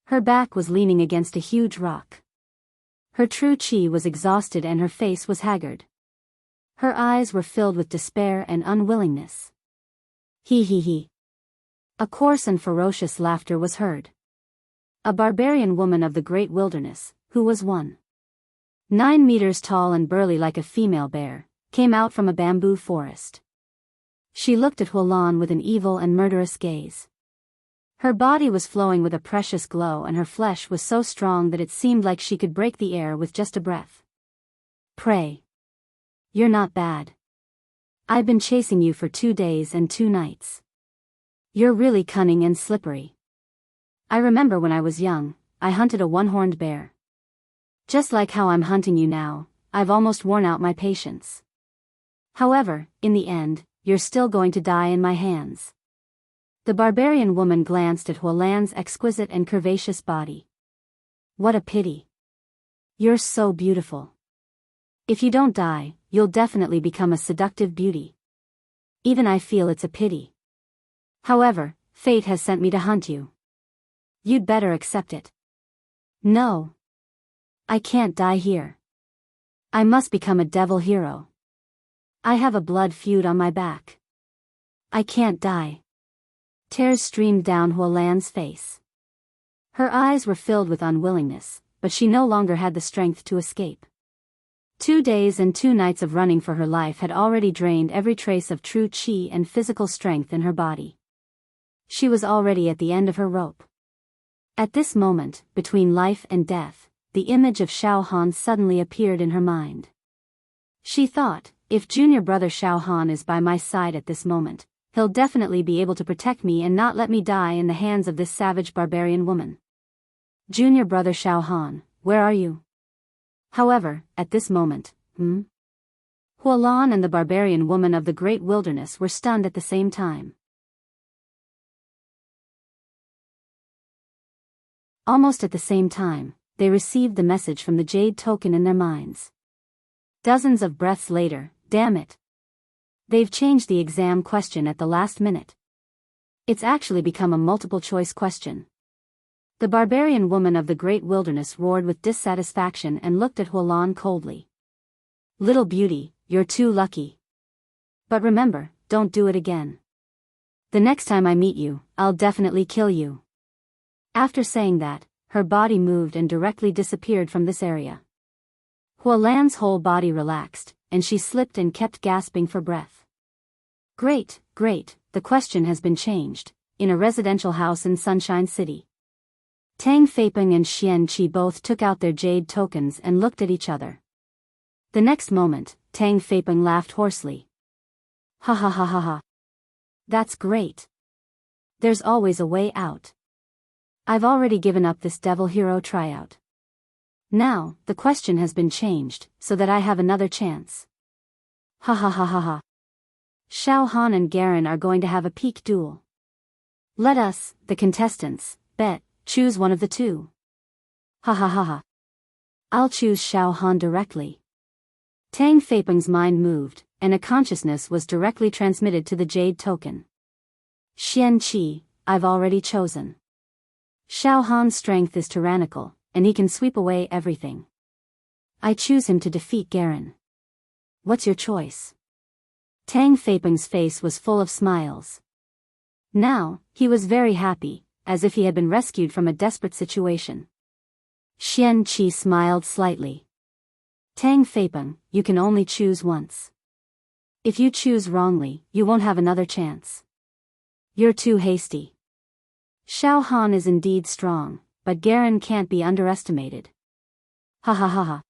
Her back was leaning against a huge rock. Her true chi was exhausted and her face was haggard. Her eyes were filled with despair and unwillingness. He. A coarse and ferocious laughter was heard. A barbarian woman of the great wilderness, who was 1.9 meters tall and burly like a female bear, came out from a bamboo forest. She looked at Huolan with an evil and murderous gaze. Her body was flowing with a precious glow and her flesh was so strong that it seemed like she could break the air with just a breath. Pray. You're not bad. I've been chasing you for 2 days and 2 nights. You're really cunning and slippery. I remember when I was young, I hunted a one-horned bear. Just like how I'm hunting you now, I've almost worn out my patience. However, in the end, you're still going to die in my hands. The barbarian woman glanced at Huolan's exquisite and curvaceous body. What a pity. You're so beautiful. If you don't die, you'll definitely become a seductive beauty. Even I feel it's a pity. However, fate has sent me to hunt you. You'd better accept it. No. I can't die here. I must become a devil hero. I have a blood feud on my back. I can't die. Tears streamed down Huolan's face. Her eyes were filled with unwillingness, but she no longer had the strength to escape. 2 days and 2 nights of running for her life had already drained every trace of true qi and physical strength in her body. She was already at the end of her rope. At this moment, between life and death, the image of Xiao Han suddenly appeared in her mind. She thought, if junior brother Xiao Han is by my side at this moment, he'll definitely be able to protect me and not let me die in the hands of this savage barbarian woman. Junior brother Xiao Han, where are you? However, at this moment, Huolan and the barbarian woman of the great wilderness were stunned at the same time. Almost at the same time, they received the message from the jade token in their minds. Dozens of breaths later, damn it. They've changed the exam question at the last minute. It's actually become a multiple-choice question. The barbarian woman of the great wilderness roared with dissatisfaction and looked at Huolan coldly. Little beauty, you're too lucky. But remember, don't do it again. The next time I meet you, I'll definitely kill you. After saying that, her body moved and directly disappeared from this area. Huolan's whole body relaxed, and she slipped and kept gasping for breath. Great, the question has been changed. In a residential house in Sunshine City. Tang Feipeng and Xian Qi both took out their jade tokens and looked at each other. The next moment, Tang Feipeng laughed hoarsely. Ha ha ha ha ha. That's great. There's always a way out. I've already given up this devil hero tryout. Now, the question has been changed, so that I have another chance. Ha ha ha ha ha. Xiao Han and Garen are going to have a peak duel. Let us, the contestants, bet, choose one of the two. Ha ha ha ha. I'll choose Xiao Han directly. Tang Feipeng's mind moved, and a consciousness was directly transmitted to the jade token. Xian Qi, I've already chosen. Xiao Han's strength is tyrannical, and he can sweep away everything. I choose him to defeat Garen. What's your choice? Tang Feipeng's face was full of smiles. Now, he was very happy, as if he had been rescued from a desperate situation. Xian Qi smiled slightly. Tang Feipeng, you can only choose once. If you choose wrongly, you won't have another chance. You're too hasty. Xiao Han is indeed strong, but Garen can't be underestimated. Ha ha ha ha.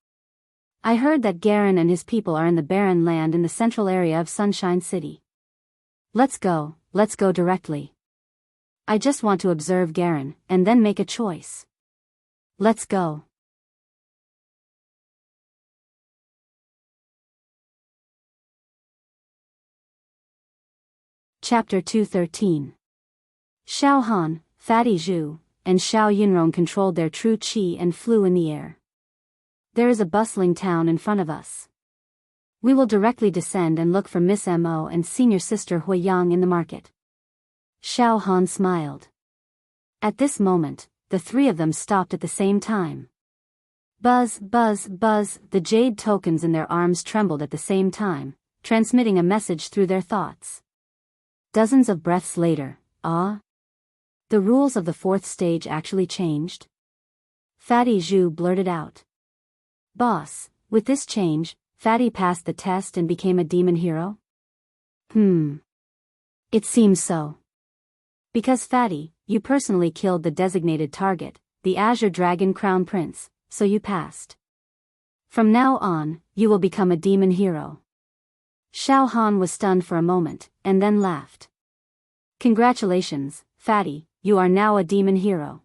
I heard that Garen and his people are in the barren land in the central area of Sunshine City. Let's go directly. I just want to observe Garen, and then make a choice. Let's go. Chapter 213. Xiao Han, Fatty Zhu, and Xiao Yunrong controlled their true qi and flew in the air. There is a bustling town in front of us. We will directly descend and look for Miss Mo and senior sister Huiyang in the market. Xiao Han smiled. At this moment, the three of them stopped at the same time. Buzz, buzz, buzz, the jade tokens in their arms trembled at the same time, transmitting a message through their thoughts. Dozens of breaths later, the rules of the 4th stage actually changed? Fatty Zhu blurted out. Boss, with this change, Fatty passed the test and became a demon hero? It seems so. Because Fatty, you personally killed the designated target, the Azure Dragon Crown Prince, so you passed. From now on, you will become a demon hero. Xiao Han was stunned for a moment, and then laughed. Congratulations, Fatty, you are now a demon hero.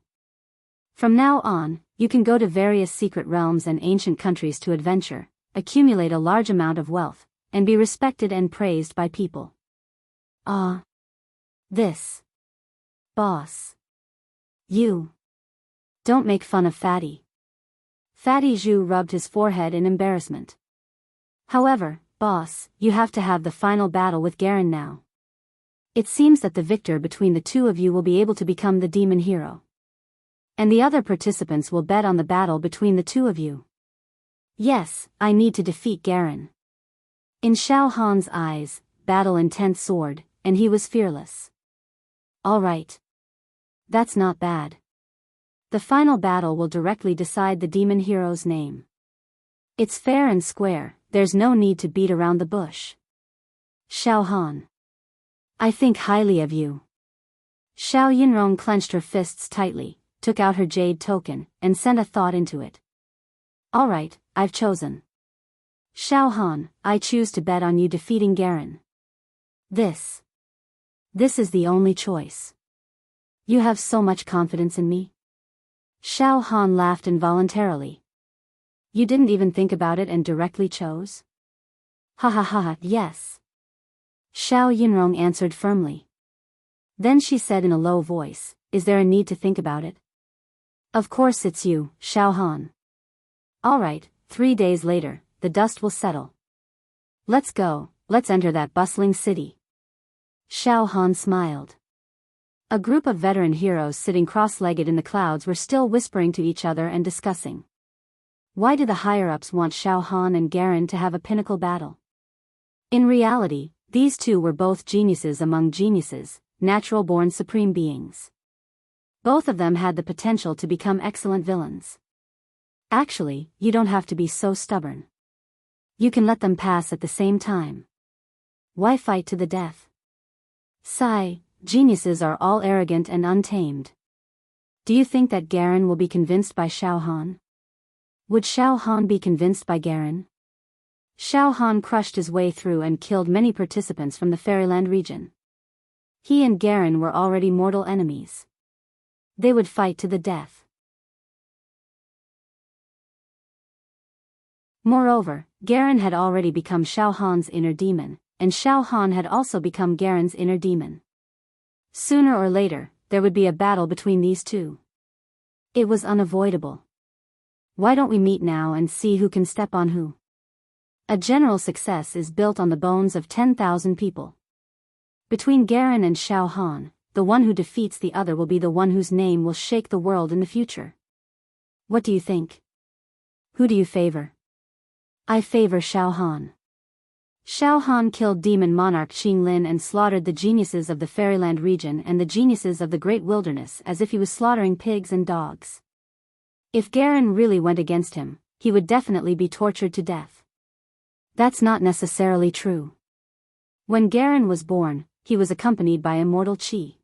From now on, you can go to various secret realms and ancient countries to adventure, accumulate a large amount of wealth, and be respected and praised by people. This. Boss. You. Don't make fun of Fatty. Fatty Zhu rubbed his forehead in embarrassment. However, boss, you have to have the final battle with Garen now. It seems that the victor between the two of you will be able to become the demon hero. And the other participants will bet on the battle between the two of you. Yes, I need to defeat Garen. In Xiao Han's eyes, battle intent soared, and he was fearless. All right. That's not bad. The final battle will directly decide the demon hero's name. It's fair and square, there's no need to beat around the bush. Xiao Han. I think highly of you. Xiao Yinrong clenched her fists tightly, took out her jade token, and sent a thought into it. All right, I've chosen. Xiao Han, I choose to bet on you defeating Garen. This is the only choice. You have so much confidence in me. Xiao Han laughed involuntarily. You didn't even think about it and directly chose? Ha ha ha, yes. Xiao Yinrong answered firmly. Then she said in a low voice, is there a need to think about it? Of course it's you, Xiao Han. All right, 3 days later, the dust will settle. Let's go, let's enter that bustling city. Xiao Han smiled. A group of veteran heroes sitting cross-legged in the clouds were still whispering to each other and discussing. Why do the higher-ups want Xiao Han and Garen to have a pinnacle battle? In reality, these two were both geniuses among geniuses, natural-born supreme beings. Both of them had the potential to become excellent villains. Actually, you don't have to be so stubborn. You can let them pass at the same time. Why fight to the death? Sigh, geniuses are all arrogant and untamed. Do you think that Garen will be convinced by Xiao Han? Would Xiao Han be convinced by Garen? Xiao Han crushed his way through and killed many participants from the Fairyland region. He and Garen were already mortal enemies. They would fight to the death. Moreover, Garen had already become Xiao Han's inner demon, and Xiao Han had also become Garen's inner demon. Sooner or later, there would be a battle between these two. It was unavoidable. Why don't we meet now and see who can step on who? A general success is built on the bones of 10,000 people. Between Garen and Xiao Han, the one who defeats the other will be the one whose name will shake the world in the future. What do you think? Who do you favor? I favor Xiao Han. Xiao Han killed demon monarch Qinglin and slaughtered the geniuses of the Fairyland region and the geniuses of the Great Wilderness as if he was slaughtering pigs and dogs. If Garen really went against him, he would definitely be tortured to death. That's not necessarily true. When Garen was born, he was accompanied by immortal Qi.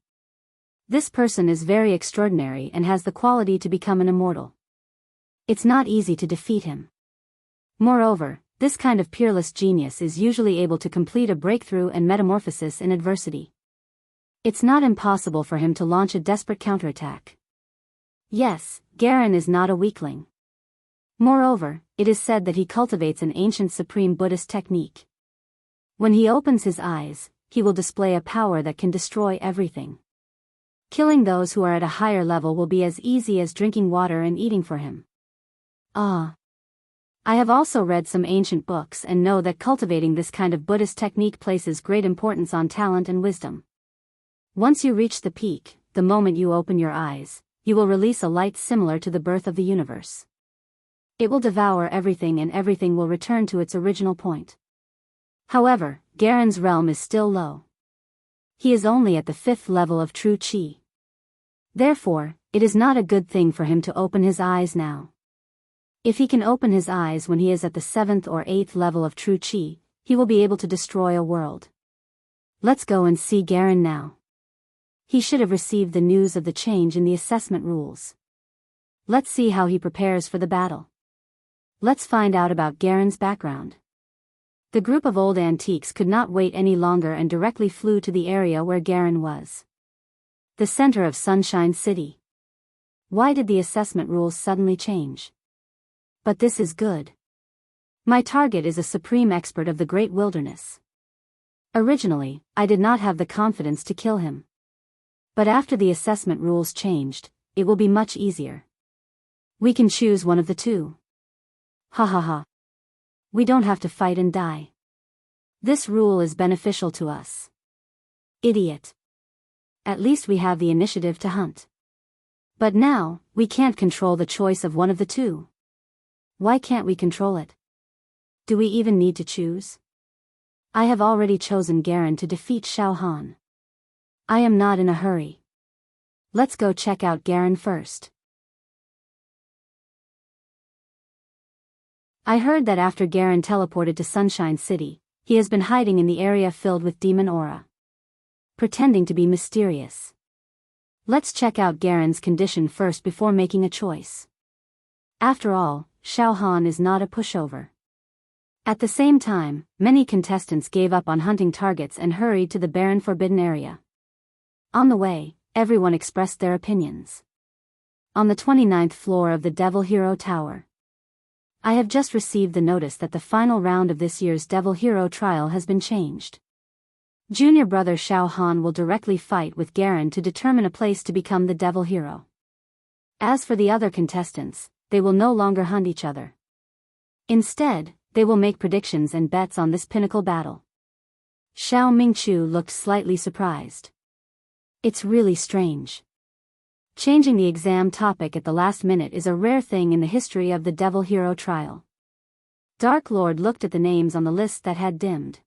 This person is very extraordinary and has the quality to become an immortal. It's not easy to defeat him. Moreover, this kind of peerless genius is usually able to complete a breakthrough and metamorphosis in adversity. It's not impossible for him to launch a desperate counterattack. Yes, Garen is not a weakling. Moreover, it is said that he cultivates an ancient supreme Buddhist technique. When he opens his eyes, he will display a power that can destroy everything. Killing those who are at a higher level will be as easy as drinking water and eating for him. I have also read some ancient books and know that cultivating this kind of Buddhist technique places great importance on talent and wisdom. Once you reach the peak, the moment you open your eyes, you will release a light similar to the birth of the universe. It will devour everything and everything will return to its original point. However, Garen's realm is still low. He is only at the 5th level of true Qi. Therefore, it is not a good thing for him to open his eyes now. If he can open his eyes when he is at the 7th or 8th level of true Qi, he will be able to destroy a world. Let's go and see Garen now. He should have received the news of the change in the assessment rules. Let's see how he prepares for the battle. Let's find out about Garen's background. The group of old antiques could not wait any longer and directly flew to the area where Garen was. The center of Sunshine City. Why did the assessment rules suddenly change? But this is good. My target is a supreme expert of the Great Wilderness. Originally, I did not have the confidence to kill him. But after the assessment rules changed, it will be much easier. We can choose one of the two. Ha ha ha. We don't have to fight and die. This rule is beneficial to us. Idiot. At least we have the initiative to hunt. But now, we can't control the choice of one of the two. Why can't we control it? Do we even need to choose? I have already chosen Garen to defeat Xiao Han. I am not in a hurry. Let's go check out Garen first. I heard that after Garen teleported to Sunshine City, he has been hiding in the area filled with demon aura. Pretending to be mysterious. Let's check out Garen's condition first before making a choice. After all, Xiao Han is not a pushover. At the same time, many contestants gave up on hunting targets and hurried to the barren forbidden area. On the way, everyone expressed their opinions. On the 29th floor of the Devil Hero Tower. I have just received the notice that the final round of this year's Devil Hero trial has been changed. Junior brother Xiao Han will directly fight with Garen to determine a place to become the Devil Hero. As for the other contestants, they will no longer hunt each other. Instead, they will make predictions and bets on this pinnacle battle. Xiao Mingqiu looked slightly surprised. It's really strange. Changing the exam topic at the last minute is a rare thing in the history of the Devil Hero trial. Dark Lord looked at the names on the list that had dimmed.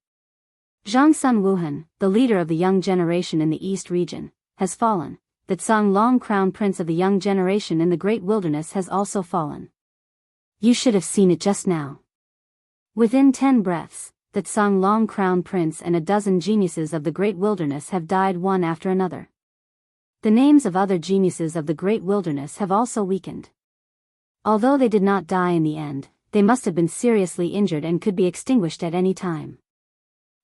Zhang Sun Wuhan, the leader of the young generation in the East region, has fallen. The Tsang Long Crown Prince of the young generation in the Great Wilderness has also fallen. You should have seen it just now. Within 10 breaths, the Tsang Long Crown Prince and a dozen geniuses of the Great Wilderness have died one after another. The names of other geniuses of the Great Wilderness have also weakened. Although they did not die in the end, they must have been seriously injured and could be extinguished at any time.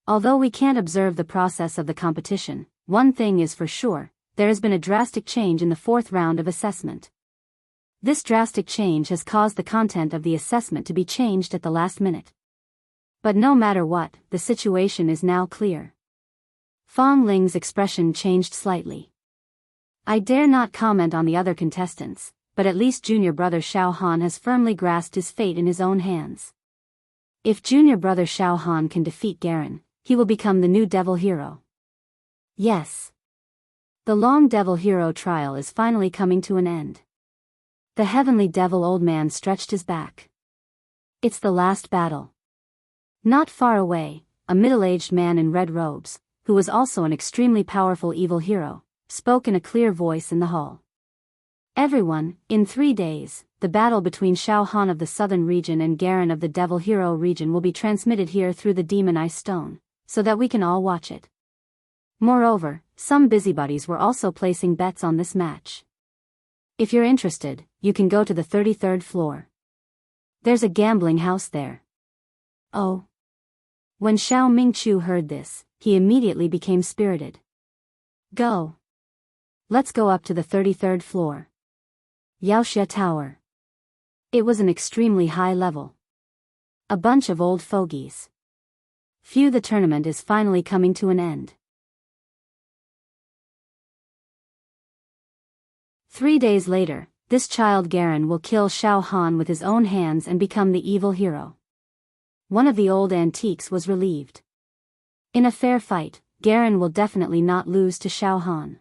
Although we can't observe the process of the competition, one thing is for sure, there has been a drastic change in the 4th round of assessment. This drastic change has caused the content of the assessment to be changed at the last minute. But no matter what, the situation is now clear. Fong Ling's expression changed slightly. I dare not comment on the other contestants, but at least junior brother Xiao Han has firmly grasped his fate in his own hands. If junior brother Xiao Han can defeat Garen, he will become the new Devil Hero. Yes. The long Devil Hero trial is finally coming to an end. The heavenly devil old man stretched his back. It's the last battle. Not far away, a middle-aged man in red robes, who was also an extremely powerful evil hero, spoke in a clear voice in the hall. Everyone, in 3 days, the battle between Xiao Han of the southern region and Garen of the Devil Hero region will be transmitted here through the Demon Ice Stone, so that we can all watch it. Moreover, some busybodies were also placing bets on this match. If you're interested, you can go to the 33rd floor. There's a gambling house there. Oh. When Xiao Mingqiu heard this, he immediately became spirited. Go. Let's go up to the 33rd floor. Yaoxia Tower. It was an extremely high level. A bunch of old fogies. Phew, the tournament is finally coming to an end. 3 days later, this child Garen will kill Xiao Han with his own hands and become the evil hero. One of the old antiques was relieved. In a fair fight, Garen will definitely not lose to Xiao Han.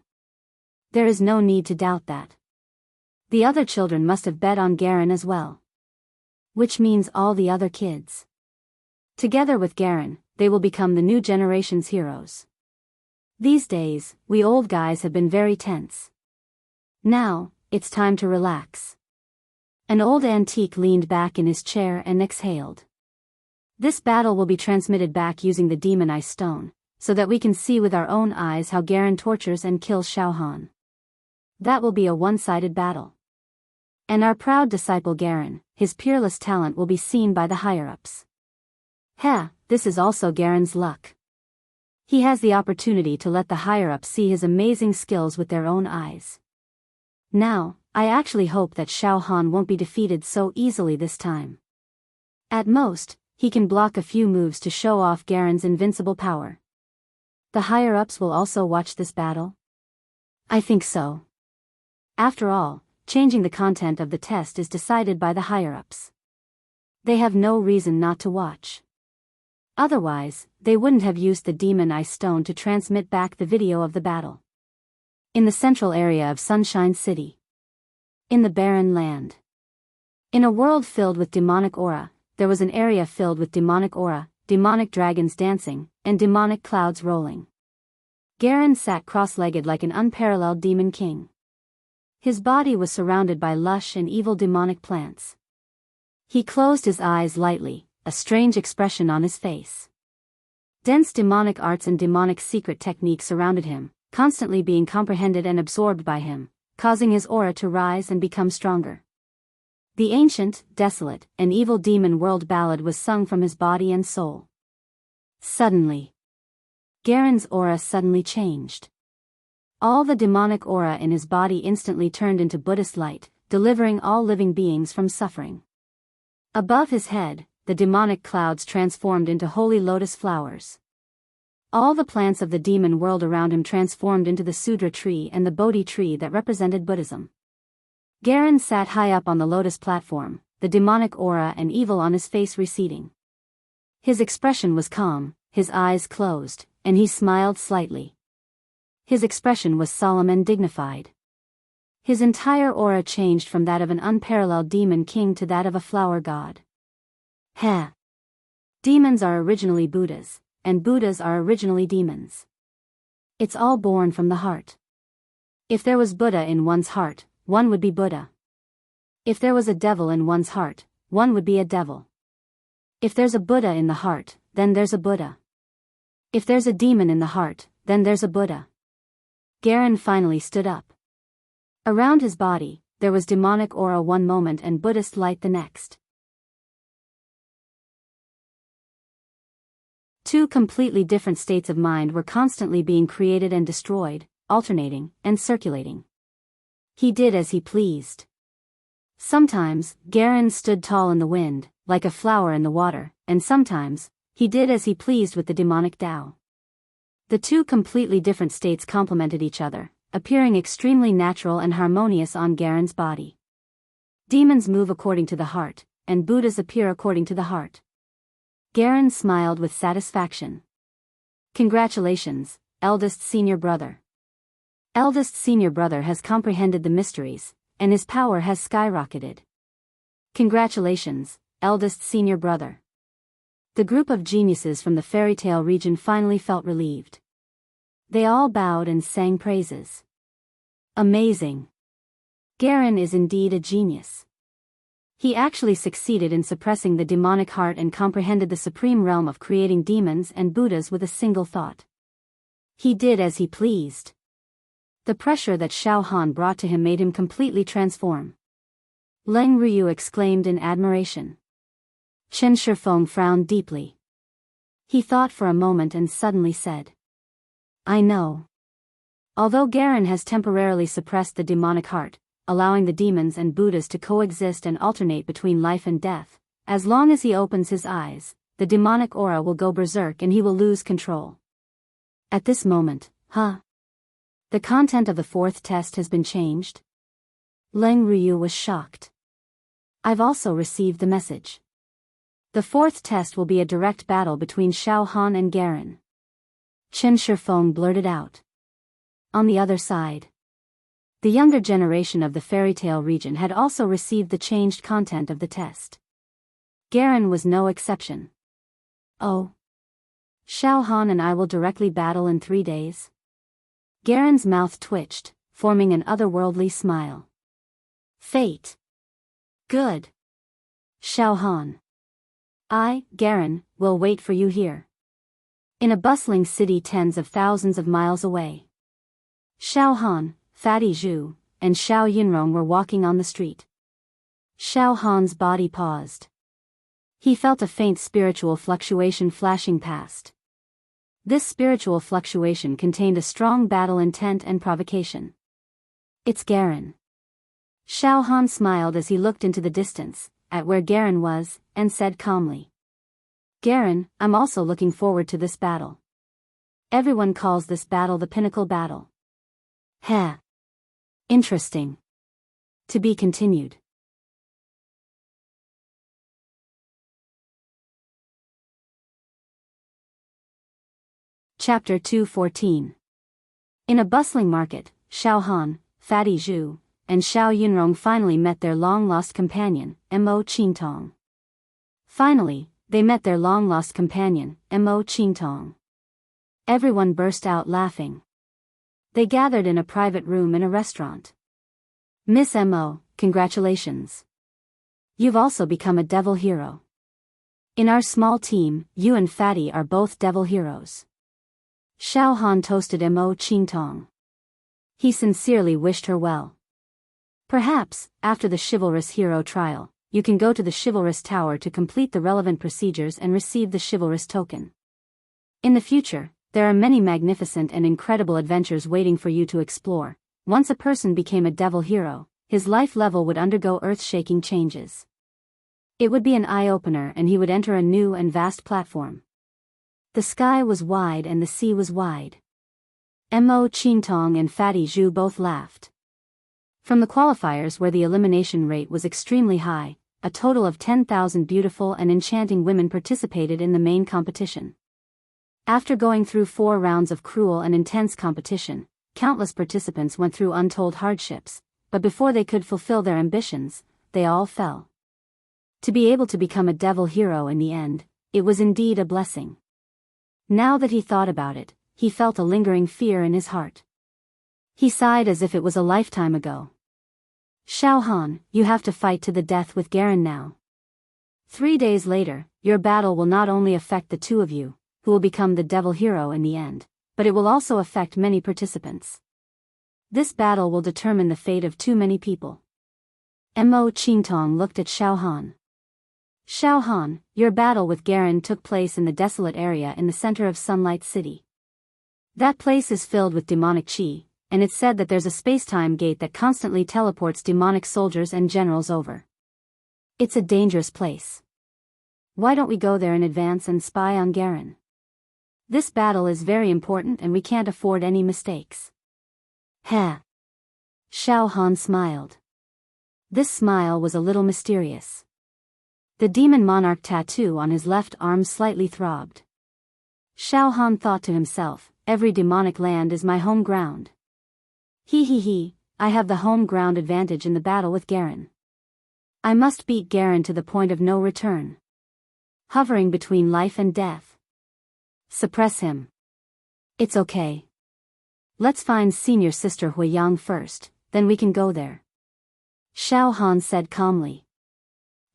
There is no need to doubt that. The other children must have bet on Garen as well. Which means all the other kids. Together with Garen, they will become the new generation's heroes. These days, we old guys have been very tense. Now, it's time to relax. An old antique leaned back in his chair and exhaled. This battle will be transmitted back using the demon ice stone, so that we can see with our own eyes how Garen tortures and kills Xiao Han. That will be a one-sided battle. And our proud disciple Garen, his peerless talent will be seen by the higher-ups. This is also Garen's luck. He has the opportunity to let the higher-ups see his amazing skills with their own eyes. Now, I actually hope that Xiao Han won't be defeated so easily this time. At most, he can block a few moves to show off Garen's invincible power. The higher-ups will also watch this battle? I think so. After all, changing the content of the test is decided by the higher-ups. They have no reason not to watch. Otherwise, they wouldn't have used the demon ice stone to transmit back the video of the battle. In the central area of Sunshine City. In the barren land. In a world filled with demonic aura, there was an area filled with demonic aura, demonic dragons dancing, and demonic clouds rolling. Garen sat cross-legged like an unparalleled demon king. His body was surrounded by lush and evil demonic plants. He closed his eyes lightly, a strange expression on his face. Dense demonic arts and demonic secret techniques surrounded him, constantly being comprehended and absorbed by him, causing his aura to rise and become stronger. The ancient, desolate, and evil demon world ballad was sung from his body and soul. Suddenly, Garen's aura suddenly changed. All the demonic aura in his body instantly turned into Buddhist light, delivering all living beings from suffering. Above his head, the demonic clouds transformed into holy lotus flowers. All the plants of the demon world around him transformed into the Sudra tree and the Bodhi tree that represented Buddhism. Garen sat high up on the lotus platform, the demonic aura and evil on his face receding. His expression was calm, his eyes closed, and he smiled slightly. His expression was solemn and dignified. His entire aura changed from that of an unparalleled demon king to that of a flower god. Demons are originally Buddhas, and Buddhas are originally demons. It's all born from the heart. If there was Buddha in one's heart, one would be Buddha. If there was a devil in one's heart, one would be a devil. If there's a Buddha in the heart, then there's a Buddha. If there's a demon in the heart, then there's a Buddha. Garen finally stood up. Around his body, there was demonic aura one moment and Buddhist light the next. Two completely different states of mind were constantly being created and destroyed, alternating, and circulating. He did as he pleased. Sometimes, Garen stood tall in the wind, like a flower in the water, and sometimes, he did as he pleased with the demonic Tao. The two completely different states complemented each other, appearing extremely natural and harmonious on Garen's body. Demons move according to the heart, and Buddhas appear according to the heart. Garen smiled with satisfaction. Congratulations, eldest senior brother. Eldest senior brother has comprehended the mysteries, and his power has skyrocketed. Congratulations, eldest senior brother. The group of geniuses from the fairy tale region finally felt relieved. They all bowed and sang praises. Amazing. Garen is indeed a genius. He actually succeeded in suppressing the demonic heart and comprehended the supreme realm of creating demons and Buddhas with a single thought. He did as he pleased. The pressure that Xiao Han brought to him made him completely transform. Leng Ruyu exclaimed in admiration. Chen Shifeng frowned deeply. He thought for a moment and suddenly said, I know. Although Garen has temporarily suppressed the demonic heart, allowing the demons and Buddhas to coexist and alternate between life and death, as long as he opens his eyes, the demonic aura will go berserk and he will lose control. At this moment, the content of the fourth test has been changed? Leng Ruyu was shocked. I've also received the message. The fourth test will be a direct battle between Xiao Han and Garen. Chen Shifeng blurted out. On the other side, the younger generation of the fairy tale region had also received the changed content of the test. Garen was no exception. Oh. Xiao Han and I will directly battle in 3 days? Garen's mouth twitched, forming an otherworldly smile. Fate. Good. Xiao Han. I, Garen, will wait for you here. In a bustling city tens of thousands of miles away. Xiao Han, Fatty Zhu, and Xiao Yinrong were walking on the street. Xiao Han's body paused. He felt a faint spiritual fluctuation flashing past. This spiritual fluctuation contained a strong battle intent and provocation. It's Garen. Xiao Han smiled as he looked into the distance, at where Garen was, and said calmly. Garen, I'm also looking forward to this battle. Everyone calls this battle the pinnacle battle. Heh. Interesting. To be continued. Chapter 214. In a bustling market, Xiao Han, Fatty Zhu, and Xiao Yunrong finally met their long-lost companion, Mo Qingtong. Finally, they met their long-lost companion, Mo Qingtong. Everyone burst out laughing. They gathered in a private room in a restaurant. Miss Mo, congratulations. You've also become a devil hero. In our small team, you and Fatty are both devil heroes. Xiao Han toasted Mo Qingtong. He sincerely wished her well. Perhaps, after the chivalrous hero trial, you can go to the chivalrous tower to complete the relevant procedures and receive the chivalrous token. In the future, there are many magnificent and incredible adventures waiting for you to explore. Once a person became a devil hero, his life level would undergo earth-shaking changes. It would be an eye-opener and he would enter a new and vast platform. The sky was wide and the sea was wide. Mo Qingtong and Fatty Zhu both laughed. From the qualifiers where the elimination rate was extremely high, a total of 10,000 beautiful and enchanting women participated in the main competition. After going through 4 rounds of cruel and intense competition, countless participants went through untold hardships, but before they could fulfill their ambitions, they all fell. To be able to become a devil hero in the end, it was indeed a blessing. Now that he thought about it, he felt a lingering fear in his heart. He sighed as if it was a lifetime ago. Xiao Han, you have to fight to the death with Garen now. 3 days later, your battle will not only affect the two of you, who will become the devil hero in the end, but it will also affect many participants. This battle will determine the fate of too many people. Mo Qingtong looked at Xiao Han. Xiao Han, your battle with Garen took place in the desolate area in the center of Sunlight City. That place is filled with demonic chi, and it's said that there's a space-time gate that constantly teleports demonic soldiers and generals over. It's a dangerous place. Why don't we go there in advance and spy on Garen? This battle is very important and we can't afford any mistakes. Heh. Xiao Han smiled. This smile was a little mysterious. The demon monarch tattoo on his left arm slightly throbbed. Xiao Han thought to himself, every demonic land is my home ground. He, I have the home ground advantage in the battle with Garen. I must beat Garen to the point of no return. Hovering between life and death. Suppress him. It's okay. Let's find senior sister Huiyang first, then we can go there. Xiao Han said calmly.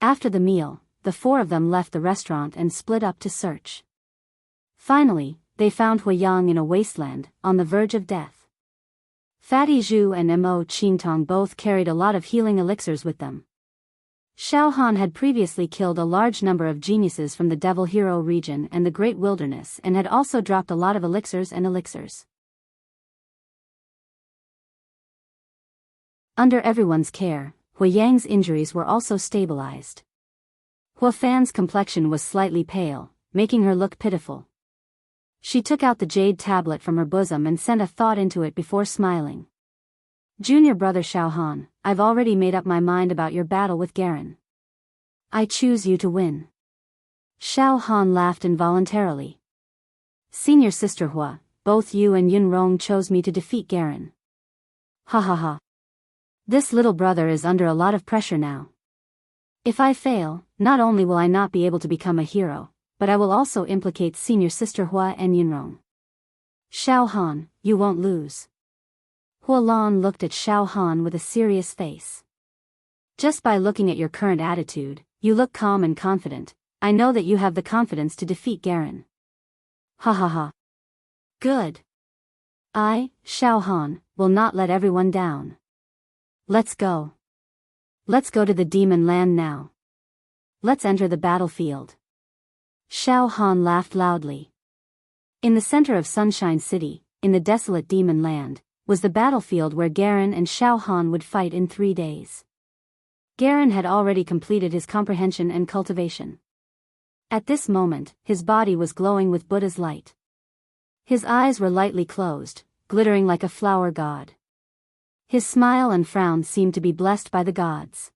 After the meal, the 4 of them left the restaurant and split up to search. Finally, they found Huiyang in a wasteland, on the verge of death. Fatty Zhu and Mo Qingtong both carried a lot of healing elixirs with them. Xiao Han had previously killed a large number of geniuses from the Devil Hero region and the Great Wilderness and had also dropped a lot of elixirs. Under everyone's care, Huiyang's injuries were also stabilized. Huafan's complexion was slightly pale, making her look pitiful. She took out the jade tablet from her bosom and sent a thought into it before smiling. Junior brother Xiao Han, I've already made up my mind about your battle with Garen. I choose you to win. Xiao Han laughed involuntarily. Senior sister Hua, both you and Yunrong chose me to defeat Garen. Ha ha ha. This little brother is under a lot of pressure now. If I fail, not only will I not be able to become a hero, but I will also implicate senior sister Hua and Yunrong. Xiao Han, you won't lose. Hua Lan looked at Xiao Han with a serious face. Just by looking at your current attitude, you look calm and confident. I know that you have the confidence to defeat Garen. Ha ha ha. Good. I, Xiao Han, will not let everyone down. Let's go. Let's go to the demon land now. Let's enter the battlefield. Xiao Han laughed loudly. In the center of Sunshine City, in the desolate demon land, was the battlefield where Garen and Xiao Han would fight in 3 days. Garen had already completed his comprehension and cultivation. At this moment, his body was glowing with Buddha's light. His eyes were lightly closed, glittering like a flower god. His smile and frown seemed to be blessed by the gods.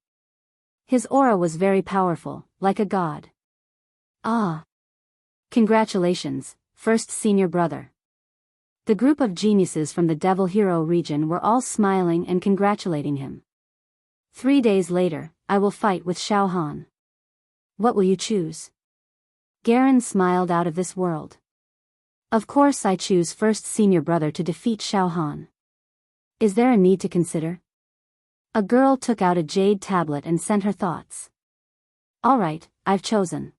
His aura was very powerful, like a god. Ah! Congratulations, first senior brother. The group of geniuses from the Devil Hero region were all smiling and congratulating him. 3 days later, I will fight with Xiao Han. What will you choose? Garen smiled out of this world. Of course I choose first senior brother to defeat Xiao Han. Is there a need to consider? A girl took out a jade tablet and sent her thoughts. Alright, I've chosen.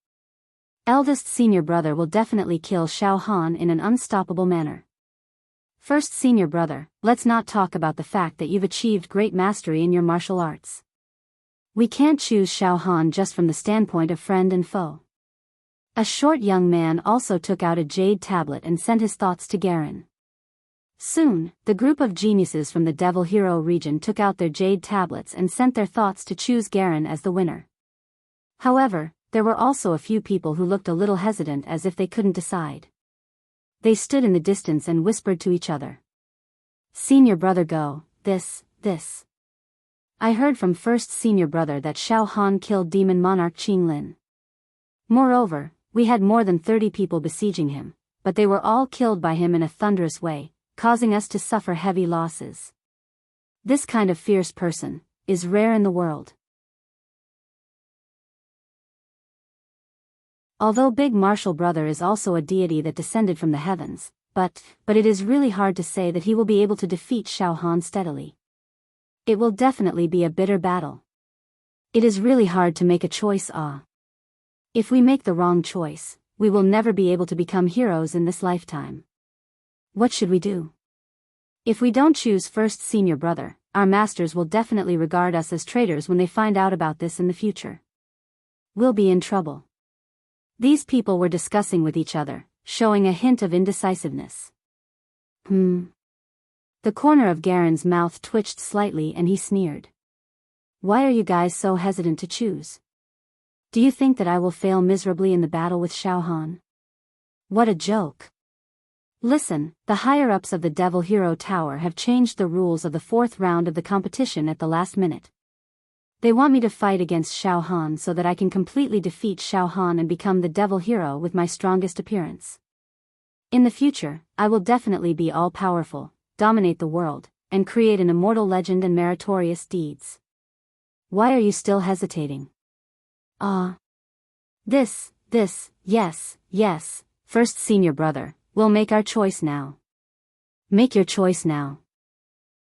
Eldest senior brother will definitely kill Xiao Han in an unstoppable manner. First senior brother, let's not talk about the fact that you've achieved great mastery in your martial arts. We can't choose Xiao Han just from the standpoint of friend and foe. A short young man also took out a jade tablet and sent his thoughts to Garen. Soon, the group of geniuses from the Devil Hero region took out their jade tablets and sent their thoughts to choose Garen as the winner. However, there were also a few people who looked a little hesitant as if they couldn't decide. They stood in the distance and whispered to each other. Senior brother go, this. I heard from first senior brother that Xiao Han killed demon monarch Qinglin. Moreover, we had more than 30 people besieging him, but they were all killed by him in a thunderous way, causing us to suffer heavy losses. This kind of fierce person is rare in the world. Although Big Martial Brother is also a deity that descended from the heavens, but it is really hard to say that he will be able to defeat Xiao Han steadily. It will definitely be a bitter battle. It is really hard to make a choice. If we make the wrong choice, we will never be able to become heroes in this lifetime. What should we do? If we don't choose first senior brother, our masters will definitely regard us as traitors when they find out about this in the future. We'll be in trouble. These people were discussing with each other, showing a hint of indecisiveness. The corner of Garen's mouth twitched slightly and he sneered. Why are you guys so hesitant to choose? Do you think that I will fail miserably in the battle with Xiao Han? What a joke. Listen, the higher-ups of the Devil Hero Tower have changed the rules of the 4th round of the competition at the last minute. They want me to fight against Xiao Han so that I can completely defeat Xiao Han and become the Devil Hero with my strongest appearance. In the future, I will definitely be all-powerful, dominate the world, and create an immortal legend and meritorious deeds. Why are you still hesitating? Yes, first senior brother, we'll make our choice now. Make your choice now.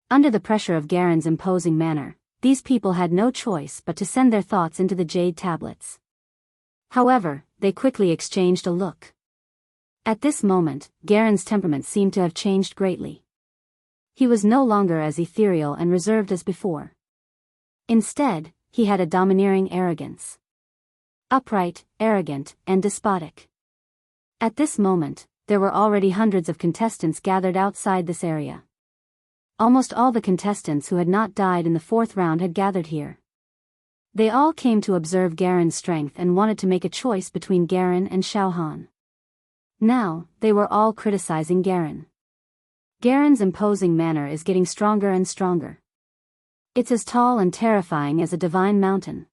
Under the pressure of Garen's imposing manner, these people had no choice but to send their thoughts into the jade tablets. However, they quickly exchanged a look. At this moment, Garen's temperament seemed to have changed greatly. He was no longer as ethereal and reserved as before. Instead, he had a domineering arrogance. Upright, arrogant, and despotic. At this moment, there were already hundreds of contestants gathered outside this area. Almost all the contestants who had not died in the 4th round had gathered here. They all came to observe Garen's strength and wanted to make a choice between Garen and Xiao Han. Now, they were all criticizing Garen. Garen's imposing manner is getting stronger and stronger. It's as tall and terrifying as a divine mountain.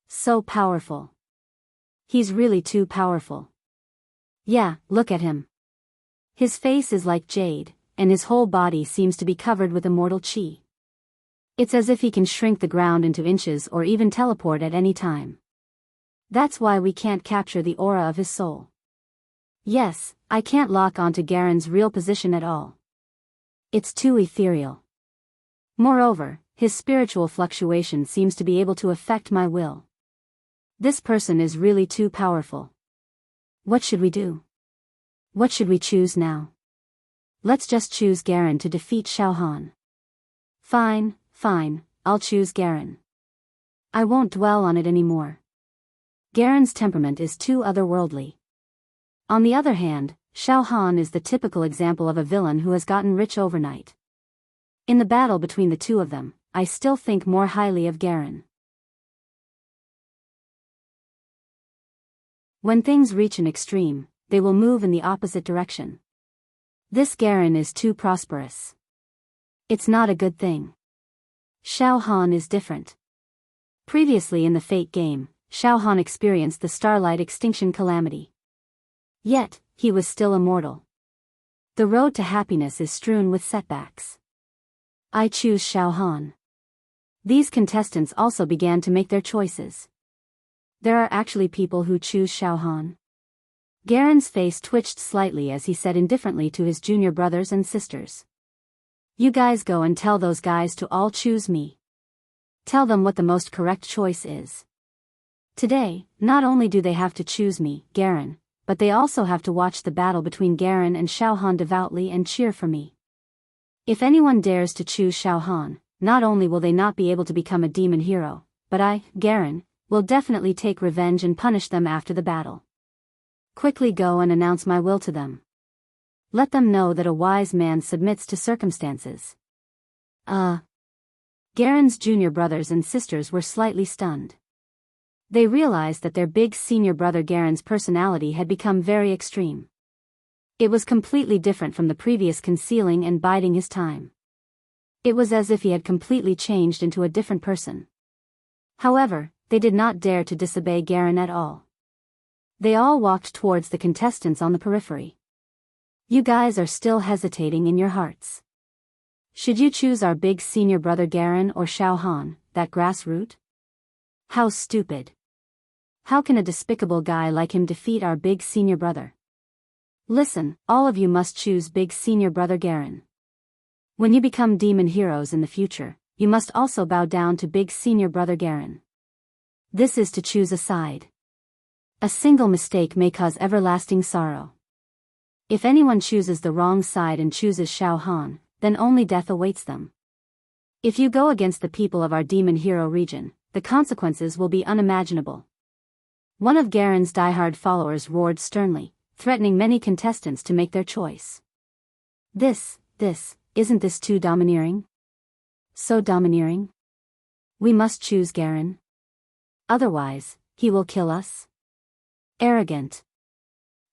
So powerful. He's really too powerful. Yeah, look at him. His face is like jade, and his whole body seems to be covered with immortal chi. It's as if he can shrink the ground into inches or even teleport at any time. That's why we can't capture the aura of his soul. Yes, I can't lock onto Garen's real position at all. It's too ethereal. Moreover, his spiritual fluctuation seems to be able to affect my will. This person is really too powerful. What should we do? What should we choose now? Let's just choose Garen to defeat Xiao Han. Fine, I'll choose Garen. I won't dwell on it anymore. Garen's temperament is too otherworldly. On the other hand, Xiao Han is the typical example of a villain who has gotten rich overnight. In the battle between the two of them, I still think more highly of Garen. When things reach an extreme, they will move in the opposite direction. This Garen is too prosperous. It's not a good thing. Xiao Han is different. Previously in the Fate game, Xiao Han experienced the Starlight Extinction Calamity. Yet, he was still immortal. The road to happiness is strewn with setbacks. I choose Xiao Han. These contestants also began to make their choices. There are actually people who choose Xiao Han. Garen's face twitched slightly as he said indifferently to his junior brothers and sisters. You guys go and tell those guys to all choose me. Tell them what the most correct choice is. Today, not only do they have to choose me, Garen, but they also have to watch the battle between Garen and Xiao Han devoutly and cheer for me. If anyone dares to choose Xiao Han, not only will they not be able to become a demon hero, but I, Garen, will definitely take revenge and punish them after the battle. Quickly go and announce my will to them. Let them know that a wise man submits to circumstances. Garen's junior brothers and sisters were slightly stunned. They realized that their big senior brother Garen's personality had become very extreme. It was completely different from the previous concealing and biding his time. It was as if he had completely changed into a different person. However, they did not dare to disobey Garen at all. They all walked towards the contestants on the periphery. You guys are still hesitating in your hearts. Should you choose our big senior brother Garen or Xiao Han, that grassroot? How stupid. How can a despicable guy like him defeat our big senior brother? Listen, all of you must choose big senior brother Garen. When you become demon heroes in the future, you must also bow down to big senior brother Garen. This is to choose a side. A single mistake may cause everlasting sorrow. If anyone chooses the wrong side and chooses Xiao Han, then only death awaits them. If you go against the people of our demon hero region, the consequences will be unimaginable. One of Garen's diehard followers roared sternly, threatening many contestants to make their choice. Isn't this too domineering? So domineering? We must choose Garen. Otherwise, he will kill us. Arrogant.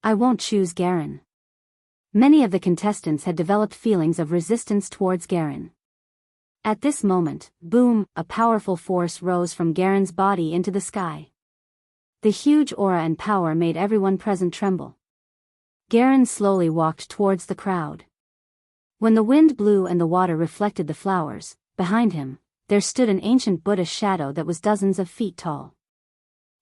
I won't choose Garen. Many of the contestants had developed feelings of resistance towards Garen. At this moment, boom, a powerful force rose from Garen's body into the sky. The huge aura and power made everyone present tremble. Garen slowly walked towards the crowd. When the wind blew and the water reflected the flowers, behind him, there stood an ancient Buddhist shadow that was dozens of feet tall.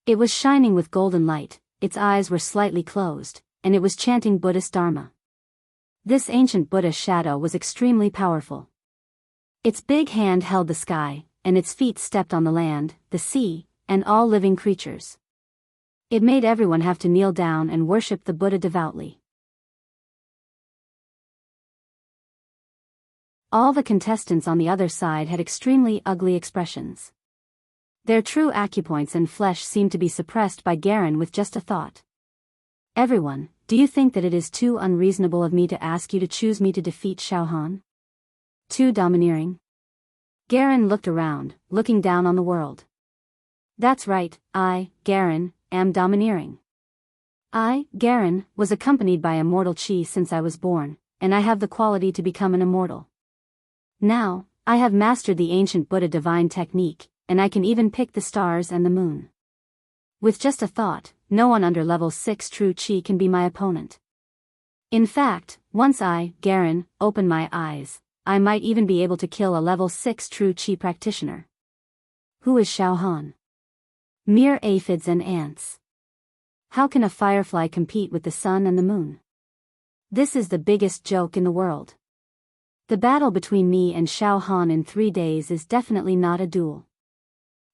It was shining with golden light, its eyes were slightly closed, and it was chanting Buddhist Dharma. This ancient Buddhist shadow was extremely powerful. Its big hand held the sky, and its feet stepped on the land, the sea, and all living creatures. It made everyone have to kneel down and worship the Buddha devoutly. All the contestants on the other side had extremely ugly expressions. Their true acupoints and flesh seemed to be suppressed by Garen with just a thought. Everyone, do you think that it is too unreasonable of me to ask you to choose me to defeat Xiao Han? Too domineering? Garen looked around, looking down on the world. That's right, I, Garen, am domineering. I, Garen, was accompanied by immortal chi since I was born, and I have the quality to become an immortal. Now, I have mastered the ancient Buddha divine technique, and I can even pick the stars and the moon. With just a thought, no one under level 6 true chi can be my opponent. In fact, once I, Garen, open my eyes, I might even be able to kill a level 6 true chi practitioner. Who is Xiao Han? Mere aphids and ants. How can a firefly compete with the sun and the moon? This is the biggest joke in the world. The battle between me and Xiao Han in 3 days is definitely not a duel.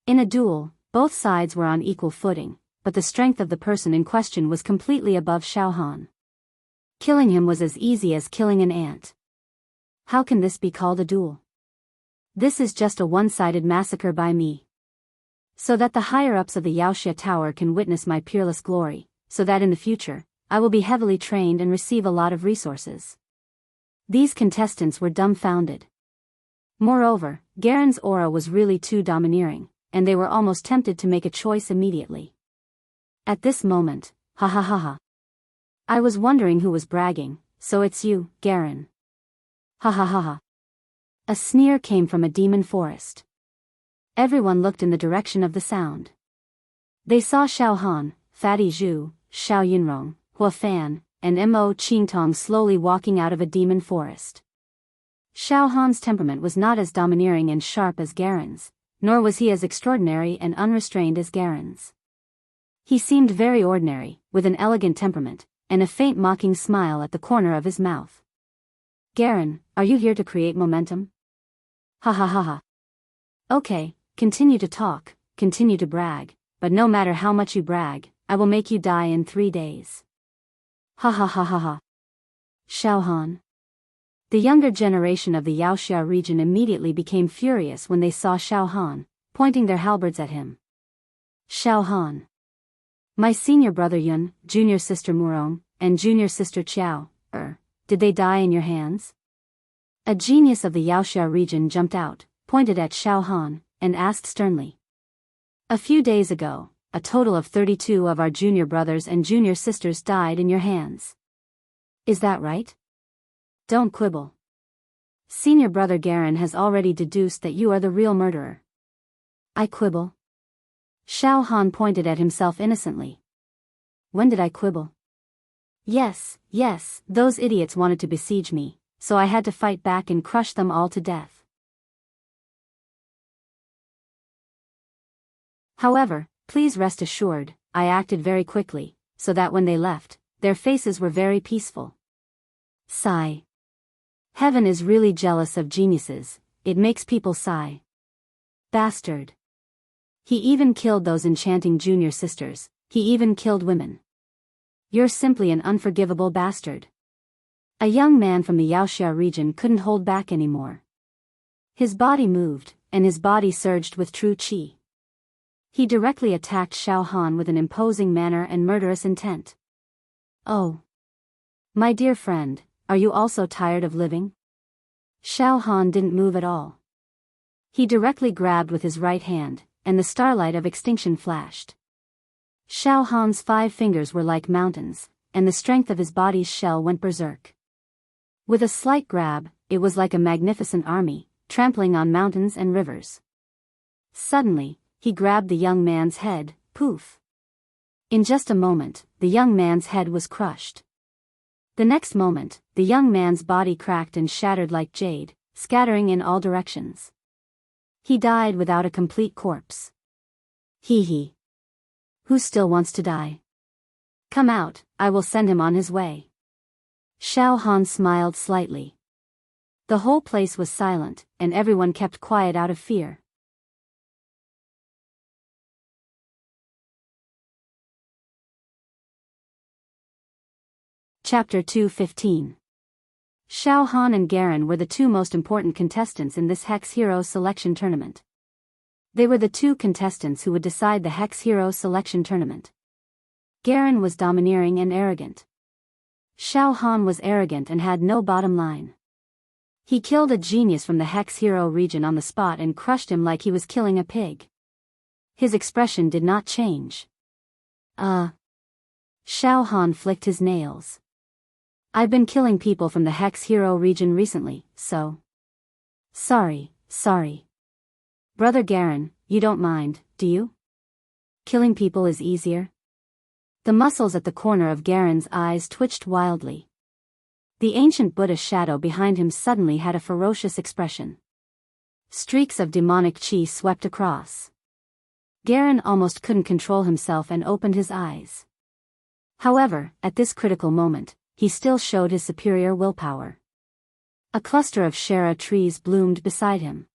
In a duel, both sides were on equal footing, but the strength of the person in question was completely above Xiao Han. Killing him was as easy as killing an ant. How can this be called a duel? This is just a one-sided massacre by me. So that the higher-ups of the Yaoxia Tower can witness my peerless glory, so that in the future, I will be heavily trained and receive a lot of resources. These contestants were dumbfounded. Moreover, Garen's aura was really too domineering, and they were almost tempted to make a choice immediately. At this moment, ha ha ha ha. I was wondering who was bragging, so it's you, Garen. Ha ha ha ha. A sneer came from a demon forest. Everyone looked in the direction of the sound. They saw Xiao Han, Fatty Zhu, Xiao Yunrong, Hua Fan, and Mo Qingtong slowly walking out of a demon forest. Xiao Han's temperament was not as domineering and sharp as Garen's, nor was he as extraordinary and unrestrained as Garen's. He seemed very ordinary, with an elegant temperament, and a faint mocking smile at the corner of his mouth. Garen, are you here to create momentum? Ha ha ha ha. Okay, continue to talk, continue to brag, but no matter how much you brag, I will make you die in 3 days. Ha ha ha ha ha. Xiao Han. The younger generation of the Yaoxia region immediately became furious when they saw Xiao Han, pointing their halberds at him. Xiao Han. My senior brother Yun, junior sister Murong, and junior sister Qiao, did they die in your hands? A genius of the Yaoxia region jumped out, pointed at Xiao Han, and asked sternly. A few days ago, a total of 32 of our junior brothers and junior sisters died in your hands. Is that right? Don't quibble. Senior brother Garen has already deduced that you are the real murderer. I quibble? Xiao Han pointed at himself innocently. When did I quibble? Yes, those idiots wanted to besiege me, so I had to fight back and crush them all to death. However, please rest assured, I acted very quickly, so that when they left, their faces were very peaceful. Sigh. Heaven is really jealous of geniuses, it makes people sigh. Bastard. He even killed those enchanting junior sisters, he even killed women. You're simply an unforgivable bastard. A young man from the Yaoxia region couldn't hold back anymore. His body moved, and his body surged with true qi. He directly attacked Xiao Han with an imposing manner and murderous intent. Oh. My dear friend, are you also tired of living? Xiao Han didn't move at all. He directly grabbed with his right hand, and the starlight of extinction flashed. Xiao Han's 5 fingers were like mountains, and the strength of his body's shell went berserk. With a slight grab, it was like a magnificent army, trampling on mountains and rivers. Suddenly, he grabbed the young man's head, poof. In just a moment, the young man's head was crushed. The next moment, the young man's body cracked and shattered like jade, scattering in all directions. He died without a complete corpse. Hee hee. Who still wants to die? Come out, I will send him on his way. Xiao Han smiled slightly. The whole place was silent, and everyone kept quiet out of fear. Chapter 2:15. Xiao Han and Garen were the 2 most important contestants in this Hex Hero Selection Tournament. They were the 2 contestants who would decide the Hex Hero Selection Tournament. Garen was domineering and arrogant. Xiao Han was arrogant and had no bottom line. He killed a genius from the Hex Hero region on the spot and crushed him like he was killing a pig. His expression did not change. Xiao Han flicked his nails. I've been killing people from the Hex Hero region recently, so. Sorry. Brother Garen, you don't mind, do you? Killing people is easier? The muscles at the corner of Garen's eyes twitched wildly. The ancient Buddha shadow behind him suddenly had a ferocious expression. Streaks of demonic chi swept across. Garen almost couldn't control himself and opened his eyes. However, at this critical moment, he still showed his superior willpower. A cluster of Shara trees bloomed beside him.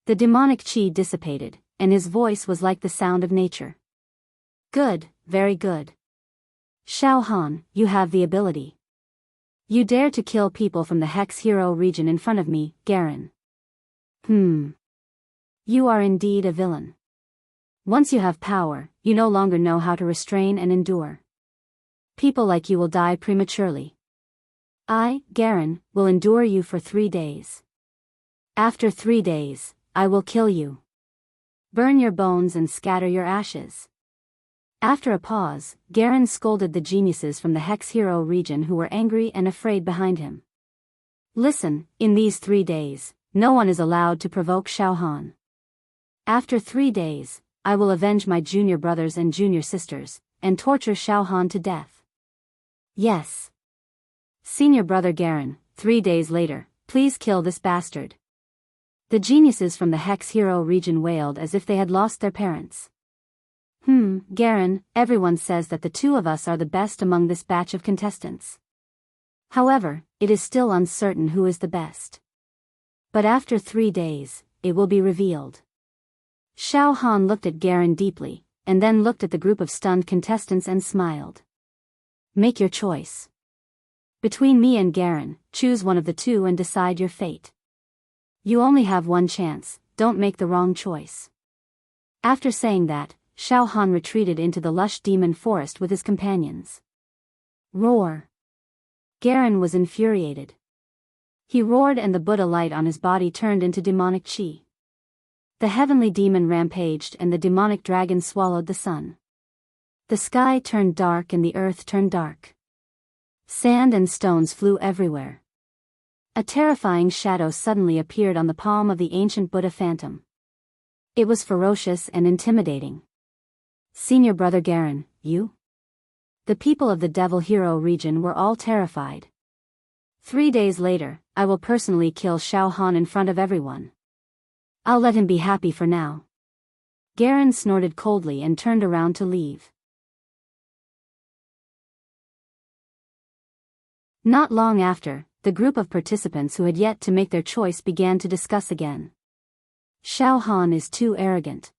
The demonic chi dissipated, and his voice was like the sound of nature. Good, very good. Xiao Han, you have the ability. You dare to kill people from the Hex Hero region in front of me, Garen. You are indeed a villain. Once you have power, you no longer know how to restrain and endure. People like you will die prematurely. I, Garen, will endure you for 3 days. After 3 days, I will kill you. Burn your bones and scatter your ashes. After a pause, Garen scolded the geniuses from the Hex Hero region who were angry and afraid behind him. Listen, in these 3 days, no one is allowed to provoke Xiao Han. After 3 days, I will avenge my junior brothers and junior sisters, and torture Xiao Han to death. Yes. Senior brother Garen, 3 days later, please kill this bastard. The geniuses from the Hex Hero region wailed as if they had lost their parents. Garen, everyone says that the two of us are the best among this batch of contestants. However, it is still uncertain who is the best. But after 3 days, it will be revealed. Xiao Han looked at Garen deeply, and then looked at the group of stunned contestants and smiled. Make your choice. Between me and Garen, choose one of the two and decide your fate. You only have one chance, don't make the wrong choice. After saying that, Xiao Han retreated into the lush demon forest with his companions. Roar. Garen was infuriated. He roared and the Buddha light on his body turned into demonic chi. The heavenly demon rampaged and the demonic dragon swallowed the sun. The sky turned dark and the earth turned dark. Sand and stones flew everywhere. A terrifying shadow suddenly appeared on the palm of the ancient Buddha phantom. It was ferocious and intimidating. Senior brother Garen, you? The people of the Devil Hero region were all terrified. 3 days later, I will personally kill Xiao Han in front of everyone. I'll let him be happy for now. Garen snorted coldly and turned around to leave. Not long after, the group of participants who had yet to make their choice began to discuss again. Xiao Han is too arrogant.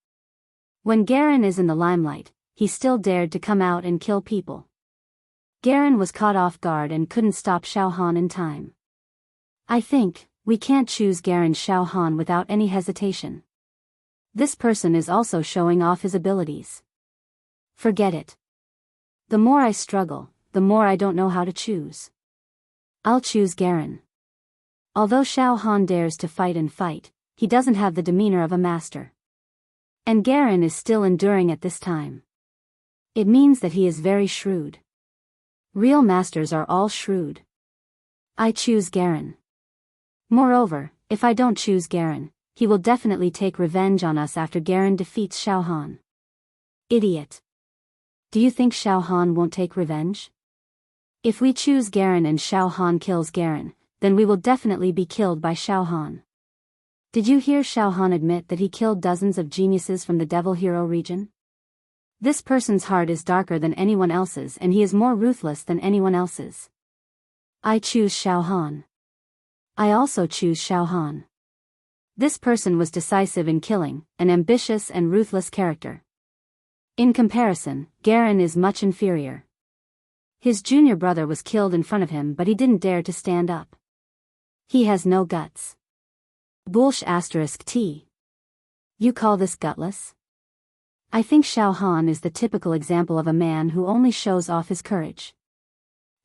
When Garen is in the limelight, he still dared to come out and kill people. Garen was caught off guard and couldn't stop Xiao Han in time. I think, we can't choose Garen Xiao Han without any hesitation. This person is also showing off his abilities. Forget it. The more I struggle, the more I don't know how to choose. I'll choose Garen. Although Xiao Han dares to fight and fight, he doesn't have the demeanor of a master. And Garen is still enduring at this time. It means that he is very shrewd. Real masters are all shrewd. I choose Garen. Moreover, if I don't choose Garen, he will definitely take revenge on us after Garen defeats Xiao Han. Idiot. Do you think Xiao Han won't take revenge? If we choose Garen and Xiao Han kills Garen, then we will definitely be killed by Xiao Han. Did you hear Xiao Han admit that he killed dozens of geniuses from the Devil Hero region? This person's heart is darker than anyone else's and he is more ruthless than anyone else's. I choose Xiao Han. I also choose Xiao Han. This person was decisive in killing, an ambitious and ruthless character. In comparison, Garen is much inferior. His junior brother was killed in front of him but he didn't dare to stand up. He has no guts. *T. You call this gutless? I think Xiao Han is the typical example of a man who only shows off his courage.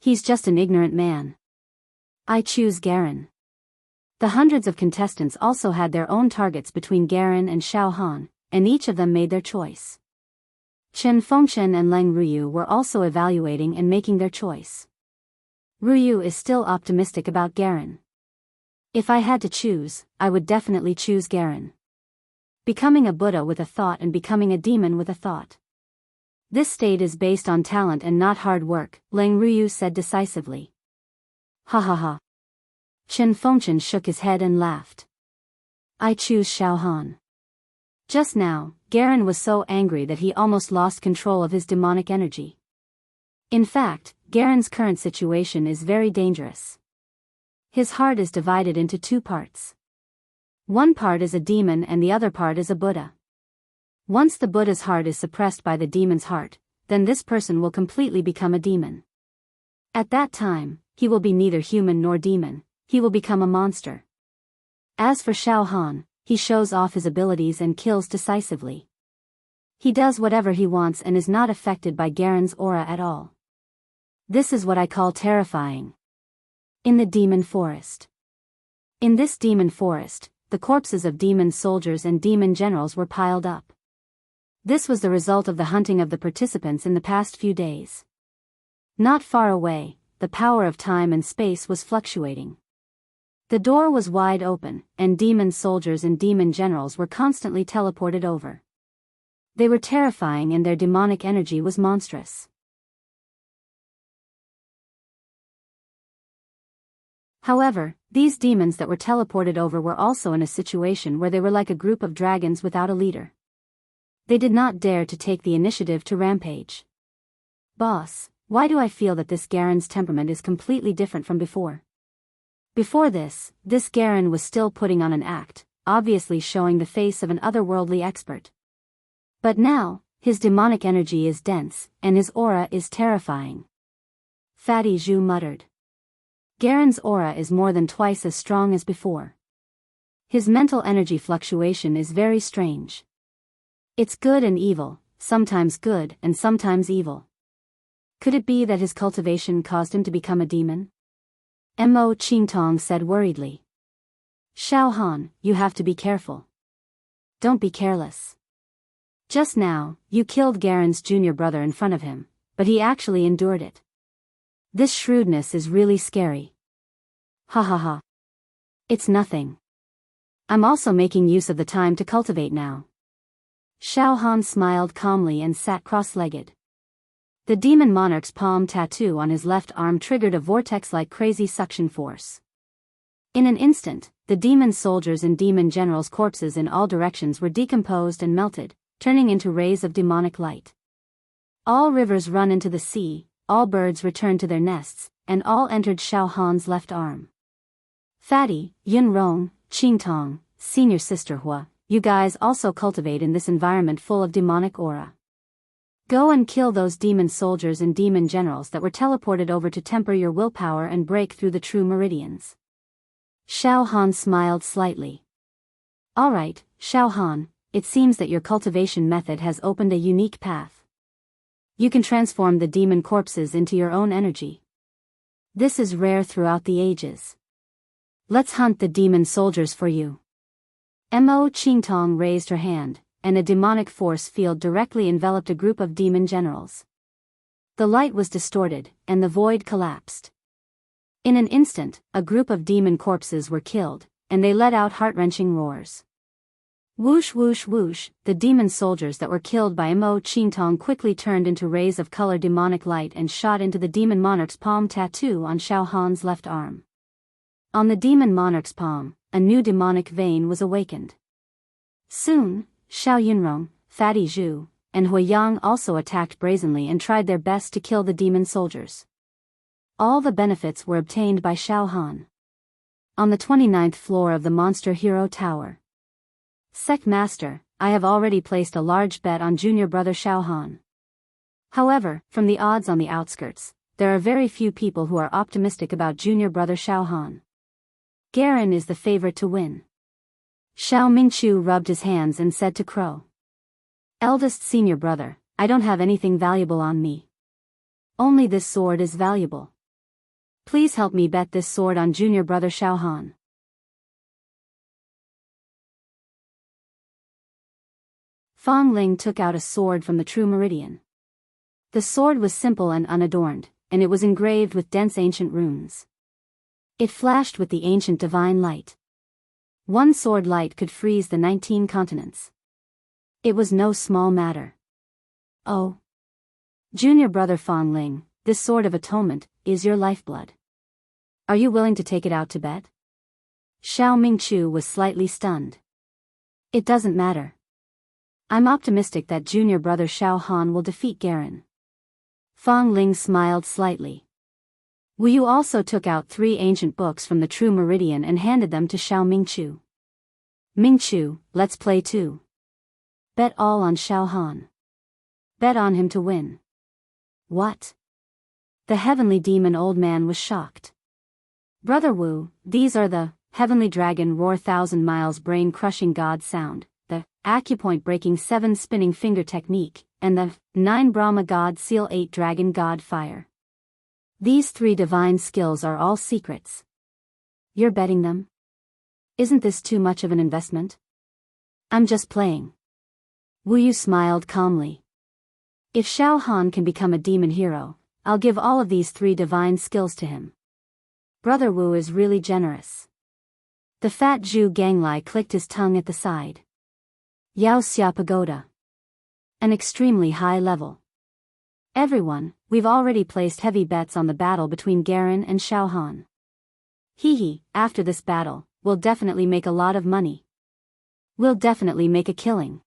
He's just an ignorant man. I choose Garen. The hundreds of contestants also had their own targets between Garen and Xiao Han, and each of them made their choice. Chen Fengchen and Leng Ruyu were also evaluating and making their choice. Ruyu is still optimistic about Garen. If I had to choose, I would definitely choose Garen. Becoming a Buddha with a thought and becoming a demon with a thought. This state is based on talent and not hard work, Leng Ruyu said decisively. Ha ha ha. Chen Fengchen shook his head and laughed. I choose Xiao Han. Just now, Garen was so angry that he almost lost control of his demonic energy. In fact, Garen's current situation is very dangerous. His heart is divided into two parts. One part is a demon and the other part is a Buddha. Once the Buddha's heart is suppressed by the demon's heart, then this person will completely become a demon. At that time, he will be neither human nor demon, he will become a monster. As for Xiao Han, he shows off his abilities and kills decisively. He does whatever he wants and is not affected by Garen's aura at all. This is what I call terrifying. In the demon forest. In this demon forest, the corpses of demon soldiers and demon generals were piled up. This was the result of the hunting of the participants in the past few days. Not far away, the power of time and space was fluctuating. The door was wide open, and demon soldiers and demon generals were constantly teleported over. They were terrifying and their demonic energy was monstrous. However, these demons that were teleported over were also in a situation where they were like a group of dragons without a leader. They did not dare to take the initiative to rampage. Boss, why do I feel that this Garen's temperament is completely different from before? Before this Garen was still putting on an act, obviously showing the face of an otherworldly expert. But now, his demonic energy is dense, and his aura is terrifying. Fatty Zhu muttered. Garen's aura is more than twice as strong as before. His mental energy fluctuation is very strange. It's good and evil, sometimes good and sometimes evil. Could it be that his cultivation caused him to become a demon? Mo Qingtong said worriedly. Xiao Han, you have to be careful. Don't be careless. Just now, you killed Garen's junior brother in front of him, but he actually endured it. This shrewdness is really scary. Ha ha ha. It's nothing. I'm also making use of the time to cultivate now. Xiao Han smiled calmly and sat cross-legged. The demon monarch's palm tattoo on his left arm triggered a vortex-like crazy suction force. In an instant, the demon soldiers and demon generals' corpses in all directions were decomposed and melted, turning into rays of demonic light. All rivers run into the sea, all birds returned to their nests, and all entered Xiao Han's left arm. Fatty, Yunrong, Qingtong, senior sister Hua, you guys also cultivate in this environment full of demonic aura. Go and kill those demon soldiers and demon generals that were teleported over to temper your willpower and break through the true meridians. Xiao Han smiled slightly. Alright, Xiao Han, it seems that your cultivation method has opened a unique path. You can transform the demon corpses into your own energy. This is rare throughout the ages. Let's hunt the demon soldiers for you. Mo Qingtong raised her hand, and a demonic force field directly enveloped a group of demon generals. The light was distorted, and the void collapsed. In an instant, a group of demon corpses were killed, and they let out heart-wrenching roars. Whoosh whoosh whoosh, the demon soldiers that were killed by Mo Qingtong quickly turned into rays of color demonic light and shot into the demon monarch's palm tattoo on Xiao Han's left arm. On the demon monarch's palm, a new demonic vein was awakened. Soon, Xiao Yunrong, Fatty Zhu, and Huiyang also attacked brazenly and tried their best to kill the demon soldiers. All the benefits were obtained by Xiao Han. On the 29th floor of the Monster Hero Tower. Sect Master, I have already placed a large bet on junior brother Xiao Han. However, from the odds on the outskirts, there are very few people who are optimistic about junior brother Xiao Han. Garen is the favorite to win. Xiao Mingqiu rubbed his hands and said to Crow. Eldest senior brother, I don't have anything valuable on me. Only this sword is valuable. Please help me bet this sword on junior brother Xiao Han. Fang Ling took out a sword from the true meridian. The sword was simple and unadorned, and it was engraved with dense ancient runes. It flashed with the ancient divine light. One sword light could freeze the 19 continents. It was no small matter. Oh. Junior brother Fang Ling, this sword of atonement is your lifeblood. Are you willing to take it out to bet? Xiao Mingqiu was slightly stunned. It doesn't matter. I'm optimistic that junior brother Xiao Han will defeat Garen. Fang Ling smiled slightly. Wu Yu also took out 3 ancient books from the True Meridian and handed them to Xiao Mingchu. Mingchu, let's play too. Bet all on Xiao Han. Bet on him to win. What? The heavenly demon old man was shocked. Brother Wu, these are the heavenly dragon roar 1,000 miles brain-crushing god sound, the acupoint breaking 7 spinning finger technique, and the 9 Brahma god seal 8 dragon god fire. These 3 divine skills are all secrets. You're betting them? Isn't this too much of an investment? I'm just playing. Wu Yu smiled calmly. If Xiao Han can become a demon hero, I'll give all of these 3 divine skills to him. Brother Wu is really generous. The fat Zhu Ganglai clicked his tongue at the side. Yao Xia Pagoda. An extremely high level. Everyone, we've already placed heavy bets on the battle between Garen and Xiao Han. Hee, after this battle, we'll definitely make a lot of money. We'll definitely make a killing.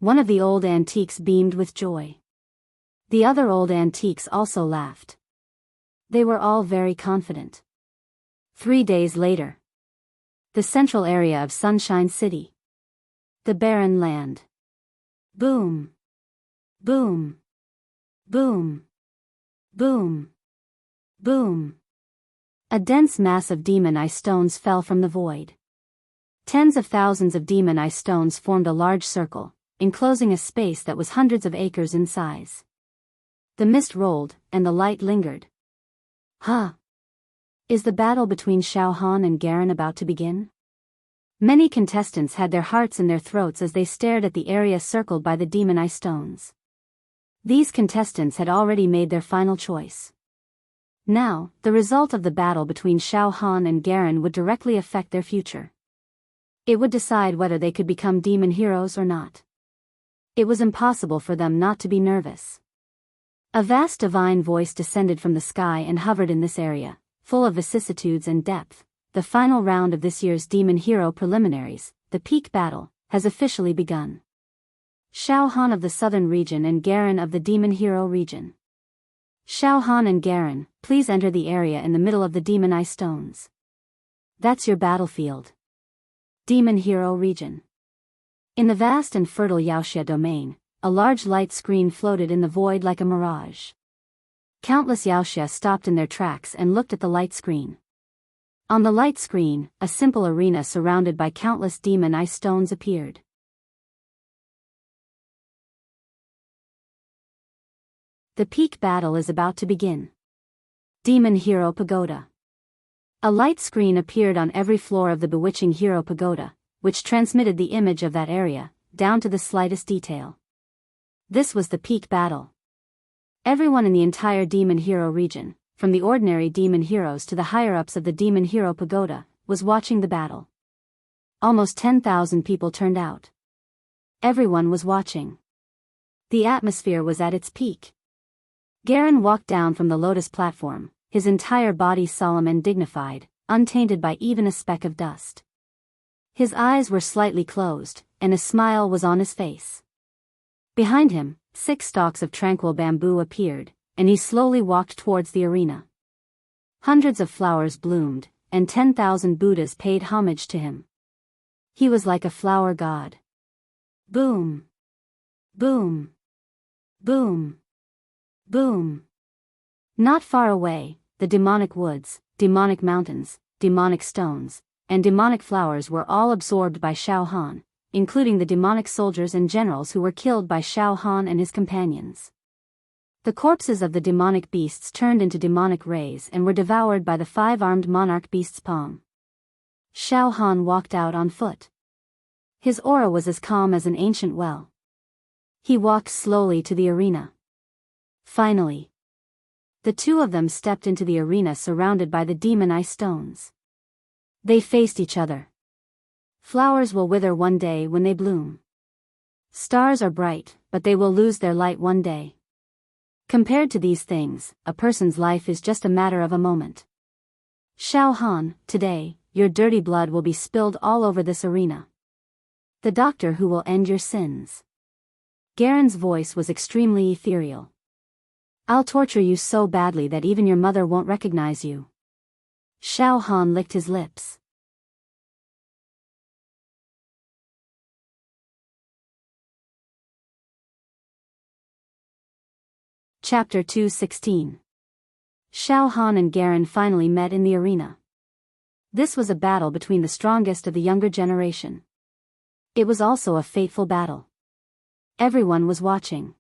One of the old antiques beamed with joy. The other old antiques also laughed. They were all very confident. 3 days later. The central area of Sunshine City. The barren land. Boom. Boom. Boom. Boom. Boom. A dense mass of demon ice stones fell from the void. Tens of thousands of demon ice stones formed a large circle, enclosing a space that was hundreds of acres in size. The mist rolled, and the light lingered. Huh? Is the battle between Xiao Han and Garen about to begin? Many contestants had their hearts in their throats as they stared at the area circled by the demon ice stones. These contestants had already made their final choice. Now, the result of the battle between Xiao Han and Garen would directly affect their future. It would decide whether they could become demon heroes or not. It was impossible for them not to be nervous. A vast divine voice descended from the sky and hovered in this area, full of vicissitudes and depth. The final round of this year's Demon Hero preliminaries, the peak battle, has officially begun. Xiao Han of the southern region and Garen of the Demon Hero region. Xiao Han and Garen, please enter the area in the middle of the Demon Ice Stones. That's your battlefield. Demon Hero region. In the vast and fertile Yaoxia domain, a large light screen floated in the void like a mirage. Countless Yaoxia stopped in their tracks and looked at the light screen. On the light screen, a simple arena surrounded by countless demon ice stones appeared. The peak battle is about to begin. Demon Hero Pagoda. A light screen appeared on every floor of the bewitching Hero Pagoda, which transmitted the image of that area, down to the slightest detail. This was the peak battle. Everyone in the entire Demon Hero region, from the ordinary demon heroes to the higher-ups of the Demon Hero Pagoda, was watching the battle. Almost 10,000 people turned out. Everyone was watching. The atmosphere was at its peak. Garen walked down from the lotus platform, his entire body solemn and dignified, untainted by even a speck of dust. His eyes were slightly closed, and a smile was on his face. Behind him, 6 stalks of tranquil bamboo appeared, and he slowly walked towards the arena. Hundreds of flowers bloomed, and 10,000 Buddhas paid homage to him. He was like a flower god. Boom. Boom. Boom. Boom. Not far away, the demonic woods, demonic mountains, demonic stones, and demonic flowers were all absorbed by Xiao Han, including the demonic soldiers and generals who were killed by Xiao Han and his companions. The corpses of the demonic beasts turned into demonic rays and were devoured by the 5-armed monarch beast's palm. Xiao Han walked out on foot. His aura was as calm as an ancient well. He walked slowly to the arena. Finally, the 2 of them stepped into the arena surrounded by the demon ice stones. They faced each other. Flowers will wither one day when they bloom. Stars are bright, but they will lose their light one day. Compared to these things, a person's life is just a matter of a moment. Xiao Han, today, your dirty blood will be spilled all over this arena. The doctor who will end your sins. Garen's voice was extremely ethereal. I'll torture you so badly that even your mother won't recognize you. Xiao Han licked his lips. Chapter 216. Xiao Han and Garen finally met in the arena. This was a battle between the strongest of the younger generation. It was also a fateful battle. Everyone was watching.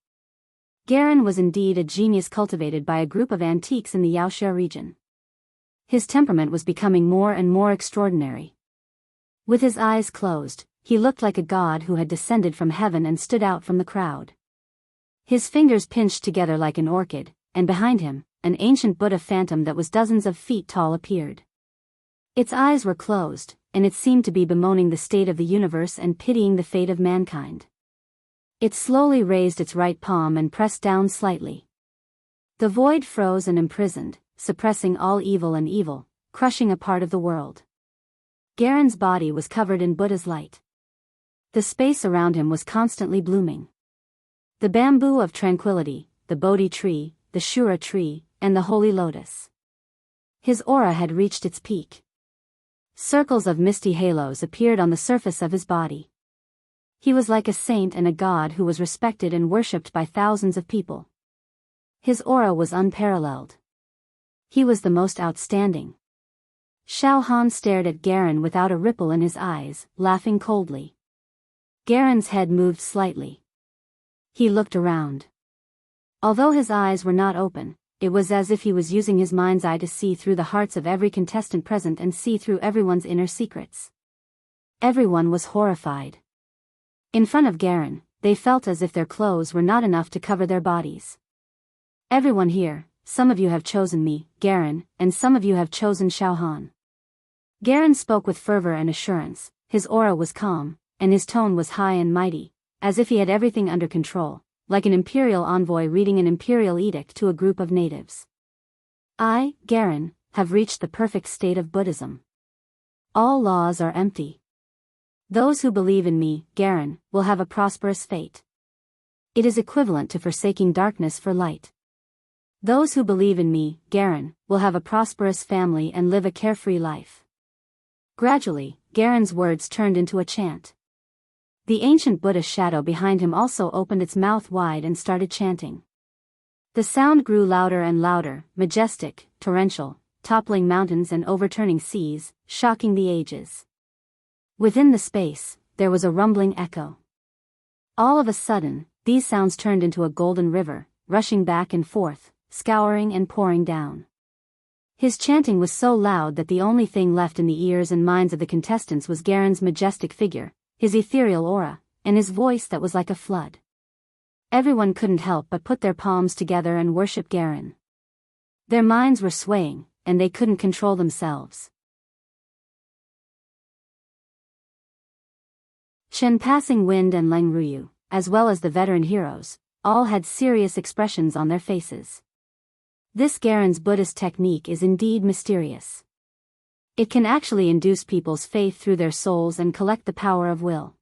Garen was indeed a genius cultivated by a group of antiques in the Yaoxia region. His temperament was becoming more and more extraordinary. With his eyes closed, he looked like a god who had descended from heaven and stood out from the crowd. His fingers pinched together like an orchid, and behind him, an ancient Buddha phantom that was dozens of feet tall appeared. Its eyes were closed, and it seemed to be bemoaning the state of the universe and pitying the fate of mankind. It slowly raised its right palm and pressed down slightly. The void froze and imprisoned, suppressing all evil and evil, crushing a part of the world. Garen's body was covered in Buddha's light. The space around him was constantly blooming. The bamboo of tranquility, the Bodhi tree, the Shura tree, and the holy lotus. His aura had reached its peak. Circles of misty halos appeared on the surface of his body. He was like a saint and a god who was respected and worshipped by thousands of people. His aura was unparalleled. He was the most outstanding. Xiao Han stared at Garen without a ripple in his eyes, laughing coldly. Garen's head moved slightly. He looked around. Although his eyes were not open, it was as if he was using his mind's eye to see through the hearts of every contestant present and see through everyone's inner secrets. Everyone was horrified. In front of Garen, they felt as if their clothes were not enough to cover their bodies. Everyone here, some of you have chosen me, Garen, and some of you have chosen Xiao Han. Garen spoke with fervor and assurance, his aura was calm, and his tone was high and mighty, as if he had everything under control, like an imperial envoy reading an imperial edict to a group of natives. I, Garen, have reached the perfect state of Buddhism. All laws are empty. Those who believe in me, Garen, will have a prosperous fate. It is equivalent to forsaking darkness for light. Those who believe in me, Garen, will have a prosperous family and live a carefree life. Gradually, Garen's words turned into a chant. The ancient Buddha shadow behind him also opened its mouth wide and started chanting. The sound grew louder and louder, majestic, torrential, toppling mountains and overturning seas, shocking the ages. Within the space, there was a rumbling echo. All of a sudden, these sounds turned into a golden river, rushing back and forth, scouring and pouring down. His chanting was so loud that the only thing left in the ears and minds of the contestants was Garen's majestic figure, his ethereal aura, and his voice that was like a flood. Everyone couldn't help but put their palms together and worship Garen. Their minds were swaying, and they couldn't control themselves. Chen Passing Wind and Leng Ruyu, as well as the veteran heroes, all had serious expressions on their faces. This Garen's Buddhist technique is indeed mysterious. It can actually induce people's faith through their souls and collect the power of will.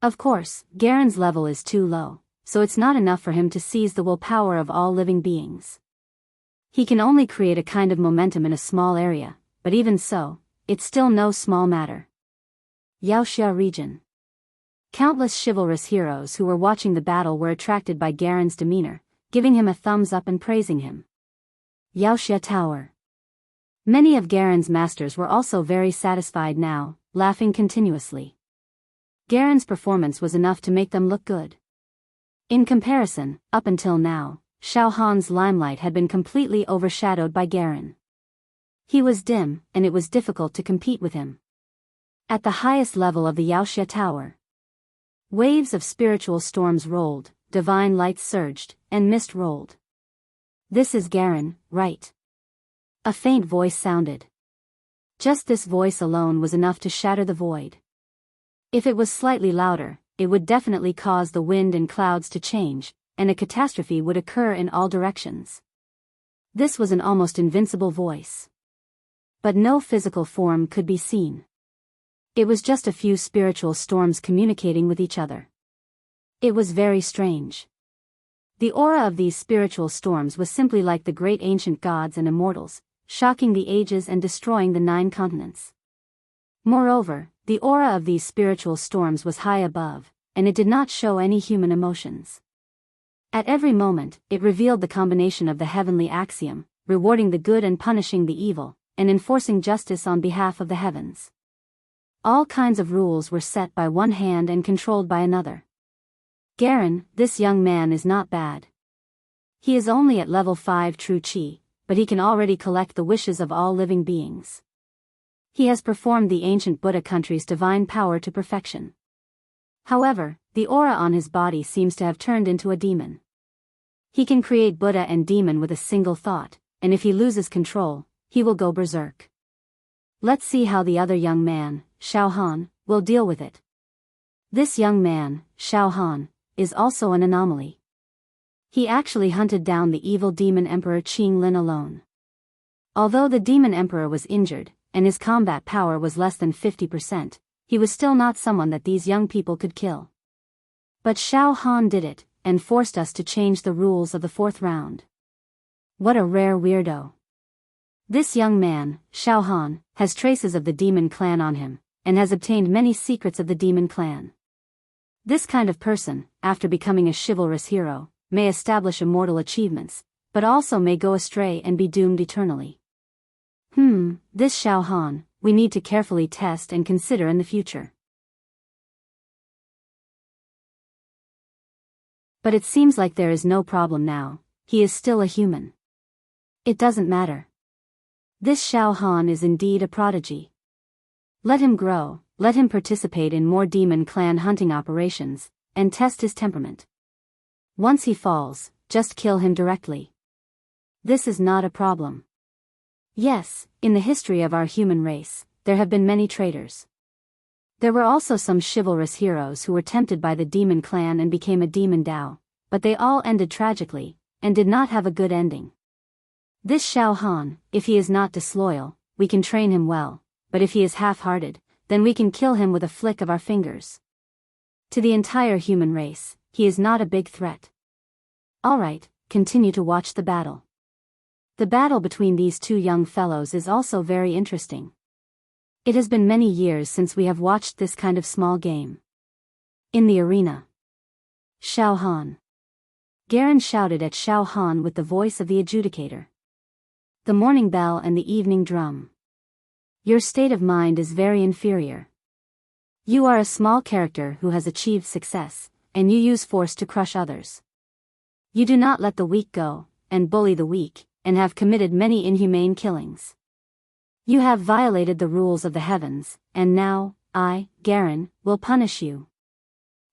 Of course, Garen's level is too low, so it's not enough for him to seize the willpower of all living beings. He can only create a kind of momentum in a small area, but even so, it's still no small matter. Yaoxia region. Countless chivalrous heroes who were watching the battle were attracted by Garen's demeanor, giving him a thumbs up and praising him. Yaoxia Tower. Many of Garen's masters were also very satisfied now, laughing continuously. Garen's performance was enough to make them look good. In comparison, up until now, Xiao Han's limelight had been completely overshadowed by Garen. He was dim, and it was difficult to compete with him. At the highest level of the Yaoxia Tower, waves of spiritual storms rolled, divine lights surged, and mist rolled. This is Garen, right? A faint voice sounded. Just this voice alone was enough to shatter the void. If it was slightly louder, it would definitely cause the wind and clouds to change, and a catastrophe would occur in all directions. This was an almost invincible voice. But no physical form could be seen. It was just a few spiritual storms communicating with each other. It was very strange. The aura of these spiritual storms was simply like the great ancient gods and immortals, shocking the ages and destroying the 9 continents. Moreover, the aura of these spiritual storms was high above, and it did not show any human emotions. At every moment, it revealed the combination of the heavenly axiom, rewarding the good and punishing the evil, and enforcing justice on behalf of the heavens. All kinds of rules were set by one hand and controlled by another. Garen, this young man is not bad. He is only at level 5 true Qi, but he can already collect the wishes of all living beings. He has performed the ancient Buddha country's divine power to perfection. However, the aura on his body seems to have turned into a demon. He can create Buddha and demon with a single thought, and if he loses control, he will go berserk. Let's see how the other young man, Xiao Han, will deal with it. This young man, Xiao Han, is also an anomaly. He actually hunted down the evil demon emperor Qing Lin alone. Although the demon emperor was injured, and his combat power was less than 50%, he was still not someone that these young people could kill. But Xiao Han did it, and forced us to change the rules of the 4th round. What a rare weirdo. This young man, Xiao Han, has traces of the demon clan on him, and has obtained many secrets of the demon clan. This kind of person, after becoming a chivalrous hero, may establish immortal achievements, but also may go astray and be doomed eternally. This Xiao Han, we need to carefully test and consider in the future. But it seems like there is no problem now, he is still a human. It doesn't matter. This Xiao Han is indeed a prodigy. Let him grow, let him participate in more demon clan hunting operations, and test his temperament. Once he falls, just kill him directly. This is not a problem. Yes, in the history of our human race, there have been many traitors. There were also some chivalrous heroes who were tempted by the demon clan and became a demon Dao, but they all ended tragically, and did not have a good ending. This Xiao Han, if he is not disloyal, we can train him well, but if he is half-hearted, then we can kill him with a flick of our fingers. To the entire human race, he is not a big threat. Alright, continue to watch the battle. The battle between these two young fellows is also very interesting. It has been many years since we have watched this kind of small game. In the arena. Xiao Han. Garen shouted at Xiao Han with the voice of the adjudicator. The morning bell and the evening drum. Your state of mind is very inferior. You are a small character who has achieved success, and you use force to crush others. You do not let the weak go, and bully the weak, and have committed many inhumane killings. You have violated the rules of the heavens, and now, I, Garen, will punish you.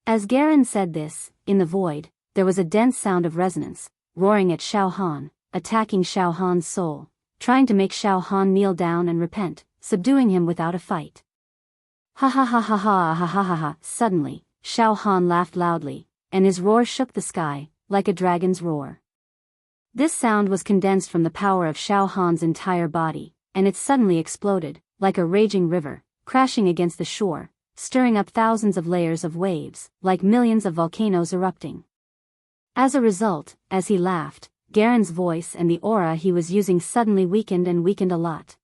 As Garen said this, in the void, there was a dense sound of resonance, roaring at Xiao Han, attacking Xiao Han's soul, trying to make Xiao Han kneel down and repent, subduing him without a fight. Ha ha ha ha ha ha ha ha ha. Suddenly, Xiao Han laughed loudly, and his roar shook the sky, like a dragon's roar. This sound was condensed from the power of Xiao Han's entire body, and it suddenly exploded, like a raging river, crashing against the shore, stirring up thousands of layers of waves, like millions of volcanoes erupting. As a result, as he laughed, Garen's voice and the aura he was using suddenly weakened and weakened a lot.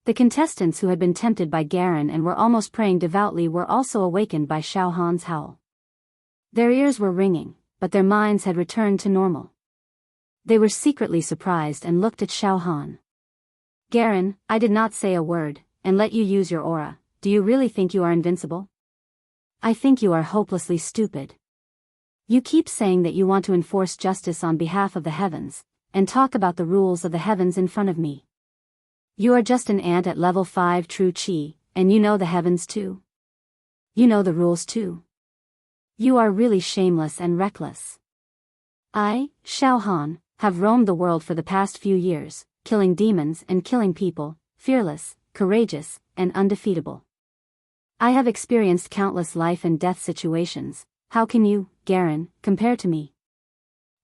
The contestants who had been tempted by Garen and were almost praying devoutly were also awakened by Xiao Han's howl. Their ears were ringing, but their minds had returned to normal. They were secretly surprised and looked at Xiao Han. Garen, I did not say a word, and let you use your aura. Do you really think you are invincible? I think you are hopelessly stupid. You keep saying that you want to enforce justice on behalf of the heavens, and talk about the rules of the heavens in front of me. You are just an ant at level 5 true Qi, and you know the heavens too. You know the rules too. You are really shameless and reckless. I, Xiao Han, have roamed the world for the past few years, killing demons and killing people, fearless, courageous, and undefeatable. I have experienced countless life and death situations. How can you, Garen, compare to me?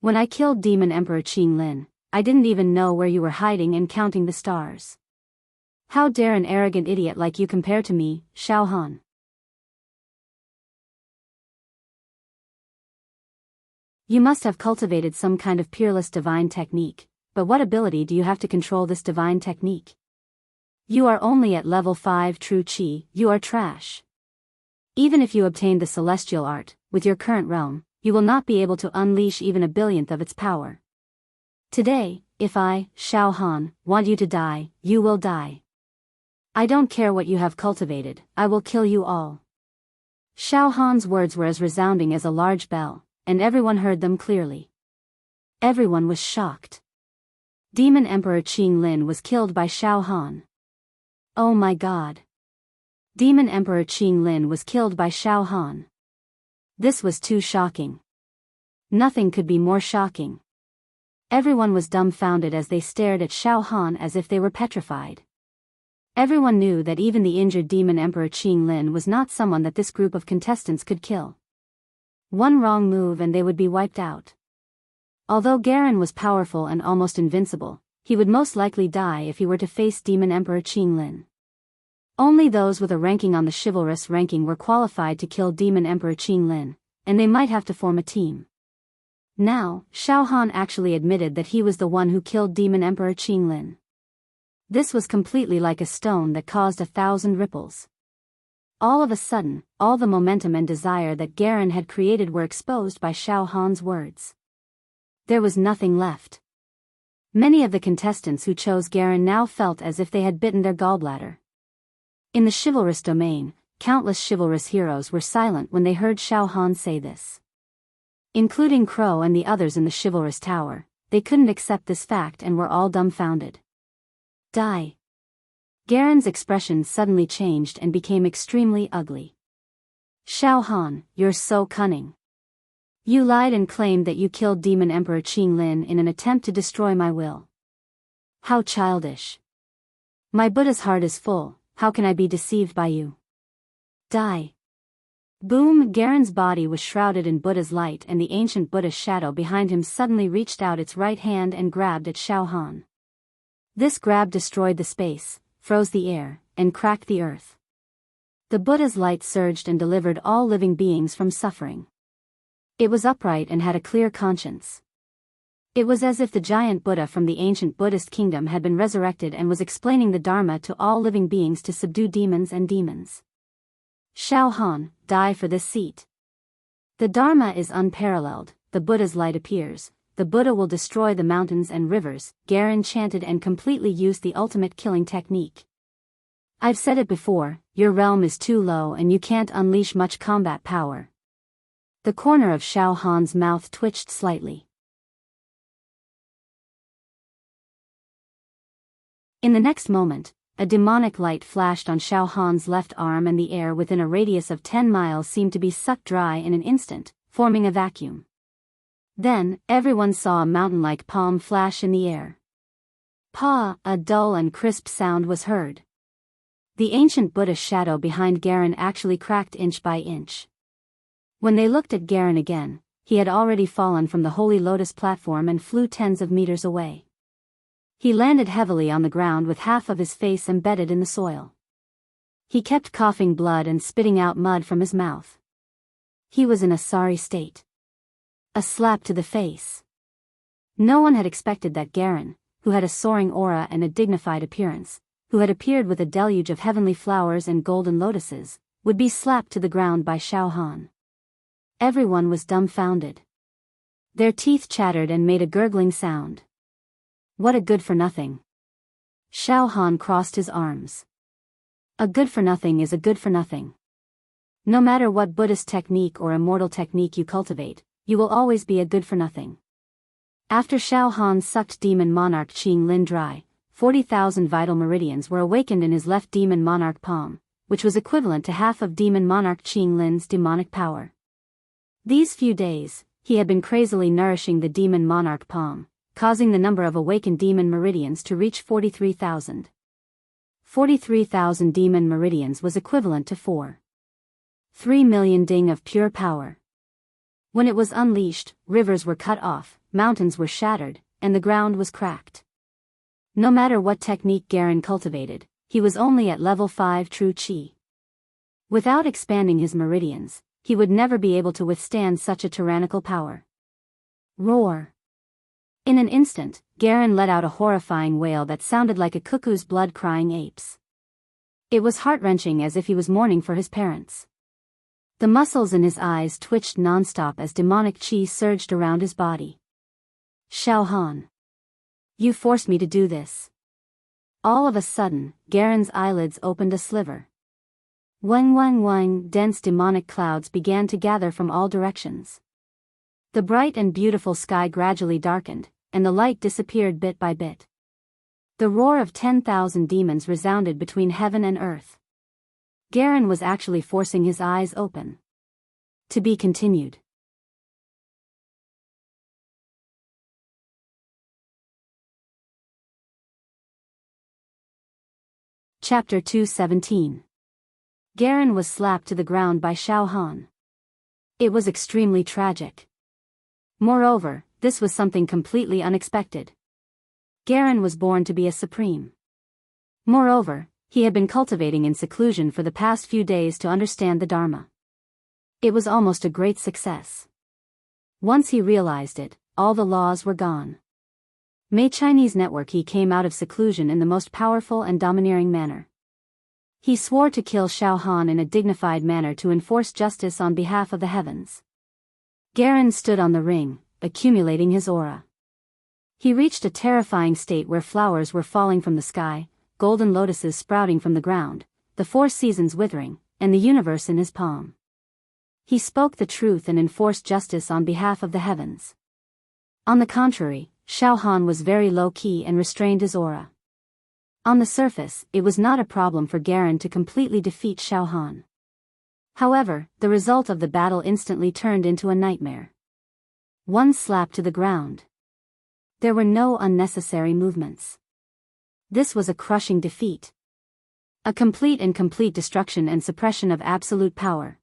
When I killed Demon Emperor Qing Lin, I didn't even know where you were hiding and counting the stars. How dare an arrogant idiot like you compare to me, Xiao Han? You must have cultivated some kind of peerless divine technique, but what ability do you have to control this divine technique? You are only at level 5 true Qi, you are trash. Even if you obtained the celestial art, with your current realm, you will not be able to unleash even a billionth of its power. Today, if I, Xiao Han, want you to die, you will die. I don't care what you have cultivated, I will kill you all. Xiao Han's words were as resounding as a large bell, and everyone heard them clearly. Everyone was shocked. Demon Emperor Qing Lin was killed by Xiao Han. Oh my god. Demon Emperor Qing Lin was killed by Xiao Han. This was too shocking. Nothing could be more shocking. Everyone was dumbfounded as they stared at Xiao Han as if they were petrified. Everyone knew that even the injured Demon Emperor Qing Lin was not someone that this group of contestants could kill. One wrong move and they would be wiped out. Although Garen was powerful and almost invincible, he would most likely die if he were to face Demon Emperor Qing Lin. Only those with a ranking on the chivalrous ranking were qualified to kill Demon Emperor Qing Lin, and they might have to form a team. Now, Xiao Han actually admitted that he was the one who killed Demon Emperor Qing Lin. This was completely like a stone that caused 1,000 ripples. All of a sudden, all the momentum and desire that Garen had created were exposed by Xiao Han's words. There was nothing left. Many of the contestants who chose Garen now felt as if they had bitten their gallbladder. In the chivalrous domain, countless chivalrous heroes were silent when they heard Xiao Han say this. Including Crow and the others in the chivalrous tower, they couldn't accept this fact and were all dumbfounded. Die. Garen's expression suddenly changed and became extremely ugly. Xiao Han, you're so cunning. You lied and claimed that you killed Demon Emperor Qing Lin in an attempt to destroy my will. How childish. My Buddha's heart is full, how can I be deceived by you? Die. Boom! Garen's body was shrouded in Buddha's light and the ancient Buddha's shadow behind him suddenly reached out its right hand and grabbed at Xiao Han. This grab destroyed the space, froze the air, and cracked the earth. The Buddha's light surged and delivered all living beings from suffering. It was upright and had a clear conscience. It was as if the giant Buddha from the ancient Buddhist kingdom had been resurrected and was explaining the Dharma to all living beings to subdue demons and demons. Xiao Han, die for this seat. The Dharma is unparalleled, the Buddha's light appears, the Buddha will destroy the mountains and rivers, Garen chanted and completely used the ultimate killing technique. I've said it before, your realm is too low and you can't unleash much combat power. The corner of Xiao Han's mouth twitched slightly. In the next moment, a demonic light flashed on Xiao Han's left arm and the air within a radius of 10 miles seemed to be sucked dry in an instant, forming a vacuum. Then, everyone saw a mountain-like palm flash in the air. Pa! A dull and crisp sound was heard. The ancient Buddha's shadow behind Garen actually cracked inch by inch. When they looked at Garen again, he had already fallen from the Holy Lotus platform and flew tens of meters away. He landed heavily on the ground with half of his face embedded in the soil. He kept coughing blood and spitting out mud from his mouth. He was in a sorry state. A slap to the face. No one had expected that Garen, who had a soaring aura and a dignified appearance, who had appeared with a deluge of heavenly flowers and golden lotuses, would be slapped to the ground by Xiao Han. Everyone was dumbfounded. Their teeth chattered and made a gurgling sound. What a good-for-nothing. Xiao Han crossed his arms. A good-for-nothing is a good-for-nothing. No matter what Buddhist technique or immortal technique you cultivate, you will always be a good-for-nothing. After Xiao Han sucked Demon Monarch Qing Lin dry, 40,000 vital meridians were awakened in his left Demon Monarch palm, which was equivalent to half of Demon Monarch Qing Lin's demonic power. These few days, he had been crazily nourishing the Demon Monarch palm, causing the number of awakened demon meridians to reach 43,000. 43,000 demon meridians was equivalent to 4.3 million ding of pure power. When it was unleashed, rivers were cut off, mountains were shattered, and the ground was cracked. No matter what technique Garen cultivated, he was only at level 5 true Qi. Without expanding his meridians, he would never be able to withstand such a tyrannical power. Roar. In an instant, Garen let out a horrifying wail that sounded like a cuckoo's blood-crying apes. It was heart-wrenching, as if he was mourning for his parents. The muscles in his eyes twitched non-stop as demonic chi surged around his body. Xiao Han. You forced me to do this. All of a sudden, Garen's eyelids opened a sliver. Wang wang wang, dense demonic clouds began to gather from all directions. The bright and beautiful sky gradually darkened, and the light disappeared bit by bit. The roar of 10,000 demons resounded between heaven and earth. Garen was actually forcing his eyes open. To be continued. Chapter 217. Garen was slapped to the ground by Xiao Han. It was extremely tragic. Moreover, this was something completely unexpected. Garen was born to be a supreme. Moreover, he had been cultivating in seclusion for the past few days to understand the Dharma. It was almost a great success. Once he realized it, all the laws were gone. May Chinese network, he came out of seclusion in the most powerful and domineering manner. He swore to kill Xiao Han in a dignified manner to enforce justice on behalf of the heavens. Garen stood on the ring, accumulating his aura. He reached a terrifying state where flowers were falling from the sky, golden lotuses sprouting from the ground, the four seasons withering, and the universe in his palm. He spoke the truth and enforced justice on behalf of the heavens. On the contrary, Xiao Han was very low-key and restrained his aura. On the surface, it was not a problem for Garen to completely defeat Xiao Han. However, the result of the battle instantly turned into a nightmare. One slap to the ground. There were no unnecessary movements. This was a crushing defeat. A complete destruction and suppression of absolute power.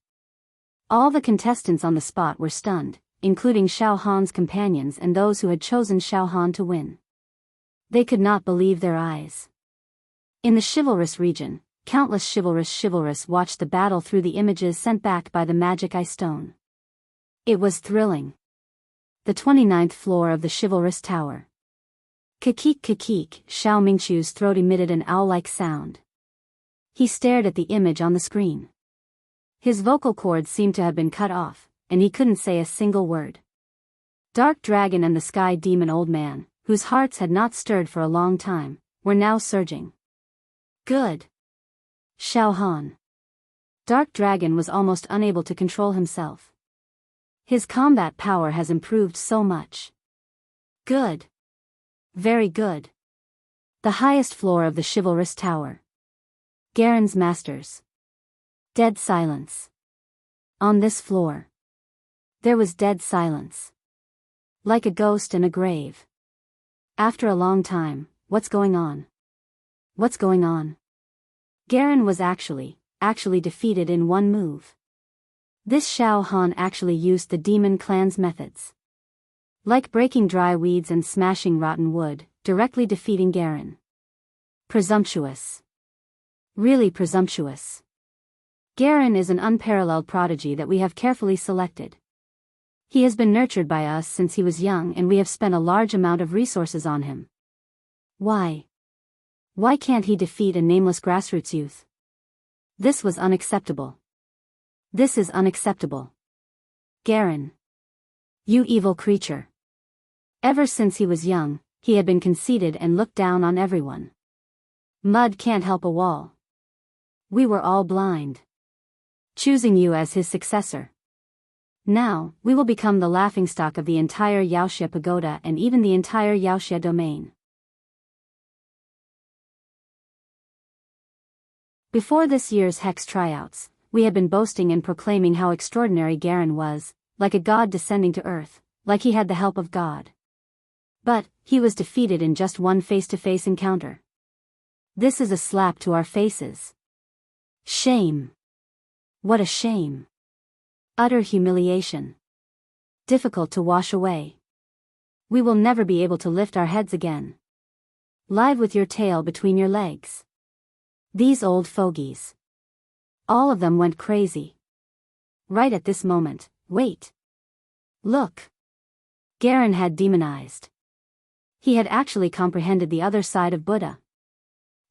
All the contestants on the spot were stunned, including Xiao Han's companions and those who had chosen Xiao Han to win. They could not believe their eyes. In the chivalrous region, countless chivalrous watched the battle through the images sent back by the magic eye stone. It was thrilling. The 29th floor of the chivalrous tower. Kakik, Xiao Mingchu's throat emitted an owl-like sound. He stared at the image on the screen. His vocal cords seemed to have been cut off, and he couldn't say a single word. Dark Dragon and the Sky Demon Old Man, whose hearts had not stirred for a long time, were now surging. Good. Xiao Han. Dark Dragon was almost unable to control himself. His combat power has improved so much. Good. Very good. The highest floor of the chivalrous tower. Garen's masters. Dead silence. On this floor. There was dead silence. Like a ghost in a grave. After a long time, what's going on? What's going on? Garen was actually defeated in one move. This Xiao Han actually used the demon clan's methods. Like breaking dry weeds and smashing rotten wood, directly defeating Garen. Presumptuous. Really presumptuous. Garen is an unparalleled prodigy that we have carefully selected. He has been nurtured by us since he was young, and we have spent a large amount of resources on him. Why? Why can't he defeat a nameless grassroots youth? This was unacceptable. This is unacceptable. Garen. You evil creature. Ever since he was young, he had been conceited and looked down on everyone. Mud can't help a wall. We were all blind. Choosing you as his successor. Now, we will become the laughingstock of the entire Yaoxia Pagoda and even the entire Yaoxia domain. Before this year's Hex tryouts, we had been boasting and proclaiming how extraordinary Garen was, like a god descending to earth, like he had the help of God. But, he was defeated in just one face-to-face encounter. This is a slap to our faces. Shame. What a shame. Utter humiliation. Difficult to wash away. We will never be able to lift our heads again. Live with your tail between your legs. These old fogies. All of them went crazy. Right at this moment, wait. Look. Garen had demonized. He had actually comprehended the other side of Buddha.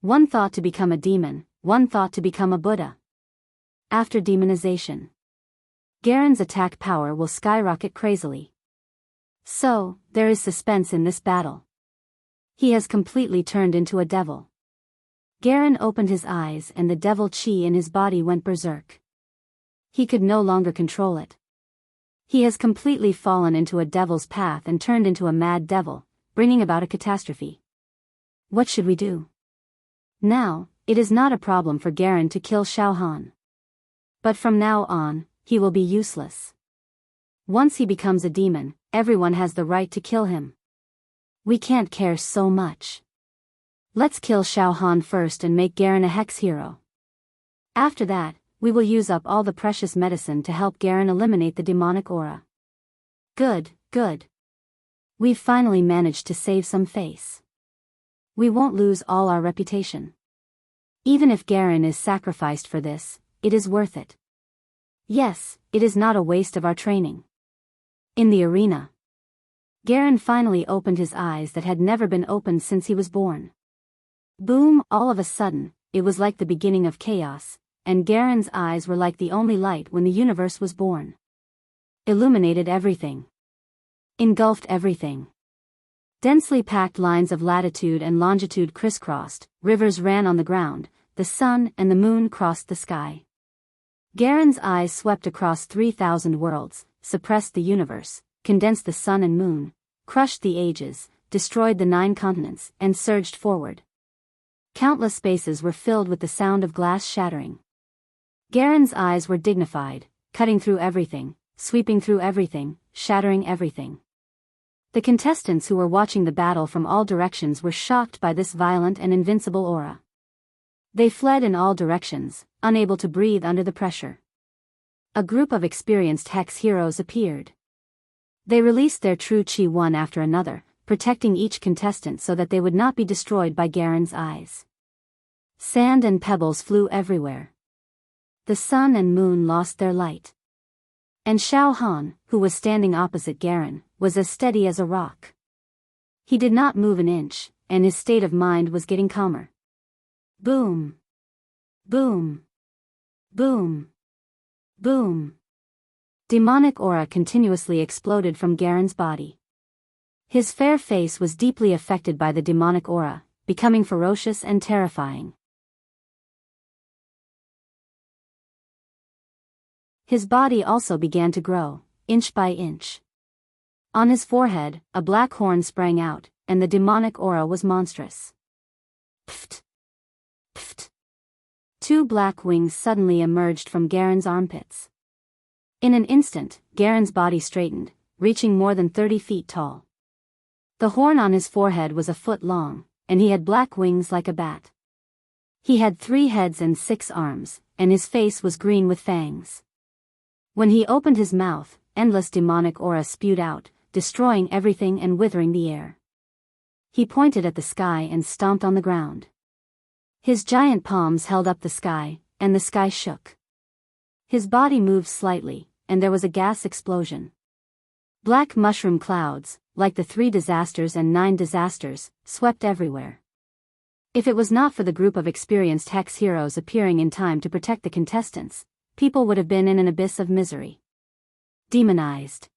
One thought to become a demon, one thought to become a Buddha. After demonization, Garen's attack power will skyrocket crazily. So, there is suspense in this battle. He has completely turned into a devil. Garen opened his eyes and the devil chi in his body went berserk. He could no longer control it. He has completely fallen into a devil's path and turned into a mad devil, bringing about a catastrophe. What should we do? Now, it is not a problem for Garen to kill Xiao Han. But from now on, he will be useless. Once he becomes a demon, everyone has the right to kill him. We can't care so much. Let's kill Xiao Han first and make Garen a hex hero. After that, we will use up all the precious medicine to help Garen eliminate the demonic aura. Good, good. We've finally managed to save some face. We won't lose all our reputation. Even if Garen is sacrificed for this, it is worth it. Yes, it is not a waste of our training. In the arena, Garen finally opened his eyes that had never been opened since he was born. Boom! All of a sudden, it was like the beginning of chaos, and Garen's eyes were like the only light when the universe was born. Illuminated everything. Engulfed everything. Densely packed lines of latitude and longitude crisscrossed, rivers ran on the ground, the sun and the moon crossed the sky. Garen's eyes swept across 3,000 worlds, suppressed the universe, condensed the sun and moon, crushed the ages, destroyed the 9 continents, and surged forward. Countless spaces were filled with the sound of glass shattering. Garen's eyes were dignified, cutting through everything, sweeping through everything, shattering everything. The contestants who were watching the battle from all directions were shocked by this violent and invincible aura. They fled in all directions, unable to breathe under the pressure. A group of experienced hex heroes appeared. They released their true chi one after another, protecting each contestant so that they would not be destroyed by Garen's eyes. Sand and pebbles flew everywhere. The sun and moon lost their light. And Xiao Han, who was standing opposite Garen, was as steady as a rock. He did not move an inch, and his state of mind was getting calmer. Boom! Boom! Boom! Boom! Demonic aura continuously exploded from Garen's body. His fair face was deeply affected by the demonic aura, becoming ferocious and terrifying. His body also began to grow, inch by inch. On his forehead, a black horn sprang out, and the demonic aura was monstrous. Pft! Pft! 2 black wings suddenly emerged from Garen's armpits. In an instant, Garen's body straightened, reaching more than 30 feet tall. The horn on his forehead was a foot long, and he had black wings like a bat. He had 3 heads and 6 arms, and his face was green with fangs. When he opened his mouth, endless demonic aura spewed out, destroying everything and withering the air. He pointed at the sky and stomped on the ground. His giant palms held up the sky, and the sky shook. His body moved slightly, and there was a gas explosion. Black mushroom clouds, like the 3 disasters and 9 disasters, swept everywhere. If it was not for the group of experienced hex heroes appearing in time to protect the contestants, people would have been in an abyss of misery. Demonized.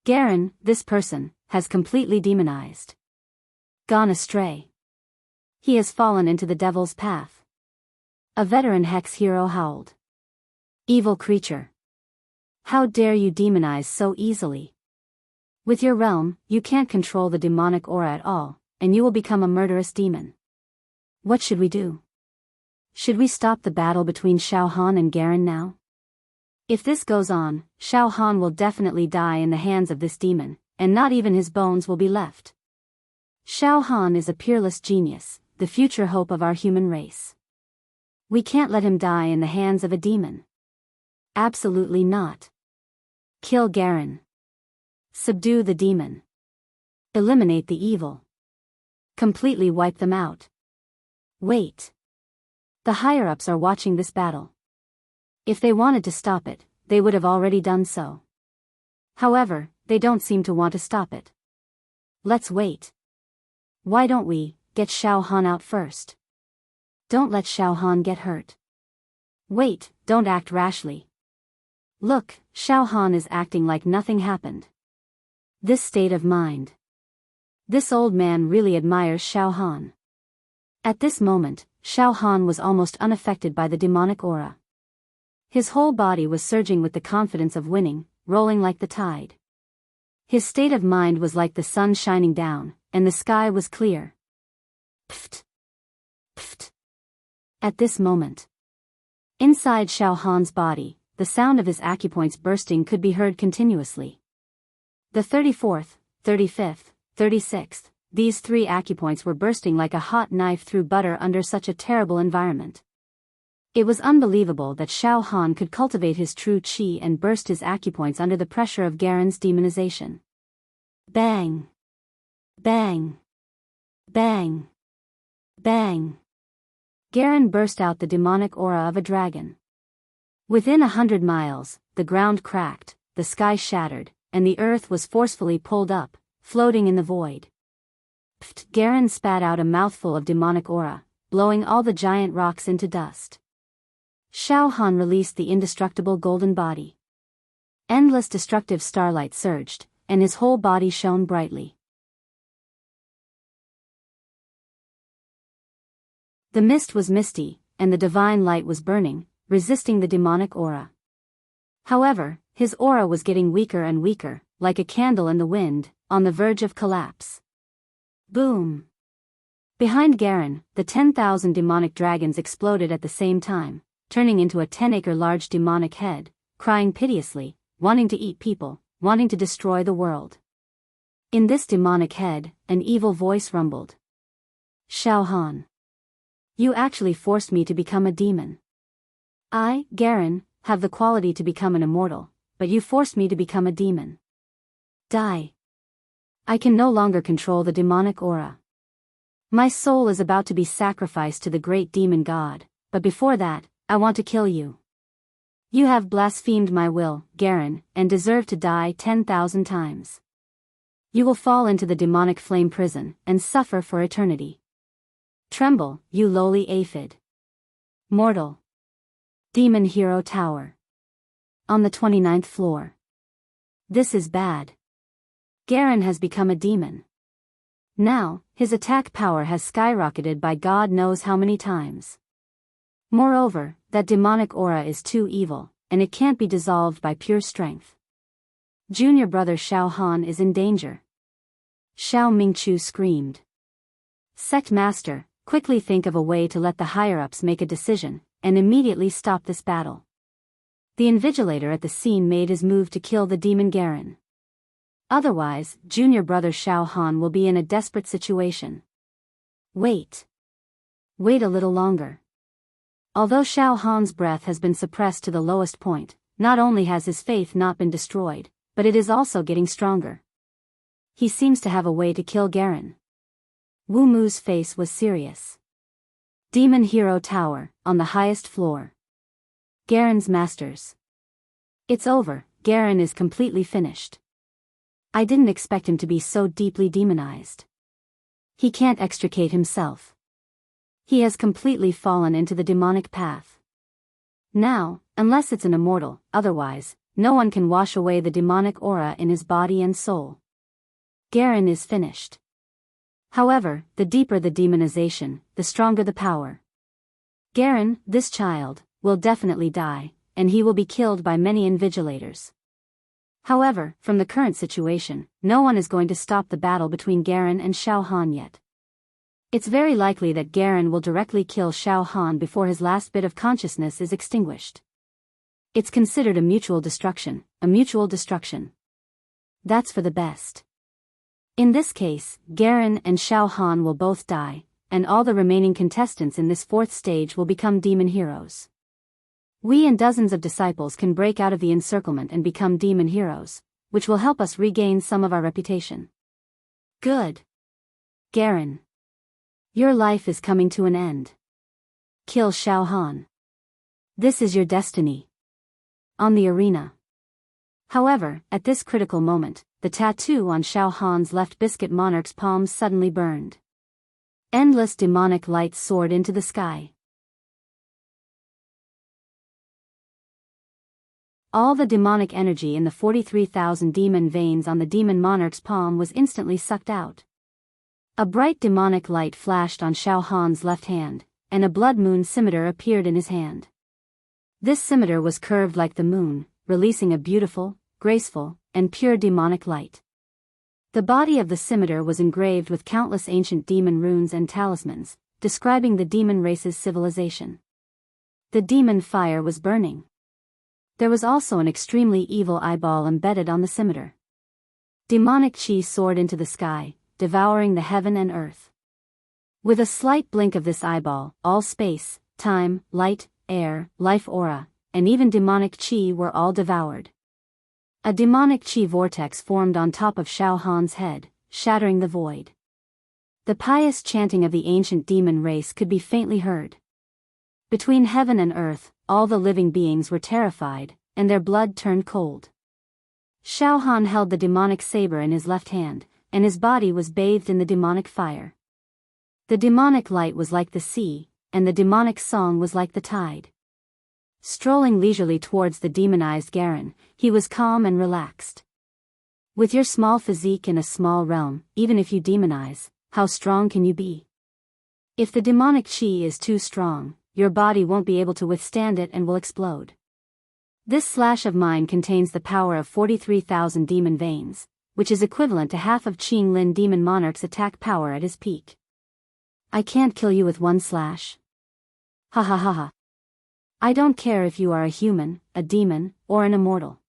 Garen, this person, has completely demonized. Gone astray. He has fallen into the devil's path. A veteran hex hero howled. Evil creature. How dare you demonize so easily? With your realm, you can't control the demonic aura at all, and you will become a murderous demon. What should we do? Should we stop the battle between Xiao Han and Garen now? If this goes on, Xiao Han will definitely die in the hands of this demon, and not even his bones will be left. Xiao Han is a peerless genius, the future hope of our human race. We can't let him die in the hands of a demon. Absolutely not. Kill Garen. Subdue the demon. Eliminate the evil. Completely wipe them out. Wait. The higher-ups are watching this battle. If they wanted to stop it, they would have already done so. However, they don't seem to want to stop it. Let's wait. Why don't we get Xiao Han out first? Don't let Xiao Han get hurt. Wait, don't act rashly. Look, Xiao Han is acting like nothing happened. This state of mind. This old man really admires Xiao Han. At this moment, Xiao Han was almost unaffected by the demonic aura. His whole body was surging with the confidence of winning, rolling like the tide. His state of mind was like the sun shining down, and the sky was clear. Pft! Pft! At this moment, inside Xiao Han's body, the sound of his acupoints bursting could be heard continuously. The 34th, 35th, 36th, these 3 acupoints were bursting like a hot knife through butter under such a terrible environment. It was unbelievable that Xiao Han could cultivate his true qi and burst his acupoints under the pressure of Garen's demonization. Bang! Bang! Bang! Bang! Garen burst out the demonic aura of a dragon. Within 100 miles, the ground cracked, the sky shattered, and the earth was forcefully pulled up, floating in the void. Pft! Garen spat out a mouthful of demonic aura, blowing all the giant rocks into dust. Xiao Han released the indestructible golden body. Endless destructive starlight surged, and his whole body shone brightly. The mist was misty, and the divine light was burning, resisting the demonic aura. However, his aura was getting weaker and weaker, like a candle in the wind, on the verge of collapse. Boom! Behind Garen, the 10,000 demonic dragons exploded at the same time, turning into a 10-acre large demonic head, crying piteously, wanting to eat people, wanting to destroy the world. In this demonic head, an evil voice rumbled. Xiao Han. You actually forced me to become a demon. I, Garen, have the quality to become an immortal, but you forced me to become a demon. Die. I can no longer control the demonic aura. My soul is about to be sacrificed to the great demon god, but before that, I want to kill you. You have blasphemed my will, Garen, and deserve to die 10,000 times. You will fall into the demonic flame prison, and suffer for eternity. Tremble, you lowly aphid. Mortal. Demon Hero Tower. On the 29th floor. This is bad. Garen has become a demon. Now, his attack power has skyrocketed by God knows how many times. Moreover, that demonic aura is too evil, and it can't be dissolved by pure strength. Junior brother Xiao Han is in danger. Xiao Mingchu screamed. Sect Master, quickly think of a way to let the higher-ups make a decision, and immediately stop this battle. The invigilator at the scene made his move to kill the demon Garen. Otherwise, junior brother Xiao Han will be in a desperate situation. Wait. Wait a little longer. Although Xiao Han's breath has been suppressed to the lowest point, not only has his faith not been destroyed, but it is also getting stronger. He seems to have a way to kill Garen. Wu Mu's face was serious. Demon Hero Tower, on the highest floor. Garen's masters. It's over, Garen is completely finished. I didn't expect him to be so deeply demonized. He can't extricate himself. He has completely fallen into the demonic path. Now, unless it's an immortal, otherwise, no one can wash away the demonic aura in his body and soul. Garen is finished. However, the deeper the demonization, the stronger the power. Garen, this child, will definitely die, and he will be killed by many invigilators. However, from the current situation, no one is going to stop the battle between Garen and Xiao Han yet. It's very likely that Garen will directly kill Xiao Han before his last bit of consciousness is extinguished. It's considered a mutual destruction, a mutual destruction. That's for the best. In this case, Garen and Xiao Han will both die, and all the remaining contestants in this fourth stage will become demon heroes. We and dozens of disciples can break out of the encirclement and become demon heroes, which will help us regain some of our reputation. Good. Garen. Your life is coming to an end. Kill Xiao Han. This is your destiny. On the arena. However, at this critical moment, the tattoo on Xiao Han's left biscuit monarch's palm suddenly burned. Endless demonic lights soared into the sky. All the demonic energy in the 43,000 demon veins on the demon monarch's palm was instantly sucked out. A bright demonic light flashed on Xiao Han's left hand, and a blood moon scimitar appeared in his hand. This scimitar was curved like the moon, releasing a beautiful, graceful, and pure demonic light. The body of the scimitar was engraved with countless ancient demon runes and talismans, describing the demon race's civilization. The demon fire was burning. There was also an extremely evil eyeball embedded on the scimitar. Demonic chi soared into the sky, devouring the heaven and earth. With a slight blink of this eyeball, all space, time, light, air, life aura, and even demonic chi were all devoured. A demonic chi vortex formed on top of Xiao Han's head, shattering the void. The pious chanting of the ancient demon race could be faintly heard. Between heaven and earth, all the living beings were terrified, and their blood turned cold. Xiao Han held the demonic saber in his left hand, and his body was bathed in the demonic fire. The demonic light was like the sea, and the demonic song was like the tide. Strolling leisurely towards the demonized Garen, he was calm and relaxed. With your small physique in a small realm, even if you demonize, how strong can you be? If the demonic chi is too strong, your body won't be able to withstand it and will explode. This slash of mine contains the power of 43,000 demon veins, which is equivalent to half of Qinglin demon monarch's attack power at his peak. I can't kill you with one slash. Ha ha ha ha. I don't care if you are a human, a demon, or an immortal.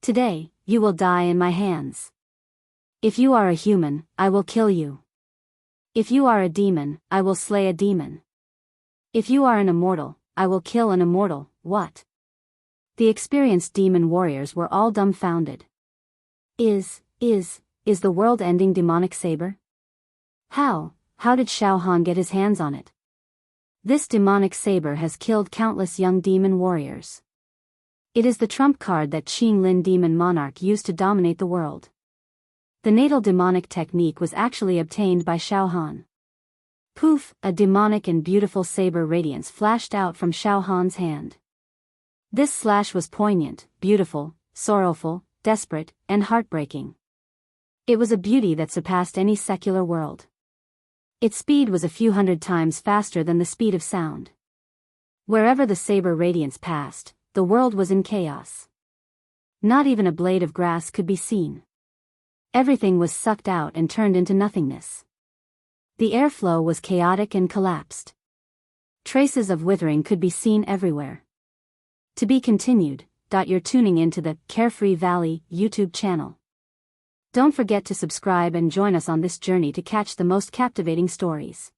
Today, you will die in my hands. If you are a human, I will kill you. If you are a demon, I will slay a demon. If you are an immortal, I will kill an immortal. What? The experienced demon warriors were all dumbfounded. Is the world-ending demonic saber? How did Xiao Han get his hands on it? This demonic saber has killed countless young demon warriors. It is the trump card that Qinglin demon monarch used to dominate the world. The natal demonic technique was actually obtained by Xiao Han. Poof, a demonic and beautiful saber radiance flashed out from Xiao Han's hand. This slash was poignant, beautiful, sorrowful, desperate, and heartbreaking. It was a beauty that surpassed any secular world. Its speed was a few hundred times faster than the speed of sound. Wherever the saber radiance passed, the world was in chaos. Not even a blade of grass could be seen. Everything was sucked out and turned into nothingness. The airflow was chaotic and collapsed. Traces of withering could be seen everywhere. To be continued. You're tuning into the Carefree Valley YouTube channel. Don't forget to subscribe and join us on this journey to catch the most captivating stories.